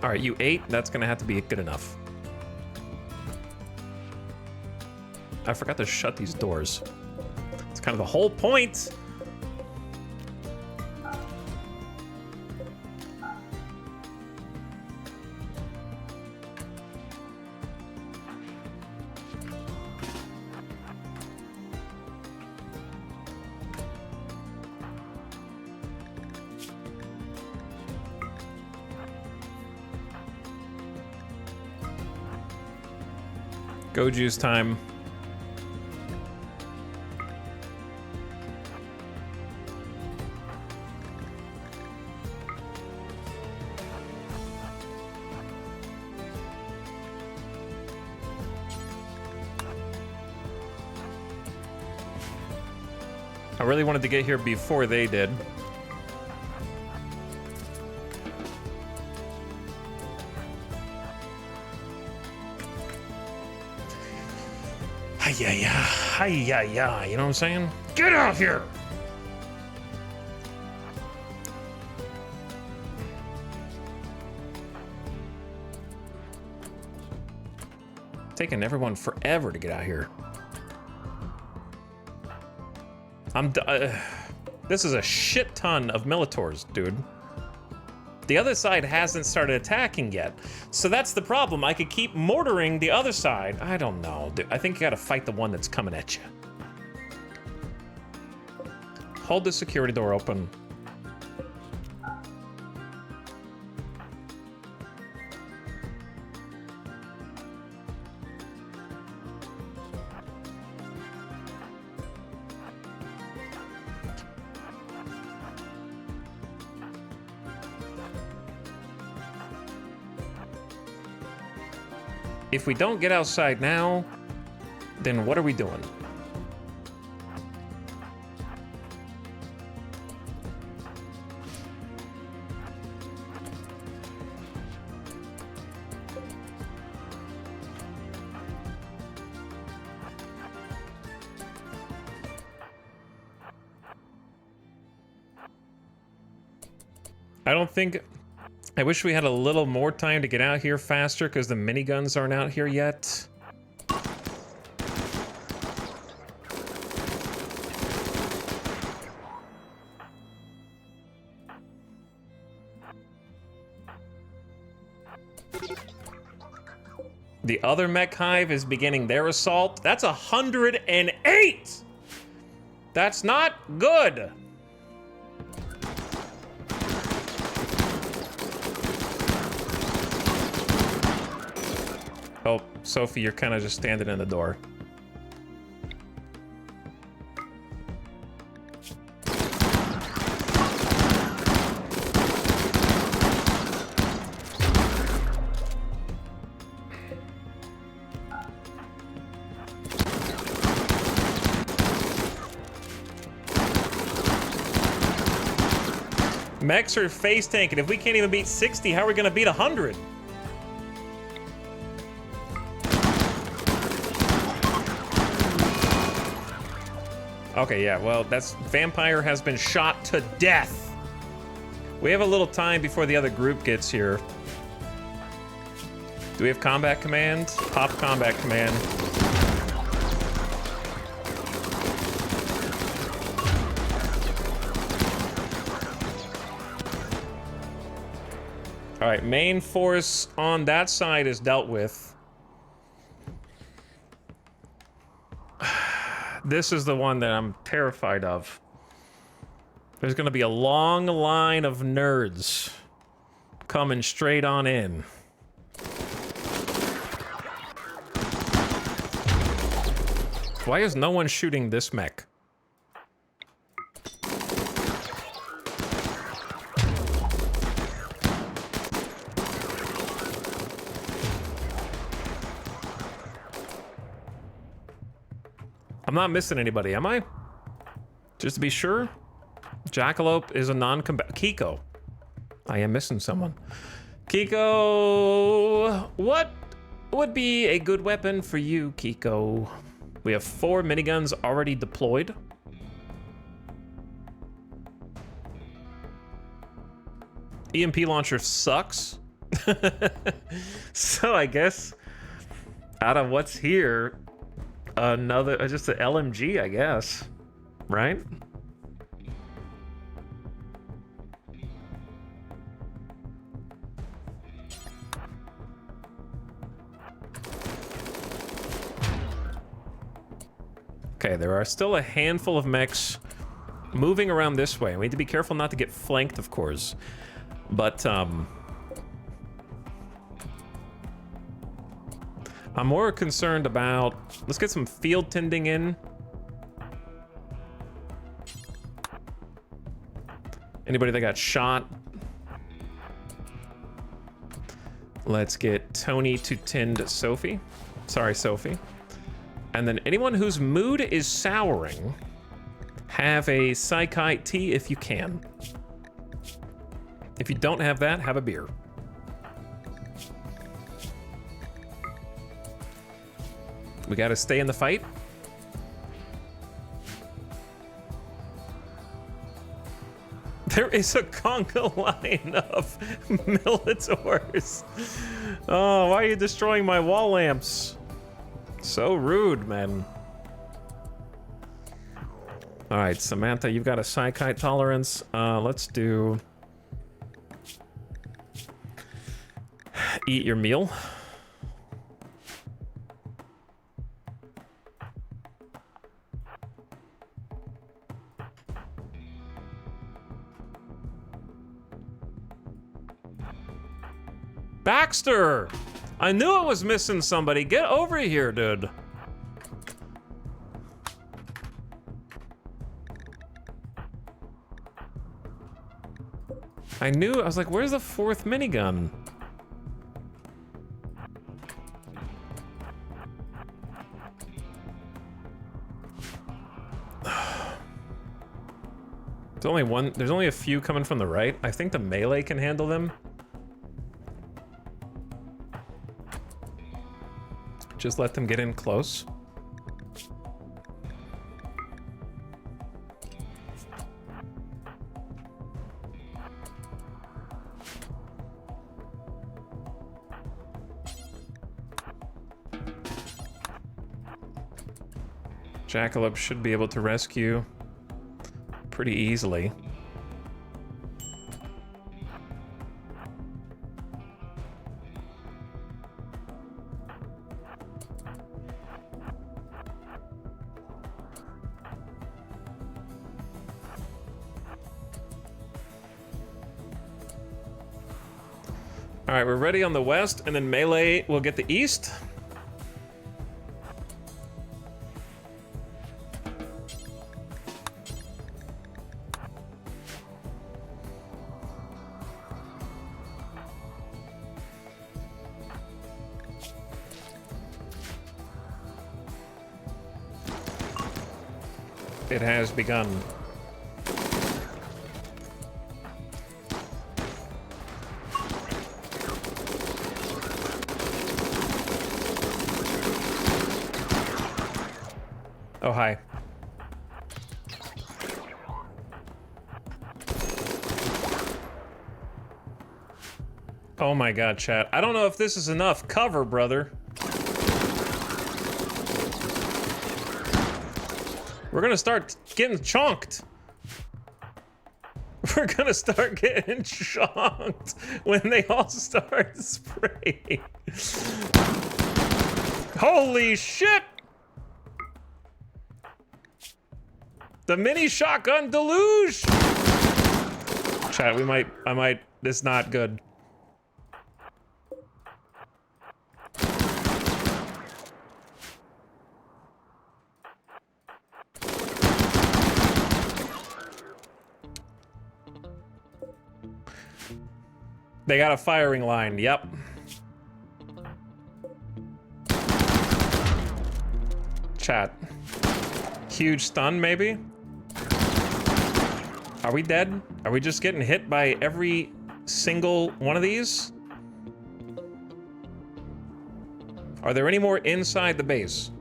All right, you ate. That's gonna have to be good enough. I forgot to shut these doors. It's kind of the whole point. Go juice time. I really wanted to get here before they did. Yeah, you know what I'm saying? Get out here! Taking everyone forever to get out here. This is a shit ton of Militors, dude. The other side hasn't started attacking yet. So that's the problem. I could keep mortaring the other side. I don't know, dude. I think you gotta fight the one that's coming at you. Hold the security door open. If we don't get outside now, then what are we doing? I don't think... I wish we had a little more time to get out here faster because the miniguns aren't out here yet. The other mech hive is beginning their assault. That's 108! That's not good! Oh, Sophie, you're kind of just standing in the door. Mechs are face tanking. If we can't even beat 60, how are we gonna beat 100? Okay, yeah, well, that's... Vampire has been shot to death. We have a little time before the other group gets here. Do we have combat command? Pop combat command. All right, main force on that side is dealt with. This is the one that I'm terrified of. There's gonna be a long line of nerds coming straight on in. Why is no one shooting this mech? I'm not missing anybody, am I? Just to be sure. Jackalope is a non-combat. Kiko. I am missing someone. Kiko, what would be a good weapon for you, Kiko? We have 4 miniguns already deployed. EMP launcher sucks. So I guess out of what's here, another, just an LMG, I guess, right? Okay, there are still a handful of mechs moving around this way. We need to be careful not to get flanked, of course. But, I'm more concerned about... Let's get some field tending in. Anybody that got shot? Let's get Tony to tend Sophie. Sorry, Sophie. And then anyone whose mood is souring, have a Psychite tea if you can. If you don't have that, have a beer. We gotta stay in the fight. There is a conga line of Militors. Oh, why are you destroying my wall lamps? So rude, man. All right, Samantha, you've got a Psychite tolerance. Let's do... Eat your meal. Baxter! I knew I was missing somebody. Get over here, dude. I was like, where's the 4th minigun? There's only a few coming from the right. I think the melee can handle them. Just let them get in close. Jackalope should be able to rescue pretty easily. All right, we're ready on the west, and then melee will get the east. It has begun. Oh, hi. Oh my god, chat. I don't know if this is enough cover, brother. We're gonna start getting chonked. We're gonna start getting chonked when they all start spraying. Holy shit! The mini shotgun deluge! Chat, this is not good. They got a firing line, yep. Chat. Huge stun, maybe? Are we dead? Are we just getting hit by every single one of these? Are there any more inside the base?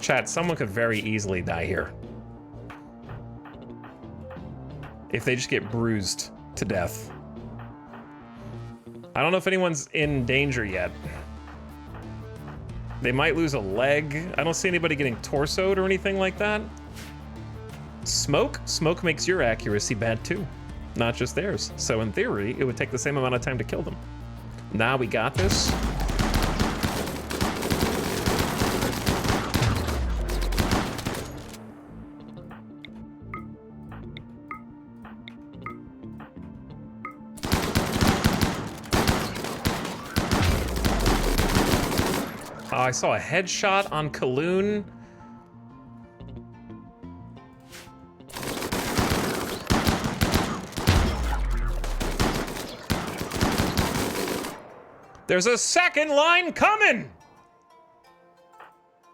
Chat, someone could very easily die here. If they just get bruised to death. I don't know if anyone's in danger yet. They might lose a leg. I don't see anybody getting torsoed or anything like that. Smoke? Smoke makes your accuracy bad too, not just theirs. So in theory, it would take the same amount of time to kill them. Now we got this. Oh, I saw a headshot on Kaloon. There's a second line coming!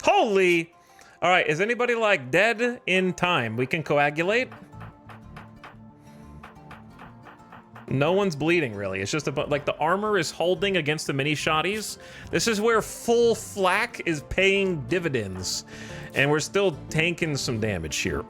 Holy! All right, is anybody like dead in time? We can coagulate. No one's bleeding, really. It's just about, like, the armor is holding against the mini shotties. This is where full flak is paying dividends. And we're still tanking some damage here.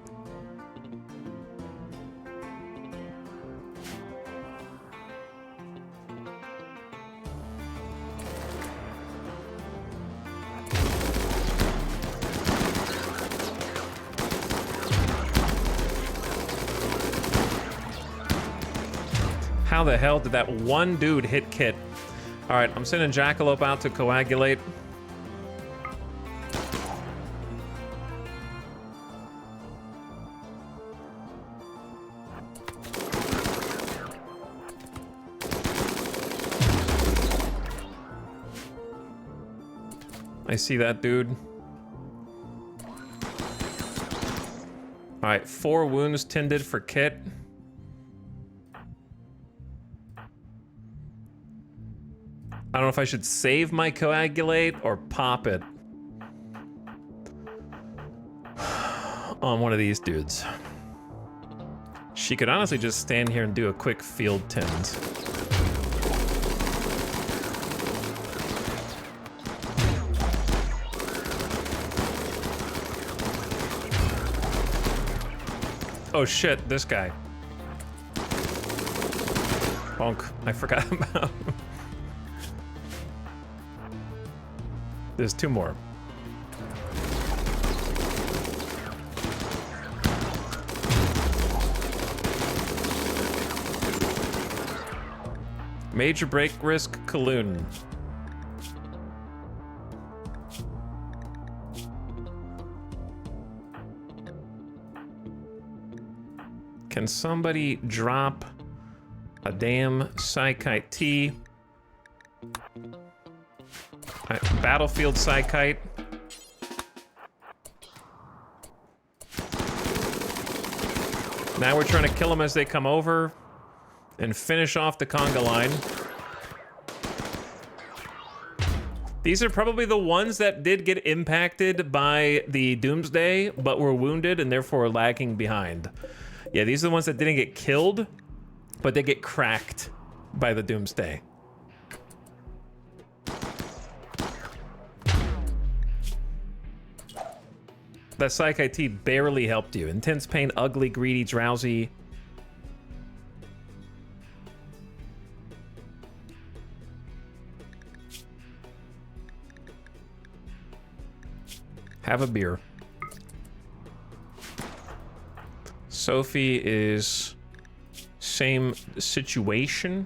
How the hell did that one dude hit Kit? All right, I'm sending Jackalope out to coagulate. I see that dude. All right, 4 wounds tended for Kit. I don't know if I should save my coagulate or pop it on one of these dudes. She could honestly just stand here and do a quick field tend. Oh shit, this guy. Bonk, I forgot about him. There's 2 more. Major break risk, Kaloon. Can somebody drop a damn Psykite T? Battlefield Psykite. Now we're trying to kill them as they come over and finish off the conga line. These are probably the ones that did get impacted by the Doomsday, but were wounded and therefore lagging behind. Yeah, these are the ones that didn't get killed, but they get cracked by the Doomsday. That Psych IT barely helped you. Intense pain, ugly, greedy, drowsy. Have a beer. Sophie is same situation.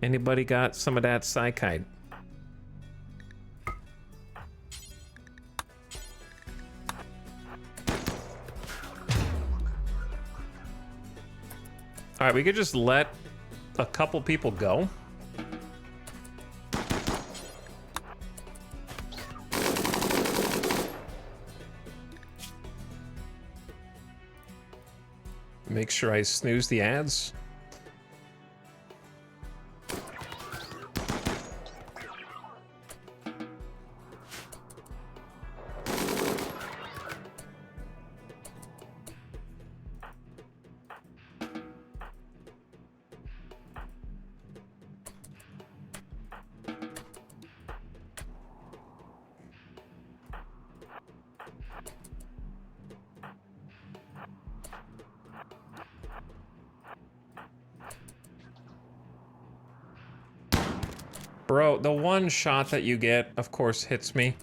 Anybody got some of that psychite? All right, we could just let a couple people go. Make sure I snooze the ads. Bro, the one shot that you get, of course, hits me.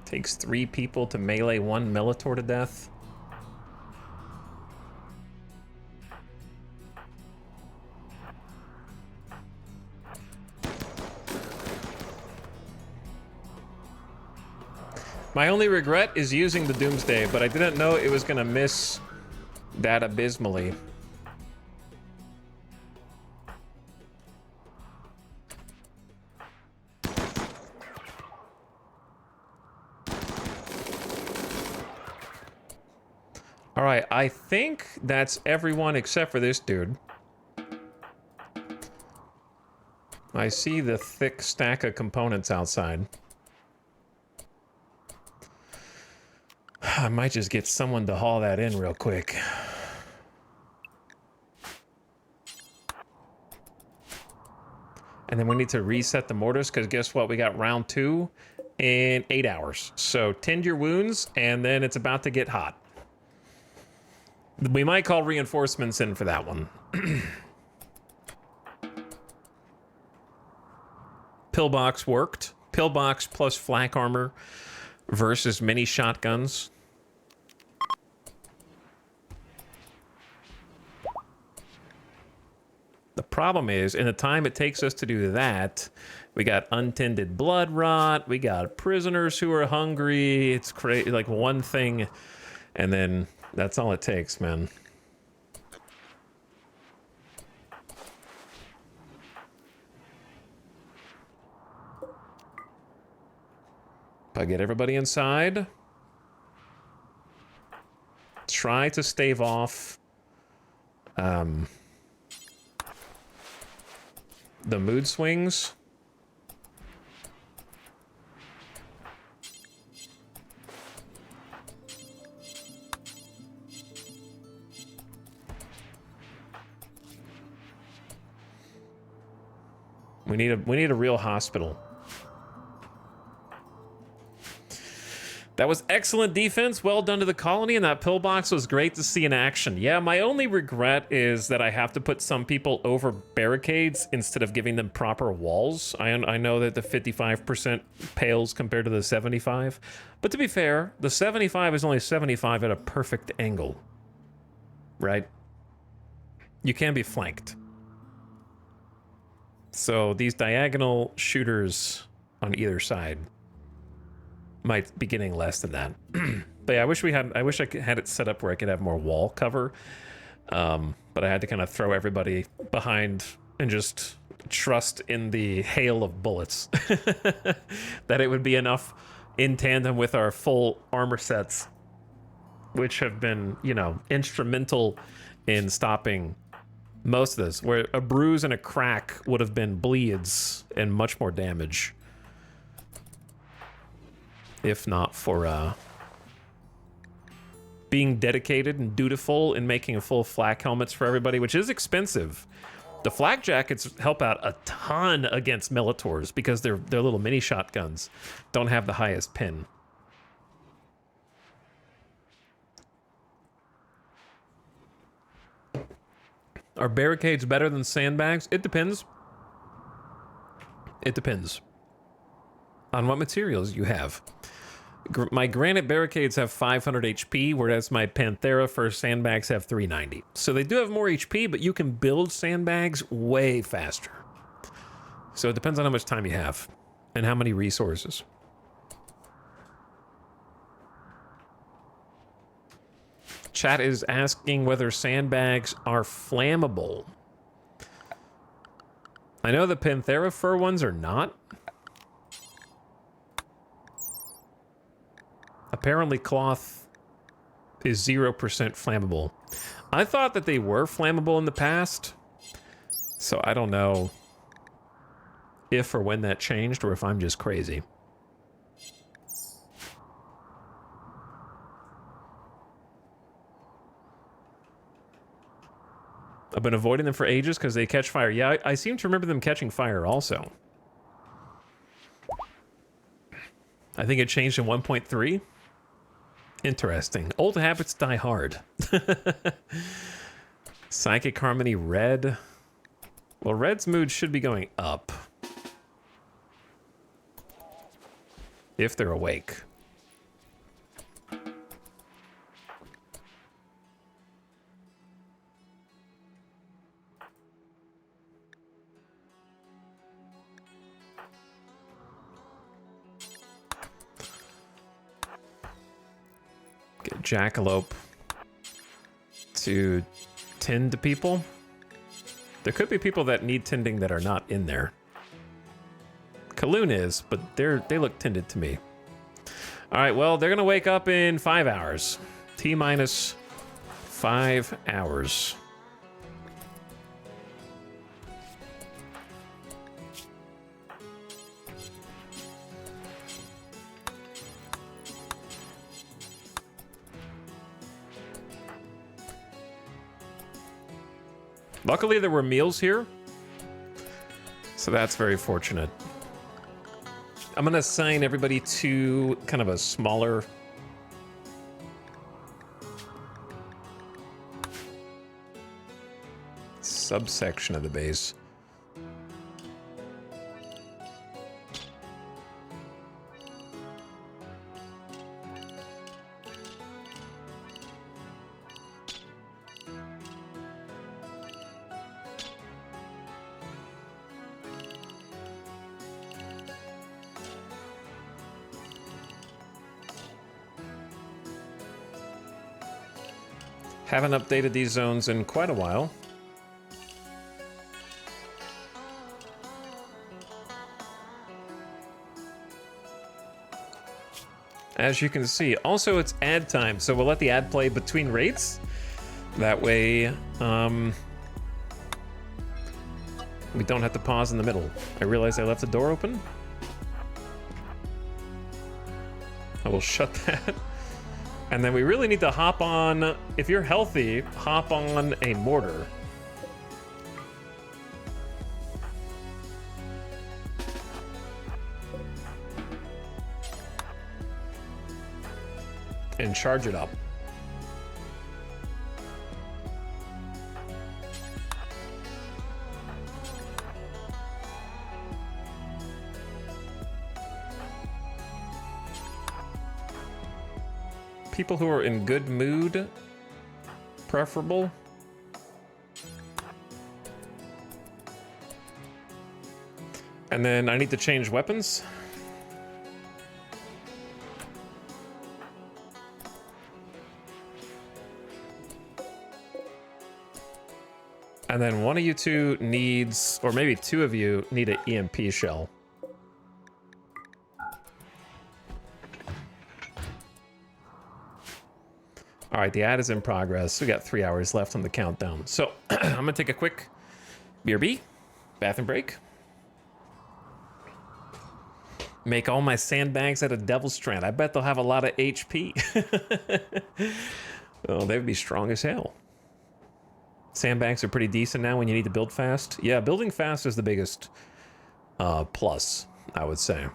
Takes 3 people to melee 1 Militor to death. My only regret is using the Doomsday, but I didn't know it was gonna miss that abysmally. All right, I think that's everyone except for this dude. I see the thick stack of components outside. I might just get someone to haul that in real quick. And then we need to reset the mortars, because guess what? We got round 2 in 8 hours. So tend your wounds, and then it's about to get hot. We might call reinforcements in for that one. Pillbox worked. Pillbox plus flak armor versus mini shotguns. The problem is, in the time it takes us to do that, we got untended blood rot, we got prisoners who are hungry, it's crazy, like one thing, and then that's all it takes, man. If I get everybody inside, try to stave off the mood swings. We need a real hospital. That was excellent defense. Well done to the colony, and that pillbox was great to see in action. Yeah, my only regret is that I have to put some people over barricades instead of giving them proper walls. I know that the 55% pales compared to the 75, but to be fair, the 75 is only 75 at a perfect angle, right? You can be flanked. So these diagonal shooters on either side might be getting less than that. But yeah, I wish I had it set up where I could have more wall cover. But I had to kind of throw everybody behind and just trust in the hail of bullets that it would be enough in tandem with our full armor sets, which have been, you know, instrumental in stopping most of this, where a bruise and a crack would have been bleeds and much more damage. if not for being dedicated and dutiful in making full flak helmets for everybody, which is expensive. The flak jackets help out a ton against Militors because their little mini shotguns don't have the highest pin. Are barricades better than sandbags? It depends. It depends on what materials you have. My granite barricades have 500 HP, whereas my Panthera first sandbags have 390. So they do have more HP, but you can build sandbags way faster. So it depends on how much time you have and how many resources. Chat is asking whether sandbags are flammable. I know the Panthera fur ones are not. Apparently cloth is 0% flammable. I thought that they were flammable in the past, so I don't know if or when that changed or if I'm just crazy. I've been avoiding them for ages because they catch fire. Yeah, I seem to remember them catching fire also. I think it changed in 1.3. Interesting. Old habits die hard. Psychic Harmony red. Well, red's mood should be going up. If they're awake. Get Jackalope to tend to people. There could be people that need tending that are not in there. Kaloon is, but they look tended to me. All right, well, they're gonna wake up in 5 hours. T-minus 5 hours. Luckily, there were meals here, so that's very fortunate. I'm gonna assign everybody to kind of a smaller subsection of the base. Haven't updated these zones in quite a while. As you can see, also it's ad time, so we'll let the ad play between rates. That way, we don't have to pause in the middle. I realize I left the door open. I will shut that. And then we really need to hop on, if you're healthy, hop on a mortar. And charge it up. People who are in good mood, preferable. And then I need to change weapons. And then one of you two needs, or maybe two of you need an EMP shell. All right, the ad is in progress. We got 3 hours left on the countdown. So I'm gonna take a quick BRB, bathroom break. Make all my sandbags out of Devil's Strand. I bet they'll have a lot of HP. Oh, they would be strong as hell. Sandbags are pretty decent now when you need to build fast. Yeah, building fast is the biggest plus, I would say.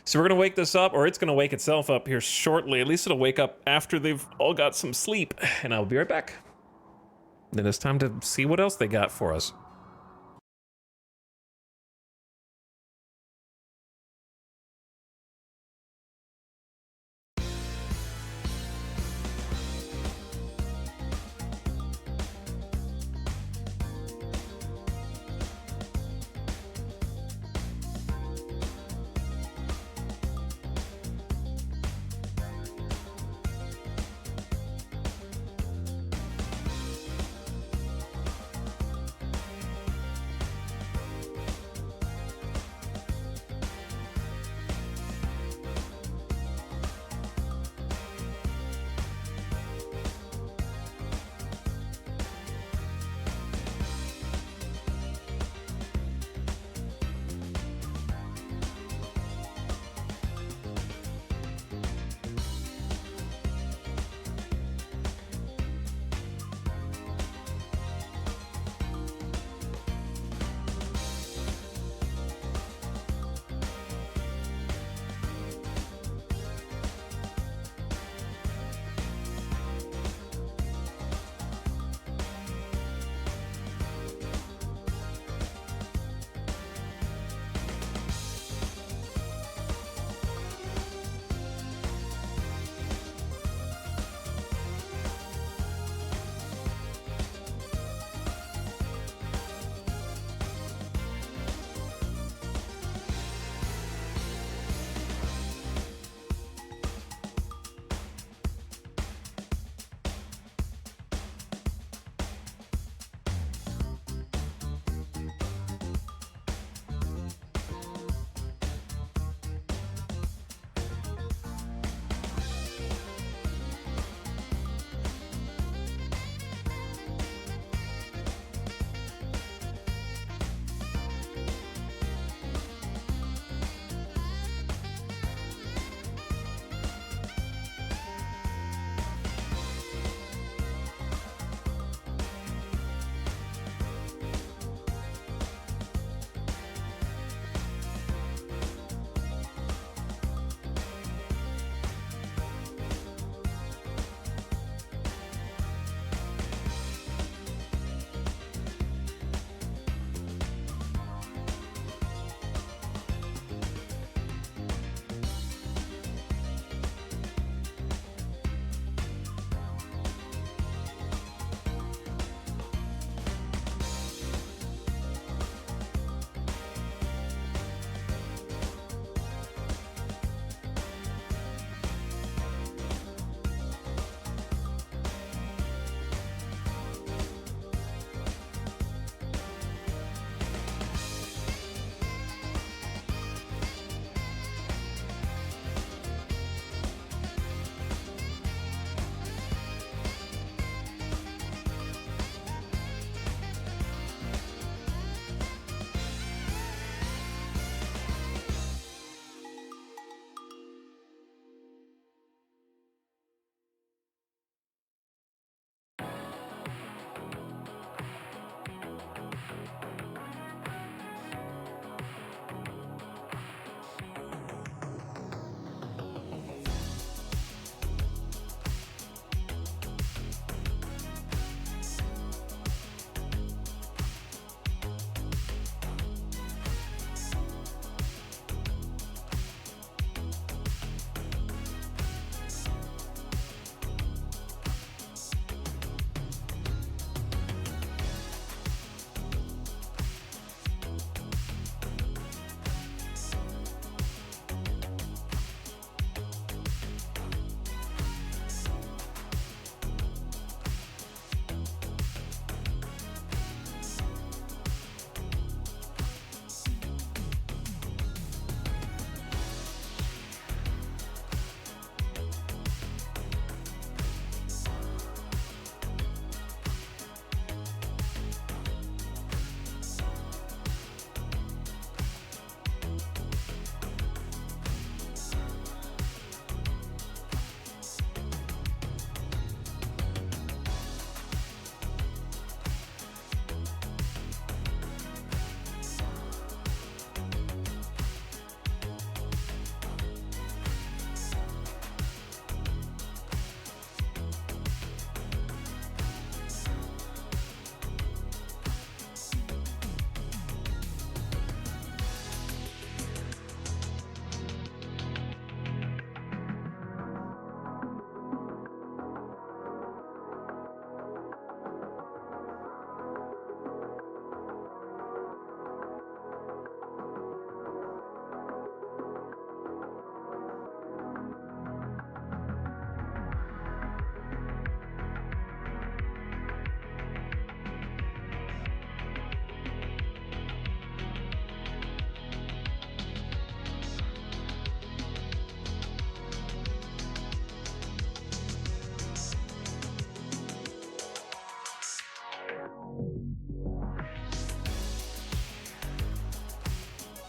So we're gonna wake this up, or it's gonna wake itself up here shortly. At least it'll wake up after they've all got some sleep, and I'll be right back. Then it's time to see what else they got for us.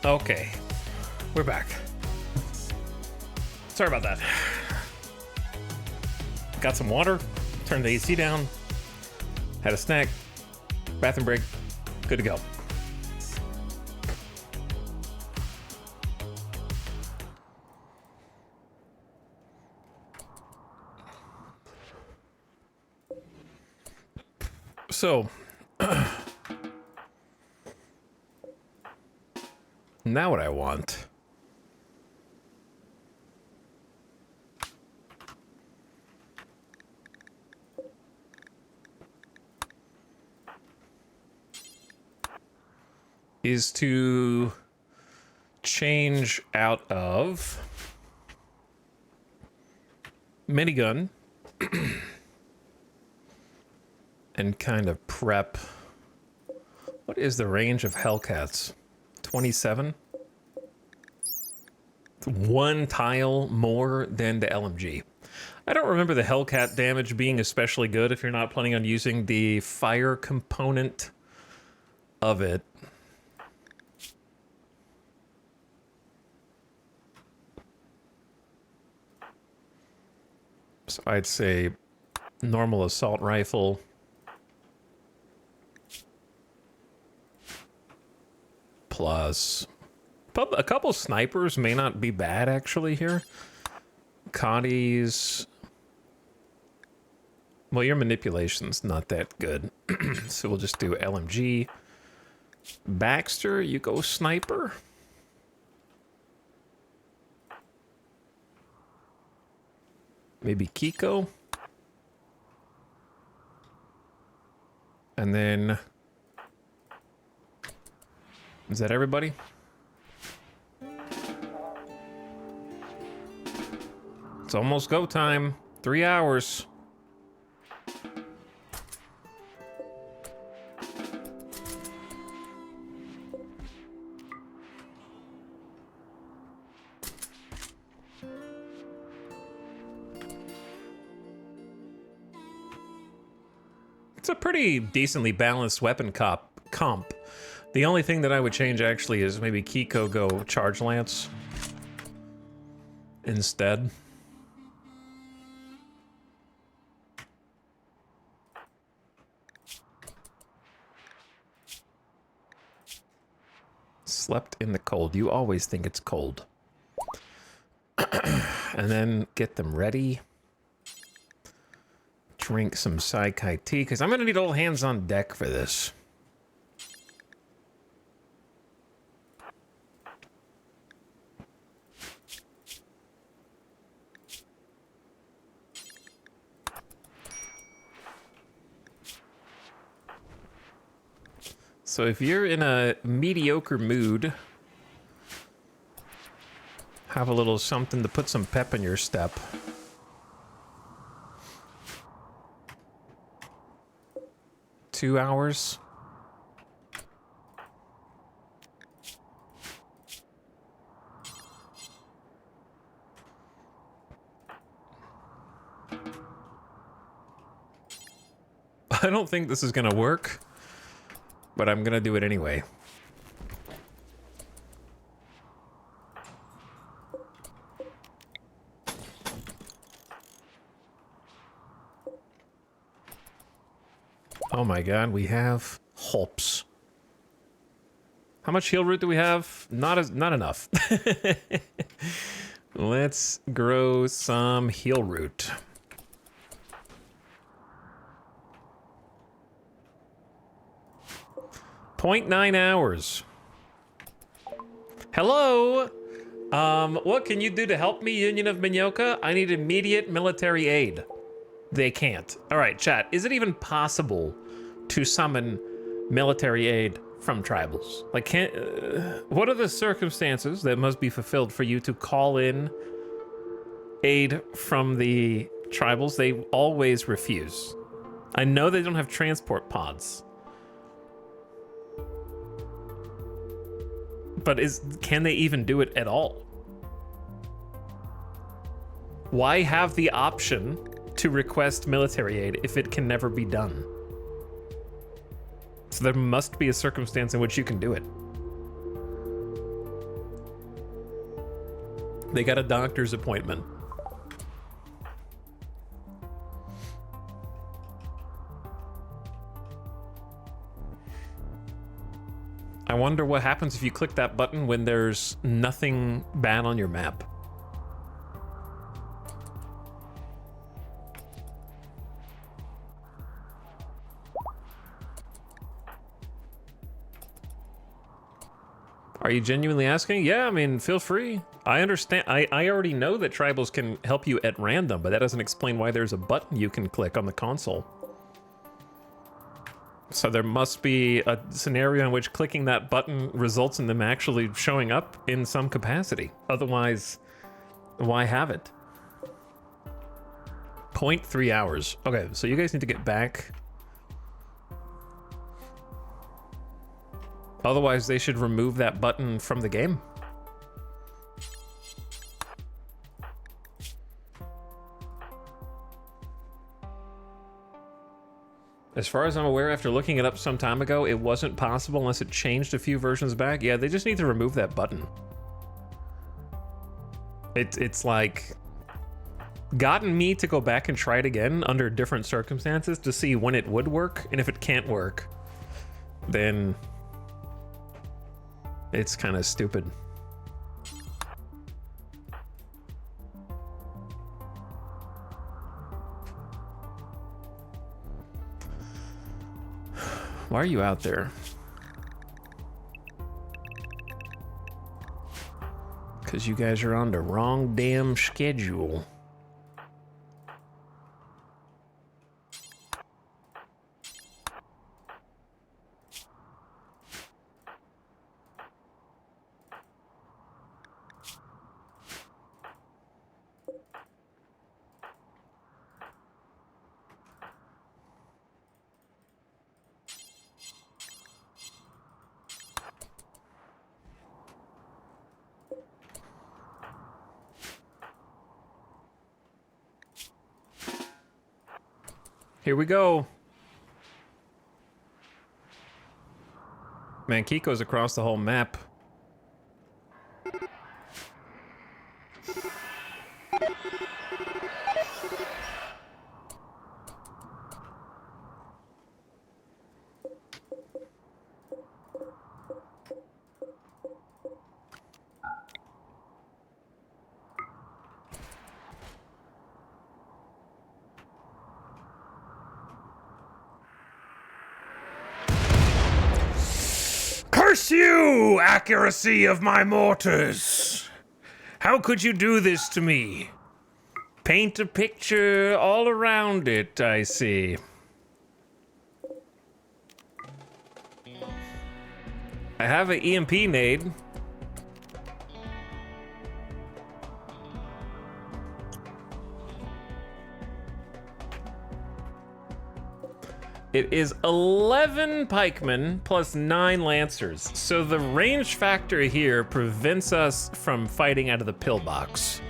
Okay, we're back. Sorry about that. Got some water, turned the AC down, had a snack, bathroom break, good to go. So, now what I want is to change out of minigun and kind of prep. What is the range of Hellcats? 27? One tile more than the LMG. I don't remember the Hellcat damage being especially good if you're not planning on using the fire component of it. So I'd say normal assault rifle. Plus a couple snipers may not be bad actually here. Connie's, well, your manipulation's not that good. So we'll just do LMG. Baxter, you go sniper. Maybe Kiko. And then, is that everybody? It's almost go time. 3 hours. It's a pretty decently balanced weapon comp. The only thing that I would change actually is maybe Kiko go Charge Lance instead. Slept in the cold. You always think it's cold. And then get them ready. Drink some Saikai tea, because I'm going to need all hands on deck for this. So if you're in a mediocre mood, have a little something to put some pep in your step. $2 hours. I don't think this is gonna work, but I'm gonna do it anyway. Oh my god, we have hops. How much heal root do we have? Not enough. Let's grow some heal root. .9 hours. Hello? What can you do to help me, Union of Minyoka? I need immediate military aid. They can't. All right, chat. Is it even possible to summon military aid from tribals? Like, what are the circumstances that must be fulfilled for you to call in aid from the tribals? They always refuse. I know they don't have transport pods. But can they even do it at all? Why have the option to request military aid if it can never be done? So there must be a circumstance in which you can do it. They got a doctor's appointment. I wonder what happens if you click that button when there's nothing bad on your map. Are you genuinely asking? Yeah, I mean, feel free. I understand. I already know that tribals can help you at random, but that doesn't explain why there's a button you can click on the console. So there must be a scenario in which clicking that button results in them actually showing up in some capacity. Otherwise, why have it? 0.3 hours. Okay, so you guys need to get back. Otherwise, they should remove that button from the game. As far as I'm aware, after looking it up some time ago, it wasn't possible unless it changed a few versions back. Yeah, they just need to remove that button. It's like gotten me to go back and try it again under different circumstances to see when it would work, and if it can't work, then it's kind of stupid. Why are you out there? Because you guys are on the wrong damn schedule. Here we go. Man, Kiko's across the whole map. Curse you, accuracy of my mortars! How could you do this to me? Paint a picture all around it, I see. I have an EMP nade. It is 11 pikemen plus 9 lancers. So the range factor here prevents us from fighting out of the pillbox.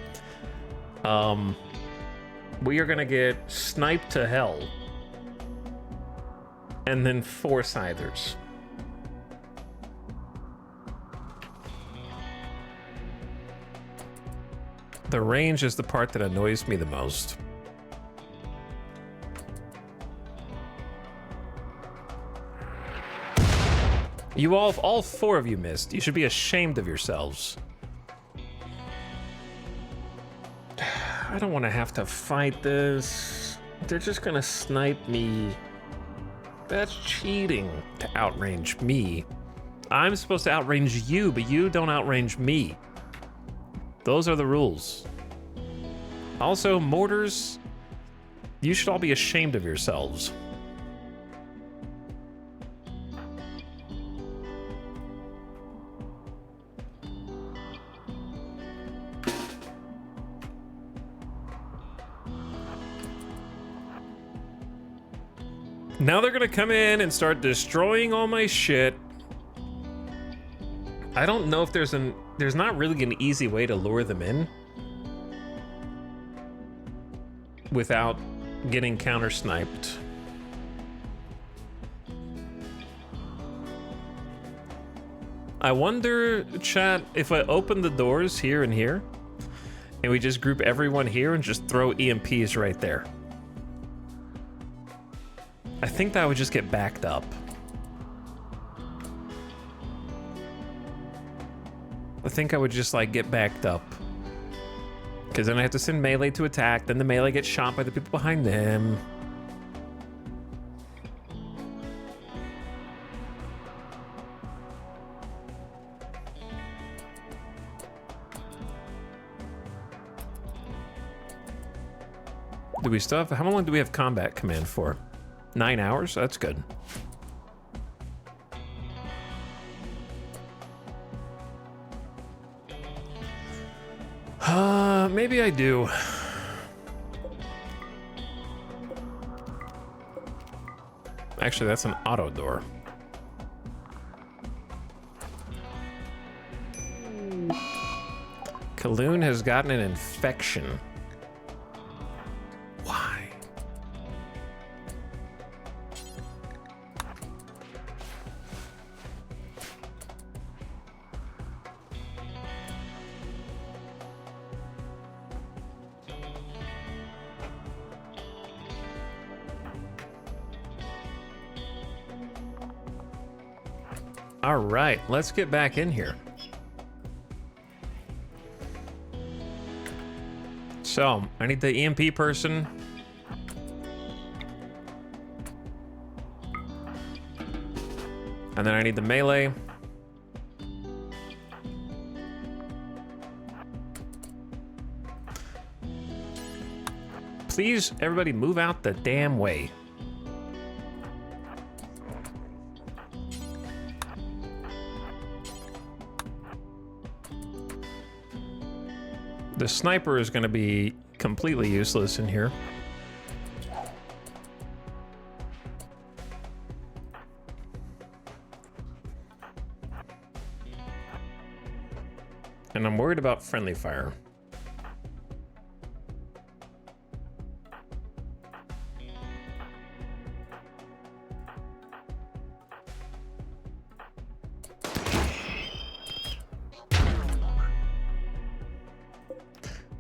We are gonna get sniped to hell. And then 4 scythers. The range is the part that annoys me the most. You all 4 of you missed. You should be ashamed of yourselves. I don't want to have to fight this. They're just gonna snipe me. That's cheating to outrange me. I'm supposed to outrange you, but you don't outrange me. Those are the rules. Also, mortars, you should all be ashamed of yourselves. Now they're gonna come in and start destroying all my shit. I don't know if there's not really an easy way to lure them in without getting counter sniped. I wonder, chat, if I open the doors here and here, And we just group everyone here and just throw EMPs right there. I think that would just get backed up. I think I would just like get backed up. Because then I have to send melee to attack, then the melee gets shot by the people behind them. Do we still have, how long do we have combat command for? 9 hours? That's good. Maybe I do. Actually, that's an auto door. Kaloon has gotten an infection. Why? All right, let's get back in here. So, I need the EMP person. And then I need the melee. Please, everybody move out the damn way. The sniper is going to be completely useless in here. And I'm worried about friendly fire.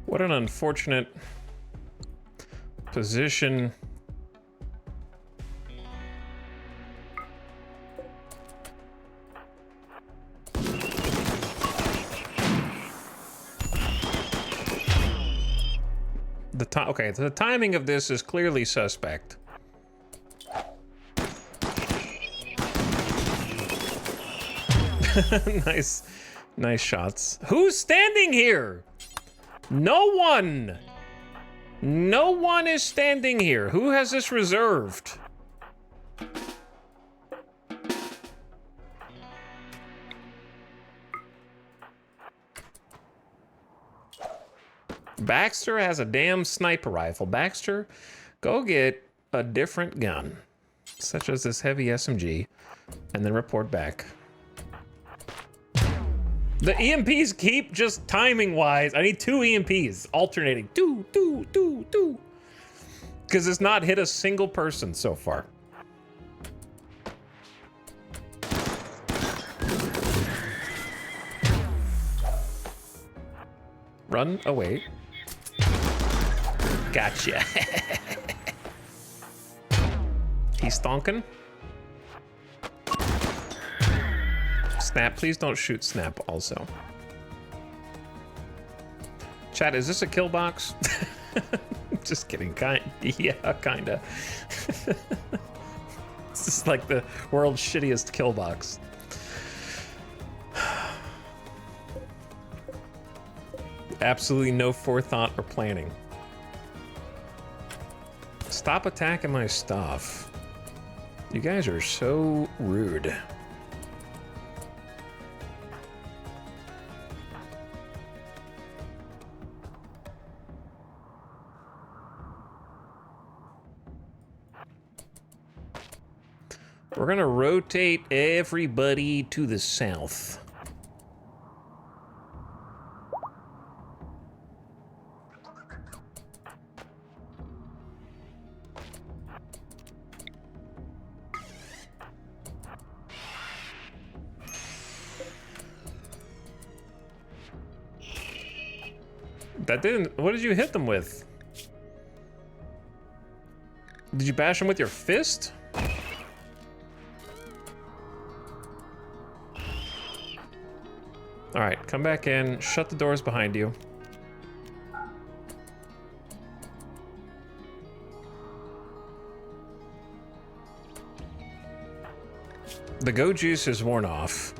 What an unfortunate position. Okay, the timing of this is clearly suspect. Nice shots. Who's standing here? No one! No one is standing here. Who has this reserved? Baxter has a damn sniper rifle. Baxter, go get a different gun, such as this heavy SMG, and then report back. The EMPs keep just timing-wise. I need 2 EMPs alternating. Two. Because it's not hit a single person so far. Run away. Gotcha. He's stonking. Snap, please don't shoot Snap also. Chat, is this a kill box? Just kidding, yeah, kinda. This is like the world's shittiest kill box. Absolutely no forethought or planning. Stop attacking my stuff. You guys are so rude. We're gonna rotate everybody to the south. That didn't... What did you hit them with? Did you bash them with your fist? Alright, come back in. Shut the doors behind you. The go juice is worn off.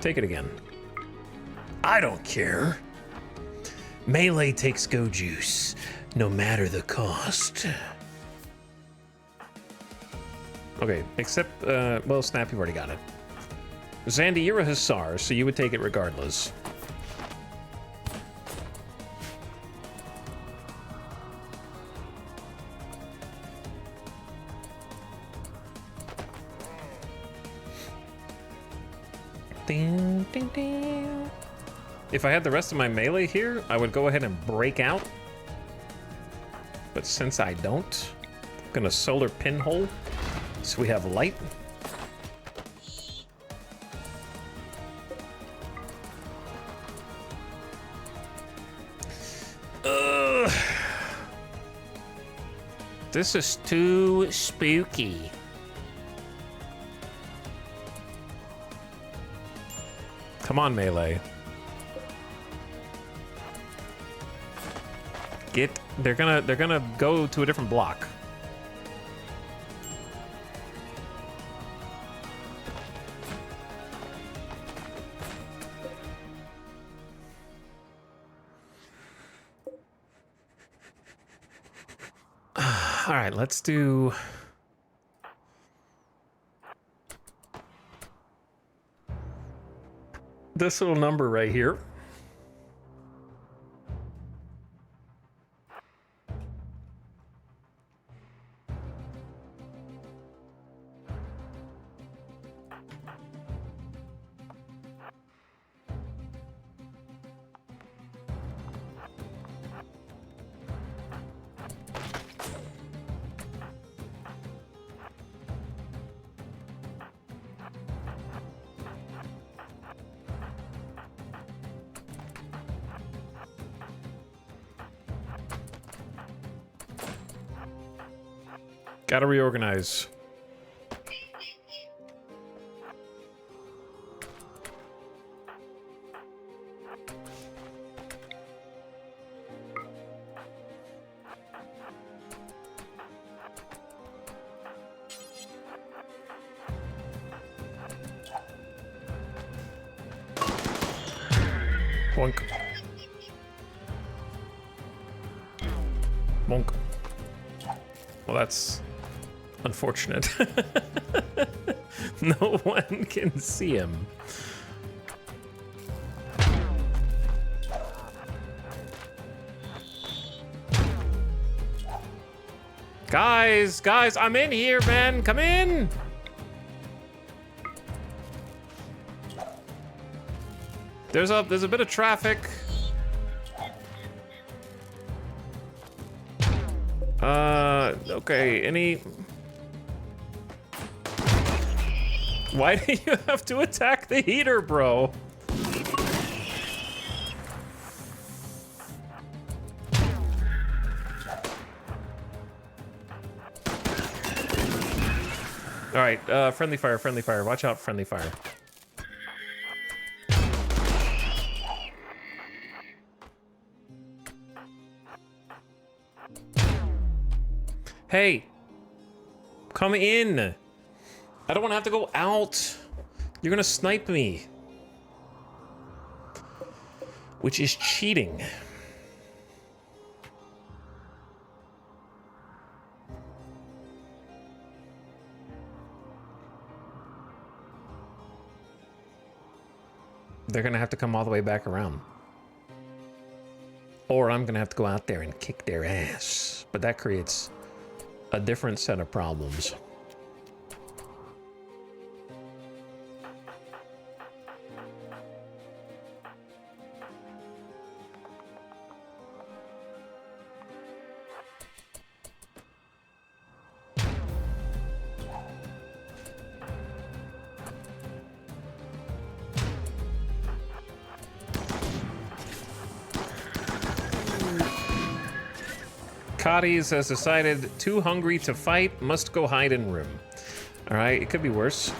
Take it again. I don't care. Melee takes go juice, no matter the cost. Okay, except, well, Snap, you've already got it. Zandy, you're a Hussar, so you would take it regardless. Ding, ding, ding. If I had the rest of my melee here, I would go ahead and break out. But since I don't, I'm gonna solar pinhole so we have light. Ugh. This is too spooky. Come on, melee. They're gonna go to a different block. All right, let's do this little number right here. Gotta reorganize. Bonk. Bonk. Well, that's unfortunate. No one can see him. Guys, I'm in here, man. Come in. There's a bit of traffic. Okay, any... Why do you have to attack the heater, bro? All right, friendly fire, friendly fire. Watch out, friendly fire. Hey, come in. I don't want to have to go out. You're gonna snipe me. Which is cheating. They're gonna have to come all the way back around. Or I'm gonna have to go out there and kick their ass. But that creates a different set of problems. Cotties has decided too hungry to fight, must go hide in room. All right, it could be worse.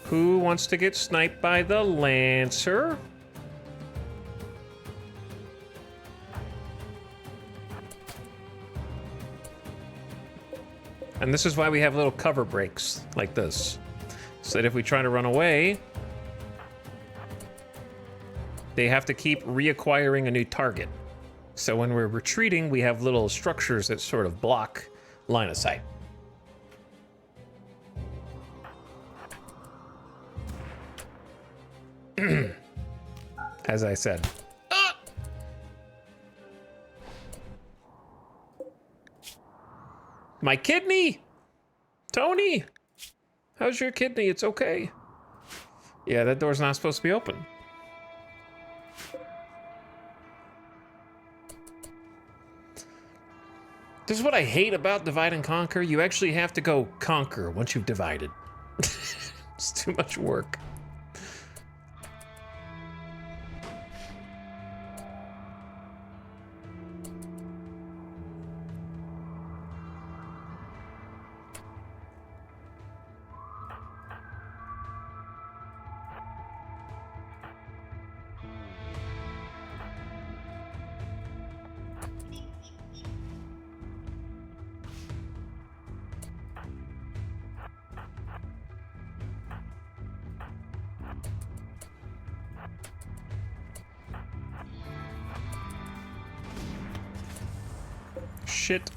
Who wants to get sniped by the Lancer? And this is why we have little cover breaks like this. So that if we try to run away, they have to keep reacquiring a new target. So when we're retreating, we have little structures that sort of block line of sight. As I said. My kidney! Tony! How's your kidney? It's okay. Yeah, that door's not supposed to be open. This is what I hate about divide and conquer. You actually have to go conquer once you've divided. It's too much work. Shit.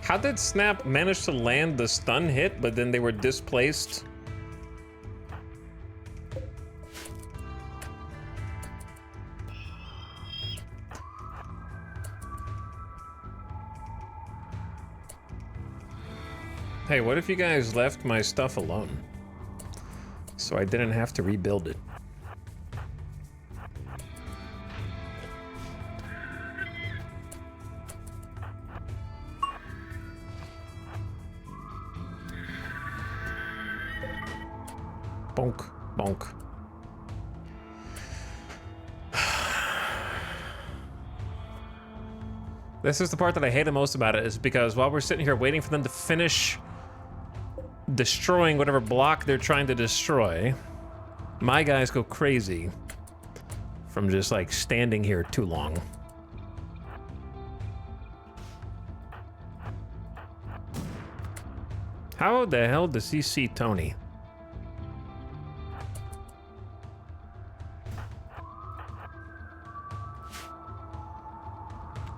How did Snap manage to land the stun hit, but then they were displaced? Hey, what if you guys left my stuff alone? So I didn't have to rebuild it. Bonk, bonk. This is the part that I hate the most about it, is because while we're sitting here waiting for them to finish destroying whatever block they're trying to destroy, my guys go crazy from just like standing here too long. How the hell does he see Tony?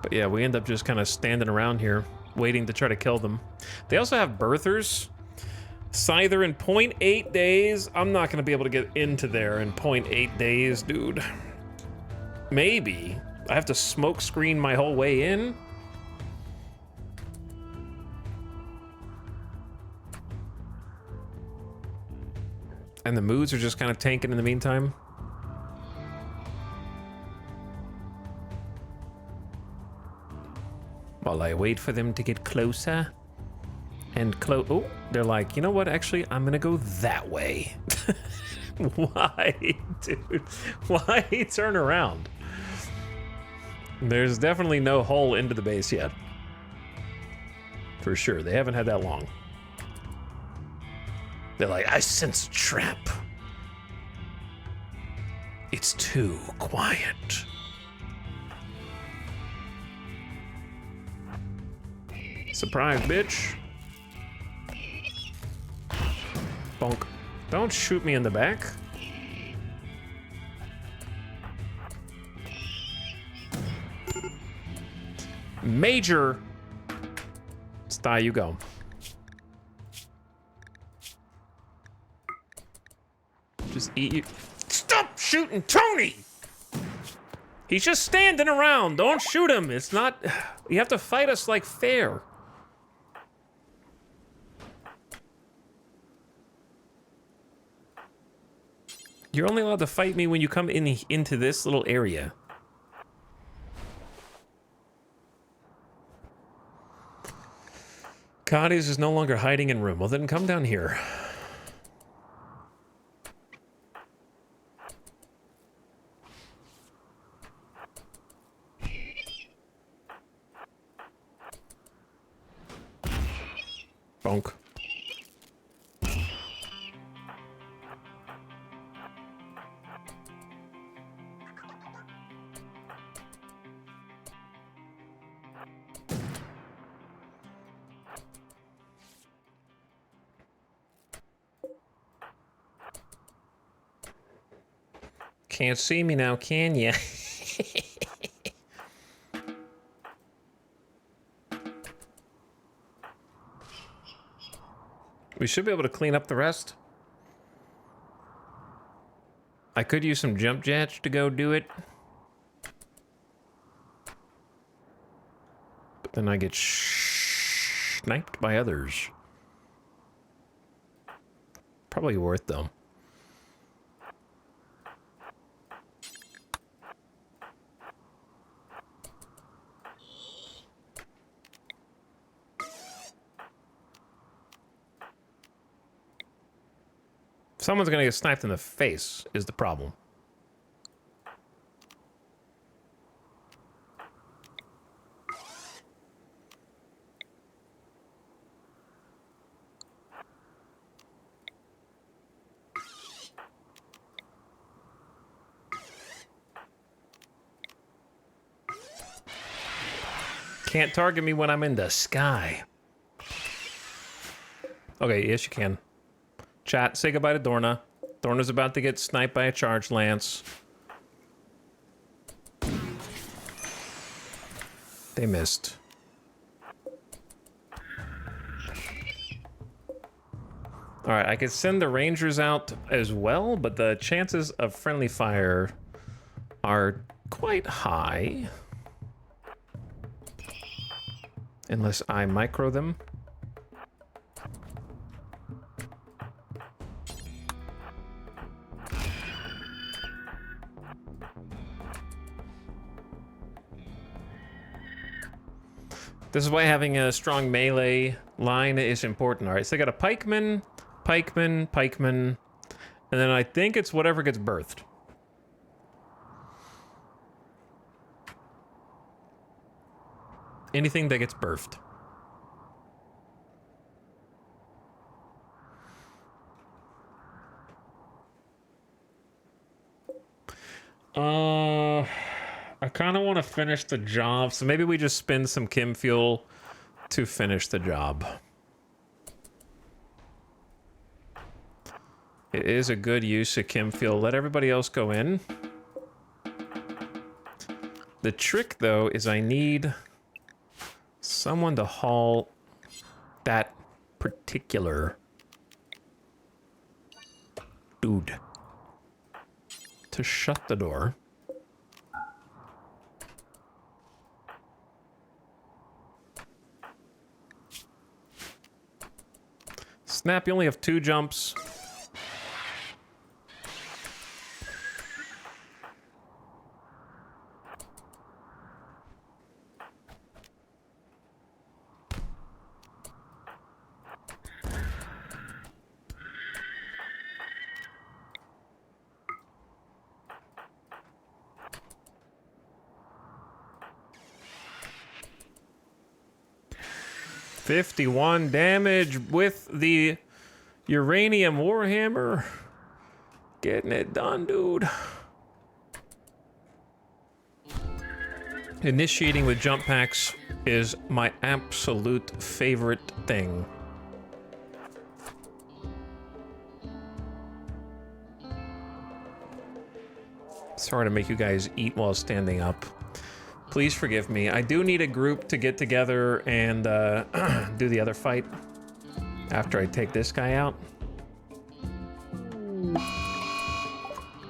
But yeah, we end up just kind of standing around here waiting to try to kill them. They also have birthers. Scyther in 0.8 days. I'm not gonna be able to get into there in 0.8 days, dude. Maybe. I have to smoke screen my whole way in. And the moods are just kind of tanking in the meantime. While I wait for them to get closer. And oh, they're like, you know what? Actually, I'm gonna go that way. Why, dude? Why turn around? There's definitely no hole into the base yet. For sure, they haven't had that long. They're like, I sense a trap. It's too quiet. Surprise, bitch. Bonk. Don't shoot me in the back. Major. Style, you go. Just eat you. Stop shooting Tony! He's just standing around. Don't shoot him. It's not. You have to fight us like fair. You're only allowed to fight me when you come into this little area. Cotties is no longer hiding in room. Well, then come down here. Bonk. Can't see me now, can ya? We should be able to clean up the rest. I could use some jump jets to go do it. But then I get sniped by others. Probably worth them. Someone's gonna get sniped in the face is the problem. Can't target me when I'm in the sky. Okay, yes you can. Chat, say goodbye to Dorna. Dorna's about to get sniped by a charge lance. They missed. Alright, I could send the rangers out as well, but the chances of friendly fire are quite high. Unless I micro them. This is why having a strong melee line is important. All right, so I got a pikeman, pikeman, pikeman, and then I think it's whatever gets birthed. Anything that gets birthed. I kind of want to finish the job, so maybe we just spend some chem fuel to finish the job. It is a good use of chem fuel. Let everybody else go in. The trick, though, is I need someone to haul that particular dude to shut the door. Snap, you only have 2 jumps. $51 damage with the uranium warhammer. Getting it done, dude. Initiating with jump packs is my absolute favorite thing. Sorry to make you guys eat while standing up. Please forgive me. I do need a group to get together and do the other fight after I take this guy out.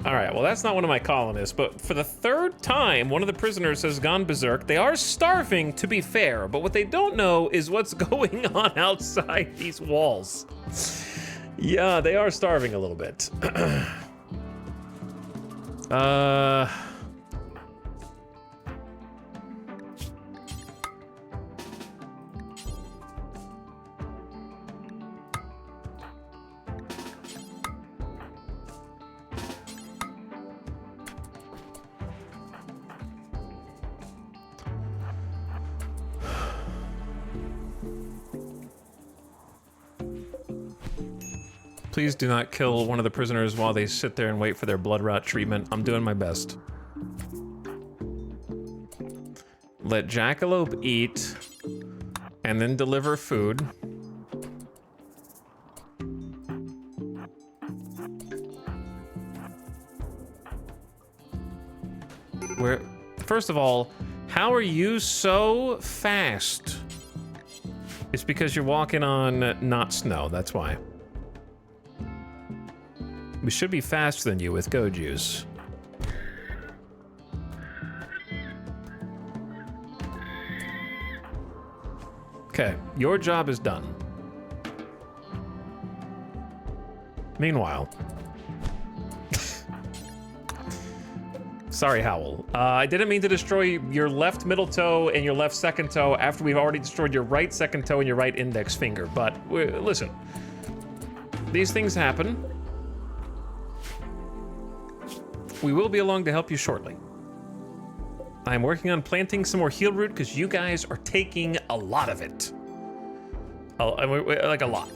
All right, well, that's not one of my colonists, but for the 3rd time, one of the prisoners has gone berserk. They are starving, to be fair, but what they don't know is what's going on outside these walls. Yeah, they are starving a little bit. Please do not kill one of the prisoners while they sit there and wait for their blood rot treatment. I'm doing my best. Let Jackalope eat and then deliver food. First of all, how are you so fast? It's because you're walking on not snow, that's why. We should be faster than you with Go Juice. Okay, your job is done. Meanwhile. Sorry, Howl. I didn't mean to destroy your left middle toe and your left second toe after we've already destroyed your right second toe and your right index finger, but listen. These things happen. We will be along to help you shortly. I'm working on planting some more heal root because you guys are taking a lot of it. Like a lot.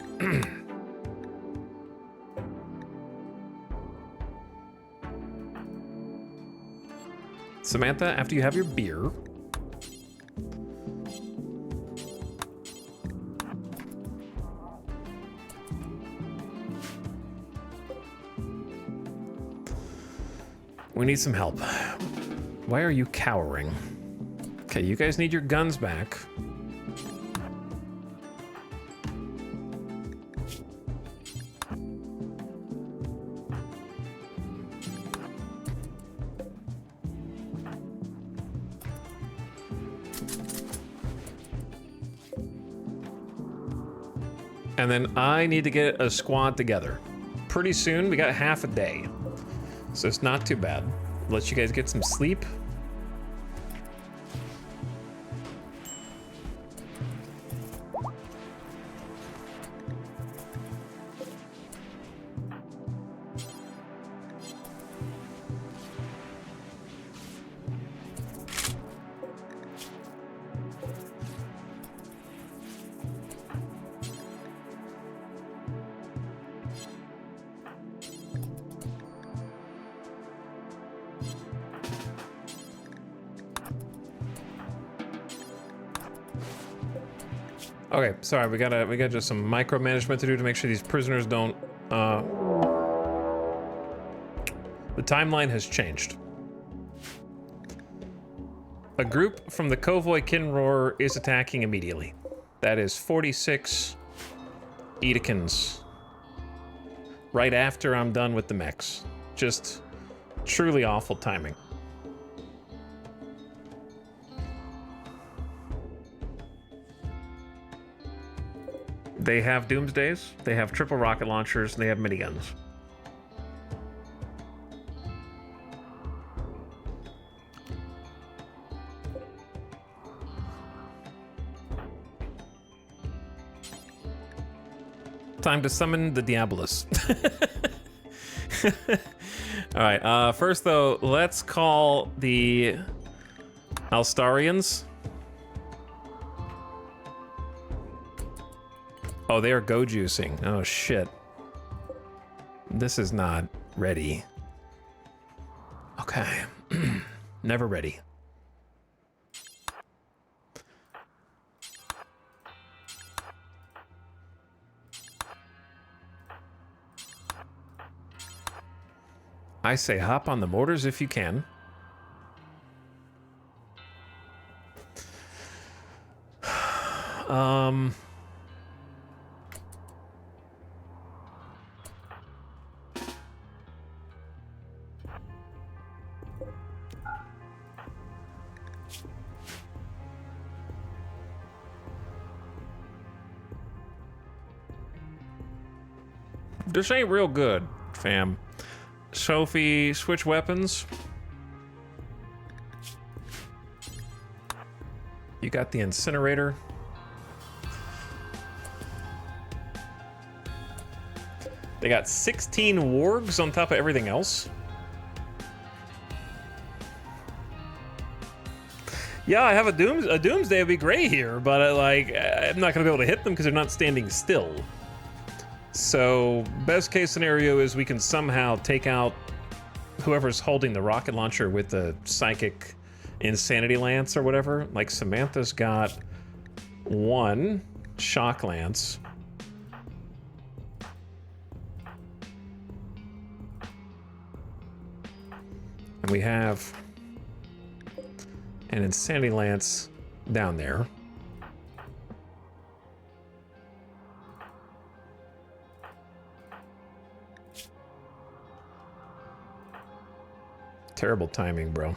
Samantha, after you have your beer. We need some help. Why are you cowering? Okay, you guys need your guns back. And then I need to get a squad together. Pretty soon, we got half a day. So it's not too bad. Let you guys get some sleep. Okay, sorry, we got just some micromanagement to do to make sure these prisoners don't, the timeline has changed. A group from the Konvoy Kinroar is attacking immediately. That is 46 Edikins. Right after I'm done with the mechs. Just truly awful timing. They have Doomsdays, they have triple rocket launchers, and they have miniguns. Time to summon the Diabolus. All right, first though, let's call the Alstarians. Oh, they are go juicing. Oh shit. This is not ready. Okay. Never ready. I say hop on the mortars if you can. This ain't real good, fam. Sophie, switch weapons. You got the incinerator. They got 16 wargs on top of everything else. Yeah, I have a Doomsday would be great here, but I'm not gonna be able to hit them because they're not standing still. So best case scenario is we can somehow take out whoever's holding the rocket launcher with the psychic insanity lance or whatever. Like Samantha's got 1 shock lance. And we have an insanity lance down there. Terrible timing, bro.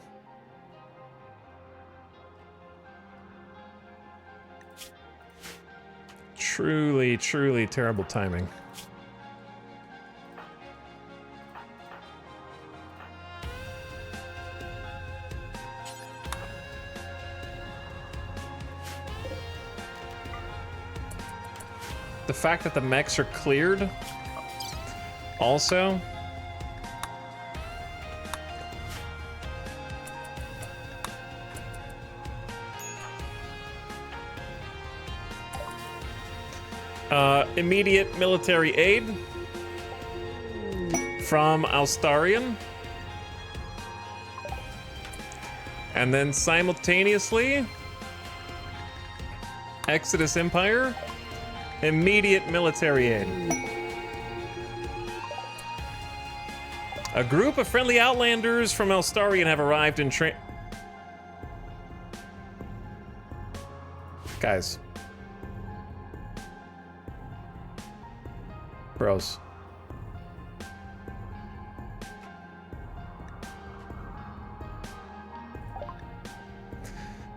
Truly, truly terrible timing. The fact that the mechs are cleared also. Immediate military aid from Alstarian. And then simultaneously, Exodus Empire, immediate military aid. A group of friendly Outlanders from Alstarian have arrived in Guys. Bros.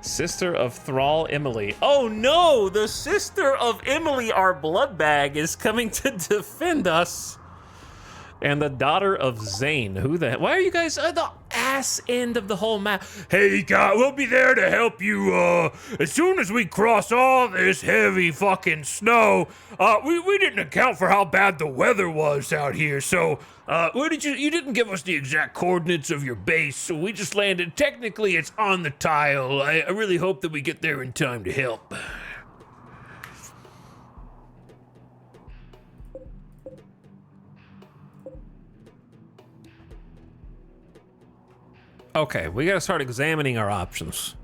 Sister of Thrall Emily. Oh no! The sister of Emily, our blood bag, is coming to defend us. And the daughter of Zane. Who the hell? Why are you guys at the ass end of the whole map? Hey, guy, we'll be there to help you, as soon as we cross all this heavy fucking snow. We didn't account for how bad the weather was out here, so, you didn't give us the exact coordinates of your base, so we just landed. Technically, it's on the tile. I really hope that we get there in time to help. Okay, we gotta start examining our options.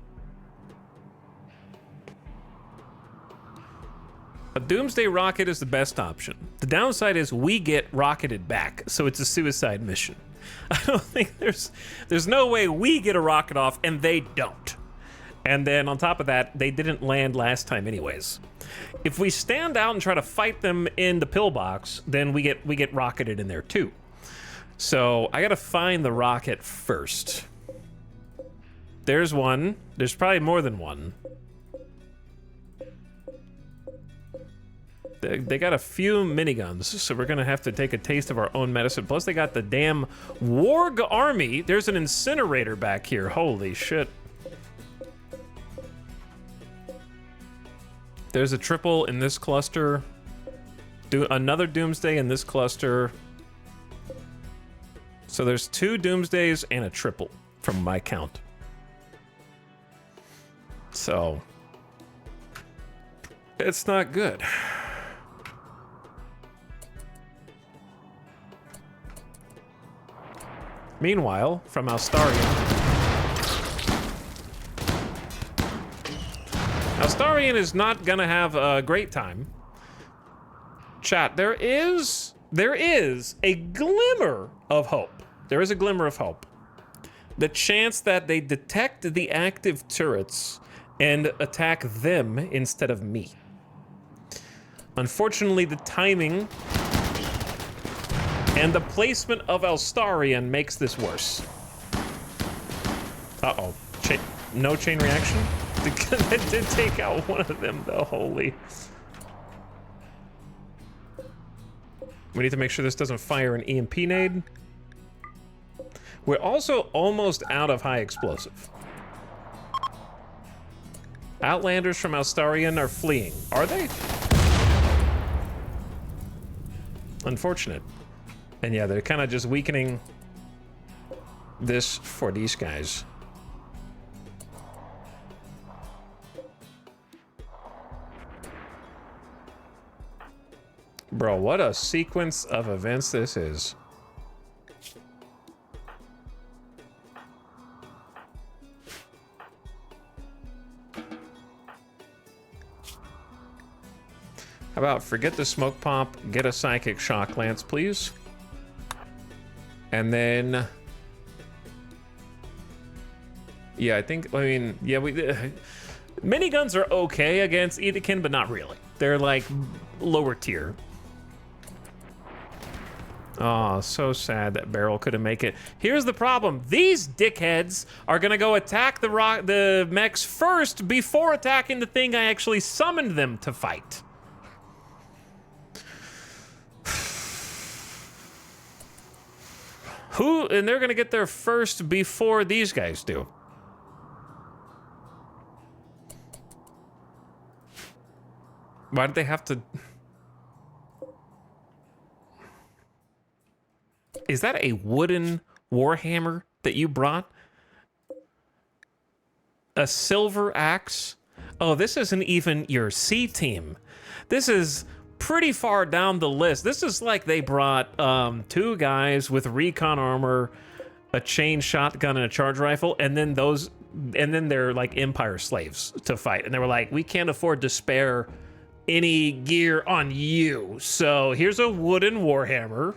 A Doomsday rocket is the best option. The downside is we get rocketed back, so it's a suicide mission. I don't think there's no way we get a rocket off and they don't. And then on top of that, they didn't land last time anyways. If we stand out and try to fight them in the pillbox, then we get rocketed in there too. So I gotta find the rocket first. There's one. There's probably more than one. They got a few miniguns, so we're gonna have to take a taste of our own medicine. Plus they got the damn Warg army. There's an incinerator back here. Holy shit. There's a triple in this cluster. Another Doomsday in this cluster. So there's 2 Doomsdays and a triple from my count. So it's not good. Meanwhile, from Alstarian. Alstarian is not gonna have a great time. Chat, there is a glimmer of hope. There is a glimmer of hope. The chance that they detect the active turrets and attack them instead of me. Unfortunately, the timing and the placement of Alstarian makes this worse. Uh-oh. No chain reaction? That did take out one of them, though. Holy. We need to make sure this doesn't fire an EMP nade. We're also almost out of high explosive. Outlanders from Alstarian are fleeing. Are they? Unfortunate. And yeah, they're kind of just weakening this for these guys. Bro, what a sequence of events this is. How about forget the smoke pop, get a psychic shock lance, please. And then... yeah, I mean, yeah, miniguns are okay against Edekin, but not really. They're like lower tier. Oh, so sad that Barrel couldn't make it. Here's the problem. These dickheads are gonna go attack the mechs first before attacking the thing I actually summoned them to fight. And they're gonna get there first before these guys do. Why did they have to... Is that a wooden warhammer that you brought? A silver axe? Oh, this isn't even your C team. This is pretty far down the list. This is like they brought 2 guys with recon armor, a chain shotgun, and a charge rifle, and then they're like Empire slaves to fight. And they were like, we can't afford to spare any gear on you. So here's a wooden warhammer.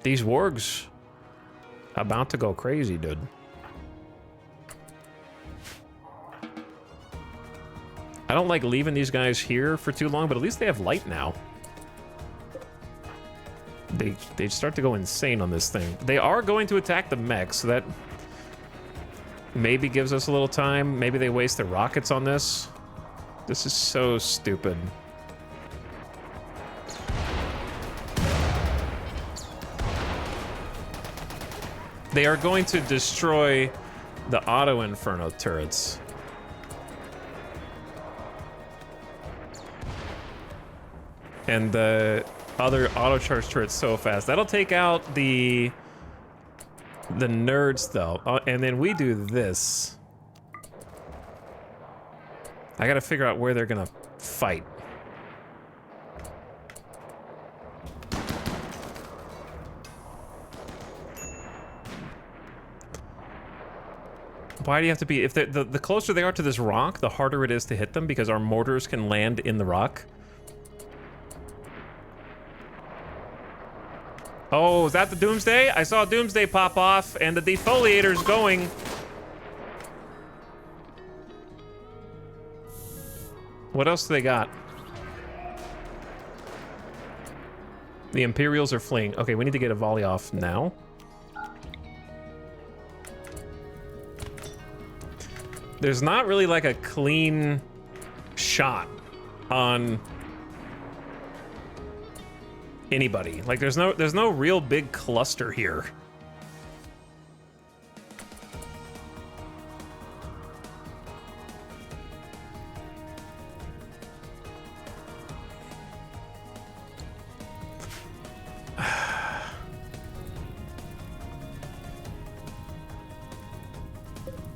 These wargs about to go crazy, dude. I don't like leaving these guys here for too long, but at least they have light now. They start to go insane on this thing. They are going to attack the mech, so that maybe gives us a little time. Maybe they waste their rockets on this. This is so stupid. They are going to destroy the auto inferno turrets. And the other auto charge turrets so fast. That'll take out the nerds though. And then we do this. I gotta figure out where they're gonna fight. Why do you have to be... If the closer they are to this rock, the harder it is to hit them because our mortars can land in the rock. Oh, is that the Doomsday? I saw Doomsday pop off and the defoliator's going. What else do they got? The Imperials are fleeing. Okay, we need to get a volley off now. There's not really like a clean shot on anybody. Like there's no real big cluster here.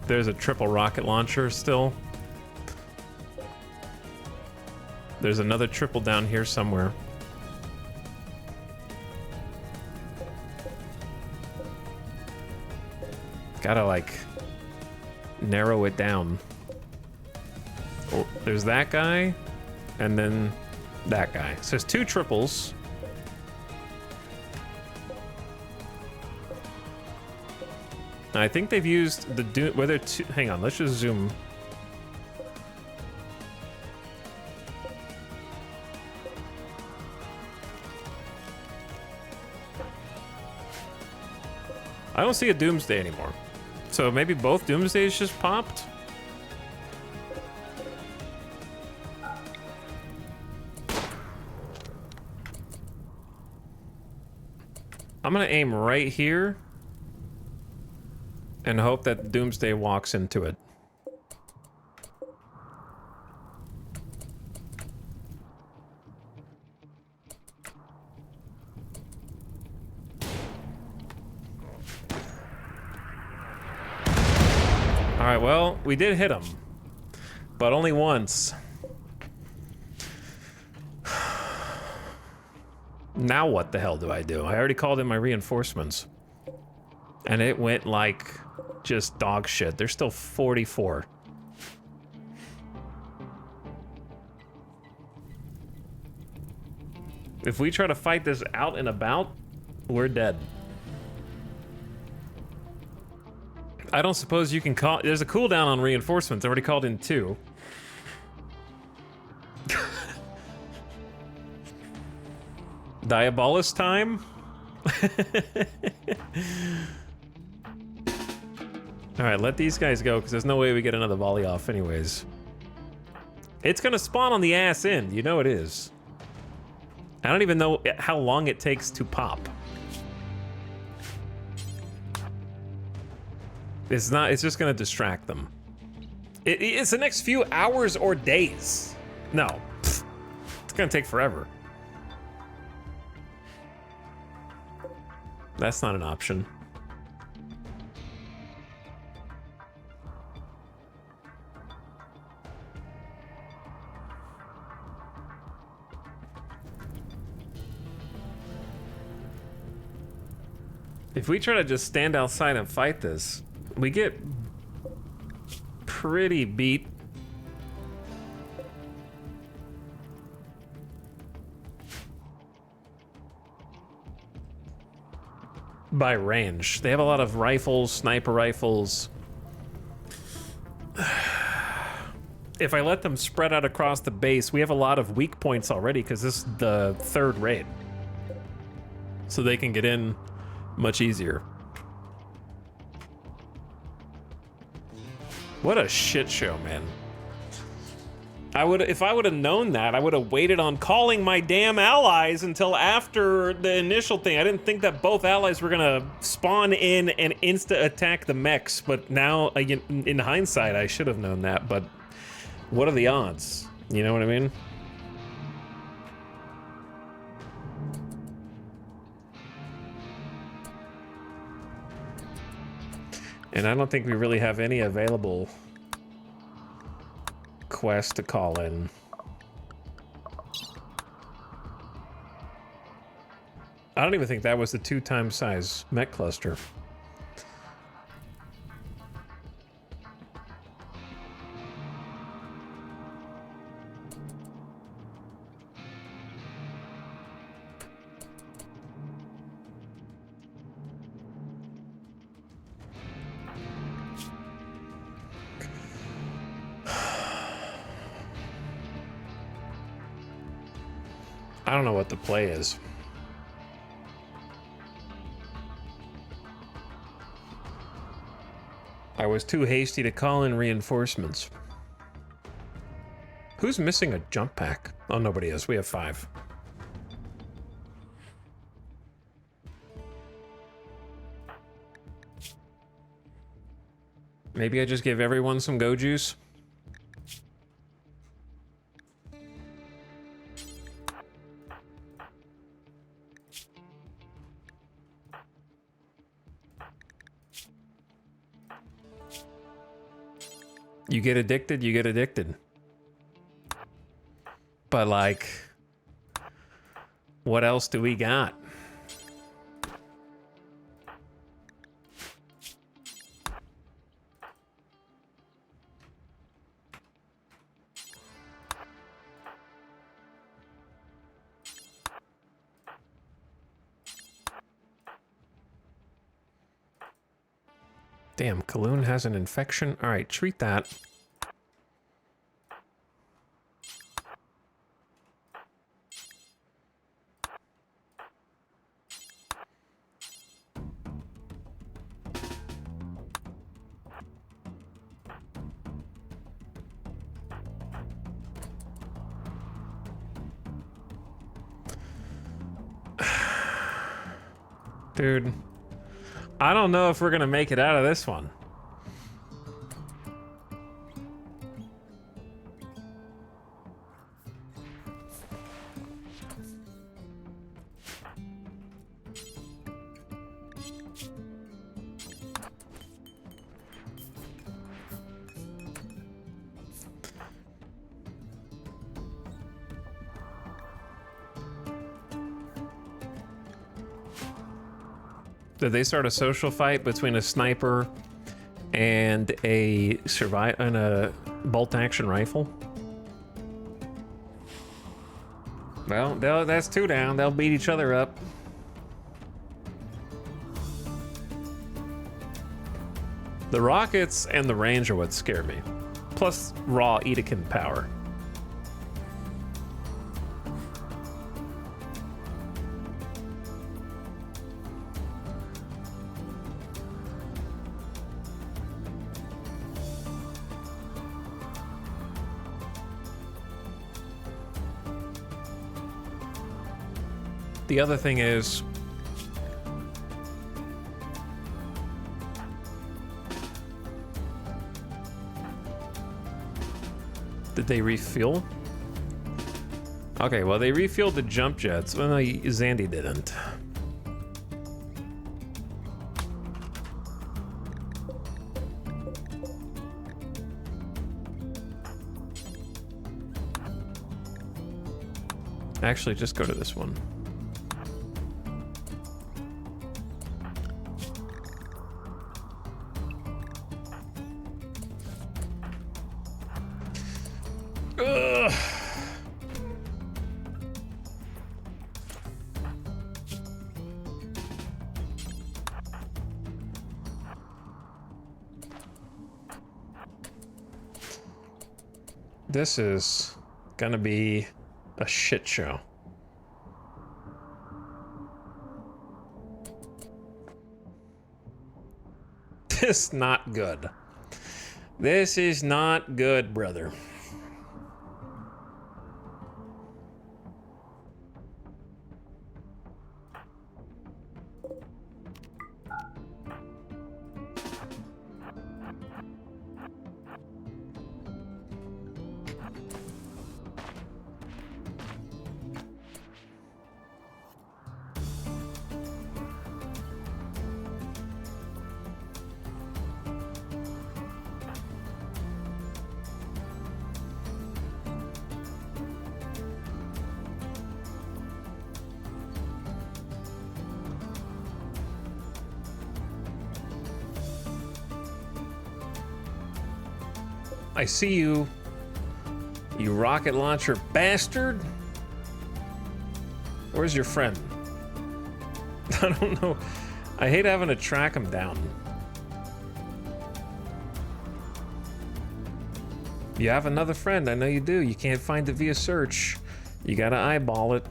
There's a triple rocket launcher still. There's another triple down here somewhere. Gotta like narrow it down. Oh, there's that guy and then that guy. So there's 2 triples. I think they've used the whether to hang on, let's just zoom. I don't see a Doomsday anymore. So maybe both Doomsdays just popped? I'm gonna aim right here and hope that Doomsday walks into it. All right, well, we did hit him. But only once. Now what the hell do? I already called in my reinforcements. And it went like just dog shit. There's still 44. If we try to fight this out and about, we're dead. I don't suppose you can call... There's a cooldown on reinforcements. I already called in 2. Diabolus time? Alright, let these guys go, because there's no way we get another volley off anyways. It's gonna spawn on the ass end, you know it is. I don't even know how long it takes to pop. It's not, it's just gonna distract them. It's the next few hours or days. No, it's gonna take forever. That's not an option. If we try to just stand outside and fight this, we get pretty beat. By range. They have a lot of rifles, sniper rifles. If I let them spread out across the base, we have a lot of weak points already because this is the 3rd raid. So they can get in much easier. What a shit show, man. If I would have known that, I would have waited on calling my damn allies until after the initial thing. I didn't think that both allies were gonna spawn in and insta-attack the mechs, but now, in hindsight, I should have known that, but what are the odds? You know what I mean? And I don't think we really have any available quests to call in. I don't even think that was the 2x size mech cluster. I don't know what the play is. I was too hasty to call in reinforcements. Who's missing a jump pack? Oh, nobody is. We have 5. Maybe I just give everyone some go juice? You get addicted, you get addicted. But like, what else do we got? Damn, Kaloon has an infection. All right, treat that. Dude, I don't know if we're gonna make it out of this one. Did they start a social fight between a sniper and a bolt action rifle? Well, that's 2 down. They'll beat each other up. The rockets and the range are what scare me. Plus raw Edekin power. The other thing is, did they refuel? Okay, well, they refueled the jump jets. Well, no, Zandy didn't. Actually, just go to this one. Ugh. This is gonna be a shit show. This is not good. This is not good, brother. I see you, you rocket launcher bastard. Where's your friend? I don't know. I hate having to track him down. You have another friend, I know you do. You can't find it via search. You gotta eyeball it.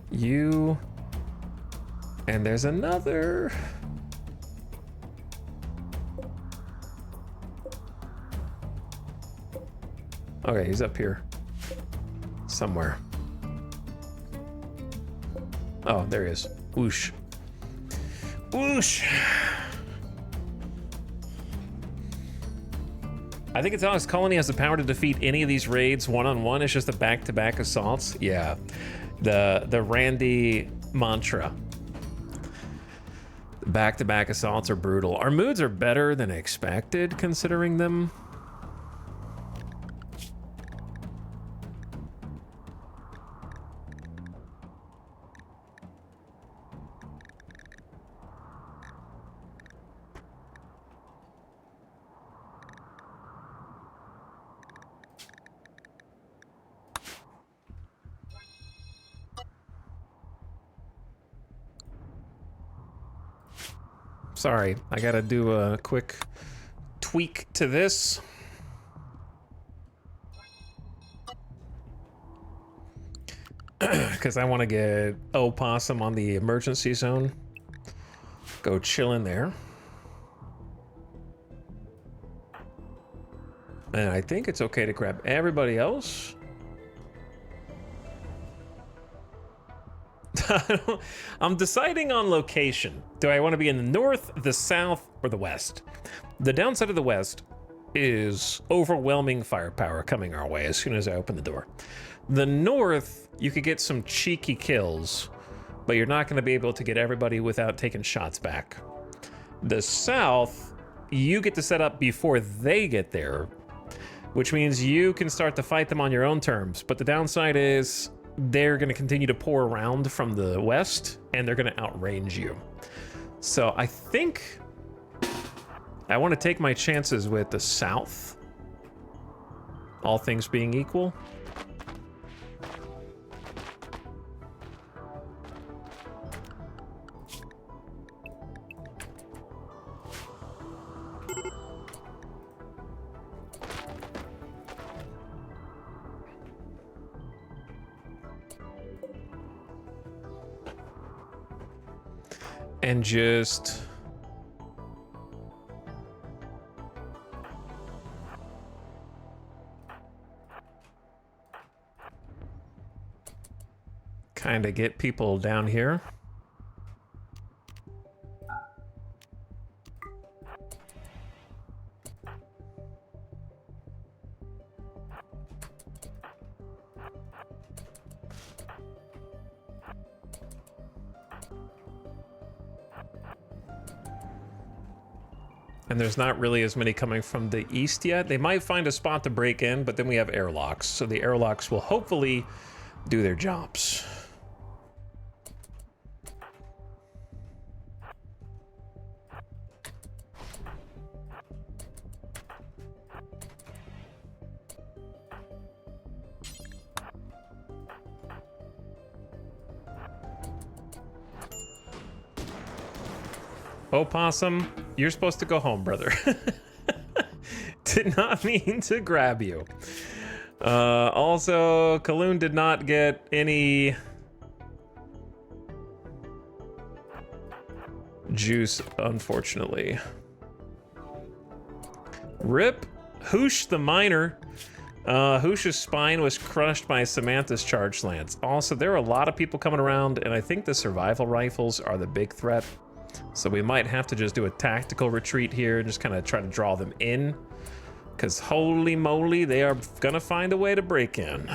You... And there's another... Okay, he's up here. Somewhere. Oh, there he is. Whoosh. Whoosh! I think Etalyx Colony has the power to defeat any of these raids one-on-one. It's just the back-to-back assaults. Yeah. The Randy mantra. Back-to-back assaults are brutal. Our moods are better than expected, considering them. Sorry, I gotta do a quick tweak to this. Because I want to get Opossum on the emergency zone. Go chill in there. And I think it's okay to grab everybody else. I'm deciding on location. Do I want to be in the north, the south, or the west? The downside of the west is overwhelming firepower coming our way as soon as I open the door. The north, you could get some cheeky kills, but you're not going to be able to get everybody without taking shots back. The south, you get to set up before they get there, which means you can start to fight them on your own terms. But the downside is they're going to continue to pour around from the west, and they're going to outrange you. So I think I want to take my chances with the south, all things being equal. And just kind of get people down here. And there's not really as many coming from the east yet. They might find a spot to break in, but then we have airlocks. So the airlocks will hopefully do their jobs. Opossum, you're supposed to go home, brother. Did not mean to grab you. Also, Kaloon did not get any juice, unfortunately. Rip Hoosh the Miner. Hoosh's spine was crushed by Samantha's charge lance. Also, there are a lot of people coming around, and I think the survival rifles are the big threat. So we might have to just do a tactical retreat here and just kind of try to draw them in. Because holy moly, they are gonna find a way to break in.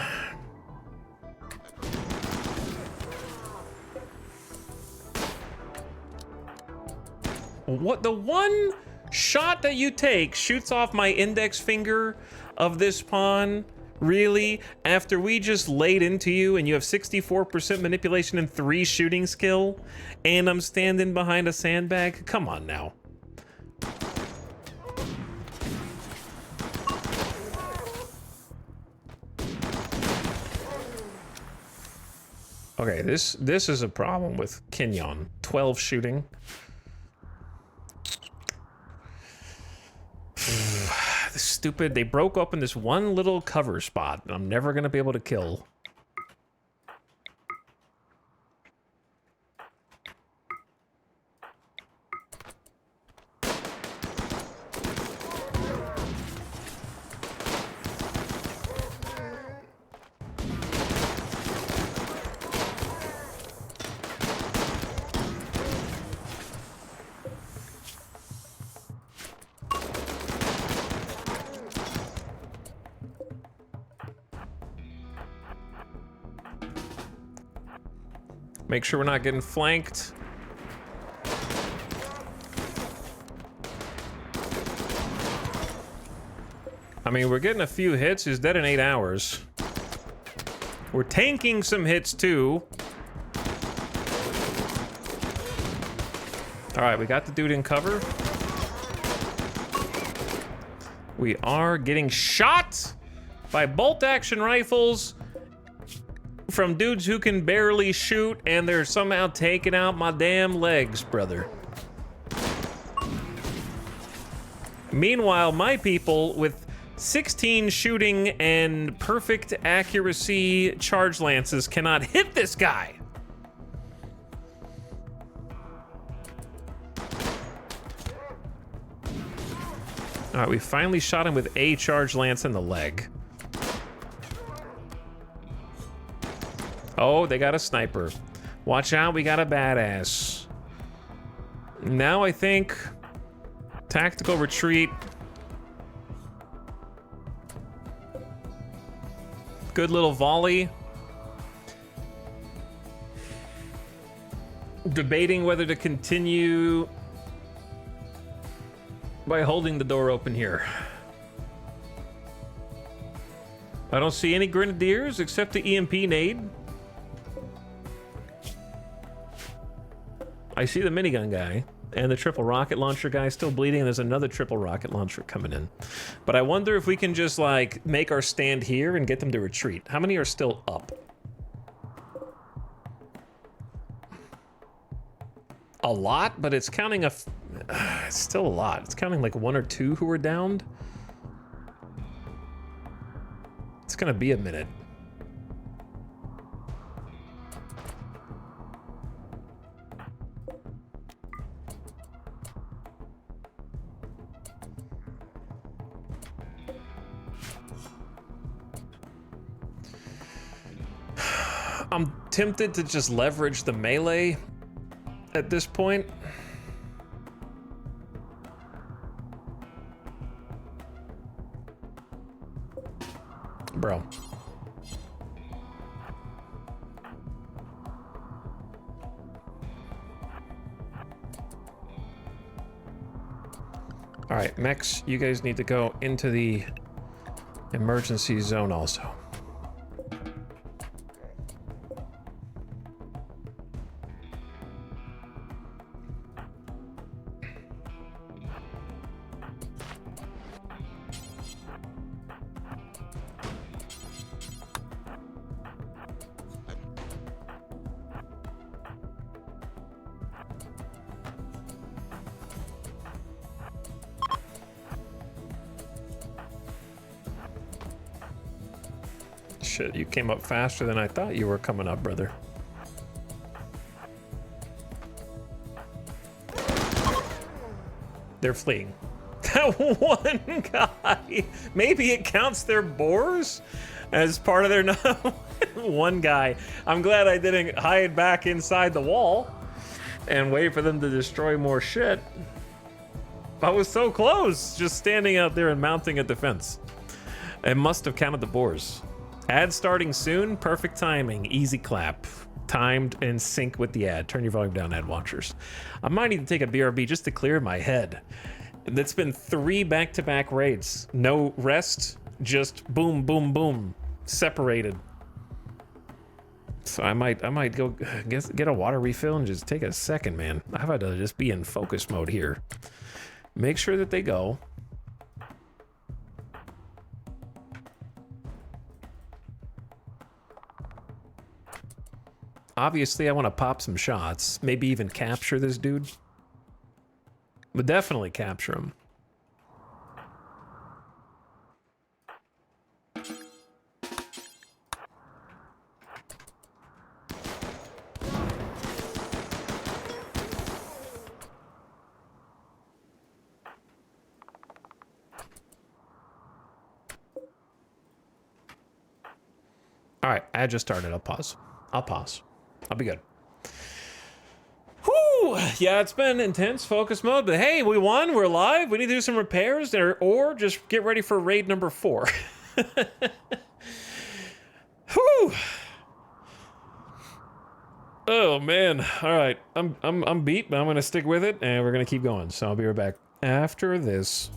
What, the one shot that you take shoots off my index finger of this pawn? Really? After we just laid into you and you have 64% manipulation and 3 shooting skill, and I'm standing behind a sandbag? Come on now. Okay, this is a problem with Kenyon. 12 shooting. Stupid, they broke open this one little cover spot that I'm never gonna be able to kill. Make sure we're not getting flanked. I mean, we're getting a few hits. He's dead in 8 hours. We're tanking some hits too. All right, we got the dude in cover. We are getting shot by bolt action rifles from dudes who can barely shoot, and they're somehow taking out my damn legs, brother. Meanwhile, my people with 16 shooting and perfect accuracy charge lances cannot hit this guy. All right, we finally shot him with a charge lance in the leg. Oh, they got a sniper. Watch out, we got a badass. Now I think tactical retreat. Good little volley. Debating whether to continue by holding the door open here. I don't see any grenadiers except the EMP nade. I see the minigun guy and the triple rocket launcher guy still bleeding, and there's another triple rocket launcher coming in. But I wonder if we can just, like, make our stand here and get them to retreat. How many are still up? A lot, but it's counting it's still a lot. It's counting like 1 or 2 who were downed. It's gonna be a minute. I'm tempted to just leverage the melee at this point. Bro. All right, mechs, you guys need to go into the emergency zone also. Shit, you came up faster than I thought you were coming up, brother. They're fleeing. That one guy, maybe it counts their boars as part of their no. One guy. I'm glad I didn't hide back inside the wall and wait for them to destroy more shit. I was so close, just standing out there and mounting a defense. It must have counted the boars. Ad starting soon, perfect timing, easy clap. Timed and sync with the ad. Turn your volume down, ad watchers. I might need to take a BRB just to clear my head. It's been 3 back-to-back raids. No rest, just boom, boom, boom, separated. So I might go get a water refill and just take a second, man. I've had to just be in focus mode here. Make sure that they go. Obviously, I want to pop some shots. Maybe even capture this dude. But definitely capture him. All right, I just started. I'll pause. I'll be good. Whew! Yeah, it's been intense focus mode, but hey, we won. We're live. We need to do some repairs or just get ready for raid number 4. Whew! Oh man! All right, I'm beat, but I'm gonna stick with it, and we're gonna keep going. So I'll be right back after this.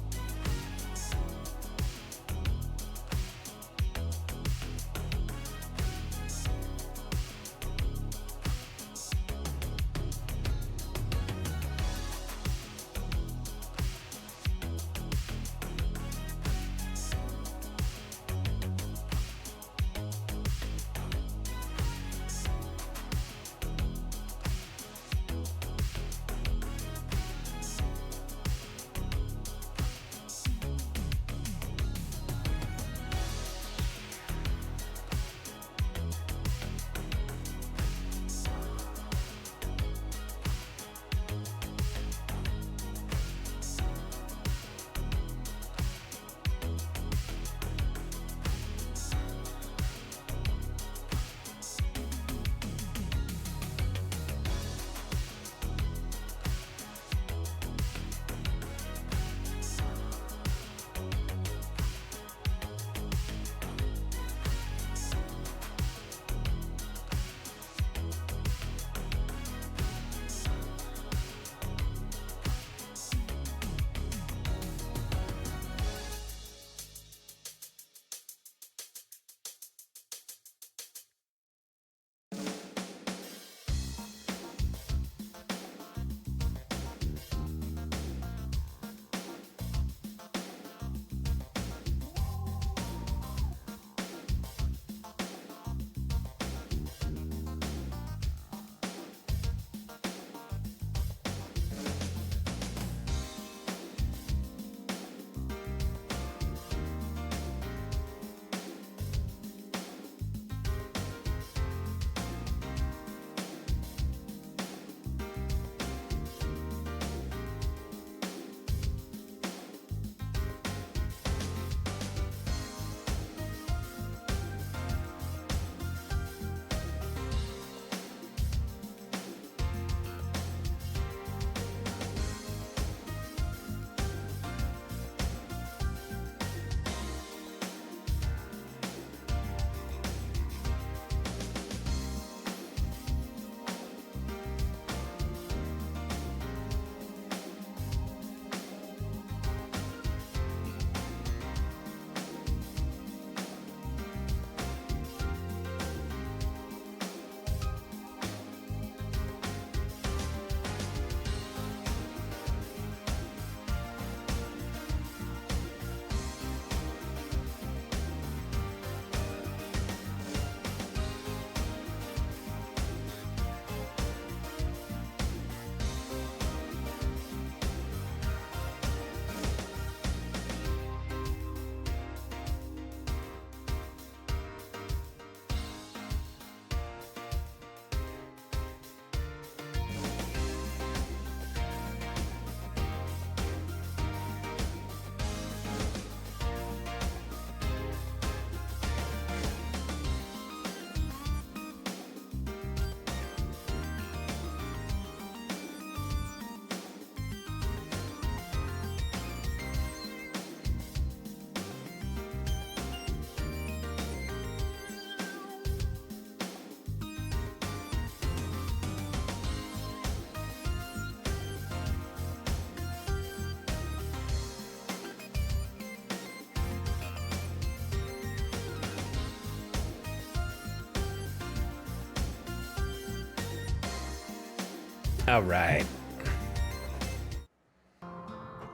All right.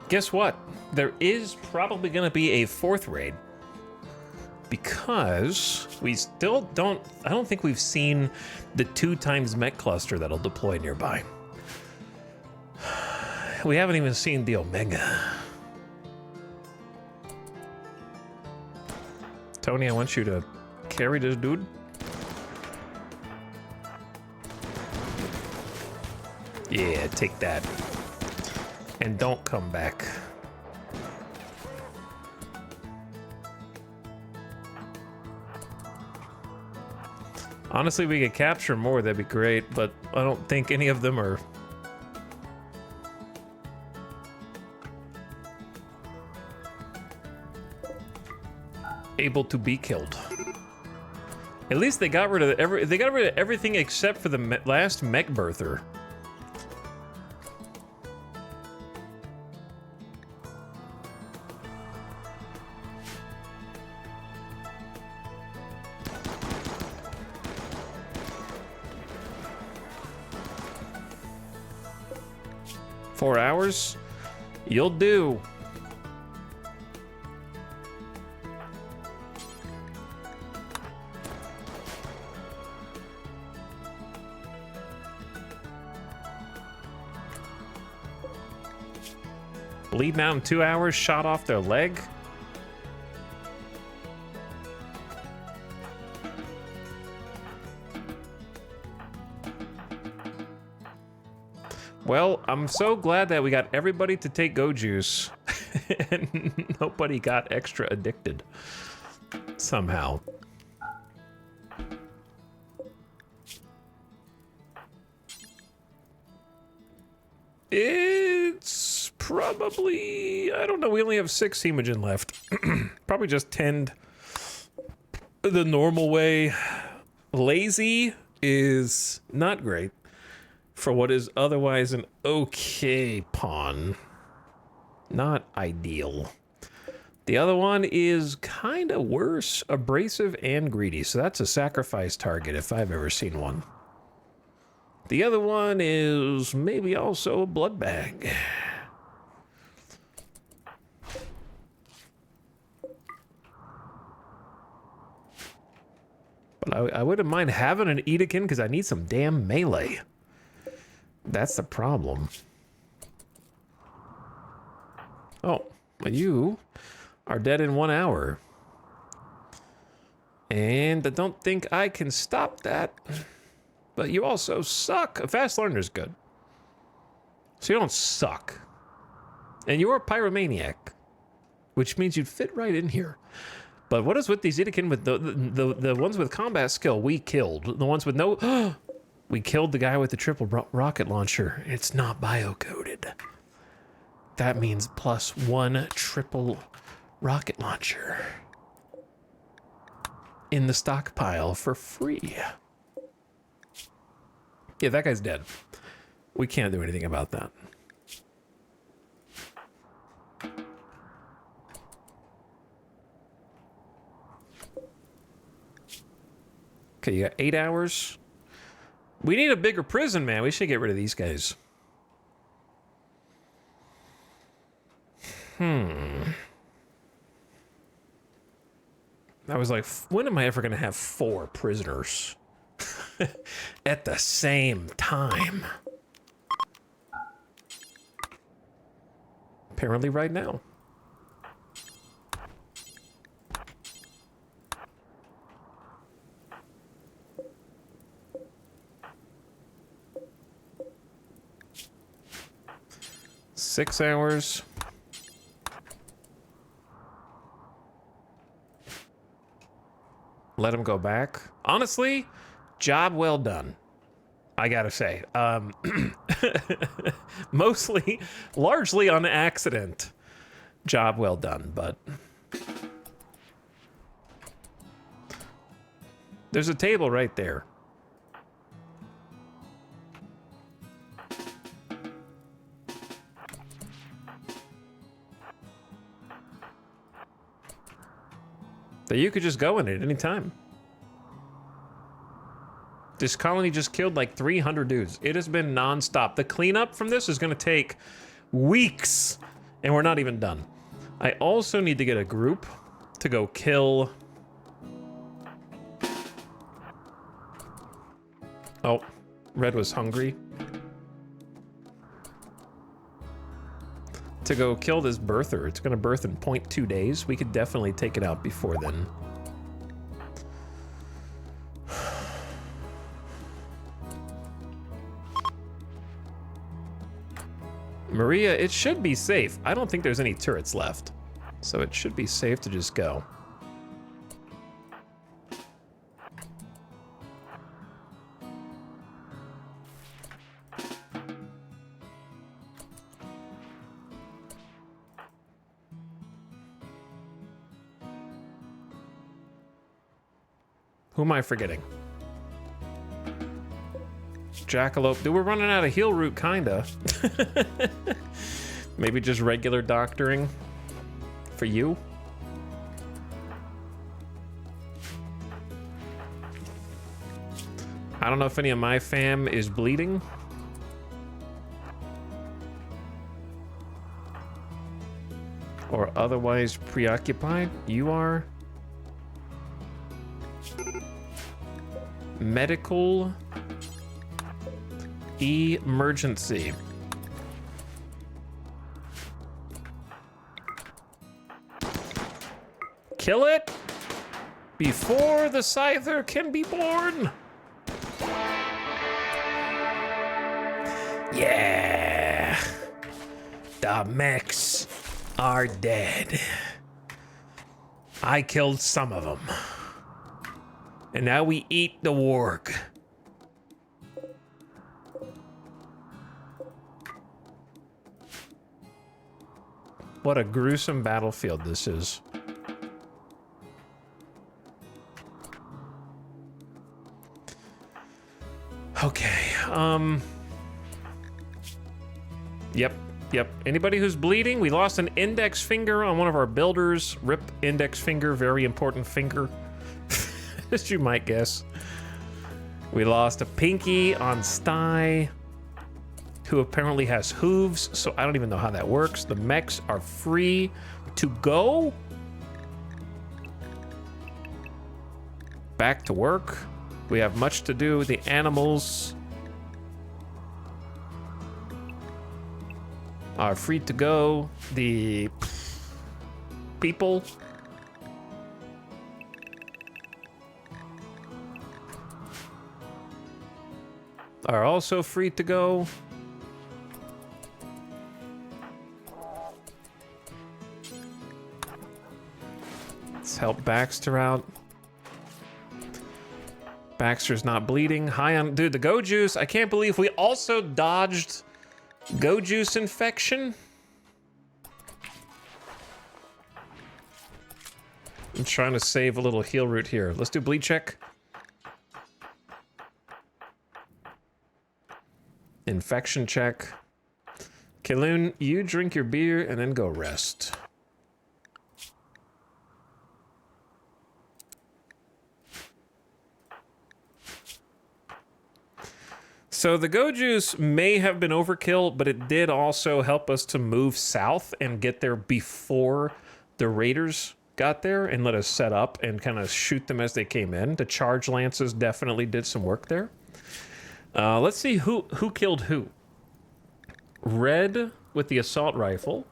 Guess what? There is probably going to be a fourth raid. Because we still don't... I don't think we've seen the 2x mech cluster that'll deploy nearby. We haven't even seen the Omega. Tony, I want you to carry this dude. Yeah, take that. And don't come back. Honestly, we could capture more, that'd be great, but I don't think any of them are... able to be killed. At least they got rid of everything except for the last mech birther. Four hours? You'll do. Bleeding out in 2 hours, shot off their leg. Well, I'm so glad that we got everybody to take Go Juice and nobody got extra addicted somehow. It's probably, I don't know, we only have 6 Hemogen left. Probably just tend the normal way. Lazy is not great for what is otherwise an okay pawn. Not ideal. The other one is kind of worse, abrasive and greedy, so that's a sacrifice target if I've ever seen one. The other one is maybe also a blood bag. But I wouldn't mind having an Edekin because I need some damn melee. That's the problem. Oh, you are dead in 1 hour. And I don't think I can stop that. But you also suck. A fast learner is good. So you don't suck. And you're a pyromaniac. Which means you'd fit right in here. But what is with these Edekin with the ones with combat skill we killed. The ones with no... we killed the guy with the triple rocket launcher. It's not bio-coded. That means +1 triple rocket launcher. In the stockpile for free. Yeah, that guy's dead. We can't do anything about that. Okay, you got 8 hours. We need a bigger prison, man. We should get rid of these guys. I was like, when am I ever going to have 4 prisoners? At the same time. Apparently right now. Six hours. Let him go back. Honestly, job well done. I gotta say. Mostly, largely on accident. Job well done, but... there's a table right there. That you could just go in at any time. This colony just killed like 300 dudes. It has been non-stop. The cleanup from this is gonna take weeks, and we're not even done. I also need to get a group to go kill... Oh, Red was hungry. To go kill this birther. It's gonna birth in 0.2 days. We could definitely take it out before then. Maria, it should be safe. I don't think there's any turrets left. So it should be safe to just go. Who am I forgetting? Jackalope. Dude, we're running out of heal route, kinda. Maybe just regular doctoring for you. I don't know if any of my fam is bleeding. Or otherwise preoccupied. You are. Medical emergency. Kill it before the Scyther can be born. Yeah. The mechs are dead. I killed some of them. And now we eat the warg. What a gruesome battlefield this is. Okay, Yep. Anybody who's bleeding, we lost an index finger on one of our builders. Rip index finger, very important finger. As you might guess. We lost a pinky on Sty, who apparently has hooves, so I don't even know how that works. The mechs are free to go. Back to work. We have much to do. The animals are free to go. The people are also free to go. Let's help Baxter out. Baxter's not bleeding. High on, dude, the Go Juice. I can't believe we also dodged Go Juice infection. I'm trying to save a little heal route here. Let's do bleed check. Infection check. Kaloon, you drink your beer and then go rest. So the Go Juice may have been overkill, but it did also help us to move south and get there before the Raiders got there and let us set up and kind of shoot them as they came in. The charge lances definitely did some work there. Let's see who killed who. Red with the assault rifle.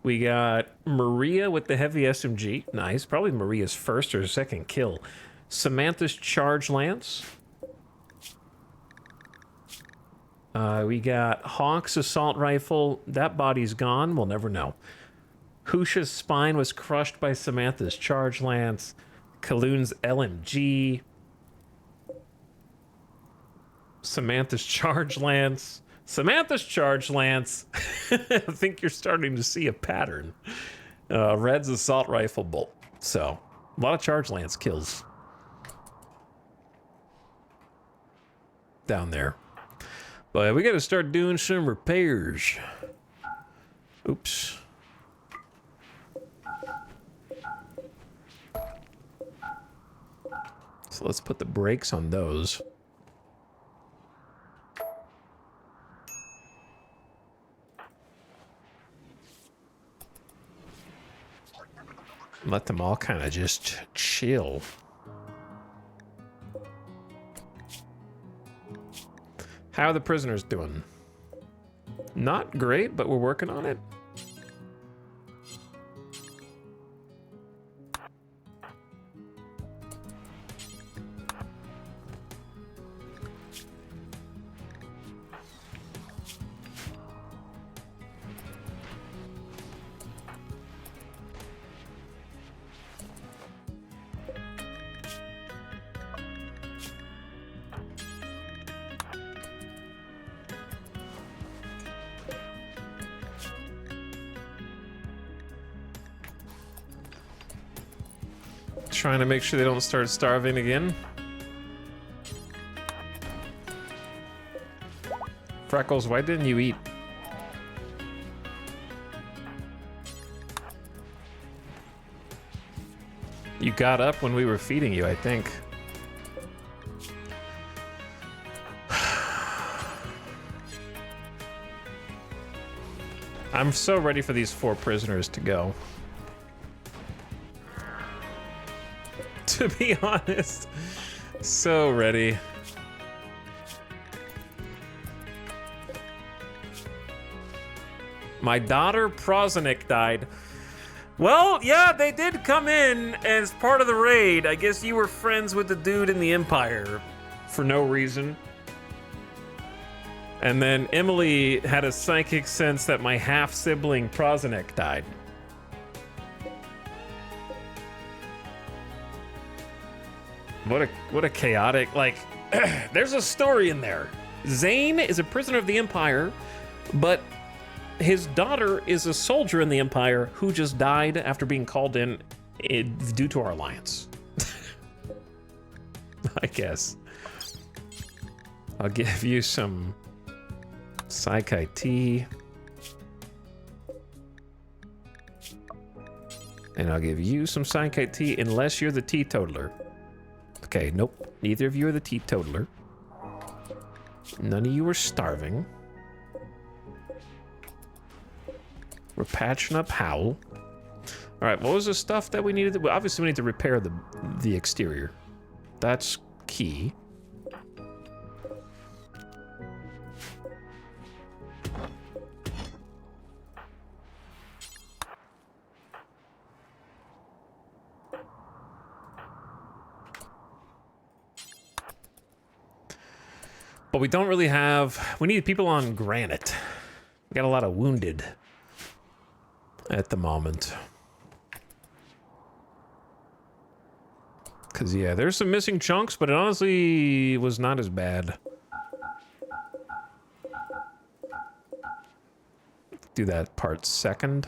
We got Maria with the heavy SMG. Nice. Probably Maria's first or second kill. Samantha's charge lance. We got Hawk's assault rifle. That body's gone. We'll never know. Husha's spine was crushed by Samantha's charge lance. Kaloon's LMG. Samantha's charge lance. Samantha's charge lance. I think you're starting to see a pattern. Red's assault rifle bolt. So, a lot of charge lance kills down there. But we got to start doing some repairs. Oops. So let's put the brakes on those. Let them all kind of just chill. How are the prisoners doing? Not great, but we're working on it. Trying to make sure they don't start starving again. Freckles, why didn't you eat? You got up when we were feeding you, I think. I'm so ready for these 4 prisoners to go. To be honest, so ready. My daughter Prozanik died. Well, yeah, they did come in as part of the raid. I guess you were friends with the dude in the Empire for no reason. And then Emily had a psychic sense that my half-sibling Prozanik died. What a chaotic, like, there's a story in there. Zane is a prisoner of the Empire, but his daughter is a soldier in the Empire who just died after being called in due to our alliance. I guess. I'll give you some Psychi tea. And I'll give you some Psychi tea unless you're the teetotaler. Okay, nope. Neither of you are the teetotaler. None of you are starving. We're patching up Howl. All right, what was the stuff that we needed? Well, obviously, we need to repair the exterior. That's key. But we don't really have... We need people on granite. We got a lot of wounded at the moment. Because, yeah, there's some missing chunks, but it honestly was not as bad. Do that part second.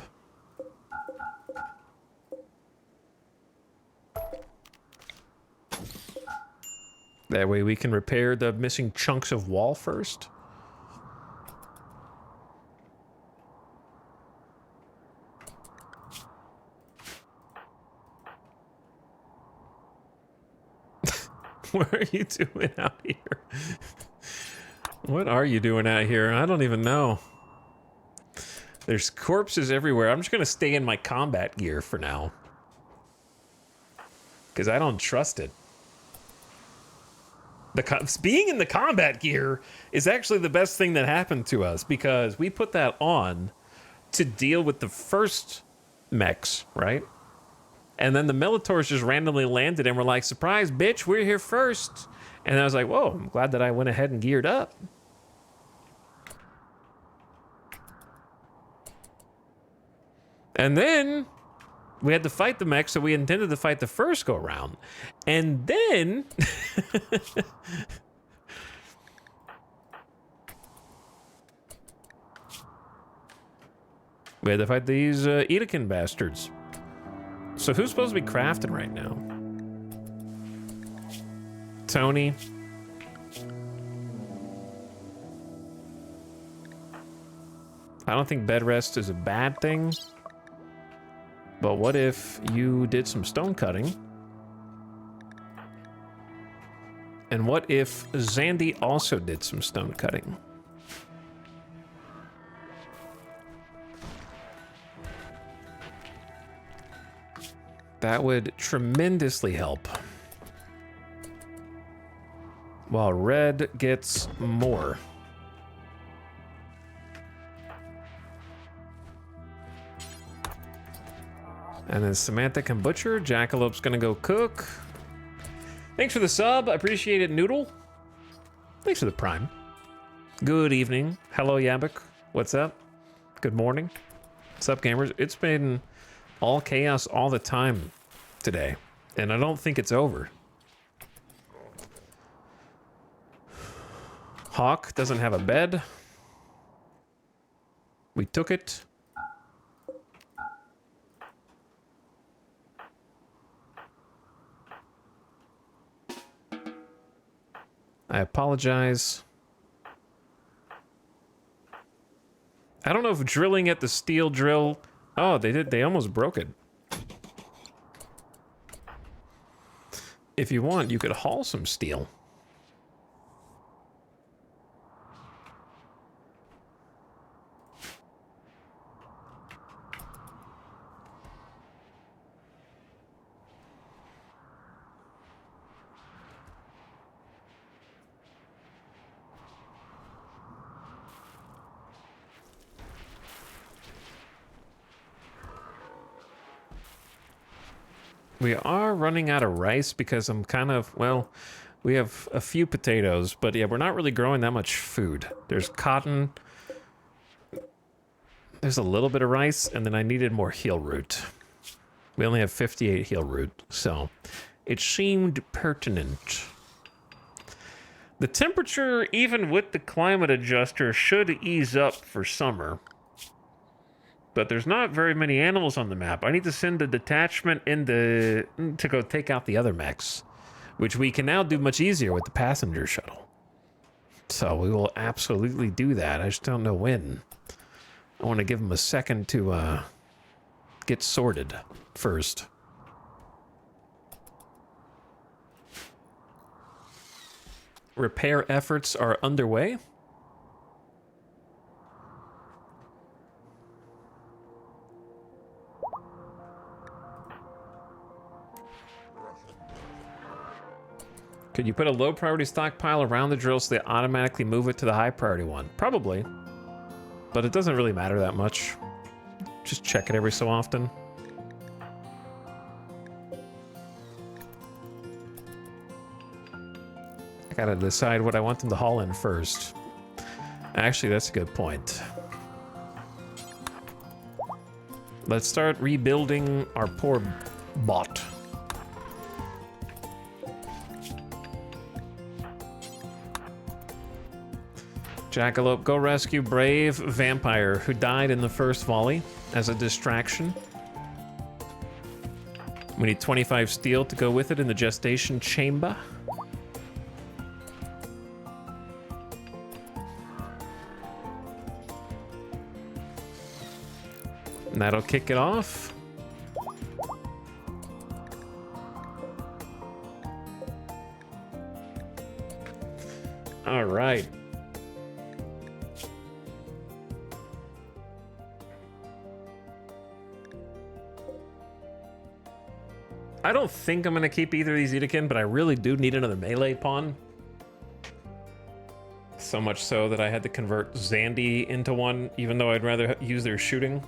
That way we can repair the missing chunks of wall first. What are you doing out here? What are you doing out here? I don't even know. There's corpses everywhere. I'm just gonna stay in my combat gear for now. Because I don't trust it. Being in the combat gear is actually the best thing that happened to us, because we put that on to deal with the first mechs, right? And then the Militaurs just randomly landed and were like, surprise, bitch, we're here first. And I was like, whoa, I'm glad that I went ahead and geared up. And then we had to fight the mechs that we intended to fight the first go around. And then we had to fight these Etalyx bastards. So who's supposed to be crafting right now? Tony. I don't think bed rest is a bad thing. But what if you did some stone cutting? And what if Zandy also did some stone cutting? That would tremendously help. While red gets more. And then Samantha can butcher. Jackalope's gonna go cook. Thanks for the sub. I appreciate it, Noodle. Thanks for the prime. Good evening. Hello, Yabik. What's up? Good morning. What's up, gamers? It's been all chaos all the time today, and I don't think it's over. Hawk doesn't have a bed. We took it. I apologize. I don't know if drilling at the steel drill... Oh, they did. They almost broke it. If you want, you could haul some steel. We are running out of rice because I'm kind of, well, we have a few potatoes, but yeah, we're not really growing that much food. There's cotton, there's a little bit of rice, and then I needed more heel root. We only have 58 heel root, so it seemed pertinent. The temperature, even with the climate adjuster, should ease up for summer. But there's not very many animals on the map. I need to send a detachment in to go take out the other mechs, which we can now do much easier with the passenger shuttle. So we will absolutely do that. I just don't know when. I want to give them a second to get sorted first. Repair efforts are underway. Could you put a low priority stockpile around the drill so they automatically move it to the high priority one? Probably. But it doesn't really matter that much. Just check it every so often. I gotta decide what I want them to haul in first. Actually, that's a good point. Let's start rebuilding our poor bot. Jackalope, go rescue brave vampire who died in the first volley as a distraction. We need 25 steel to go with it in the gestation chamber. And that'll kick it off. All right. I don't think I'm going to keep either of these Edakin, but I really do need another melee pawn. So much so that I had to convert Zandy into one, even though I'd rather use their shooting.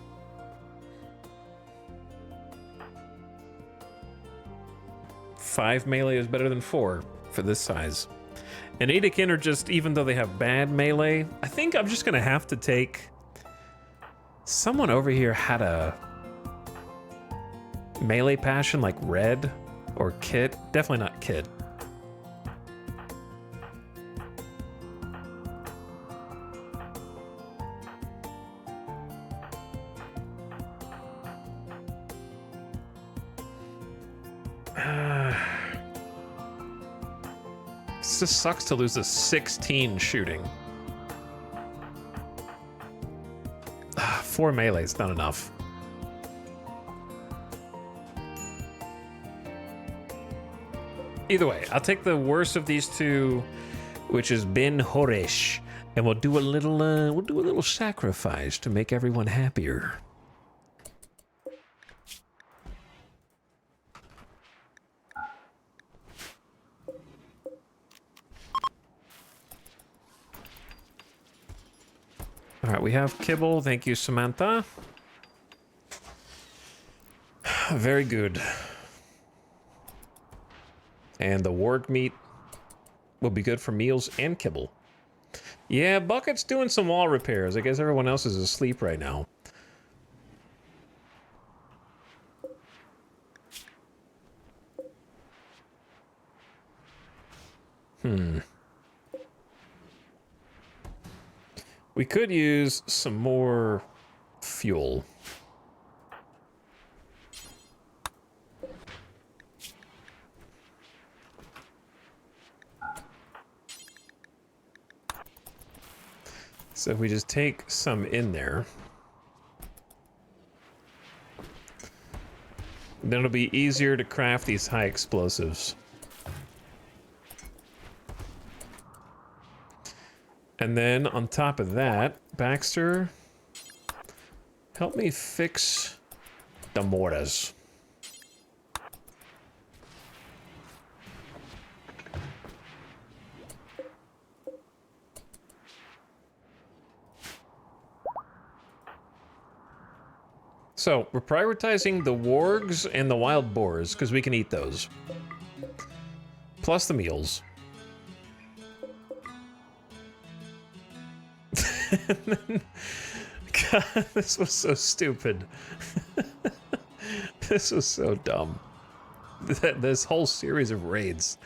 Five melee is better than 4 for this size. And Edakin are just, even though they have bad melee, I think I'm just going to have to take... Someone over here had a... melee passion like Red or Kit. Definitely not Kit. This just sucks to lose a 16 shooting. 4 melee is not enough. Either way, I'll take the worst of these two, which is Ben Horesh, and we'll do a little sacrifice to make everyone happier. All right, we have kibble. Thank you, Samantha. Very good. And the warg meat will be good for meals and kibble. Yeah, Bucket's doing some wall repairs. I guess everyone else is asleep right now. We could use some more fuel. So if we just take some in there, then it'll be easier to craft these high explosives. And then on top of that, Baxter, help me fix the mortars. So, we're prioritizing the wargs and the wild boars, because we can eat those. Plus the meals. God, this was so stupid. This was so dumb. This whole series of raids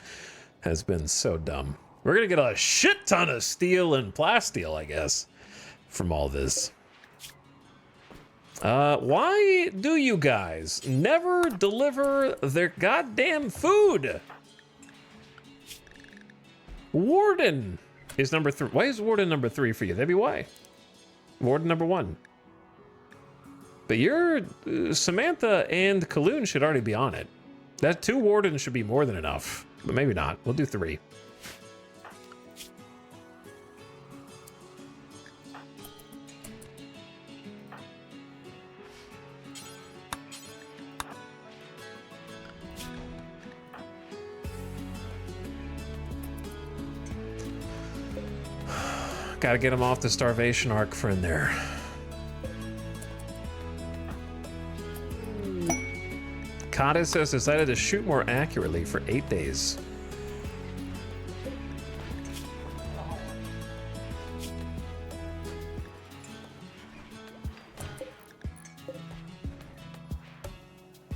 has been so dumb. We're gonna get a shit ton of steel and plasteel, I guess, from all this. Why do you guys never deliver their goddamn food? Warden is number 3. Why is Warden number 3 for you? That'd be why. Warden number 1. But you're Samantha and Kaloon should already be on it. That 2 Wardens should be more than enough, but maybe not. We'll do 3. Gotta get him off the starvation arc for in there. Cottis has decided to shoot more accurately for 8 days.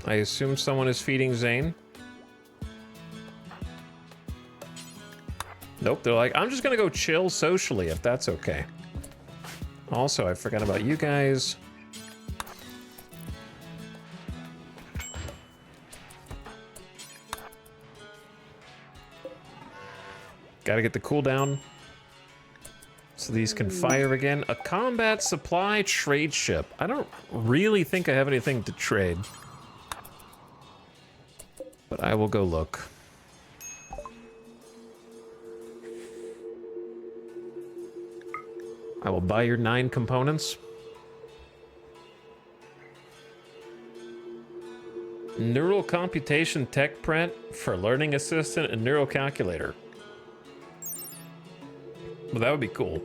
I assume someone is feeding Zane. Nope, they're like, I'm just gonna go chill socially if that's okay. Also, I forgot about you guys. Gotta get the cooldown so these can fire again. A combat supply trade ship. I don't really think I have anything to trade, but I will go look. I will buy your 9 components. Neural computation tech print for learning assistant and neural calculator. Well, that would be cool.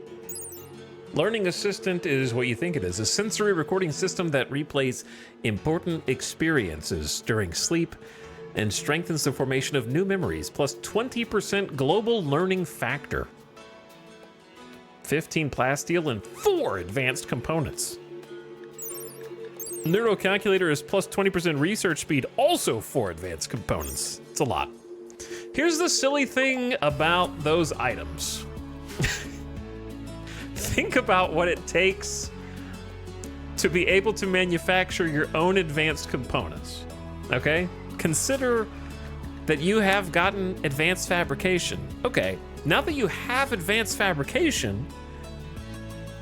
Learning assistant is what you think it is, a sensory recording system that replays important experiences during sleep and strengthens the formation of new memories, plus 20% global learning factor. 15 plasteel and 4 advanced components. Neural calculator is plus 20% research speed, also 4 advanced components. It's a lot. Here's the silly thing about those items. Think about what it takes to be able to manufacture your own advanced components, okay? Consider that you have gotten advanced fabrication. Okay, now that you have advanced fabrication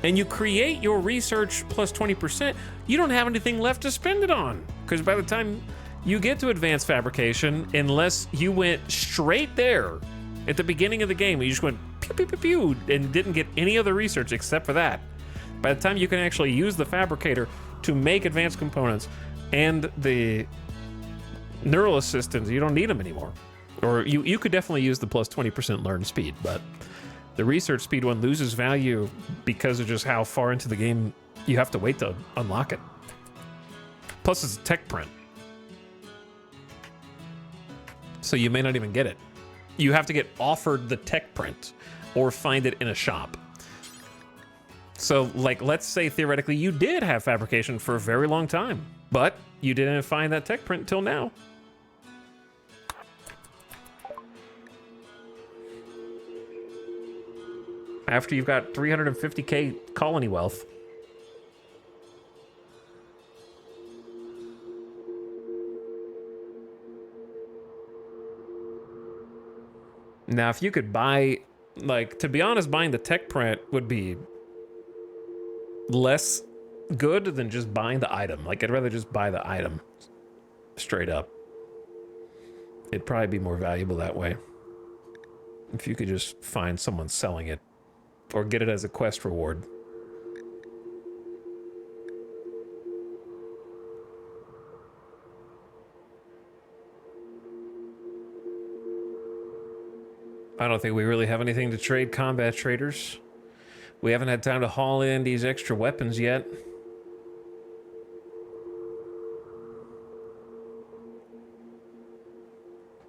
and you create your research plus 20%, you don't have anything left to spend it on. Because by the time you get to advanced fabrication, unless you went straight there at the beginning of the game, you just went pew, pew, pew, pew, and didn't get any other research except for that. By the time you can actually use the fabricator to make advanced components and the neural assistants, you don't need them anymore. Or you could definitely use the plus 20% learn speed, but The research speed one loses value because of just how far into the game you have to wait to unlock it. Plus, it's a tech print. So you may not even get it. You have to get offered the tech print or find it in a shop. So, like, let's say theoretically you did have fabrication for a very long time, but you didn't find that tech print until now. After you've got 350k colony wealth. Now, if you could buy, like, to be honest, buying the tech print would be less good than just buying the item. Like, I'd rather just buy the item straight up. It'd probably be more valuable that way. If you could just find someone selling it or get it as a quest reward. I don't think we really have anything to trade combat traders. We haven't had time to haul in these extra weapons yet.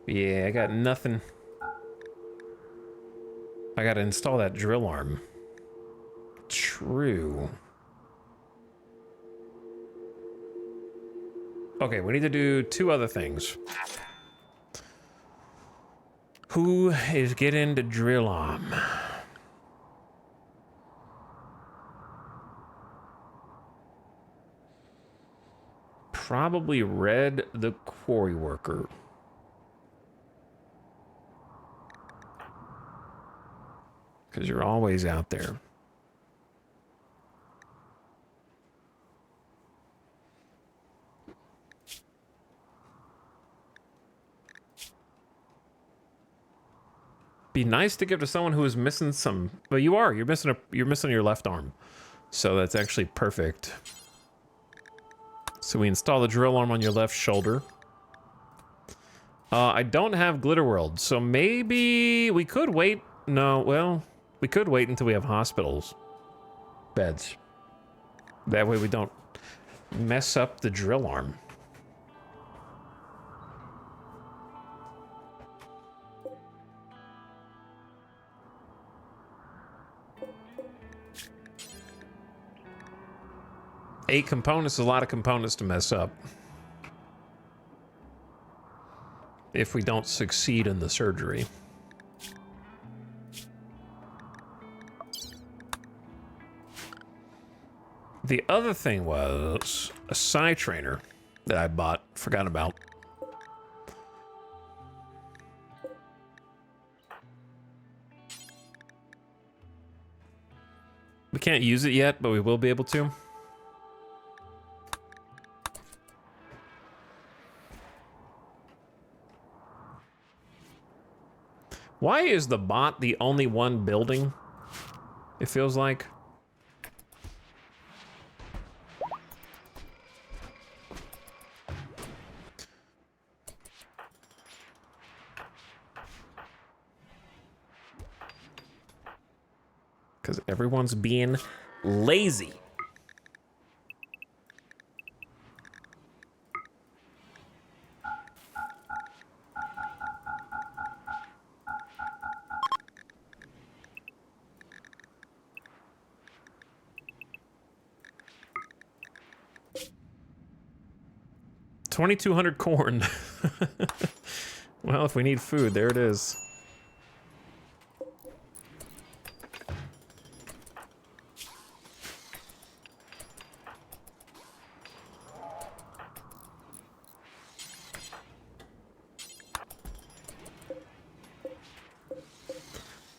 Yeah, I got nothing. I gotta install that drill arm. True. Okay, we need to do two other things. Who is getting the drill arm? Probably Red the quarry worker. Because you're always out there. Be nice to give to someone who is missing some, but you're missing your left arm. So that's actually perfect. So we install the drill arm on your left shoulder. I don't have Glitter World, so maybe we could wait. No, well, we could wait until we have hospitals beds. That way we don't mess up the drill arm. Eight components is a lot of components to mess up. If we don't succeed in the surgery. The other thing was a Psi trainer that I bought, forgot about. We can't use it yet, but we will be able to. Why is the bot the only one building? It feels like. Because everyone's being lazy. $2,200 corn. Well, if we need food, there it is.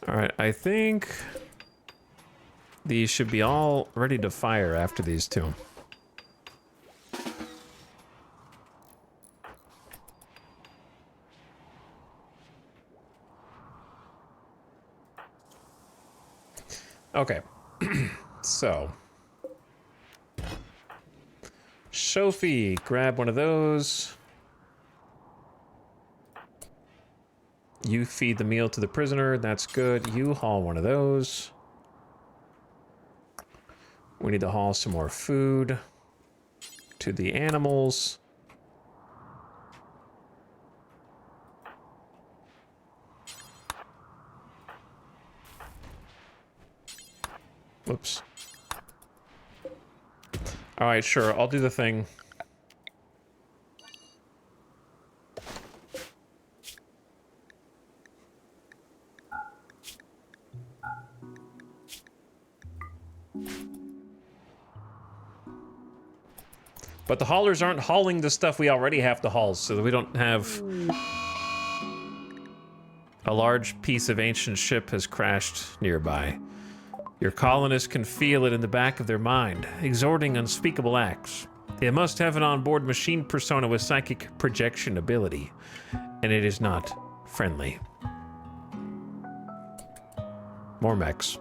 All right, I think these should be all ready to fire after these two. Okay, so Sophie, grab one of those. You feed the meal to the prisoner. That's good. You haul one of those. We need to haul some more food to the animals. Whoops. All right, sure. I'll do the thing. But the haulers aren't hauling the stuff we already have to haul, so that we don't have... A large piece of ancient ship has crashed nearby. Your colonists can feel it in the back of their mind, exhorting unspeakable acts. It must have an onboard machine persona with psychic projection ability, and it is not friendly. More mechs.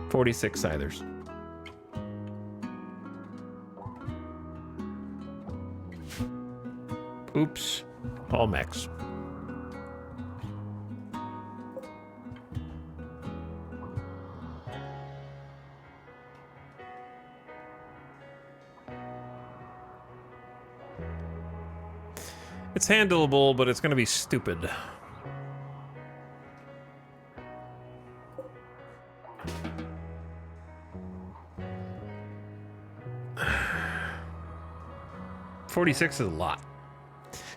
"46 Scythers. Oops. All mechs. It's handleable, but it's gonna be stupid. "46 is a lot.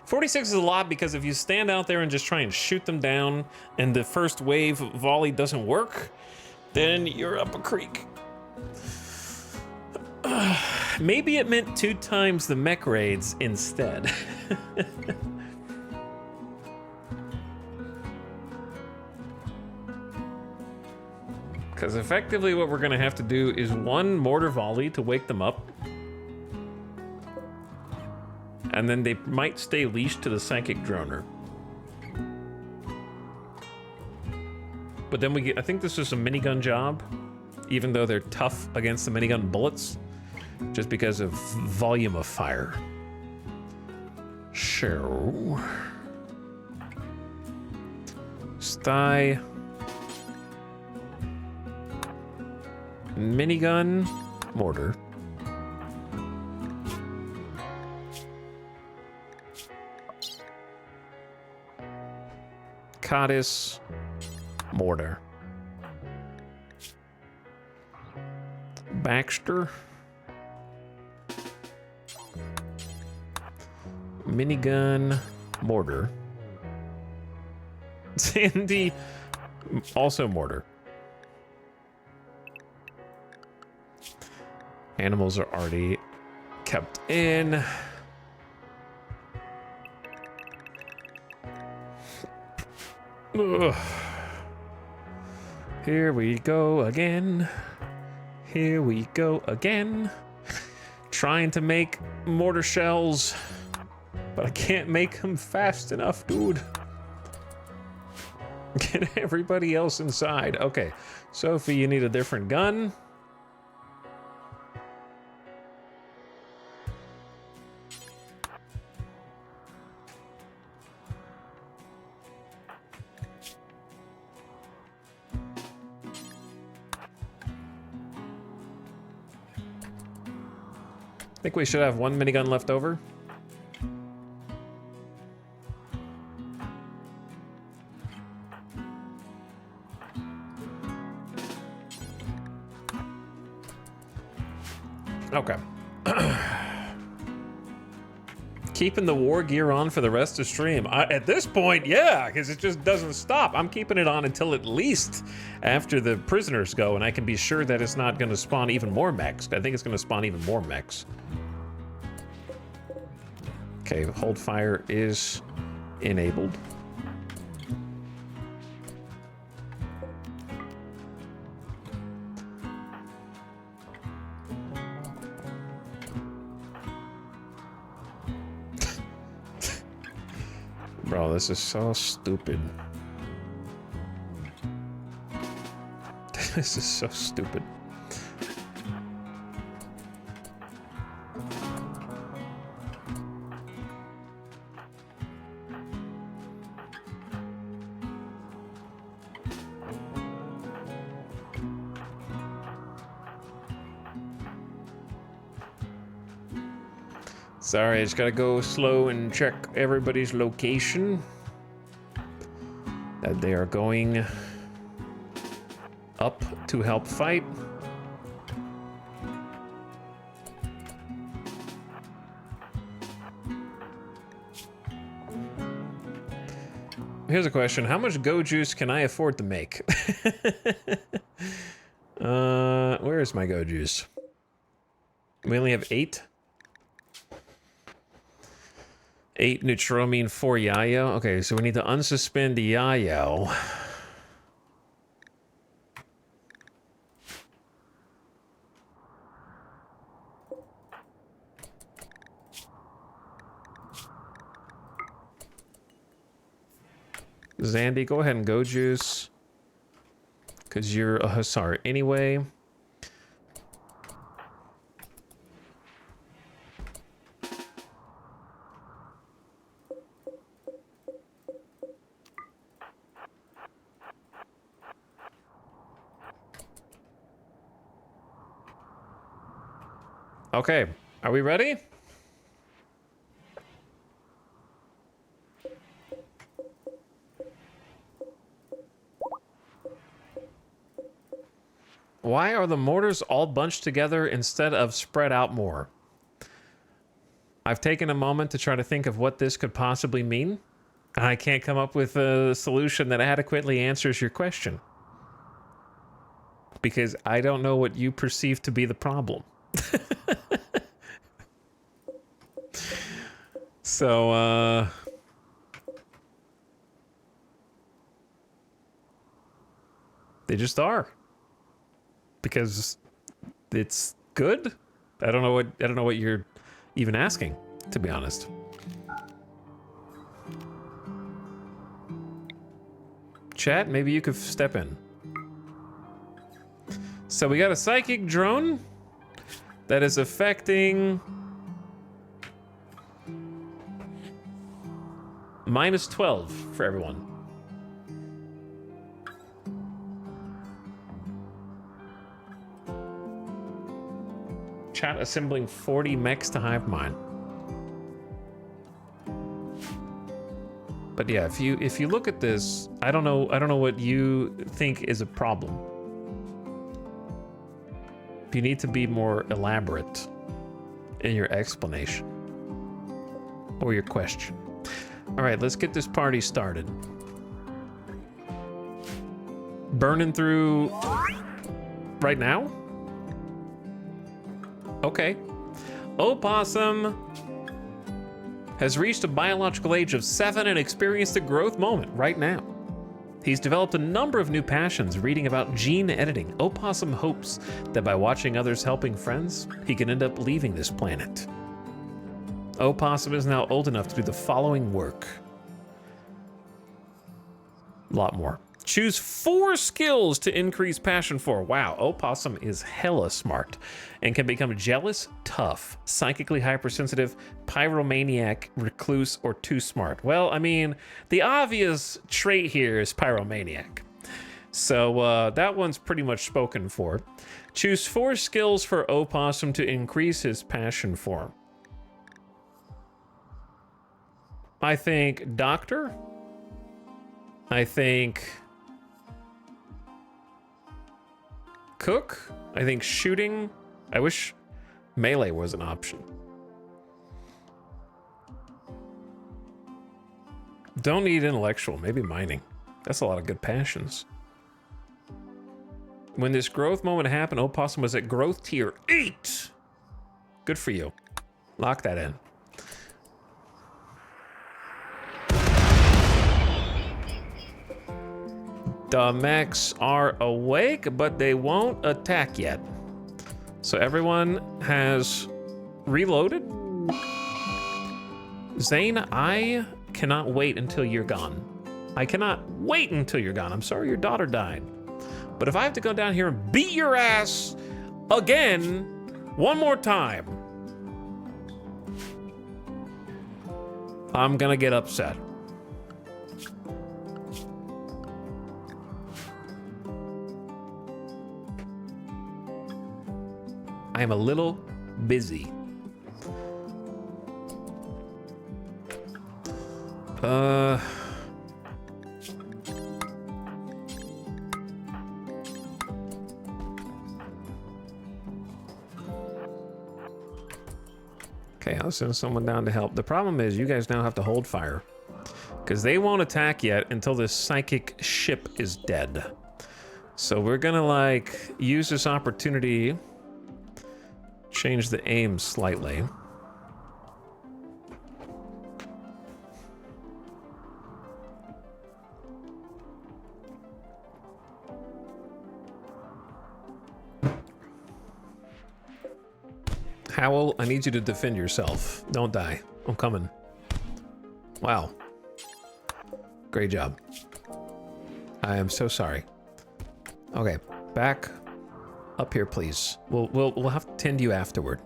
46 is a lot because if you stand out there and just try and shoot them down and the first wave volley doesn't work, then you're up a creek. Maybe it meant 2 times the mech raids instead. Because effectively what we're gonna have to do is 1 mortar volley to wake them up. And then they might stay leashed to the psychic droner. But then we get, I think this is a minigun job, even though they're tough against the minigun bullets, just because of volume of fire. So... Sty. Minigun. Mortar. Codice. Mortar. Baxter. Minigun. Mortar. Sandy. Also mortar. Animals are already kept in. Ugh. Here we go again. Here we go again. Trying to make mortar shells, but I can't make them fast enough, dude. Get everybody else inside. Okay, Sophie, you need a different gun. I think we should have 1 minigun left over. Okay. Keeping the war gear on for the rest of stream. At this point, yeah, because it just doesn't stop. I'm keeping it on until at least after the prisoners go, and I can be sure that it's not going to spawn even more mechs. I think it's going to spawn even more mechs. Okay, hold fire is enabled. Bro, this is so stupid. This is so stupid. Sorry, I just gotta go slow and check everybody's location. That they are going up to help fight. Here's a question. How much go juice can I afford to make? Where is my go juice? We only have 8. 8 Neutromine, 4 Yayo. Okay, so we need to unsuspend the Yayo. Zandy, go ahead and go juice. Because you're a Hussar anyway. Okay, are we ready? Why are the mortars all bunched together instead of spread out more? I've taken a moment to try to think of what this could possibly mean. I can't come up with a solution that adequately answers your question. Because I don't know what you perceive to be the problem. So, they just are. Because it's good? I don't know what you're even asking, to be honest. Chat, maybe you could step in. So we got a psychic drone that is affecting -12 for everyone. Chat assembling 40 mechs to hive mind. But yeah, if you look at this, I don't know what you think is a problem. You need to be more elaborate in your explanation or your question. All right, let's get this party started. Burning through right now? Okay. Opossum has reached a biological age of 7 and experienced a growth moment right now. He's developed a number of new passions, reading about gene editing. Opossum hopes that by watching others helping friends, he can end up leaving this planet. Opossum is now old enough to do the following work. A lot more. Choose 4 skills to increase passion for. Wow, Opossum is hella smart and can become jealous, tough, psychically hypersensitive, pyromaniac, recluse, or too smart. Well, I mean, the obvious trait here is pyromaniac. So that one's pretty much spoken for. Choose 4 skills for Opossum to increase his passion for. I think doctor. I think cook. I think shooting. I wish melee was an option. Don't need intellectual, maybe mining. That's a lot of good passions. When this growth moment happened, Opossum was at growth tier 8. Good for you. Lock that in. The mechs are awake, but they won't attack yet. So everyone has reloaded. Zane, I cannot wait until you're gone. I cannot wait until you're gone. I'm sorry your daughter died. But if I have to go down here and beat your ass again, one more time, I'm gonna get upset. I am a little busy. Uh... Okay, I'll send someone down to help. The problem is you guys now have to hold fire. Because they won't attack yet until this psychic ship is dead. So we're gonna, like, use this opportunity, change the aim slightly. Howl, I need you to defend yourself. Don't die. I'm coming. Wow. Great job. I am so sorry. Okay, back up here, please. We'll have to tend you afterward.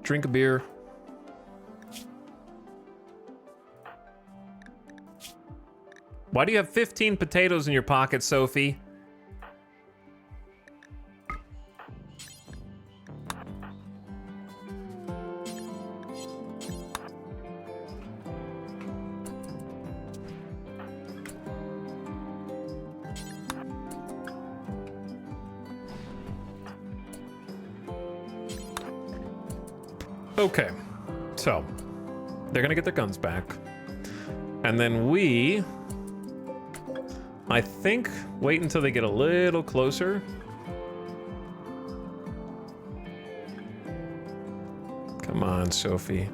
Drink a beer. Why do you have 15 potatoes in your pocket, Sophie? Okay, so they're gonna get their guns back, and then we, I think, wait until they get a little closer. Come on, Sophie.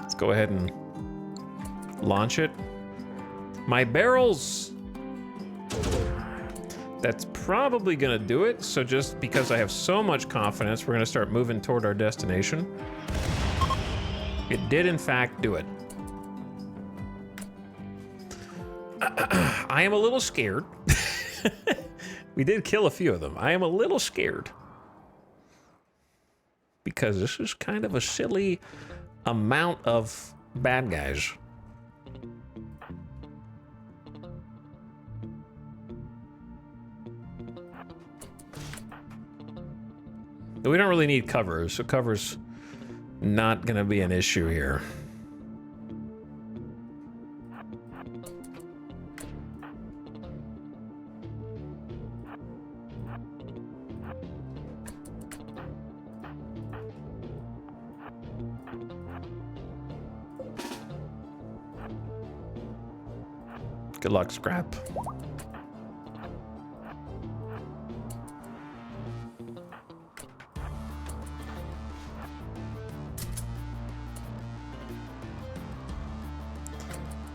Let's go ahead and launch it. My barrels! That's probably gonna do it, so just because I have so much confidence, we're gonna start moving toward our destination. It did, in fact, do it. I am a little scared. We did kill a few of them. I am a little scared. Because this is kind of a silly amount of bad guys. We don't really need cover, so cover's not gonna be an issue here. Good luck, Scrap.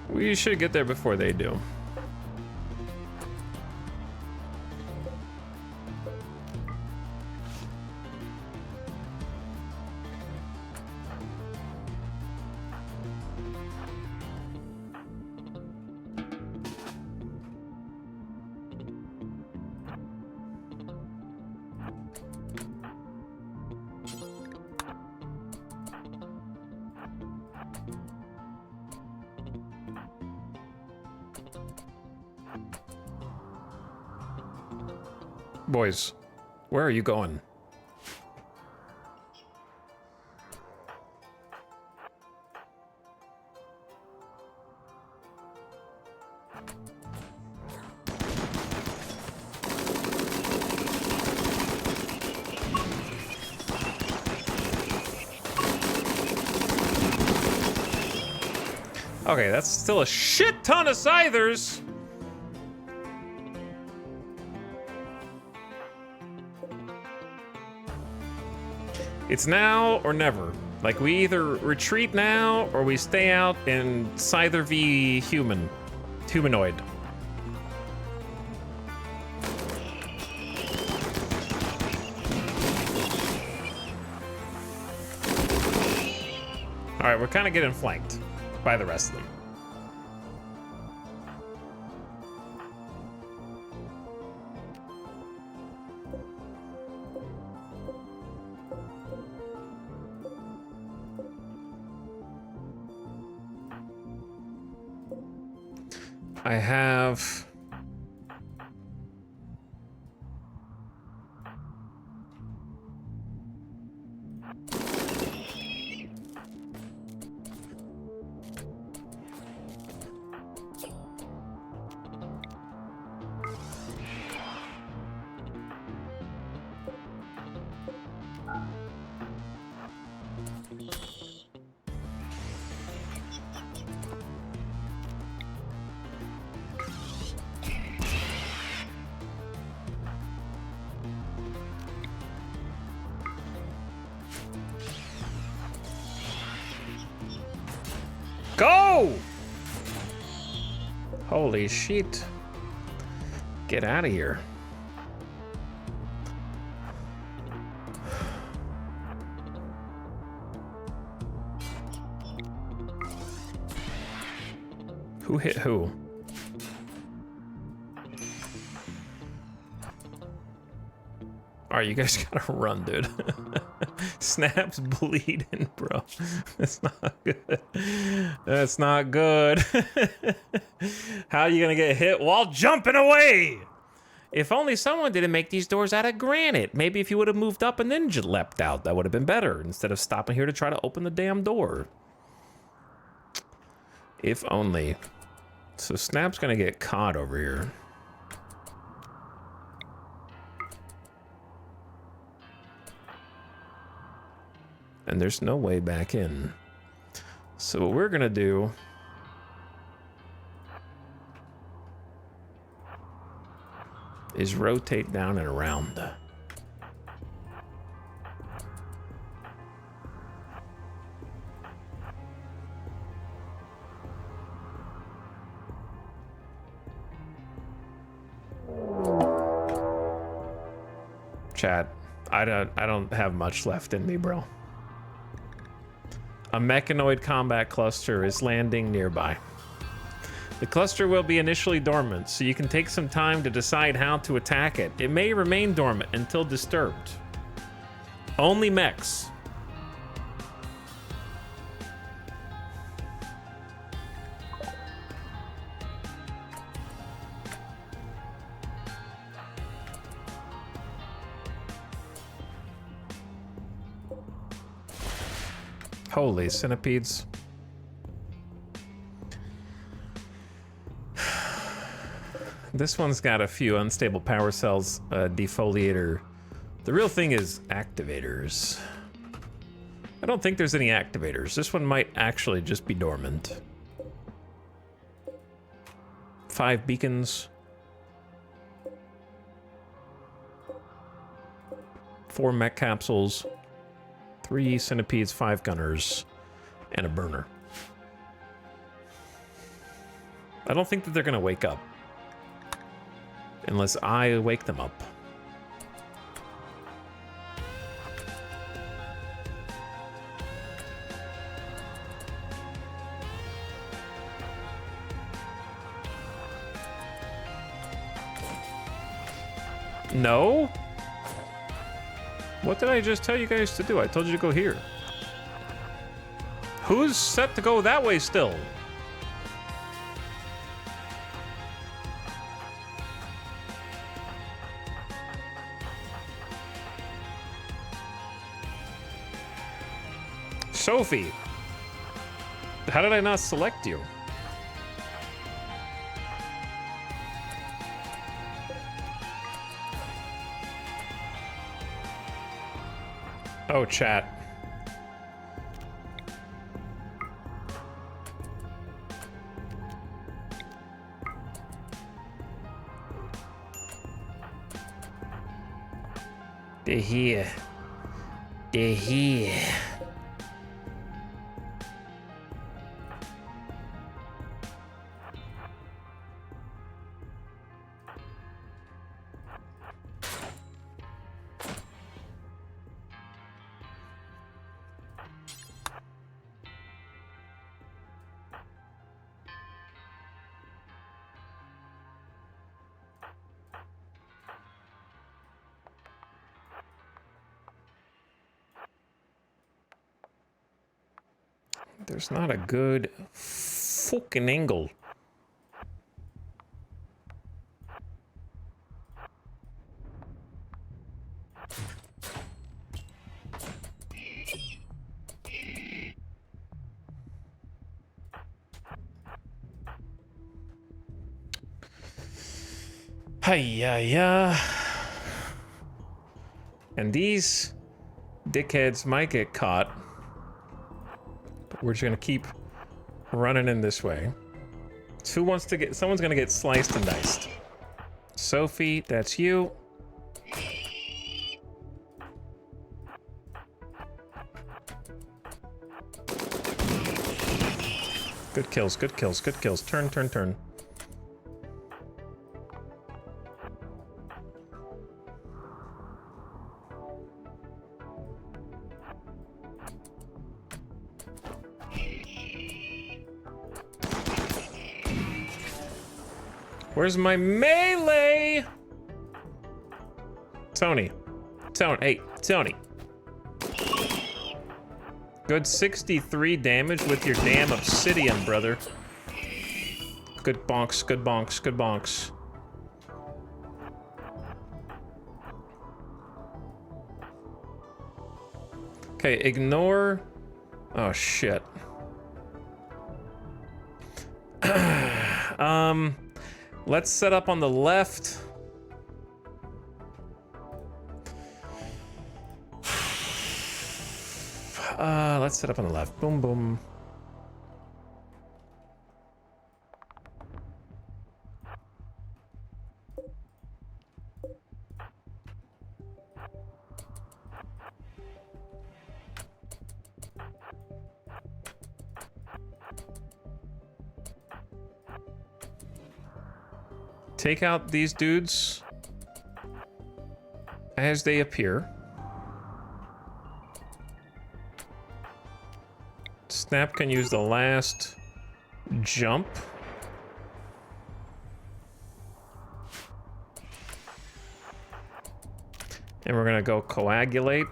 We should get there before they do. Boys, where are you going? Okay, that's still a shit ton of scythers. It's now or never. Like, we either retreat now or we stay out in Scyther v humanoid. All right, we're kind of getting flanked by the rest of them. I have... Go! Holy shit. Get out of here. Who hit who? Alright, you guys gotta run, dude. Snap's bleeding, bro. That's not good. That's not good. How are you gonna get hit while jumping away? If only someone didn't make these doors out of granite. Maybe if you would have moved up and then leapt out, that would have been better, instead of stopping here to try to open the damn door. If only. So Snap's gonna get caught over here. And there's no way back in. So what we're gonna do is rotate down and around. Chat, I don't have much left in me, bro. A mechanoid combat cluster is landing nearby. The cluster will be initially dormant, so you can take some time to decide how to attack it. It may remain dormant until disturbed. Only mechs. Holy centipedes. This one's got a few unstable power cells, defoliator. The real thing is activators. I don't think there's any activators. This one might actually just be dormant. 5 beacons. 4 mech capsules. 3 centipedes, 5 gunners, and a burner. I don't think that they're gonna wake up. Unless I wake them up. No? What did I just tell you guys to do? I told you to go here. Who's set to go that way still? Sophie, how did I not select you? Oh, chat. They're here. They're here. There's not a good fucking angle. Hi-ya-ya. And these dickheads might get caught. We're just gonna keep running in this way. Who wants to get? Someone's gonna get sliced and diced. Sophie, that's you. Good kills, good kills, good kills. Turn, turn, turn. Where's my melee? Tony. Hey, Tony. Good 63 damage with your damn obsidian, brother. Good bonks, good bonks, good bonks. Okay, ignore... Oh, shit. Let's set up on the left. Let's set up on the left. Boom, boom. Take out these dudes as they appear. Snap can use the last jump. And we're gonna go coagulate.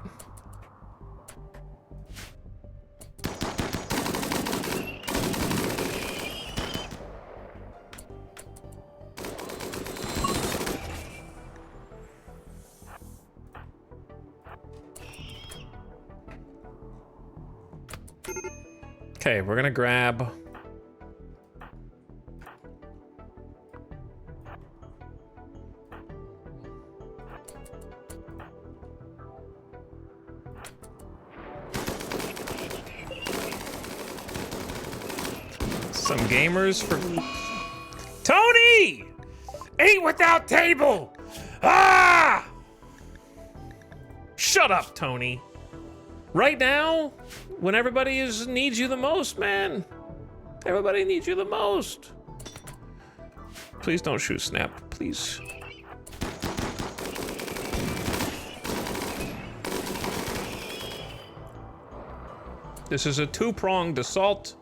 Okay, we're gonna grab some gamers for Tony! Eat without table! Ah! Shut up, Tony. Right now, when everybody needs you the most, man. Everybody needs you the most. Please don't shoot Snap, please. This is a two-pronged assault.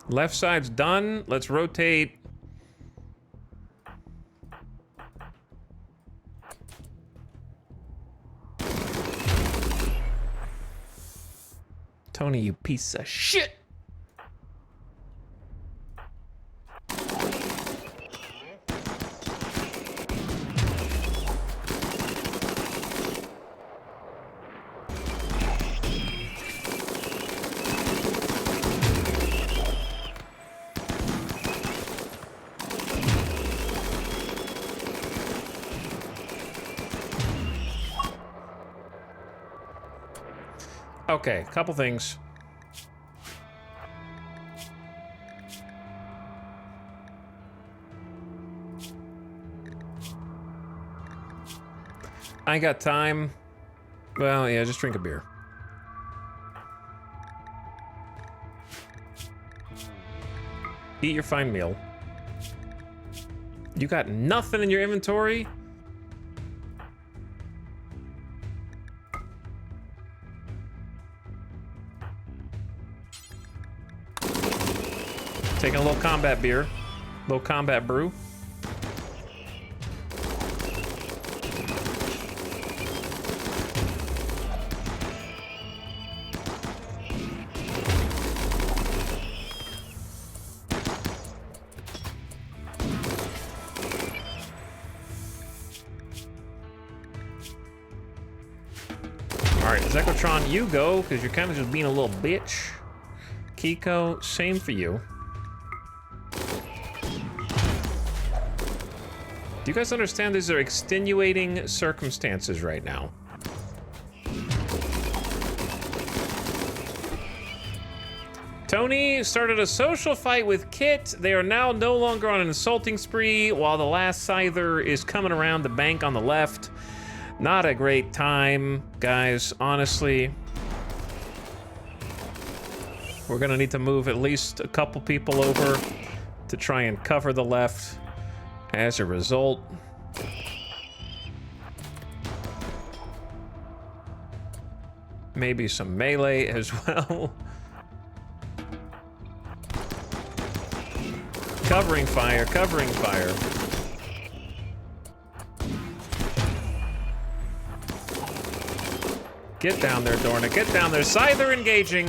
Left side's done. Let's rotate. Tony, you piece of shit. Okay, couple things. I ain't got time. Well, yeah, just drink a beer. Eat your fine meal. You got nothing in your inventory? Taking a little combat beer. Little combat brew. Alright, Zekotron, you go, because you're kind of just being a little bitch. Kiko, same for you. Do you guys understand these are extenuating circumstances right now? Tony started a social fight with Kit. They are now no longer on an insulting spree while the last Scyther is coming around the bank on the left. Not a great time, guys, honestly. We're gonna need to move at least a couple people over to try and cover the left as a result. Maybe some melee as well. Covering fire, covering fire. Get down there, Dorna, get down there. Scyther engaging.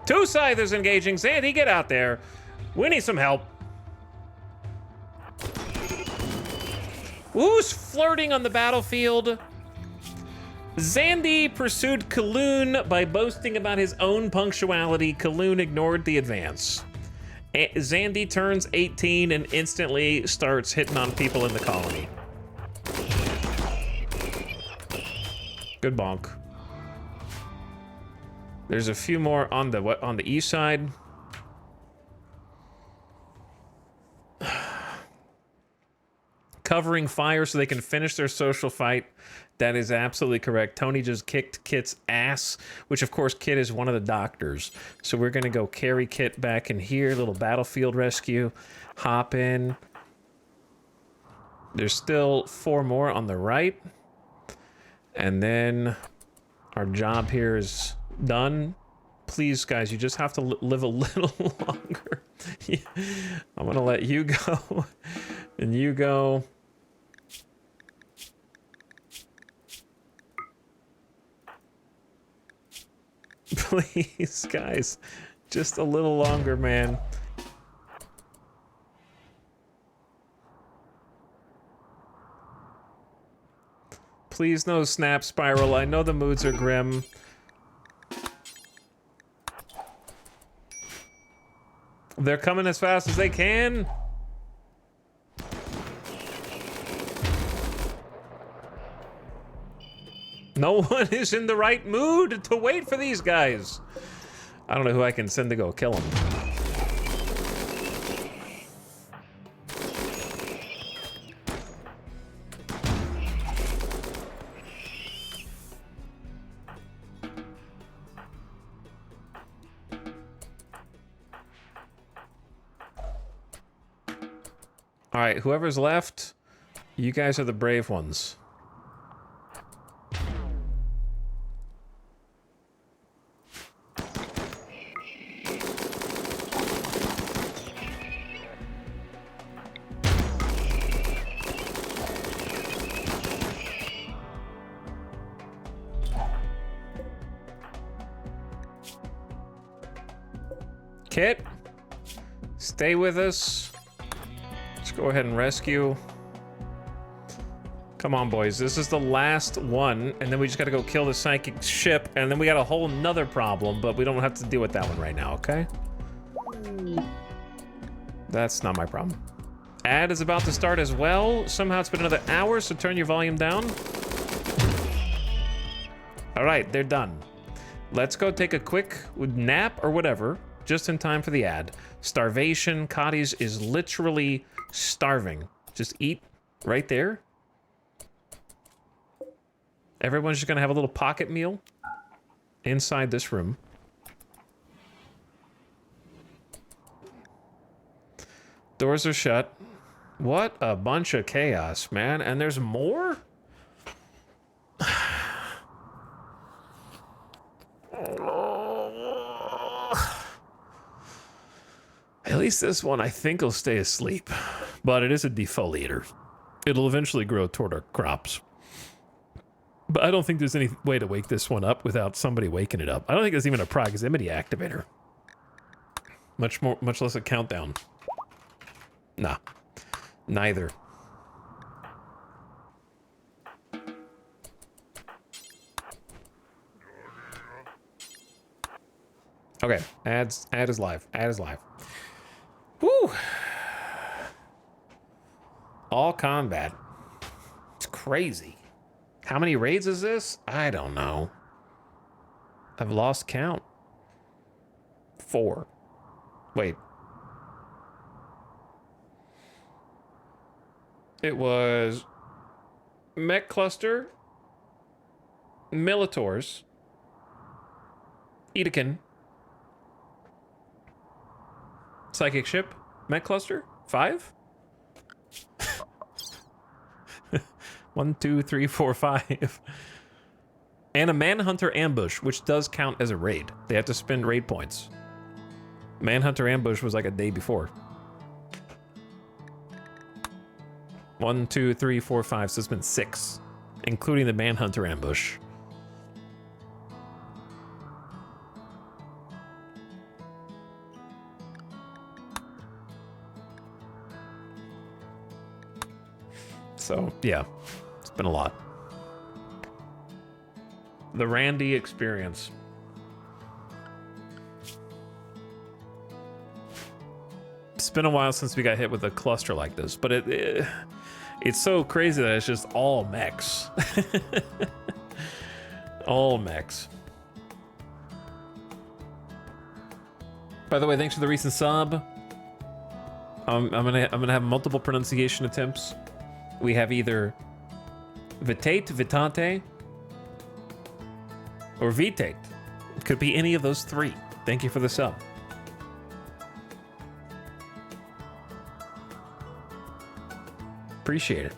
2 Scythers engaging. Sandy, get out there. We need some help. Who's flirting on the battlefield? Zandy pursued Kaloon by boasting about his own punctuality. Kaloon ignored the advance. Zandy turns 18 and instantly starts hitting on people in the colony. Good bonk. There's a few more on the east side. Covering fire so they can finish their social fight. That is absolutely correct. Tony just kicked Kit's ass, which of course Kit is one of the doctors. So we're gonna go carry Kit back in here, little battlefield rescue. Hop in. There's still 4 more on the right. And then our job here is done. Please, guys, you just have to live a little longer. I'm gonna let you go, and you go. Please, guys, just a little longer, man. Please, no snap spiral. I know the moods are grim. They're coming as fast as they can. No one is in the right mood to wait for these guys. I don't know who I can send to go kill them. All right, whoever's left, you guys are the brave ones. Kit, stay with us. Let's go ahead and rescue. Come on, boys. This is the last one, and then we just gotta go kill the psychic ship, and then we got a whole nother problem, but we don't have to deal with that one right now, okay? That's not my problem. Ad is about to start as well. Somehow it's been another hour, so turn your volume down. All right, they're done. Let's go take a quick nap or whatever, just in time for the ad. Starvation. Cotties is literally starving. Just eat right there. Everyone's just gonna have a little pocket meal inside this room. Doors are shut. What a bunch of chaos, man. And there's more? At least this one I think will stay asleep, but it is a defoliator. It'll eventually grow toward our crops. But I don't think there's any way to wake this one up without somebody waking it up. I don't think there's even a proximity activator. Much less a countdown. Nah, neither. Okay, ad is live. Ad is live. Woo! All combat. It's crazy. How many raids is this? I don't know. I've lost count. 4. Wait. It was Mech Cluster, Militors, Edekin, Psychic Ship, Mech Cluster, 5? 1, 2, 3, 4, 5. And a Manhunter Ambush, which does count as a raid. They have to spend raid points. Manhunter Ambush was like a day before. 1, 2, 3, 4, 5, so it's been 6, including the Manhunter Ambush. So, yeah, it's been a lot. The Randy experience. It's been a while since we got hit with a cluster like this, but it's so crazy that it's just all mechs. All mechs. By the way, thanks for the recent sub. I'm gonna have multiple pronunciation attempts. We have either Vitate, Vitate, or Vitate. It could be any of those 3. Thank you for the sub. Appreciate it.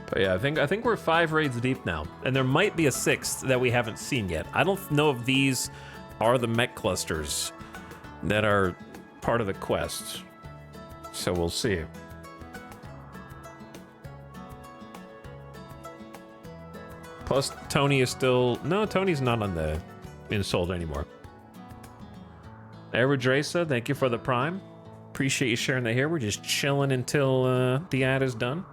But yeah, I think we're 5 raids deep now, and there might be a 6th that we haven't seen yet. I don't know if these are the mech clusters that are part of the quest, so we'll see. Plus, Tony is still... No, Tony's not on the insult anymore. Aerodrasa, thank you for the prime. Appreciate you sharing that here. We're just chilling until the ad is done.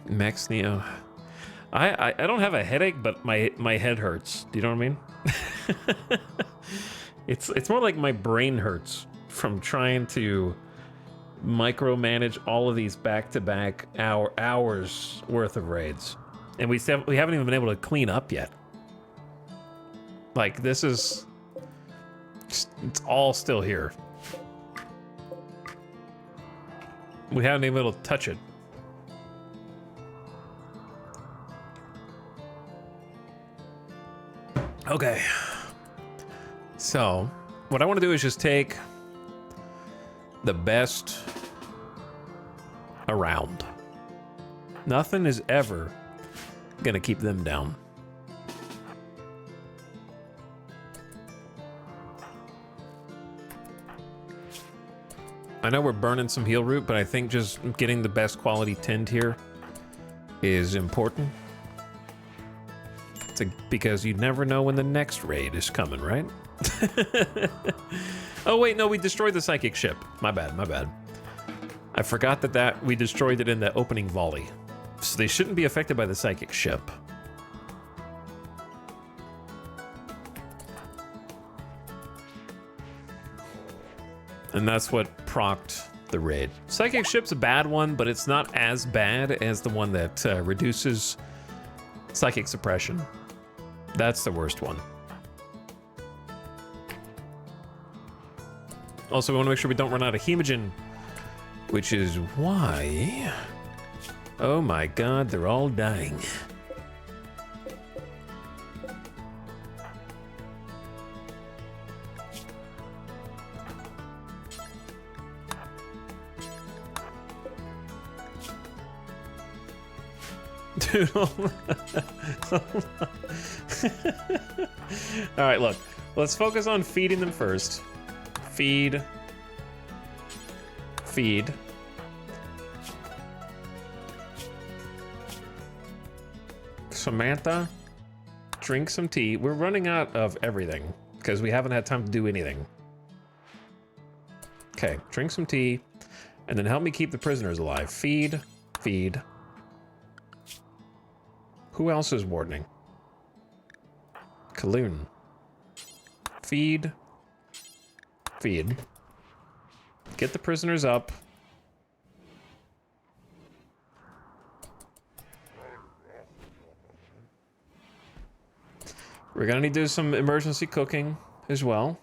Max Neo. I don't have a headache, but my head hurts. Do you know what I mean? It's more like my brain hurts from trying to micromanage all of these back-to-back hours worth of raids, and we haven't even been able to clean up yet. Like, this is it's all still here. We haven't even been able to touch it. Okay, so what I want to do is just take the best around. Nothing is ever gonna keep them down. I know we're burning some heal root, but I think just getting the best quality tend here is important. Because you never know when the next raid is coming, right? Oh wait, no, we destroyed the psychic ship. My bad, my bad. I forgot that we destroyed it in the opening volley. So they shouldn't be affected by the psychic ship. And that's what procced the raid. Psychic ship's a bad one, but it's not as bad as the one that reduces psychic suppression. That's the worst one. Also, we want to make sure we don't run out of hemogen, which is why... Oh my god, they're all dying. Dude, alright, look. Let's focus on feeding them first. Feed. Feed. Samantha, drink some tea. We're running out of everything because we haven't had time to do anything. Okay, drink some tea and then help me keep the prisoners alive. Feed. Feed. Who else is wardening? Kaloon. Feed. Feed. Get the prisoners up. We're gonna need to do some emergency cooking as well.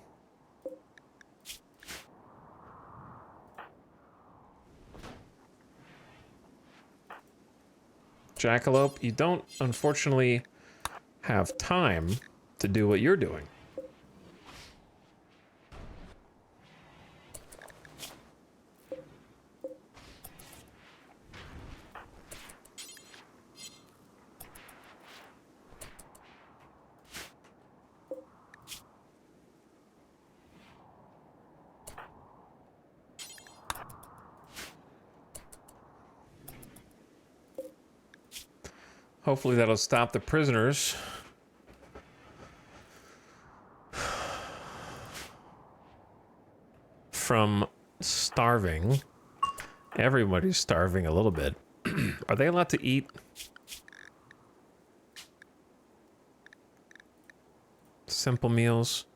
Jackalope, you don't unfortunately have time to do what you're doing. Hopefully that'll stop the prisoners from starving. Everybody's starving a little bit. Are they allowed to eat? Simple meals.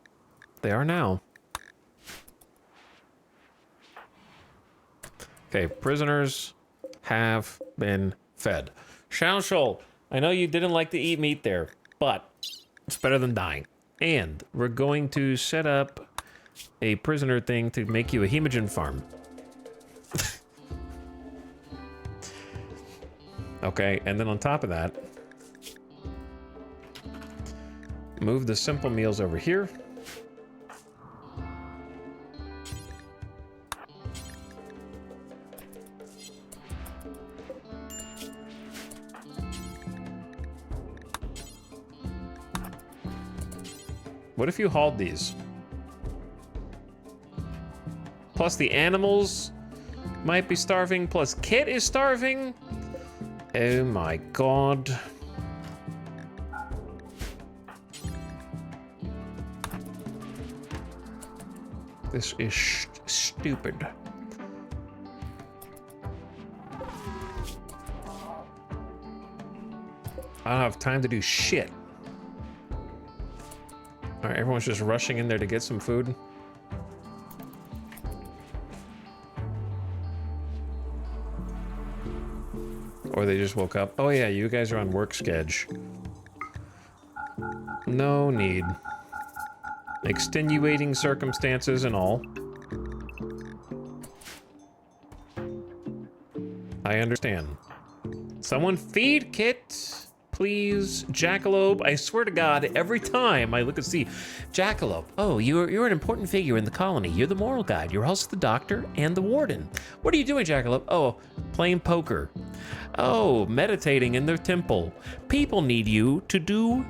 They are now. Okay, prisoners have been fed. Shao, I know you didn't like to eat meat there, but it's better than dying. And we're going to set up a prisoner thing to make you a hemogen farm. Okay, and then on top of that, move the simple meals over here. What if you hauled these? Plus the animals might be starving, plus Kit is starving. Oh my god. This is stupid. I don't have time to do shit. All right, everyone's just rushing in there to get some food. Or they just woke up. Oh yeah, you guys are on work schedule. No need. Extenuating circumstances and all. I understand. Someone feed Kit, please. Jackalope, I swear to God, every time I look and see Jackalope, oh, you're an important figure in the colony. You're the moral guide. You're also the doctor and the warden. What are you doing, Jackalope? Oh, playing poker. Oh, meditating in their temple. People need you to do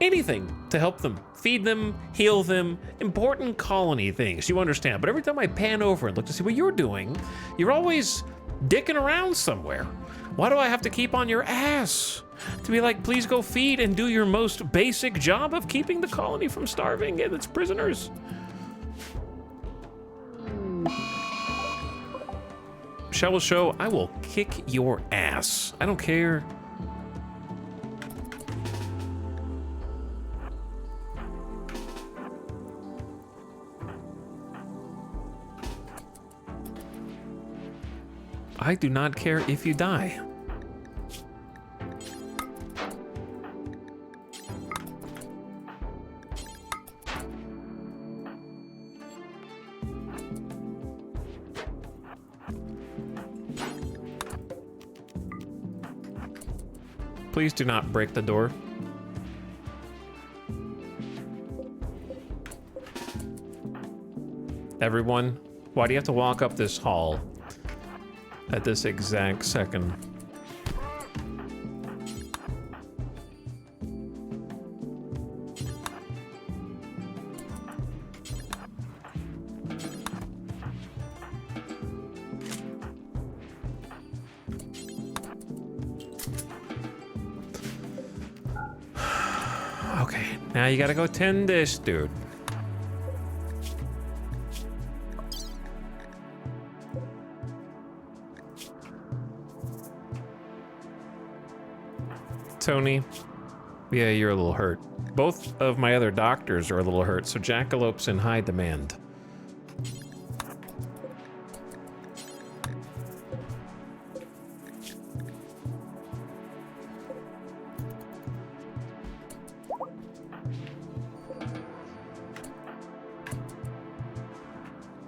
anything to help them. Feed them, heal them, important colony things, you understand. But every time I pan over and look to see what you're doing, you're always dicking around somewhere. Why do I have to keep on your ass? To be like, please go feed and do your most basic job of keeping the colony from starving and its prisoners. Show, I will kick your ass. I don't care. I do not care if you die. Please do not break the door. Everyone, why do you have to walk up this hall at this exact second? Okay, now you gotta go tend this dude. Tony, yeah, you're a little hurt. Both of my other doctors are a little hurt, so Jackalope's in high demand.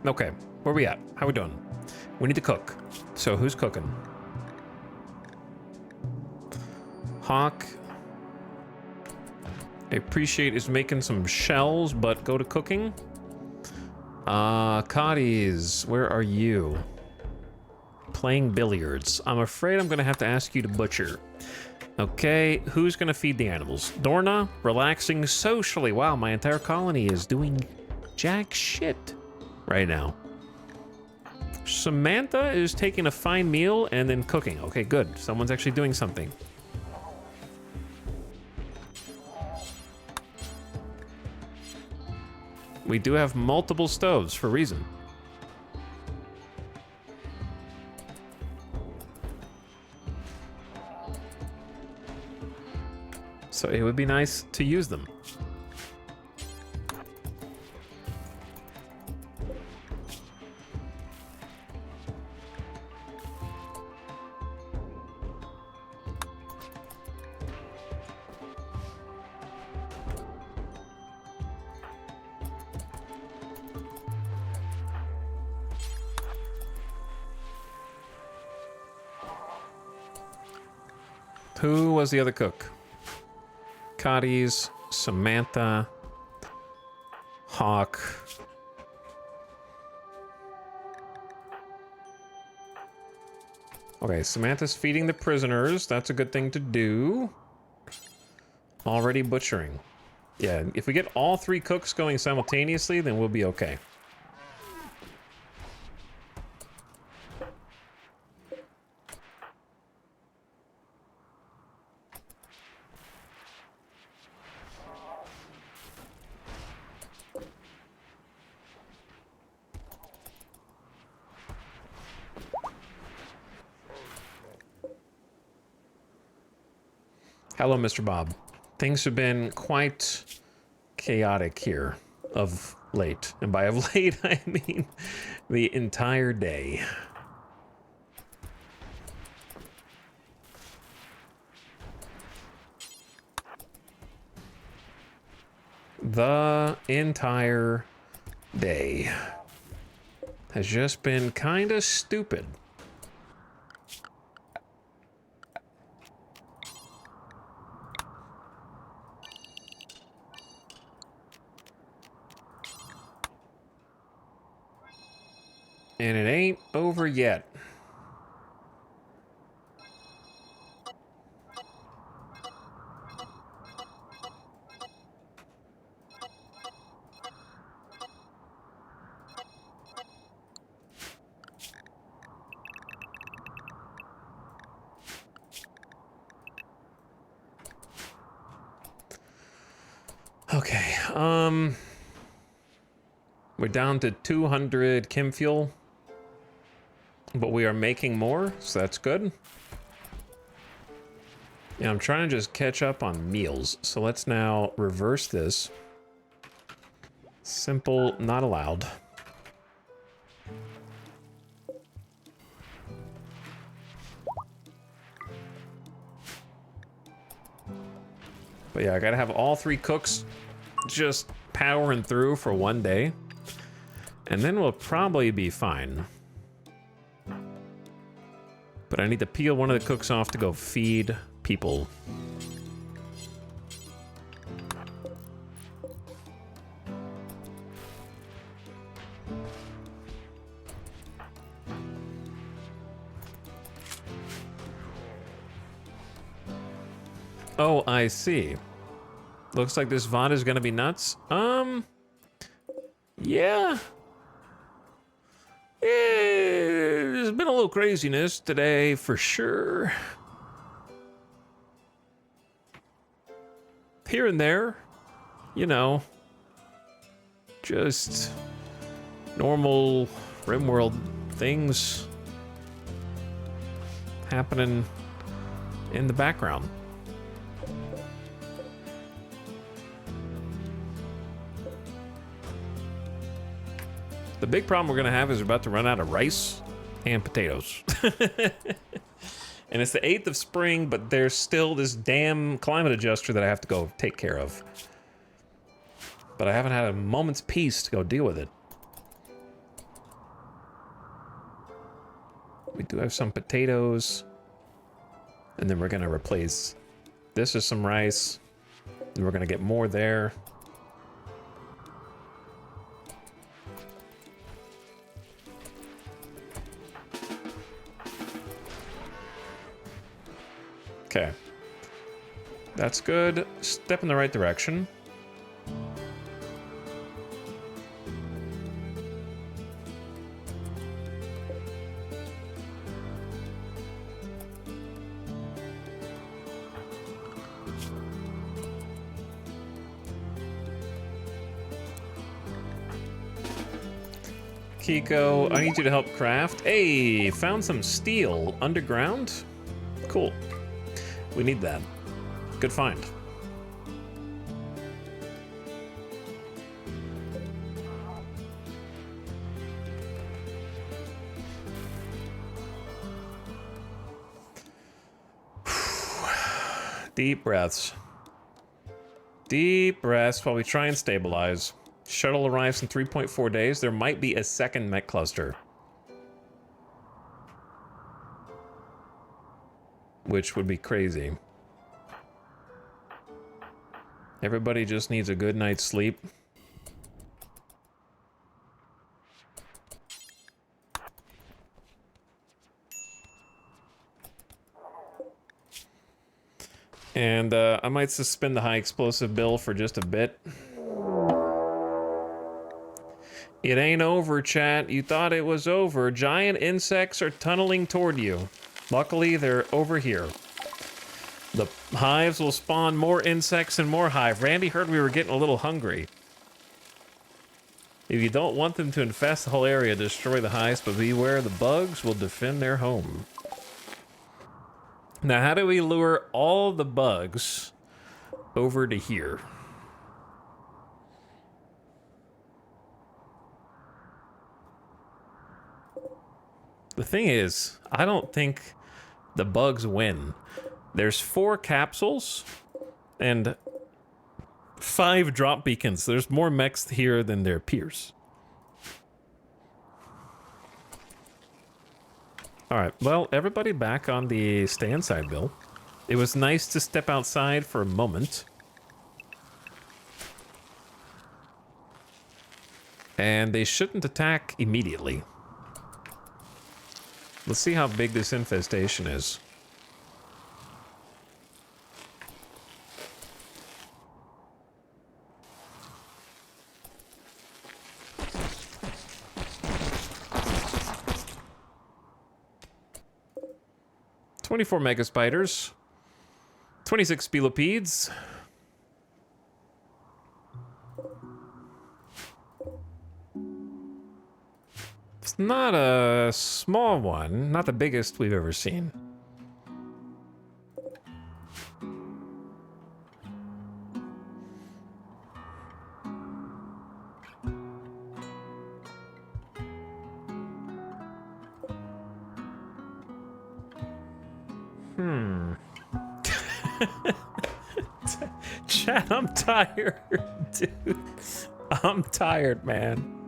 Okay, where we at? How we doing? We need to cook. So who's cooking? Hawk. I appreciate is making some shells, but go to cooking. Cotties, where are you? Playing billiards. I'm afraid I'm gonna have to ask you to butcher. Okay, who's gonna feed the animals? Dorna, relaxing socially. Wow, my entire colony is doing jack shit right now. Samantha is taking a fine meal and then cooking. Okay, good. Someone's actually doing something. We do have multiple stoves for a reason. So it would be nice to use them. Who was the other cook? Cotties, Samantha, Hawk. Okay, Samantha's feeding the prisoners. That's a good thing to do. Already butchering. Yeah, if we get all 3 cooks going simultaneously, then we'll be okay. Hello, Mr. Bob. Things have been quite chaotic here of late. And by of late, I mean the entire day. The entire day has just been kind of stupid. And it ain't over yet. Okay, we're down to 200 chem fuel. But we are making more, so that's good. Yeah, I'm trying to just catch up on meals. So let's now reverse this. Simple, not allowed. But yeah, I gotta have all 3 cooks just powering through for one day. And then we'll probably be fine. But I need to peel one of the cooks off to go feed people. Oh, I see. Looks like this VOD is gonna be nuts. Yeah. There's been a little craziness today for sure. Here and there, you know, just normal RimWorld things happening in the background. The big problem we're gonna have is we're about to run out of rice and potatoes. And it's the 8th of spring, but there's still this damn climate adjuster that I have to go take care of. But I haven't had a moment's peace to go deal with it. we do have some potatoes. And then we're gonna replace this with some rice. And we're gonna get more there. Okay. That's good. Step in the right direction. Kiko, I need you to help craft. Hey, found some steel underground. Cool. We need that. Good find. Deep breaths. Deep breaths while we try and stabilize. Shuttle arrives in 3.4 days. There might be a second mech cluster. Which would be crazy. Everybody just needs a good night's sleep. And I might suspend the high explosive bill for just a bit. It ain't over, chat. You thought it was over. Giant insects are tunneling toward you. Luckily, they're over here. The hives will spawn more insects and more hive. Randy heard we were getting a little hungry. If you don't want them to infest the whole area, destroy the hives, but beware, the bugs will defend their home. Now, how do we lure all the bugs over to here? The thing is, I don't think the bugs win. There's 4 capsules and 5 drop beacons. There's more mechs here than there appears. Alright, well, everybody back on the stay inside bill. It was nice to step outside for a moment. And they shouldn't attack immediately. Let's see how big this infestation is. "24 mega spiders, 26 spilopedes." It's not a small one, not the biggest we've ever seen. Chat, I'm tired, dude. I'm tired, man.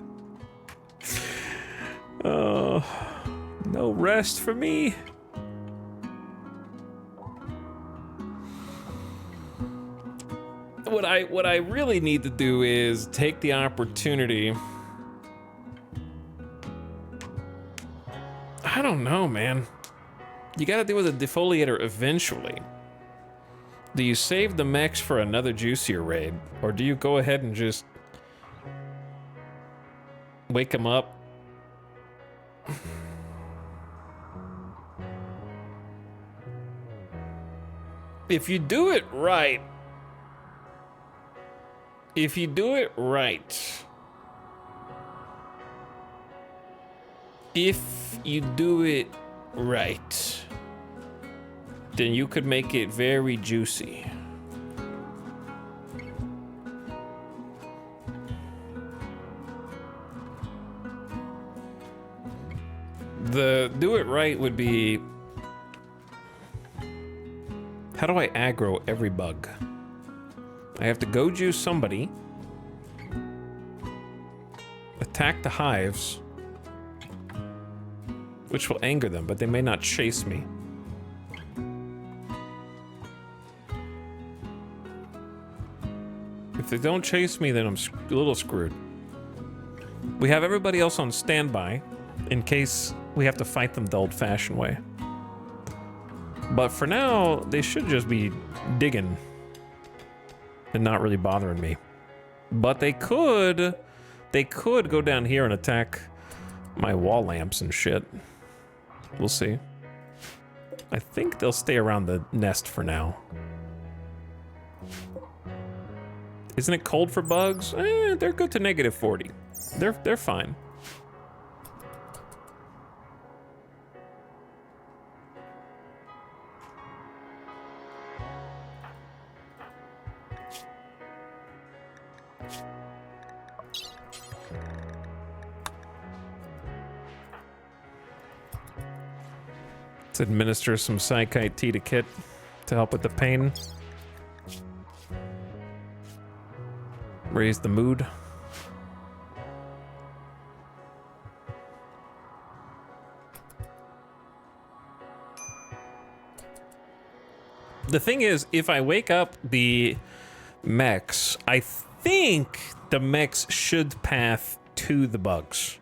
Oh, no rest for me. What I really need to do is take the opportunity. I don't know, man. You gotta deal with a defoliator eventually. Do you save the mechs for another juicier raid? Or do you go ahead and just wake them up? If you do it right, then you could make it very juicy. The do it right would be, how do I aggro every bug? I have to go juice somebody, attack the hives, which will anger them, but they may not chase me. If they don't chase me, then I'm a little screwed. We have everybody else on standby in case we have to fight them the old-fashioned way. But for now, they should just be digging and not really bothering me. But they could go down here and attack my wall lamps and shit. We'll see. I think they'll stay around the nest for now. Isn't it cold for bugs? They're good to -40. They're fine. Let's administer some Psychite tea to Kit to help with the pain. Raise the mood. The thing is, if I wake up the mechs, I think the mechs should path to the bugs,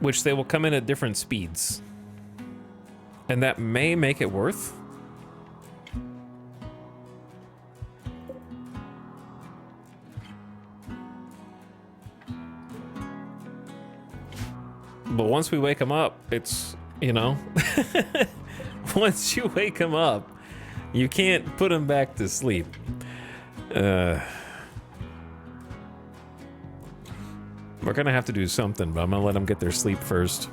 which they will come in at different speeds. And that may make it worth. But once we wake them up, it's, you know, once you wake them up, you can't put them back to sleep. We're gonna have to do something, but I'm gonna let them get their sleep first.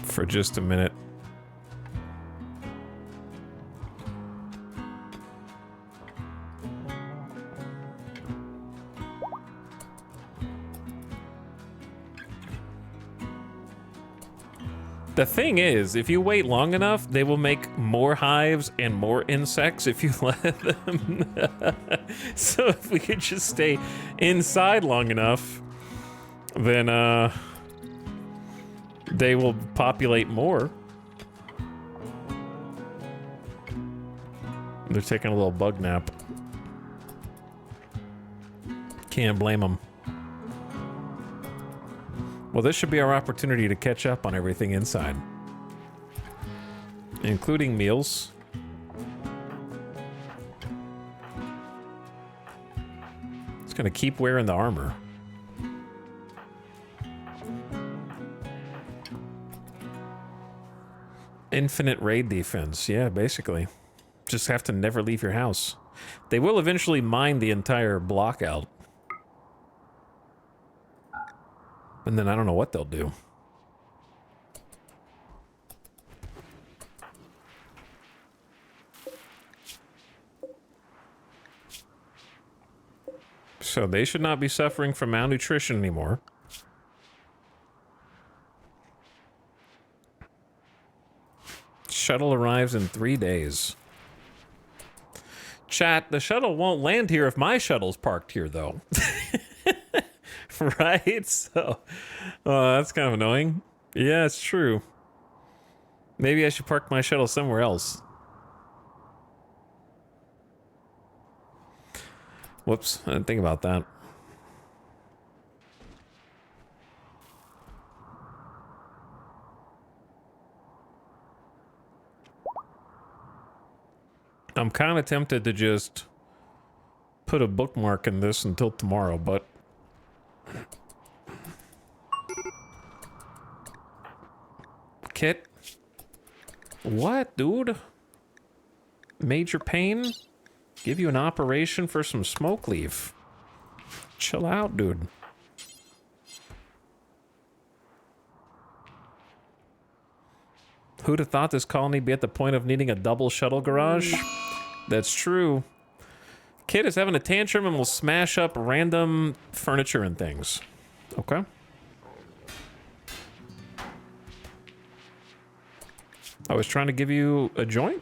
For just a minute. The thing is, if you wait long enough, they will make more hives and more insects if you let them. So if we could just stay inside long enough, then they will populate more. They're taking a little bug nap. Can't blame them. Well, this should be our opportunity to catch up on everything inside, including meals. It's gonna keep wearing the armor. Infinite raid defense, yeah, basically. Just have to never leave your house. They will eventually mine the entire block out. And then I don't know what they'll do. So they should not be suffering from malnutrition anymore. Shuttle arrives in 3 days. Chat, the shuttle won't land here if my shuttle's parked here, though. Right? So, that's kind of annoying. Yeah, it's true. Maybe I should park my shuttle somewhere else. Whoops, I didn't think about that. I'm kind of tempted to just put a bookmark in this until tomorrow, but Kit? What, dude? Major pain? Give you an operation for some smoke leaf. Chill out, dude. Who'd have thought this colony be at the point of needing a double shuttle garage? That's true. Kid is having a tantrum and will smash up random furniture and things. Okay. I was trying to give you a joint?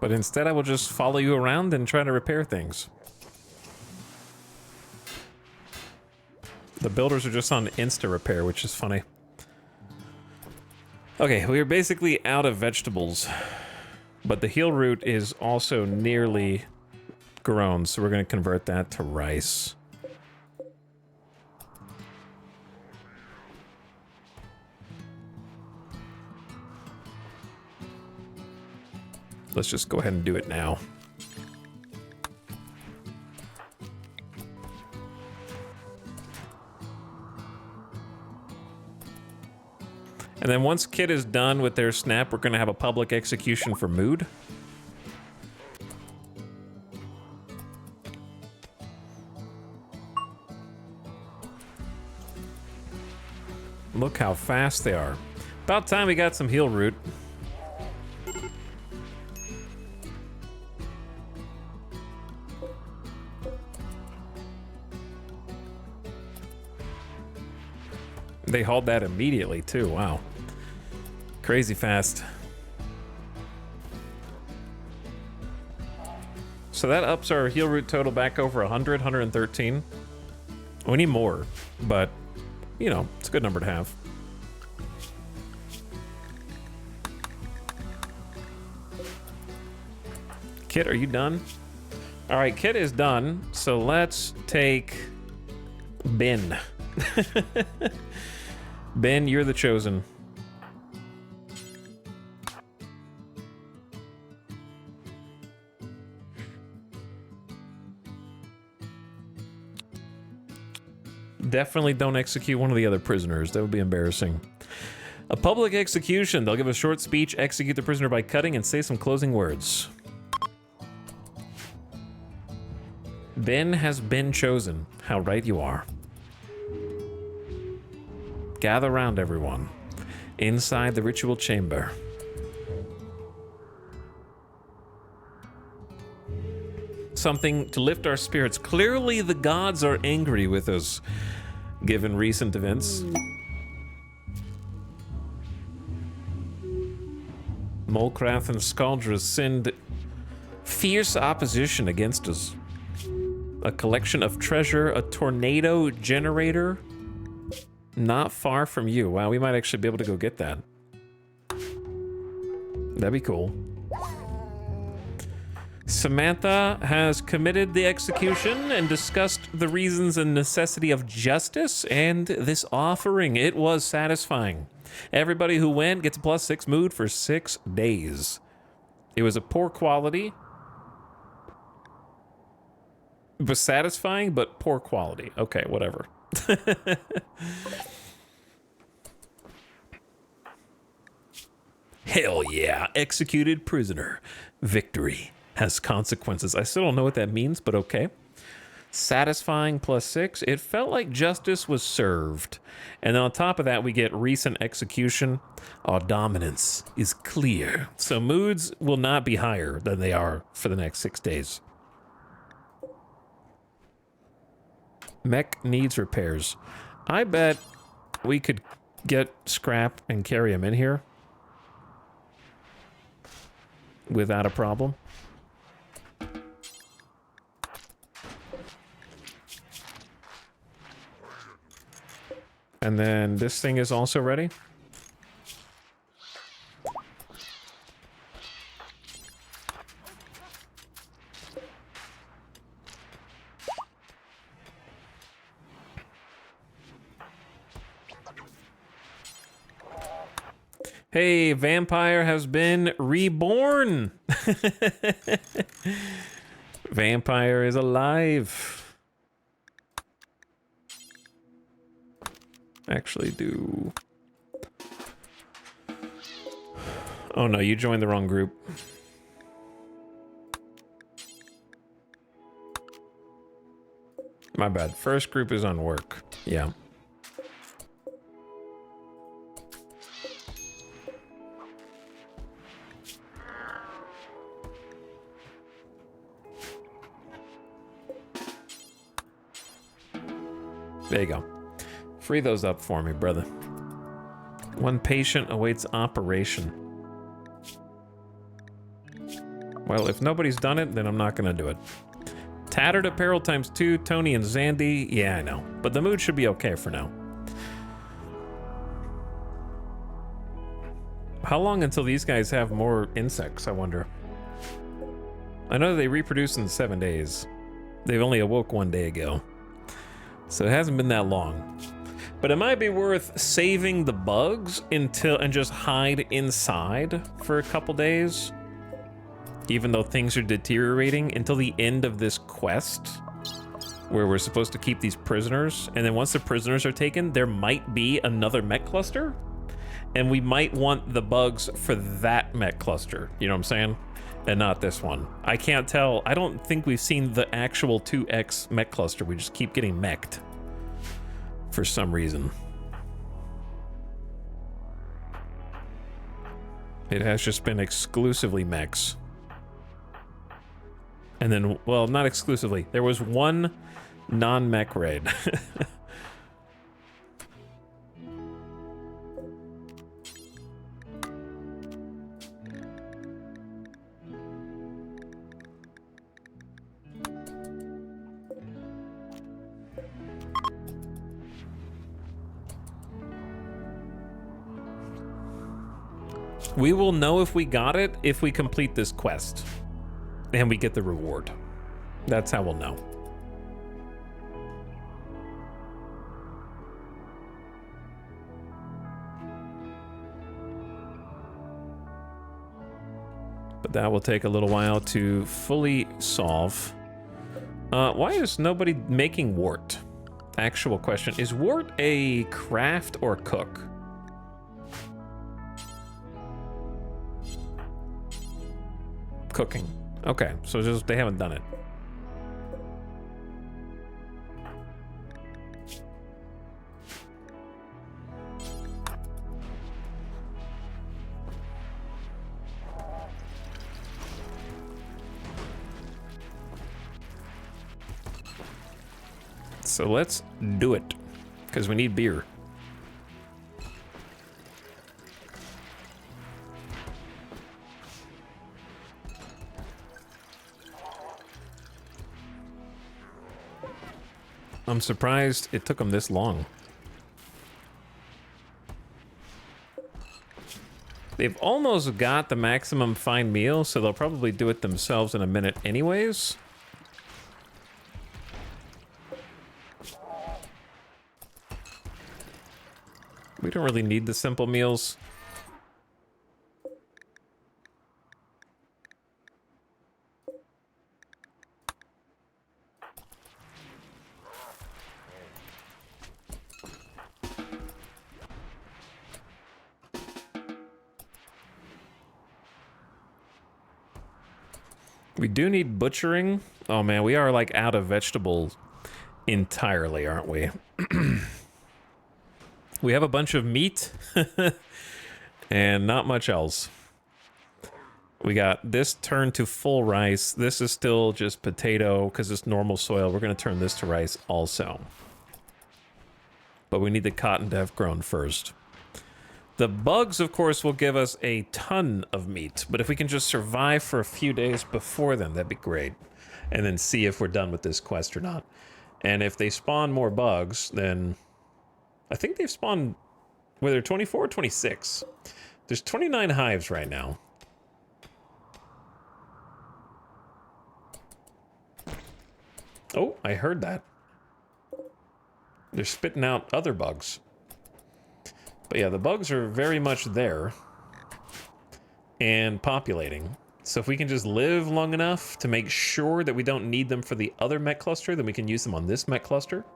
But instead, I will just follow you around and try to repair things. The builders are just on insta repair, which is funny. Okay, we are basically out of vegetables, but the heal root is also nearly grown, so we're going to convert that to rice. Let's just go ahead and do it now. And then once Kit is done with their snap, we're going to have a public execution for Mood. Look how fast they are. About time we got some heal root. They hauled that immediately too, wow. Crazy fast. So that ups our heal root total back over 100, 113. We need more, but you know, it's a good number to have. Kit, are you done? All right, Kit is done. So let's take Ben. Ben, you're the chosen. Definitely don't execute one of the other prisoners. That would be embarrassing. A public execution. They'll give a short speech, execute the prisoner by cutting, and say some closing words. Ben has been chosen. How right you are. Gather round, everyone, inside the ritual chamber. Something to lift our spirits. Clearly, the gods are angry with us, given recent events. Molcrath and Skaldra send fierce opposition against us. A collection of treasure, a tornado generator. Not far from you. Wow, we might actually be able to go get that. That'd be cool. Samantha has committed the execution and discussed the reasons and necessity of justice and this offering. It was satisfying. Everybody who went gets a +6 mood for 6 days. It was a poor quality. It was satisfying, but poor quality. Okay, whatever. Hell yeah, executed prisoner. Victory has consequences. I still don't know what that means, but okay. Satisfying +6. It felt like justice was served. And then on top of that, we get recent execution. Our dominance is clear. So moods will not be higher than they are for the next 6 days. Mech needs repairs. I bet we could get scrap and carry him in here without a problem. And then this thing is also ready. Hey, vampire has been reborn. Vampire is alive. Actually do. Oh no, you joined the wrong group. My bad. First group is on work. Yeah. There you go. Free those up for me, brother. One patient awaits operation. Well, if nobody's done it, then I'm not gonna do it. Tattered apparel ×2, Tony and Zandy. Yeah, I know. But the mood should be okay for now. How long until these guys have more insects, I wonder? I know they reproduce in 7 days. They've only awoke 1 day ago. So it hasn't been that long. But it might be worth saving the bugs until and just hide inside for a couple days. Even though things are deteriorating until the end of this quest where we're supposed to keep these prisoners. And then once the prisoners are taken, there might be another mech cluster. And we might want the bugs for that mech cluster. You know what I'm saying? And not this one. I can't tell. I don't think we've seen the actual 2X mech cluster. We just keep getting mech'd for some reason. It has just been exclusively mechs. And then, well, not exclusively. There was one non-mech raid. We will know if we got it if we complete this quest and we get the reward. That's how we'll know. But that will take a little while to fully solve. Why is nobody making wart? Actual question. Is wart a craft or cook? Cooking. Okay, so just they haven't done it. So let's do it, because we need beer. I'm surprised it took them this long. They've almost got the maximum fine meal, so they'll probably do it themselves in a minute anyways. We don't really need the simple meals. We do need butchering. Oh man, we are like out of vegetables entirely, aren't we? We have a bunch of meat and not much else. We got this turned to full rice. This is still just potato because it's normal soil. We're going to turn this to rice also. But we need the cotton to have grown first. The bugs, of course, will give us a ton of meat, but if we can just survive for a few days before then, that'd be great. And then see if we're done with this quest or not. And if they spawn more bugs, then I think they've spawned, whether 24 or 26. There's 29 hives right now. Oh, I heard that. They're spitting out other bugs. But yeah, the bugs are very much there and populating. So if we can just live long enough to make sure that we don't need them for the other mech cluster, then we can use them on this mech cluster.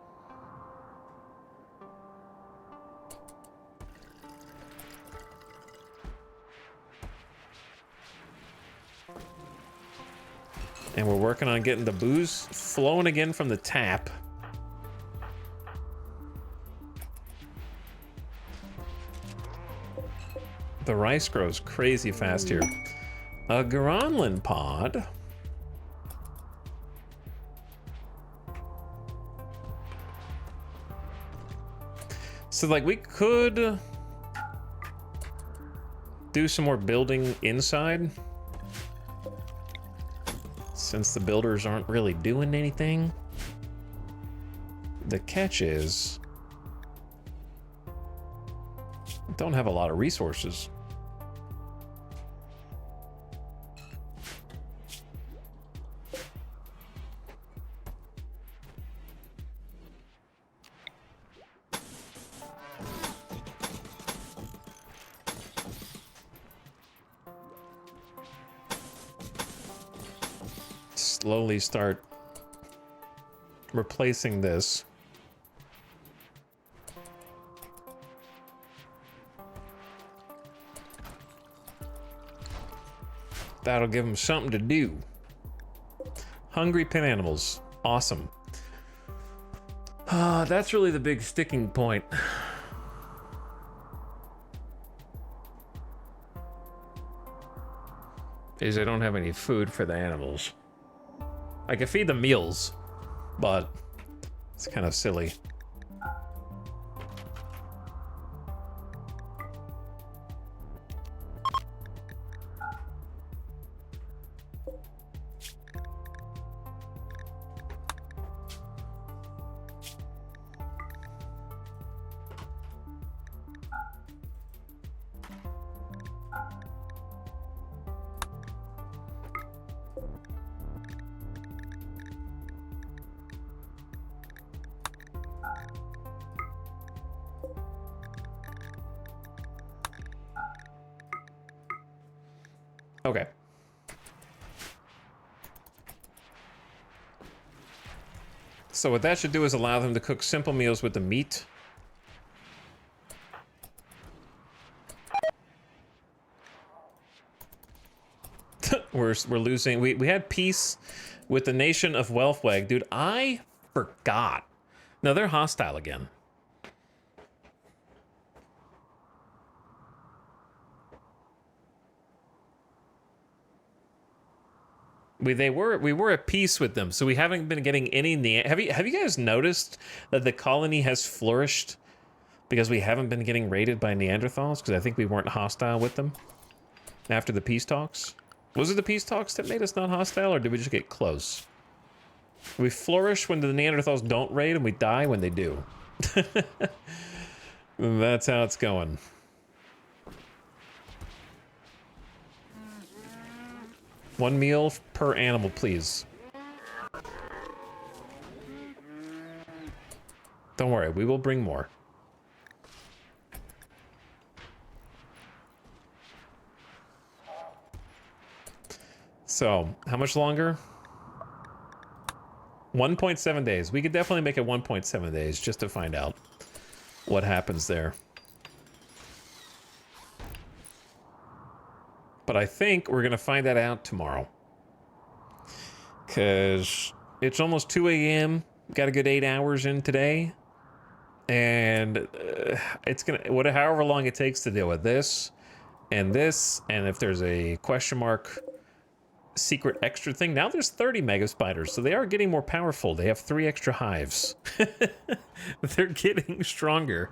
And we're working on getting the booze flowing again from the tap. The rice grows crazy fast here. A Gronlin pod. So, like, we could do some more building inside. since the builders aren't really doing anything. The catch is, I don't have a lot of resources. Slowly start replacing this. That'll give them something to do. Hungry pin animals. Awesome. That's really the big sticking point. Is I don't have any food for the animals. I can feed them meals, but it's kind of silly. Okay. So what that should do is allow them to cook simple meals with the meat. We're losing. We had peace with the nation of Welfweg. Dude, I forgot. No, they're hostile again. We were at peace with them, so we haven't been getting any. Have you guys noticed that the colony has flourished because we haven't been getting raided by Neanderthals? Because I think we weren't hostile with them after the peace talks. Was it the peace talks that made us not hostile, or did we just get close? We flourish when the Neanderthals don't raid, and we die when they do. That's how it's going. One meal per animal, please. Don't worry, we will bring more. So, how much longer? 1.7 days. We could definitely make it 1.7 days just to find out what happens there. But I think we're going to find that out tomorrow. Because it's almost 2 a.m. Got a good 8 hours in today. And it's going to, however long it takes to deal with this, and if there's a question mark secret extra thing. Now there's 30 mega spiders, so they are getting more powerful. They have 3 extra hives. They're getting stronger.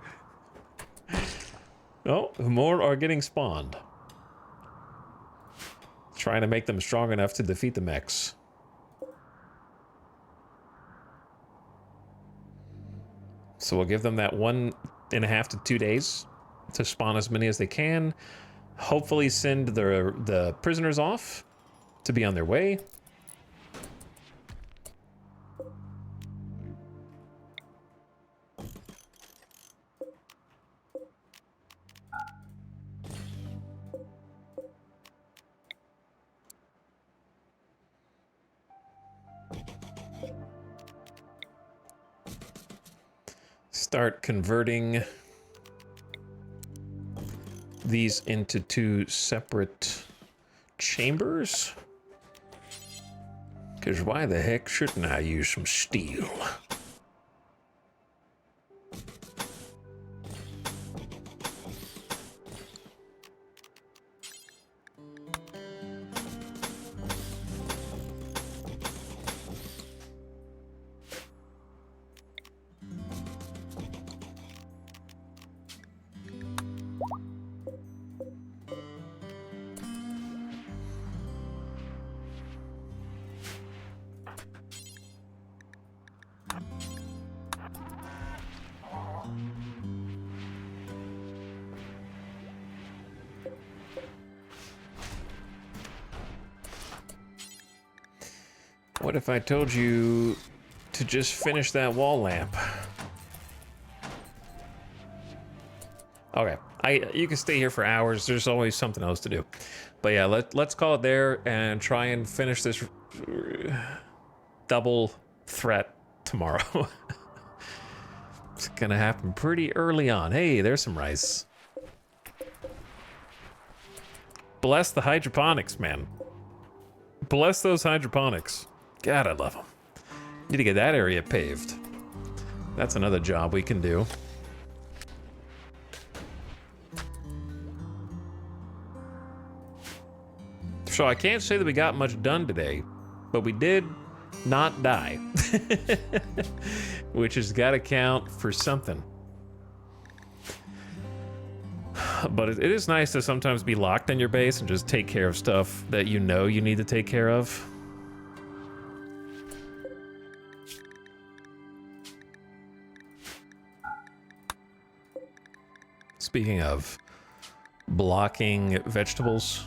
Oh, more are getting spawned. Trying to make them strong enough to defeat the mechs. So we'll give them that 1.5 to 2 days to spawn as many as they can. Hopefully send the prisoners off to be on their way. Start converting these into 2 separate chambers. Because why the heck shouldn't I use some steel? What if I told you to just finish that wall lamp? Okay, you can stay here for hours. There's always something else to do. But yeah, let's call it there and try and finish this double threat tomorrow. It's gonna happen pretty early on. Hey, there's some rice. Bless the hydroponics, man. Bless those hydroponics. God, I love them. Need to get that area paved. That's another job we can do. So I can't say that we got much done today, but we did not die. Which has got to count for something. But it is nice to sometimes be locked in your base and just take care of stuff that you know you need to take care of. Speaking of blocking vegetables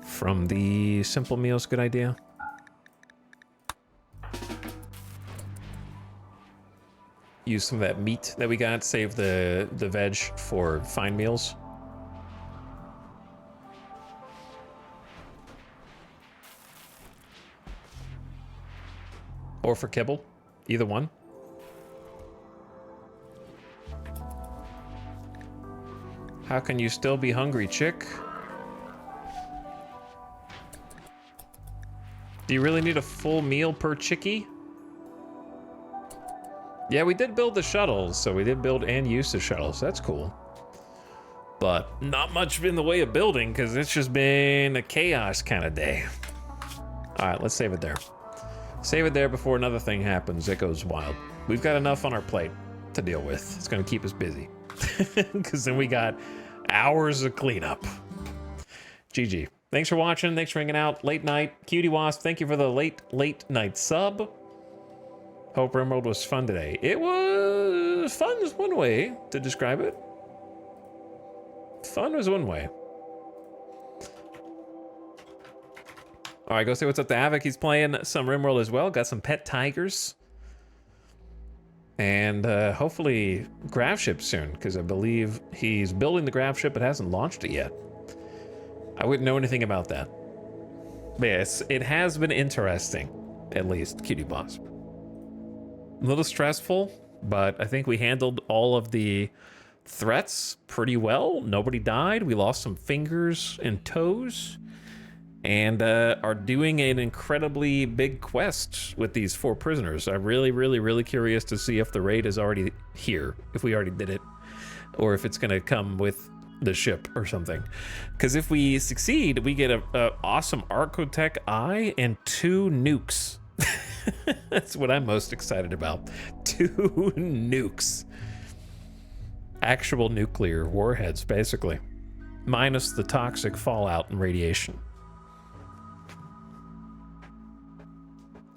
from the simple meals, good idea. Use some of that meat that we got, save the veg for fine meals. Or for kibble, either one. How can you still be hungry, chick? Do you really need a full meal per chickie? Yeah, we did build the shuttles, so we did build and use the shuttles. That's cool. But not much in the way of building, because it's just been a chaos kind of day. All right, let's save it there. Save it there before another thing happens that goes wild. We've got enough on our plate to deal with. It's going to keep us busy. Because then we got hours of cleanup. GG. Thanks for watching. Thanks for hanging out. Late night. Cutie Wasp, thank you for the late night sub. Hope RimWorld was fun today. It was fun is one way to describe it. Fun was one way. All right, go see what's up to Havoc. He's playing some RimWorld as well. Got some pet tigers. And hopefully grav ship soon, because I believe he's building the grav ship but hasn't launched it yet. I wouldn't know anything about that. But yes, it has been interesting, at least, Cutie Wasp. A little stressful, but I think we handled all of the threats pretty well. Nobody died. We lost some fingers and toes. And are doing an incredibly big quest with these 4 prisoners. I'm really curious to see if the raid is already here, if we already did it, or if it's going to come with the ship or something. Because if we succeed, we get a awesome Archotech eye and 2 nukes. That's what I'm most excited about. 2 nukes. Actual nuclear warheads, basically. Minus the toxic fallout and radiation.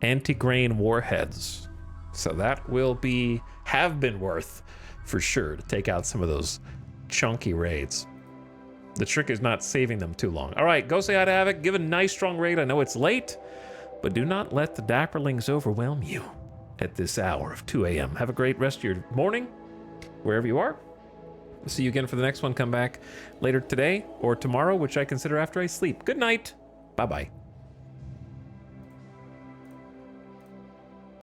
Anti-grain warheads. So that will have been worth, for sure, to take out some of those chunky raids. The trick is not saving them too long. All right, go say hi to Havoc. Give a nice strong raid. I know it's late, but do not let the dapperlings overwhelm you at this hour of 2 a.m. Have a great rest of your morning, wherever you are. We'll see you again for the next one. Come back later today or tomorrow, which I consider after I sleep. Good night. Bye-bye.